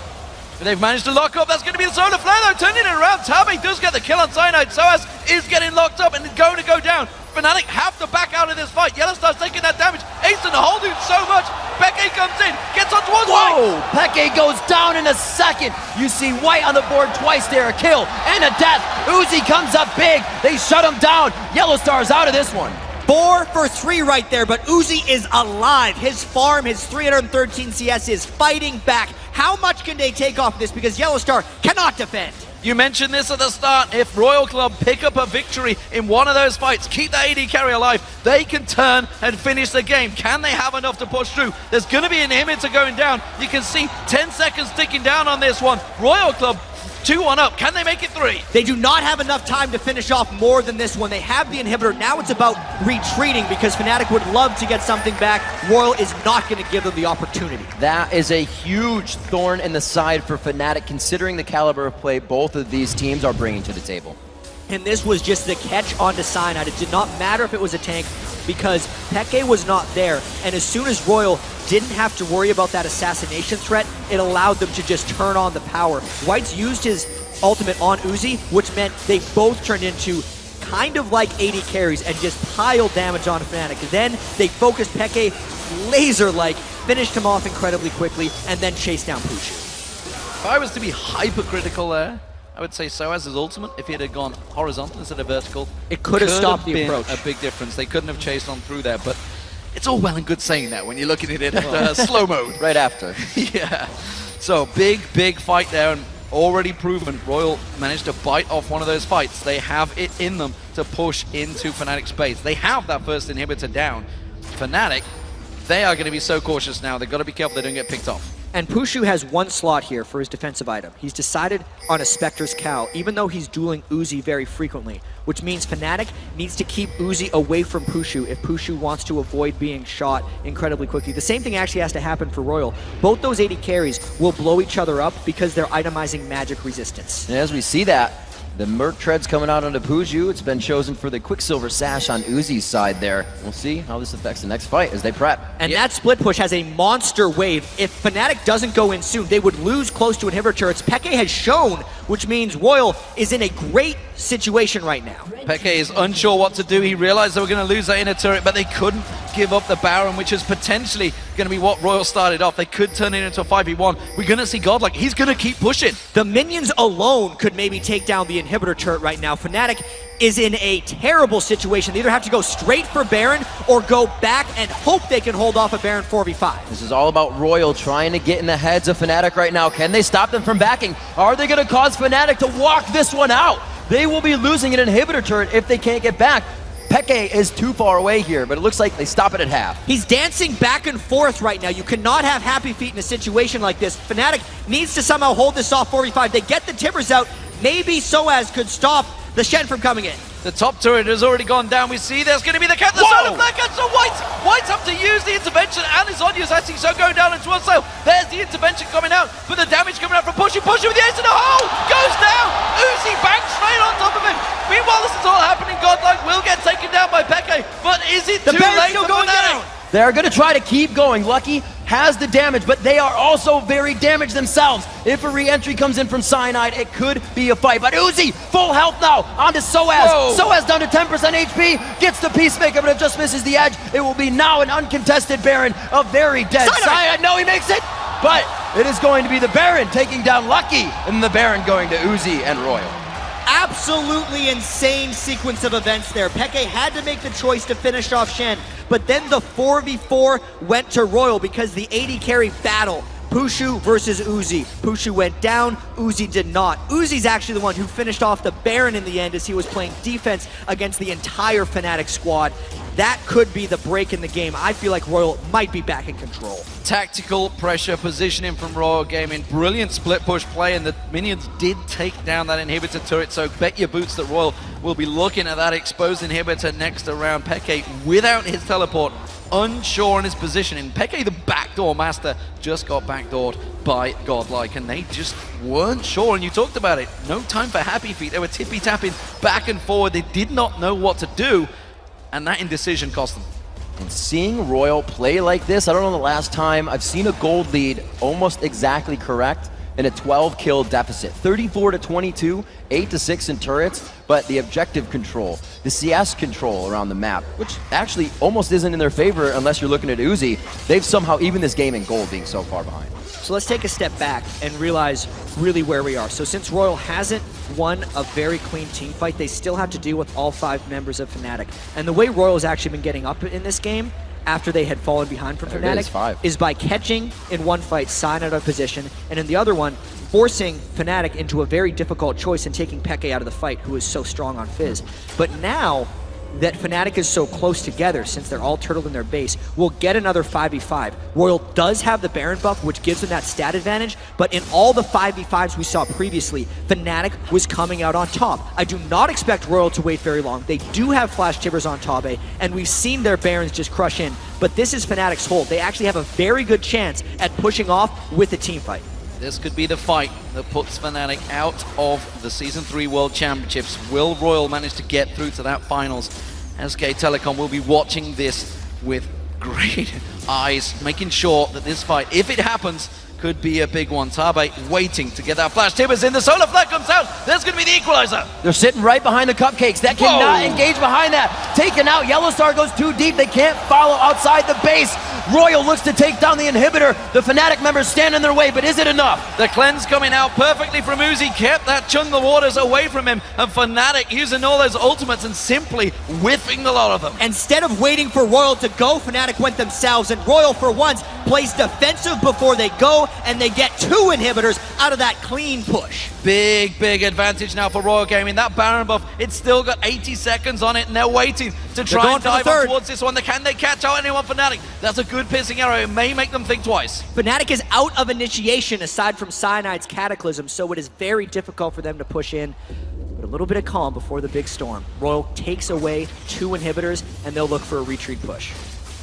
They've managed to lock up. That's going to be the solar flare though, turning it around. Tabi does get the kill on Cyanide. Soaz is getting locked up and going to go down. Fnatic have to back out of this fight. Yellowstar's taking that damage. Asen holding so much. Peke comes in, gets on towards White. Peke goes down in a second. You see White on the board twice there. A kill and a death. Uzi comes up big. They shut him down. Yellowstar's out of this one. 4 for 3 right there, but Uzi is alive. His farm, his 313 CS is fighting back. How much can they take off this? Because Yellowstar cannot defend. You mentioned this at the start. If Royal Club pick up a victory in one of those fights, keep that AD carry alive, they can turn and finish the game. Can they have enough to push through? There's going to be an inhibitor going down. You can see 10 seconds ticking down on this one. Royal Club 2-1 up. Can they make it 3? They do not have enough time to finish off more than this one. They have the inhibitor. Now it's about retreating because Fnatic would love to get something back. Royal is not going to give them the opportunity. That is a huge thorn in the side for Fnatic, considering the caliber of play both of these teams are bringing to the table. And this was just the catch onto Cyanide. It did not matter if it was a tank because Peke was not there. And as soon as Royal didn't have to worry about that assassination threat, it allowed them to just turn on the power. White's used his ultimate on Uzi, which meant they both turned into kind of like 80 carries and just piled damage on Fnatic. Then they focused Peke laser-like, finished him off incredibly quickly, and then chased down Pushu. If I was to be hypercritical there, I would say Soaz's ultimate, if he had gone horizontal instead of vertical, it could have stopped the approach. A big difference. They couldn't have chased on through there, but it's all well and good saying that when you're looking at it slow mode. Right after. Yeah. So big fight there, and already proven Royal managed to bite off one of those fights. They have it in them to push into Fnatic space. They have that first inhibitor down. Fnatic, they are going to be so cautious now. They've got to be careful they don't get picked off. And Pushu has one slot here for his defensive item. He's decided on a Spectre's Cow, even though he's dueling Uzi very frequently, which means Fnatic needs to keep Uzi away from Pushu if Pushu wants to avoid being shot incredibly quickly. The same thing actually has to happen for Royal. Both those 80 carries will blow each other up because they're itemizing magic resistance. And as we see that, The Merc Treads coming out onto Puju. It's been chosen for the Quicksilver Sash on Uzi's side there. We'll see how this affects the next fight as they prep. And that split push has a monster wave. If Fnatic doesn't go in soon, they would lose close to inhibitor turrets. Peke has shown, which means RYL is in a great situation right now. Peke is unsure what to do. He realized they were going to lose that inner turret, but they couldn't give up the Baron, which is potentially going to be what RYL started off. They could turn it into a 5v1. We're going to see Godlike. He's going to keep pushing. The minions alone could maybe take down the inhibitor turret right now. Fnatic is in a terrible situation. They either have to go straight for Baron or go back and hope they can hold off a Baron 4v5. This is all about RYL trying to get in the heads of Fnatic right now. Can they stop them from backing? Are they going to cause Fnatic to walk this one out? They will be losing an inhibitor turret if they can't get back. Peke is too far away here, but it looks like they stop it at half. He's dancing back and forth right now. You cannot have Happy Feet in a situation like this. Fnatic needs to somehow hold this off 4v5. They get the Tibbers out. Maybe Soaz could stop the Shen from coming in. The top turret has already gone down. We see there's going to be the cap. The solar flare comes to White's up to use the intervention, and his Onya's actually so going down into one sail. There's the intervention coming out, but the damage coming out from Pushing with the ace in the hole. Goes down. Uzi bangs straight on top of him. Meanwhile, this is all happening. Godlike will get taken down by Peke, but is it too late for Fnatic? They're going to try to keep going. Lucky has the damage, but they are also very damaged themselves. If a re-entry comes in from Cyanide, it could be a fight. But Uzi, full health now, onto Soaz. Whoa. Soaz down to 10% HP, gets the Peacemaker, but it just misses the edge. It will be now an uncontested Baron, a very dead Cyanide. No, he makes it, but it is going to be the Baron taking down Lucky, and the Baron going to Uzi and RYL. Absolutely insane sequence of events there. Peke had to make the choice to finish off Shen, but then the 4v4 went to RYL because the AD carry battle. Pushu versus Uzi. Pushu went down, Uzi did not. Uzi's actually the one who finished off the Baron in the end as he was playing defense against the entire Fnatic squad. That could be the break in the game. I feel like RYL might be back in control. Tactical pressure positioning from RYL Gaming. Brilliant split push play, and the minions did take down that inhibitor turret, so bet your boots that RYL will be looking at that exposed inhibitor next around. Peke without his teleport, unsure in his positioning. Peke, the backdoor master, just got backdoored by Godlike, and they just weren't sure, and you talked about it. No time for Happy Feet. They were tippy-tapping back and forward. They did not know what to do, and that indecision cost them. And seeing RYL play like this, I don't know the last time I've seen a gold lead almost exactly correct in a 12-kill deficit. 34-22, 8-6 in turrets, but the objective control, the CS control around the map, which actually almost isn't in their favor unless you're looking at Uzi, they've somehow even this game in gold being so far behind. So let's take a step back and realize really where we are. So since RYL hasn't won a very clean team fight, they still have to deal with all 5 members of Fnatic. And the way RYL has actually been getting up in this game after they had fallen behind from Fnatic is by catching in one fight Sign out of position, and in the other one forcing Fnatic into a very difficult choice and taking Peke out of the fight, who is so strong on Fizz. But now that Fnatic is so close together, since they're all turtled in their base, we'll get another 5v5. RYL does have the Baron buff, which gives them that stat advantage, but in all the 5v5s we saw previously, Fnatic was coming out on top. I do not expect RYL to wait very long. They do have Flash Tibbers on Tabe, and we've seen their Barons just crush in, but this is Fnatic's hold. They actually have a very good chance at pushing off with a team fight. This could be the fight that puts Fnatic out of the Season 3 World Championships. Will RYL manage to get through to that finals? SK Telecom will be watching this with great eyes, making sure that this fight, if it happens, could be a big one. Tabe waiting to get that Flash Tibbers in. The solar flare comes out. There's going to be the equalizer. They're sitting right behind the cupcakes. That cannot engage behind that. Taken out. Yellow Star goes too deep. They can't follow outside the base. RYL looks to take down the inhibitor. The Fnatic members stand in their way, but is it enough? The cleanse coming out perfectly from Uzi, kept that Jungle Waters away from him, and Fnatic using all those ultimates and simply whiffing the lot of them. Instead of waiting for RYL to go, Fnatic went themselves, and RYL for once plays defensive before they go, and they get 2 inhibitors out of that clean push. Big advantage now for RYL Gaming. That Baron buff, it's still got 80 seconds on it, and they're waiting to try and dive on towards this one. Can they catch out anyone Fnatic? That's a good piercing arrow. It may make them think twice. Fnatic is out of initiation aside from Cyanide's Cataclysm, so it is very difficult for them to push in. But a little bit of calm before the big storm. RYL takes away 2 inhibitors, and they'll look for a retreat push.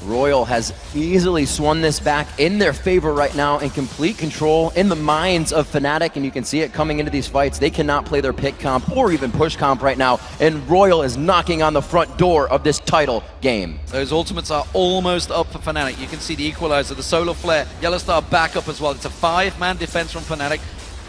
Royal has easily swung this back in their favor right now, in complete control in the minds of Fnatic, and you can see it coming into these fights. They cannot play their pick comp or even push comp right now, and Royal is knocking on the front door of this title game. Those ultimates are almost up for Fnatic. You can see the equalizer, the solar flare, Yellow Star back up as well. It's a 5-man defense from Fnatic.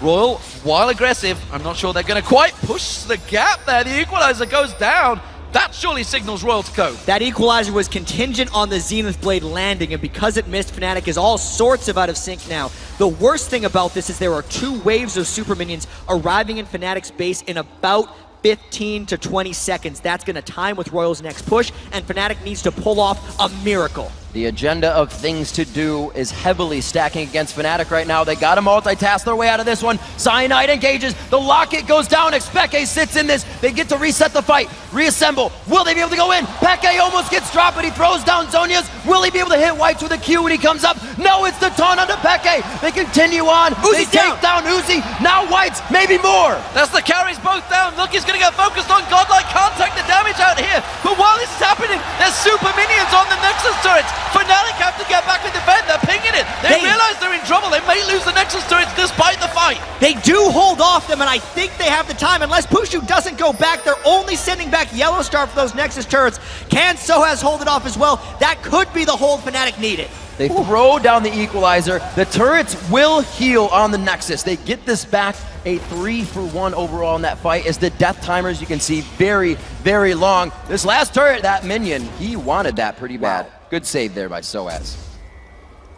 Royal, while aggressive, I'm not sure they're going to quite push the gap there. The equalizer goes down. That surely signals Royal to go. That equalizer was contingent on the Zenith Blade landing, and because it missed, Fnatic is all sorts of out of sync now. The worst thing about this is there are 2 waves of super minions arriving in Fnatic's base in about 15 to 20 seconds. That's going to time with Royal's next push, and Fnatic needs to pull off a miracle. The agenda of things to do is heavily stacking against Fnatic right now. They got to multitask their way out of this one. Cyanide engages. The locket goes down. Expeke sits in this. They get to reset the fight. Reassemble. Will they be able to go in? Peke almost gets dropped, but he throws down Zonia's. Will he be able to hit Whites with a Q when he comes up? No, it's the taunt onto Peke. They continue on. They take down Uzi. Now Whites, maybe more. That's the carries both down. Look, he's going to get focused on Godlike. Can't take the damage out here. But while this is happening, there's super minions on the Nexus turrets. Fnatic have to get back and defend. They're pinging it. They realize they're in trouble. They may lose the Nexus turrets despite the fight. They do hold off them, and I think they have the time. Unless Pushu doesn't go back, they're only sending back Yellow Star for those Nexus turrets. Can Soaz hold it off as well? That could be the hold Fnatic needed. They throw down the equalizer. The turrets will heal on the Nexus. They get this back. A 3-for-1 overall in that fight as the death timers, you can see, very, very long. This last turret, that minion, he wanted that pretty bad. Wow. Good save there by Soaz.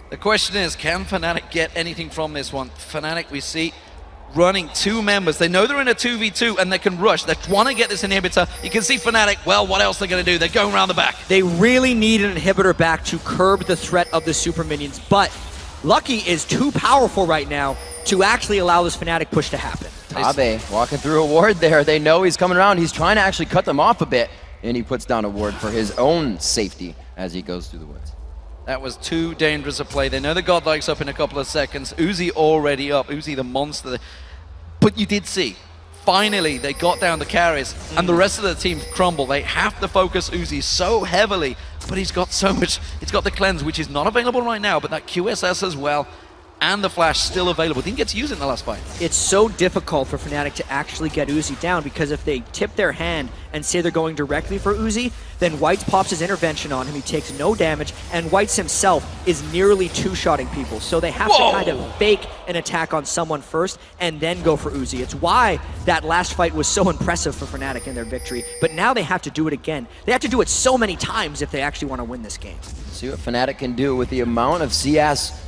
The question is, can Fnatic get anything from this one? Fnatic, we see, running 2 members. They know they're in a 2v2 and they can rush. They want to get this inhibitor. You can see Fnatic, well, what else they're going to do? They're going around the back. They really need an inhibitor back to curb the threat of the super minions, but Lucky is too powerful right now to actually allow this Fnatic push to happen. Abe walking through a ward there. They know he's coming around. He's trying to actually cut them off a bit, and he puts down a ward for his own safety as he goes through the woods. That was too dangerous a play. They know the Godlike's up in a couple of seconds. Uzi already up. Uzi the monster. But you did see, finally they got down the carries, and the rest of the team crumble. They have to focus Uzi so heavily, but he's got so much. He's got the cleanse, which is not available right now, but that QSS as well, and the flash still available. Didn't get to use it in the last fight. It's so difficult for Fnatic to actually get Uzi down, because if they tip their hand and say they're going directly for Uzi, then Whites pops his intervention on him, he takes no damage, and Whites himself is nearly two-shotting people. So they have to kind of fake an attack on someone first and then go for Uzi. It's why that last fight was so impressive for Fnatic in their victory. But now they have to do it again. They have to do it so many times if they actually want to win this game. See what Fnatic can do with the amount of CS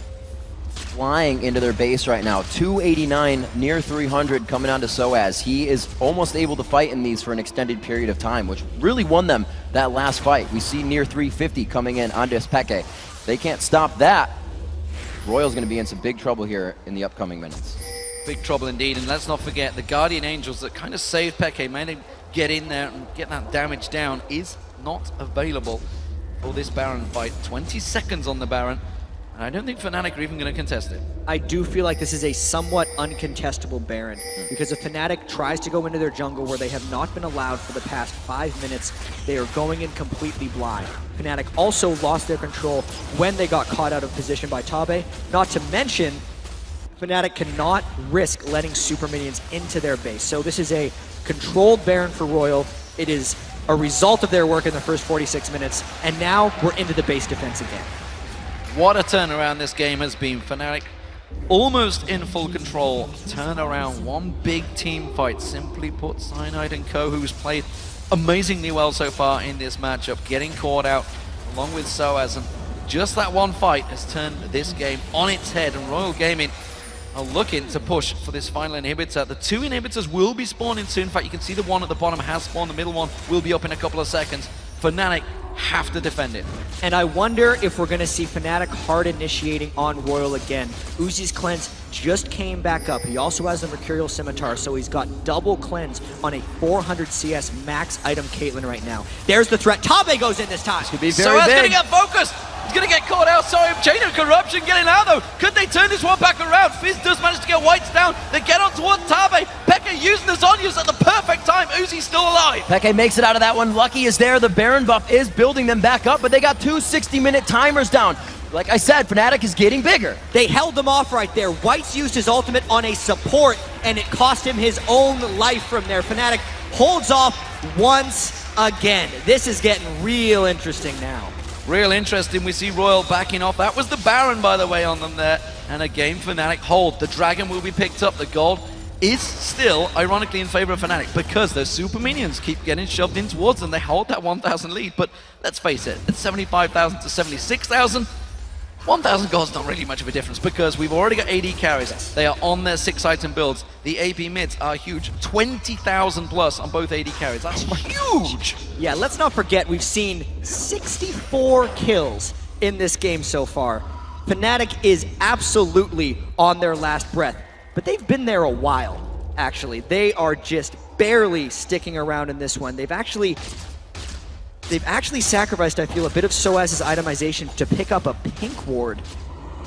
flying into their base right now. 289, near 300 coming on to Soaz. He is almost able to fight in these for an extended period of time, which really won them that last fight. We see near 350 coming in onto Expeke. They can't stop that. Royal's going to be in some big trouble here in the upcoming minutes. Big trouble indeed, and let's not forget the Guardian Angels that kind of saved Peke, made him get in there and get that damage down, is not available for this Baron fight. 20 seconds on the Baron. I don't think Fnatic are even going to contest it. I do feel like this is a somewhat uncontestable Baron, because if Fnatic tries to go into their jungle where they have not been allowed for the past 5 minutes, they are going in completely blind. Fnatic also lost their control when they got caught out of position by Tabe. Not to mention, Fnatic cannot risk letting super minions into their base. So this is a controlled Baron for Royal. It is a result of their work in the first 46 minutes, and now we're into the base defense again. What a turnaround this game has been. Fnatic almost in full control. Turnaround, one big team fight. Simply put, Cyanide and Co, who's played amazingly well so far in this matchup, getting caught out along with Soaz. And just that one fight has turned this game on its head. And Royal Gaming are looking to push for this final inhibitor. The 2 inhibitors will be spawning soon. In fact, you can see the one at the bottom has spawned. The middle one will be up in a couple of seconds. Fnatic have to defend it. And I wonder if we're going to see Fnatic hard initiating on Royal again. Uzi's cleanse just came back up. He also has the Mercurial Scimitar, so he's got double cleanse on a 400 CS max item Caitlyn right now. There's the threat. Tabe goes in this time. This could be very big. Going to get focused. He's going to get caught out. Sorry, Chain of Corruption getting out though. Could they turn this one back around? Fizz does manage to get Whites down. They get on towards Tabe. Pekka using the Zonyas at the perfect perfect time. Uzi's still alive. Peke makes it out of that one. Lucky is there. The Baron buff is building them back up, but they got 2 60-minute timers down. Like I said, Fnatic is getting bigger. They held them off right there. White's used his ultimate on a support, and it cost him his own life from there. Fnatic holds off once again. This is getting real interesting now. Real interesting. We see RYL backing off. That was the Baron, by the way, on them there. And again, Fnatic hold. The Dragon will be picked up. The gold is still, ironically, in favor of Fnatic because their super minions keep getting shoved in towards them. They hold that 1,000 lead, but let's face it, it's 75,000 to 76,000. 1,000 gold's not really much of a difference because we've already got AD carries. They are on their 6-item builds. The AP mids are huge. 20,000 plus on both AD carries. That's huge. Yeah, let's not forget we've seen 64 kills in this game so far. Fnatic is absolutely on their last breath, but they've been there a while, actually. They are just barely sticking around in this one. They've actually sacrificed, I feel, a bit of Soaz's itemization to pick up a pink ward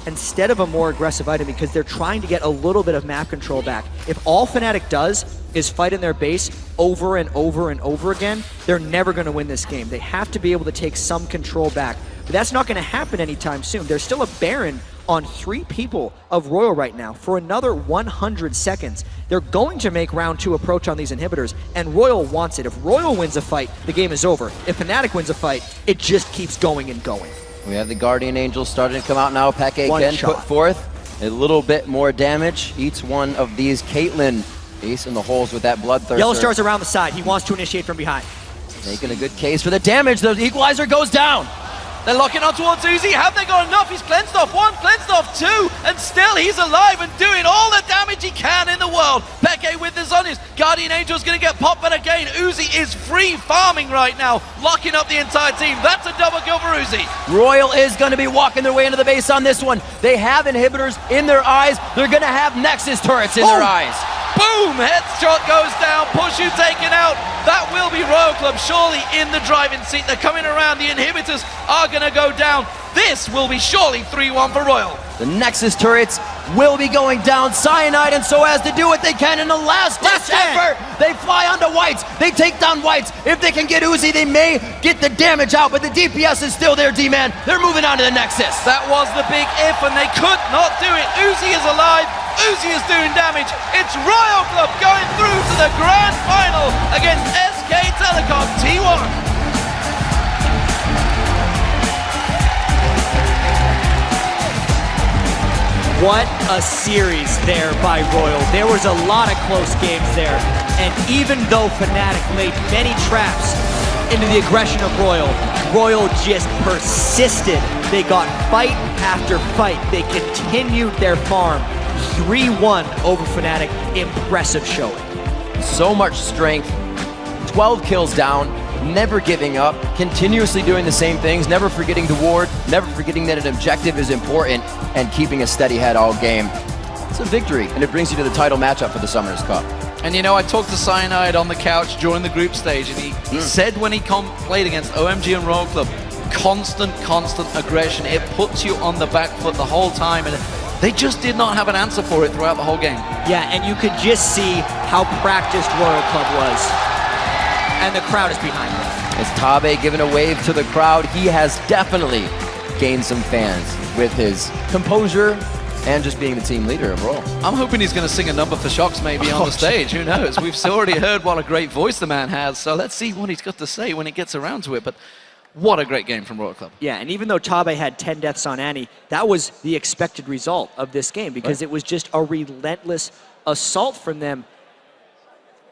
instead of a more aggressive item because they're trying to get a little bit of map control back. If all Fnatic does is fight in their base over and over and over again, they're never going to win this game. They have to be able to take some control back. But that's not going to happen anytime soon. There's still a Baron on 3 people of RYL right now for another 100 seconds. They're going to make round 2 approach on these inhibitors, and RYL wants it. If RYL wins a fight, the game is over. If Fnatic wins a fight, it just keeps going and going. We have the Guardian Angels starting to come out now. Peke One again shot. put forth a little bit more damage. Each one of these. Caitlyn ace in the holes with that Bloodthirster. Yellow Star's around the side. He wants to initiate from behind. Making a good case for the damage. The equalizer goes down. They're locking on towards Uzi. Have they got enough? He's cleansed off 1, cleansed off 2, and still he's alive and doing all the damage he can in the world. Peke with the Zonies. Guardian Angel's going to get popped, but again, Uzi is free farming right now, locking up the entire team. That's a double kill for Uzi. RYL is going to be walking their way into the base on this one. They have inhibitors in their eyes. They're going to have Nexus turrets in their eyes. Boom! Headshot goes down. Pushu taken out. That will be RYL Club surely in the driving seat. They're coming around. The inhibitors are going to go down. This will be surely 3-1 for RYL. The Nexus turrets will be going down. Cyanide and Soaz to do what they can in the last effort. They fly onto Whites. They take down Whites. If they can get Uzi, they may get the damage out, but the DPS is still there, D-Man. They're moving on to the Nexus. That was the big if, and they could not do it. Uzi is alive. Uzi is doing damage. It's RYL Club going through to the grand final against SK Telecom T1. What a series there by RYL. There was a lot of close games there. And even though Fnatic laid many traps into the aggression of RYL just persisted. They got fight after fight. They continued their farm. 3-1 over Fnatic. Impressive showing. So much strength. 12 kills down. Never giving up, continuously doing the same things, never forgetting to ward, never forgetting that an objective is important, and keeping a steady head all game. It's a victory, and it brings you to the title matchup for the Summoners Cup. And you know, I talked to Cyanide on the couch during the group stage, and he said when he played against OMG and RYL Club, constant aggression. It puts you on the back foot the whole time, and they just did not have an answer for it throughout the whole game. Yeah, and you could just see how practiced RYL Club was. And the crowd is behind him. As Tabe giving a wave to the crowd, he has definitely gained some fans with his composure and just being the team leader of RYL. I'm hoping he's going to sing a number for Shocks maybe on the stage. Who knows? We've already heard what a great voice the man has, so let's see what he's got to say when it gets around to it. But what a great game from RYL Club. Yeah, and even though Tabe had 10 deaths on Annie, that was the expected result of this game because it was just a relentless assault from them.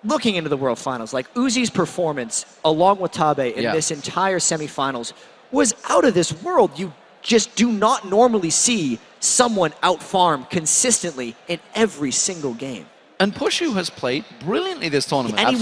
Looking into the World Finals, like Uzi's performance along with Tabe in this entire semifinals was out of this world. You just do not normally see someone out-farm consistently in every single game. And Pushu has played brilliantly this tournament. And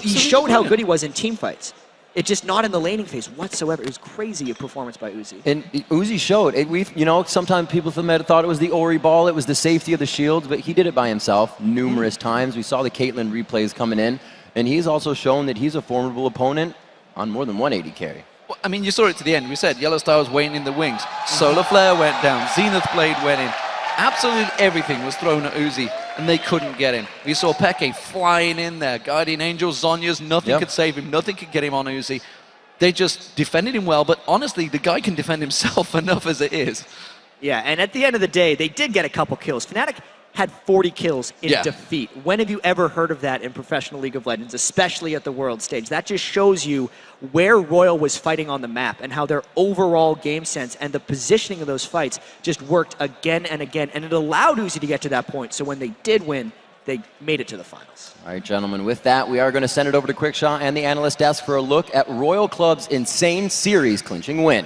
he showed how good he was in team fights. It's just not in the laning phase whatsoever. It was crazy a performance by Uzi. And Uzi showed it. Sometimes people from Meta thought it was the Ori ball, it was the safety of the shields, but he did it by himself numerous times. We saw the Caitlyn replays coming in, and he's also shown that he's a formidable opponent on more than 180 carry. Well, I mean, you saw it to the end. We said Yellow Star was waiting in the wings. Solar Flare went down. Zenith Blade went in. Absolutely everything was thrown at Uzi. and they couldn't get him. We saw Peke flying in there, Guardian Angels, Zhonya's, nothing could save him, nothing could get him on Uzi. They just defended him well, but honestly, the guy can defend himself enough as it is. Yeah, and at the end of the day, they did get a couple kills. Fnatic had 40 kills in defeat. When have you ever heard of that in professional League of Legends, especially at the world stage? That just shows you where Royal was fighting on the map and how their overall game sense and the positioning of those fights just worked again and again, and it allowed Uzi to get to that point. So when they did win, they made it to the finals. All right, gentlemen, with that, we are going to send it over to Quickshaw and the analyst desk for a look at Royal Club's insane series clinching win.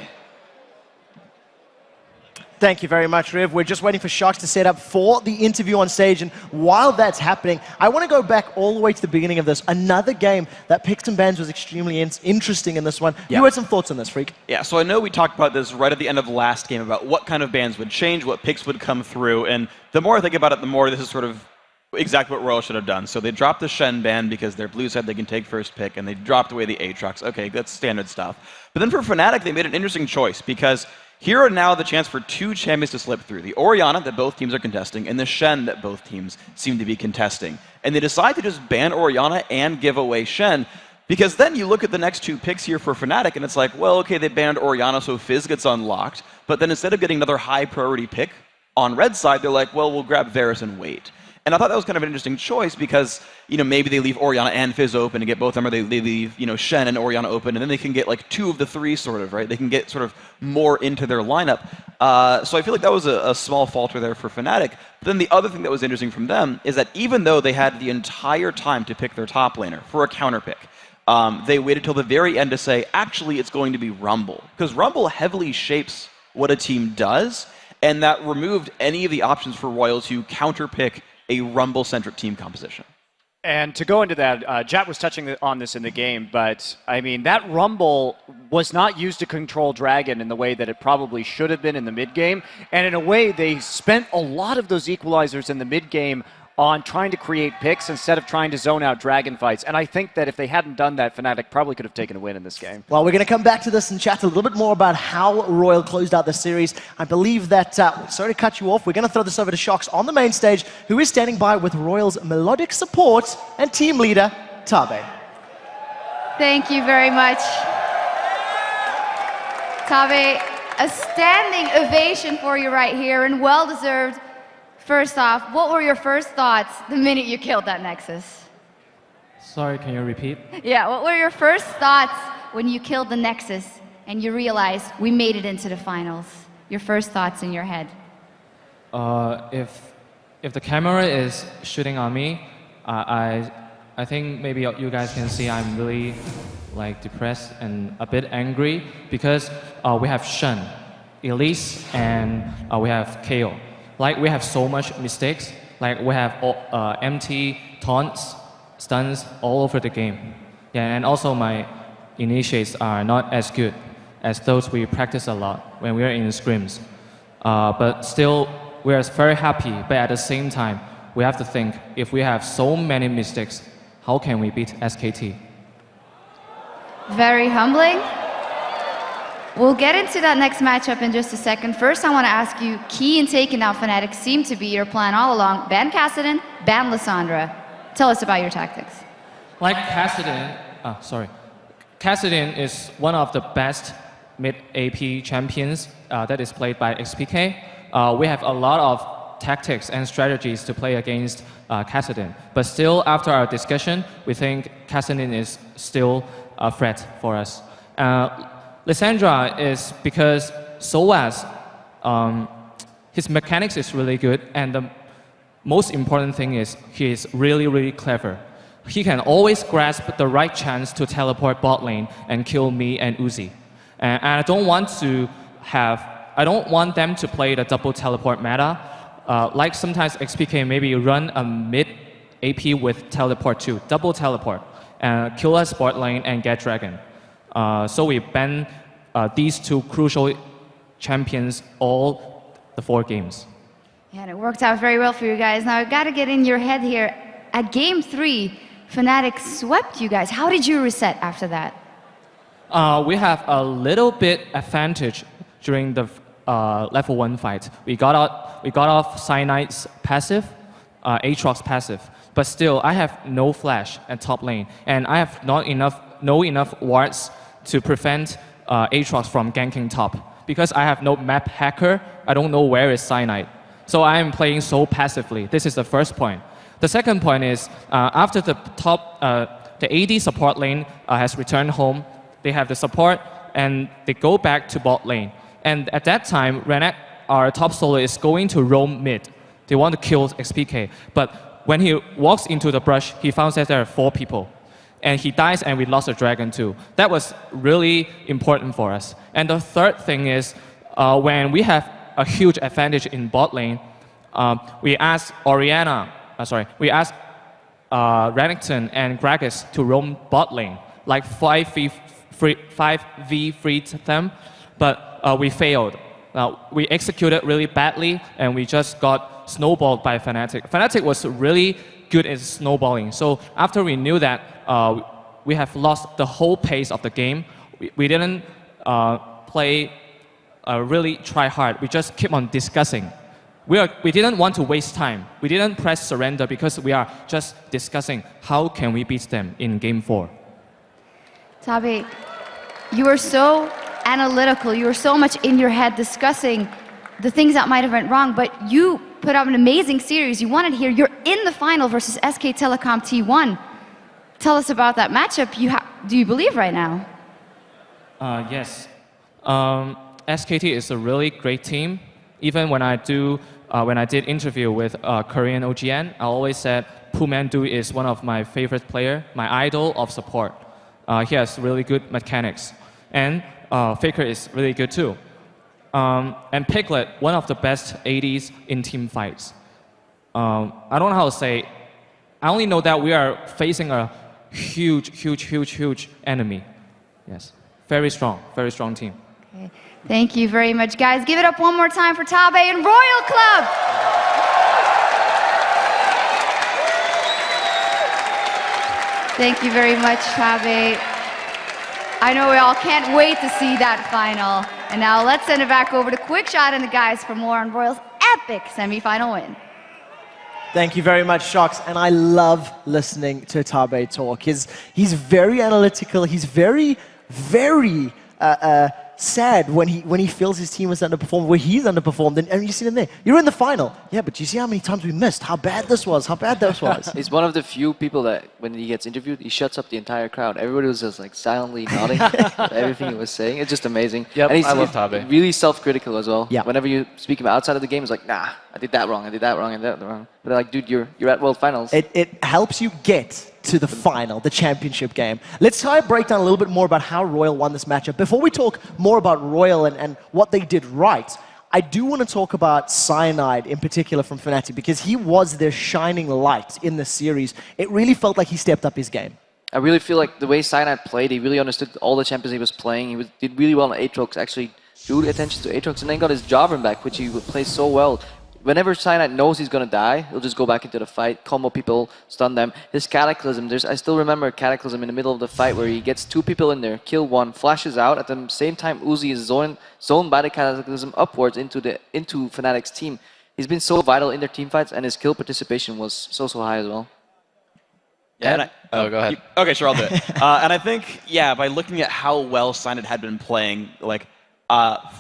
Thank you very much, Riv. We're just waiting for Sharks to set up for the interview on stage. And while that's happening, I want to go back all the way to the beginning of this. Another game that picks and bans was extremely interesting in this one. You had some thoughts on this, Freak? Yeah, so I know we talked about this right at the end of last game about what kind of bans would change, what picks would come through. And the more I think about it, the more this is sort of exactly what Royal should have done. So they dropped the Shen ban because their blue said they can take first pick, and they dropped away the Aatrox. Okay, that's standard stuff. But then for Fnatic, they made an interesting choice because here are now the chance for two champions to slip through. The Orianna that both teams are contesting, and the Shen that both teams seem to be contesting. And they decide to just ban Orianna and give away Shen, because then you look at the next two picks here for Fnatic, and it's like, well, okay, they banned Orianna, so Fizz gets unlocked. But then instead of getting another high priority pick on red side, they're like, well, we'll grab Varus and wait. And I thought that was kind of an interesting choice because, you know, maybe they leave Orianna and Fizz open and get both of them, or they leave, you know, Shen and Orianna open, and then they can get like two of the three, sort of, right? They can get sort of more into their lineup. So I feel like that was a small falter there for Fnatic. But then the other thing that was interesting from them is that even though they had the entire time to pick their top laner for a counter pick, they waited till the very end to say, actually, it's going to be Rumble. Because Rumble heavily shapes what a team does, and that removed any of the options for Royal to counter pick a Rumble-centric team composition. And to go into that, Jat was touching on this in the game, but I mean, that Rumble was not used to control Dragon in the way that it probably should have been in the mid-game. And in a way, they spent a lot of those equalizers in the mid-game on trying to create picks instead of trying to zone out Dragon fights. And I think that if they hadn't done that, Fnatic probably could have taken a win in this game. Well, we're going to come back to this and chat a little bit more about how Royal closed out the series. I believe that, sorry to cut you off, we're going to throw this over to Shox on the main stage, who is standing by with Royal's melodic support and team leader, Tabe. Thank you very much. Tabe, a standing ovation for you right here, and well-deserved. First off, what were your first thoughts the minute you killed that Nexus? Sorry, can you repeat? Yeah, what were your first thoughts when you killed the Nexus and you realized we made it into the finals? Your first thoughts in your head? If the camera is shooting on me, I think maybe you guys can see I'm really like depressed and a bit angry because we have Shen, Elise, and we have KO. Like, we have so much mistakes. Like, we have empty taunts, stuns all over the game. Yeah, and also my initiates are not as good as those we practice a lot when we're in scrims. But still, we're very happy. But at the same time, we have to think, if we have so many mistakes, how can we beat SKT? Very humbling. We'll get into that next matchup in just a second. First, I want to ask you, key in taking out Fnatic seemed to be your plan all along. Ban Kassadin, ban Lissandra. Tell us about your tactics. Like Kassadin, Kassadin is one of the best mid-AP champions that is played by XPK. We have a lot of tactics and strategies to play against Kassadin. But still, after our discussion, we think Kassadin is still a threat for us. Lissandra is because Soaz, his mechanics is really good, and the most important thing is he is really, really clever. He can always grasp the right chance to teleport bot lane and kill me and Uzi. And I don't want them to play the double teleport meta. Like sometimes XPK maybe run a mid AP with teleport too, double teleport, and kill us bot lane and get dragon. So we ban these two crucial champions all the 4 games. Yeah, and it worked out very well for you guys. Now, I've got to get in your head here. At Game 3, Fnatic swept you guys. How did you reset after that? We have a little bit advantage during the level 1 fight. We got off Cyanide's passive, Aatrox passive. But still, I have no flash at top lane, and I have no enough wards to prevent Aatrox from ganking top. Because I have no map hacker, I don't know where is Cyanide. So I am playing so passively. This is the first point. The second point is, after the AD support lane has returned home, they have the support, and they go back to bot lane. And at that time, Renek, our top solo, is going to roam mid. They want to kill XPK. But when he walks into the brush, he finds that there are 4 people. And he dies, and we lost a dragon too. That was really important for us. And the third thing is, when we have a huge advantage in bot lane, we asked Renekton and Gragas to roam bot lane, like 5v3 them, but we failed. We executed really badly, and we just got snowballed by Fnatic. Fnatic was really good at snowballing. So after we knew that, we have lost the whole pace of the game. We didn't really try hard. We just keep on discussing. We didn't want to waste time. We didn't press surrender because we are just discussing how can we beat them in game 4. Tabe, you were so analytical. You were so much in your head discussing the things that might have went wrong, but you put up an amazing series. You won it here. You're in the final versus SK Telecom T1. Tell us about that matchup. Do you believe right now? Yes. SKT is a really great team. Even when I did interview with Korean OGN, I always said Pumandu is one of my favorite player, my idol of support. He has really good mechanics. And Faker is really good too. And Piglet, one of the best ADs in team fights. I don't know how to say. I only know that we are facing a huge enemy. Yes, very strong team. Okay. Thank you very much, guys. Give it up one more time for Tabe and Royal Club. Thank you very much, Tabe. I know we all can't wait to see that final. And now let's send it back over to Quickshot and the guys for more on Royal's epic semifinal win. Thank you very much, Shox. And I love listening to Tabe talk. He's very analytical. He's very sad when he feels his team has underperformed, where he's underperformed, and you see them there. You're in the final. Yeah, but do you see how many times we missed? How bad this was? He's one of the few people that when he gets interviewed, he shuts up the entire crowd. Everybody was just like silently nodding to everything he was saying. It's just amazing. Yep, and he's I love Tabe. Really self-critical as well. Yeah. Whenever you speak about outside of the game, it's like, nah, I did that wrong, and that wrong. But like, dude, you're at World Finals. It helps you get to the final, the championship game. Let's try to break down a little bit more about how RYL won this matchup. Before we talk more about RYL and what they did right, I do want to talk about Cyanide in particular from Fnatic, because he was their shining light in the series. It really felt like he stepped up his game. I really feel like the way Cyanide played, he really understood all the champions he was playing. He did really well on Aatrox, actually drew attention to Aatrox, and then got his Jarvan back, which he would play so well. Whenever Cyanide knows he's going to die, he'll just go back into the fight, combo people, stun them. His Cataclysm, I still remember Cataclysm in the middle of the fight where he gets 2 people in there, kill 1, flashes out. At the same time, Uzi is zoned by the Cataclysm upwards into Fnatic's team. He's been so vital in their team fights, and his kill participation was so high as well. Yeah, go ahead. Okay, sure, I'll do it. And I think, yeah, by looking at how well Cyanide had been playing, like,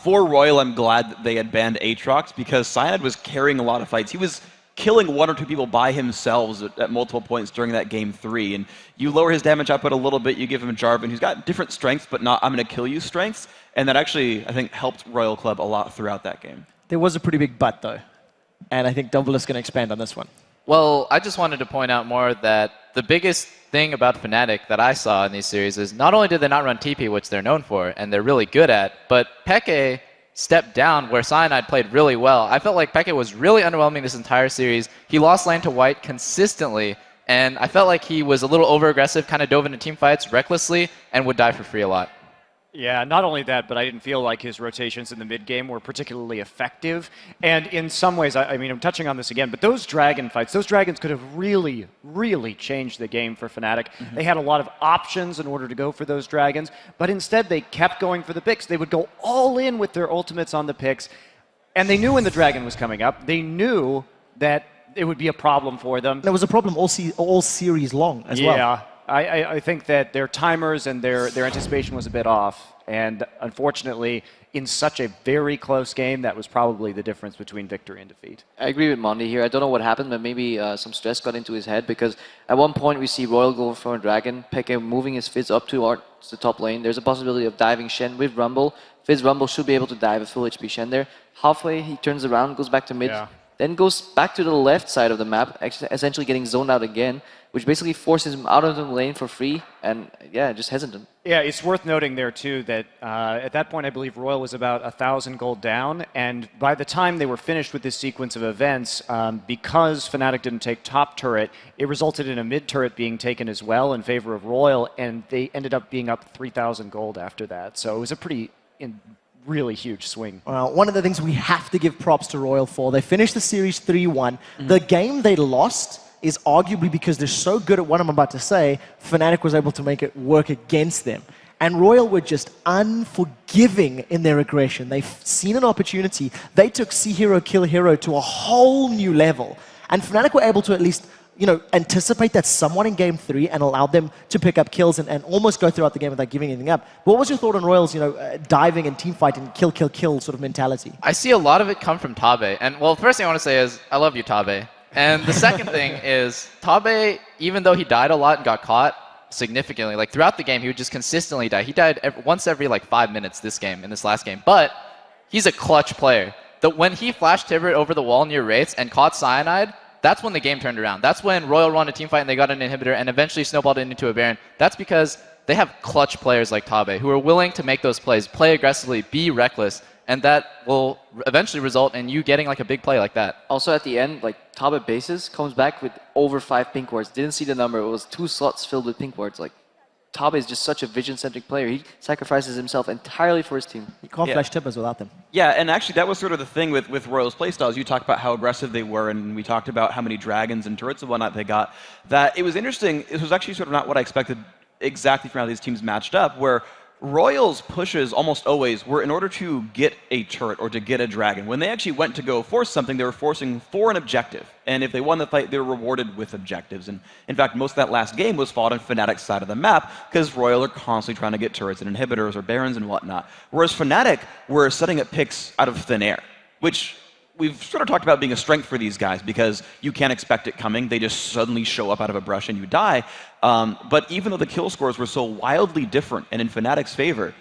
for RYL, I'm glad that they had banned Aatrox, because Cyanide was carrying a lot of fights. He was killing 1 or 2 people by himself at multiple points during that game 3. And you lower his damage output a little bit, you give him a Jarvan who's got different strengths, but not I'm going to kill you strengths. And that actually, I think, helped RYL Club a lot throughout that game. There was a pretty big but, though. And I think Double is going to expand on this one. Well, I just wanted to point out more that the biggest thing about Fnatic that I saw in these series is not only did they not run TP, which they're known for, and they're really good at, but Peke stepped down where Cyanide played really well. I felt like Peke was really underwhelming this entire series. He lost lane to White consistently, and I felt like he was a little over-aggressive, kind of dove into team fights recklessly, and would die for free a lot. Yeah, not only that, but I didn't feel like his rotations in the mid game were particularly effective. And in some ways, I mean, I'm touching on this again, but those dragon fights, those dragons could have really changed the game for Fnatic. Mm-hmm. They had a lot of options in order to go for those dragons, but instead they kept going for the picks. They would go all in with their ultimates on the picks, and they knew when the dragon was coming up. They knew that it would be a problem for them. There was a problem all series long as well. Yeah, I think that their timers and their anticipation was a bit off. And unfortunately, in such a very close game, that was probably the difference between victory and defeat. I agree with Monty here. I don't know what happened, but maybe some stress got into his head because at one point we see Royal go for a dragon, Peke moving his Fizz up towards the top lane. There's a possibility of diving Shen with Rumble. Fizz Rumble should be able to dive a full HP Shen there. Halfway, he turns around, goes back to mid, then goes back to the left side of the map, essentially getting zoned out again, which basically forces him out of the lane for free, and yeah, just hesitant. Yeah, it's worth noting there too that at that point I believe Royal was about 1,000 gold down, and by the time they were finished with this sequence of events, because Fnatic didn't take top turret, it resulted in a mid turret being taken as well in favor of Royal, and they ended up being up 3,000 gold after that. So it was a pretty really huge swing. Well, one of the things we have to give props to Royal for, they finished the series 3-1. The game they lost is arguably because they're so good at what I'm about to say, Fnatic was able to make it work against them. And Royal were just unforgiving in their aggression. They've seen an opportunity. They took see hero, kill hero to a whole new level. And Fnatic were able to at least, you know, anticipate that somewhat in game 3 and allow them to pick up kills and almost go throughout the game without giving anything up. What was your thought on Royal's, you know, diving and teamfight and kill, kill, kill sort of mentality? I see a lot of it come from Tabe. And well, the first thing I want to say is, I love you, Tabe. And the second thing is, Tabe, even though he died a lot and got caught significantly, like throughout the game, he would just consistently die. He died once every like 5 minutes in this last game. But he's a clutch player. When he flashed Tibert over the wall near Wraiths and caught Cyanide, that's when the game turned around. That's when Royal won a team fight and they got an inhibitor and eventually snowballed it into a Baron. That's because they have clutch players like Tabe who are willing to make those plays, play aggressively, be reckless, and that will eventually result in you getting like a big play like that. Also at the end, like Tabe bases comes back with over 5 pink wards. Didn't see the number. It was 2 slots filled with pink wards. Like Tabe is just such a vision-centric player. He sacrifices himself entirely for his team. You can't flash Tibbers without them. Yeah, and actually that was sort of the thing with Royal's playstyles. You talked about how aggressive they were, and we talked about how many dragons and turrets and whatnot they got. That it was interesting. It was actually sort of not what I expected exactly from how these teams matched up, where Royal's pushes almost always were in order to get a turret or to get a dragon. When they actually went to go force something, they were forcing for an objective. And if they won the fight, they were rewarded with objectives. And in fact, most of that last game was fought on Fnatic's side of the map because Royal are constantly trying to get turrets and inhibitors or barons and whatnot. Whereas Fnatic were setting up picks out of thin air, which we've sort of talked about being a strength for these guys because you can't expect it coming. They just suddenly show up out of a brush and you die. But even though the kill scores were so wildly different and in Fnatic's favor,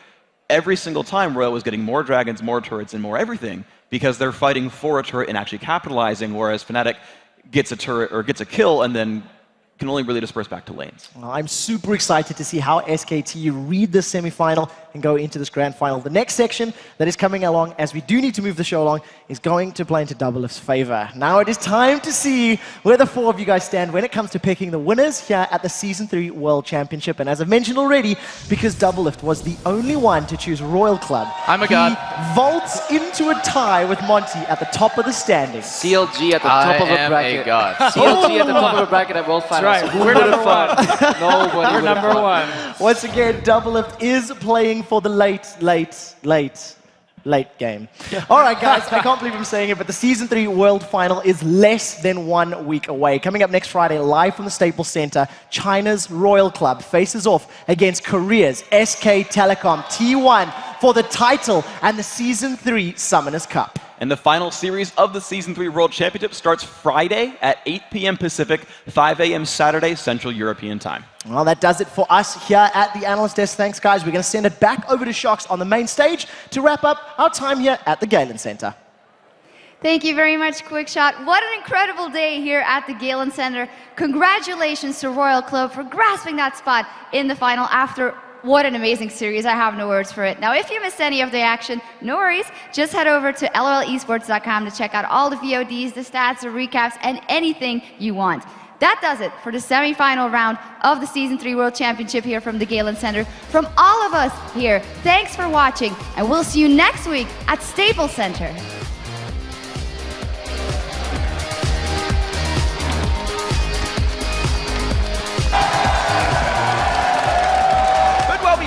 every single time Royal was getting more dragons, more turrets, and more everything because they're fighting for a turret and actually capitalizing, whereas Fnatic gets a turret or gets a kill and then can only really disperse back to lanes. Well, I'm super excited to see how SKT read this semi-final and go into this grand final. The next section that is coming along, as we do need to move the show along, is going to play into Doublelift's favor. Now it is time to see where the 4 of you guys stand when it comes to picking the winners here at the Season 3 World Championship. And as I've mentioned already, because Doublelift was the only one to choose Royal Club, I'm a god. He vaults into a tie with Monty at the top of the standings. CLG at the top of the bracket. A god. CLG at the top of the bracket at World Finals. Right, we're number 1. Nobody We're number 1. Once again, Doublelift is playing for the late game. All right, guys, I can't believe I'm saying it, but the Season 3 World Final is less than 1 week away. Coming up next Friday, live from the Staples Center, China's Royal Club faces off against Korea's SK Telecom T1 for the title and the Season 3 Summoners Cup. And the final series of the Season 3 World Championship starts Friday at 8 p.m. Pacific, 5 a.m. Saturday, Central European Time. Well, that does it for us here at the Analyst Desk. Thanks, guys. We're going to send it back over to Shocks on the main stage to wrap up our time here at the Galen Center. Thank you very much, Quickshot. What an incredible day here at the Galen Center. Congratulations to Royal Club for grasping that spot in the final after what an amazing series. I have no words for it. Now, if you missed any of the action, no worries. Just head over to lolesports.com to check out all the VODs, the stats, the recaps, and anything you want. That does it for the semi-final round of the Season 3 World Championship here from the Galen Center. From all of us here, thanks for watching, and we'll see you next week at Staples Center.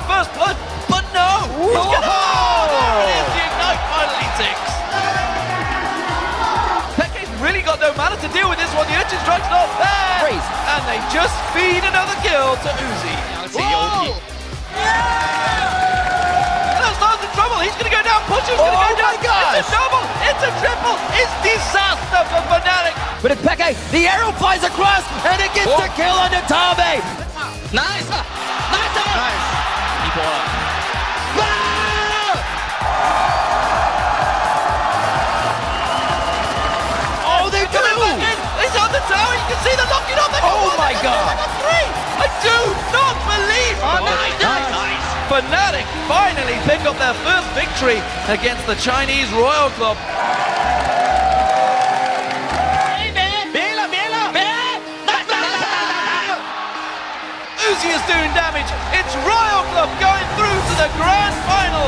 First blood, but no! He's gonna, there it is, the Ignite finally ticks! Peke's really got no no mana to deal with this one. The Urchin Strike's not there. Freeze. And they just feed another kill to Uzi. Whoa! That's not in trouble. He's going to go down. Pusher's going to go down. It's a double. It's a triple. It's disaster for Fnatic. But it's Peke, the arrow flies across, and it gets the kill on Natabe. Nice. Nice. Keep on. Oh, they do! It's on the tower. You can see the locking on. Oh my God! I do not believe. Nice. Fnatic finally pick up their first victory against the Chinese Royal Club. Uzi is doing damage. It's Royal Club going through to the grand final.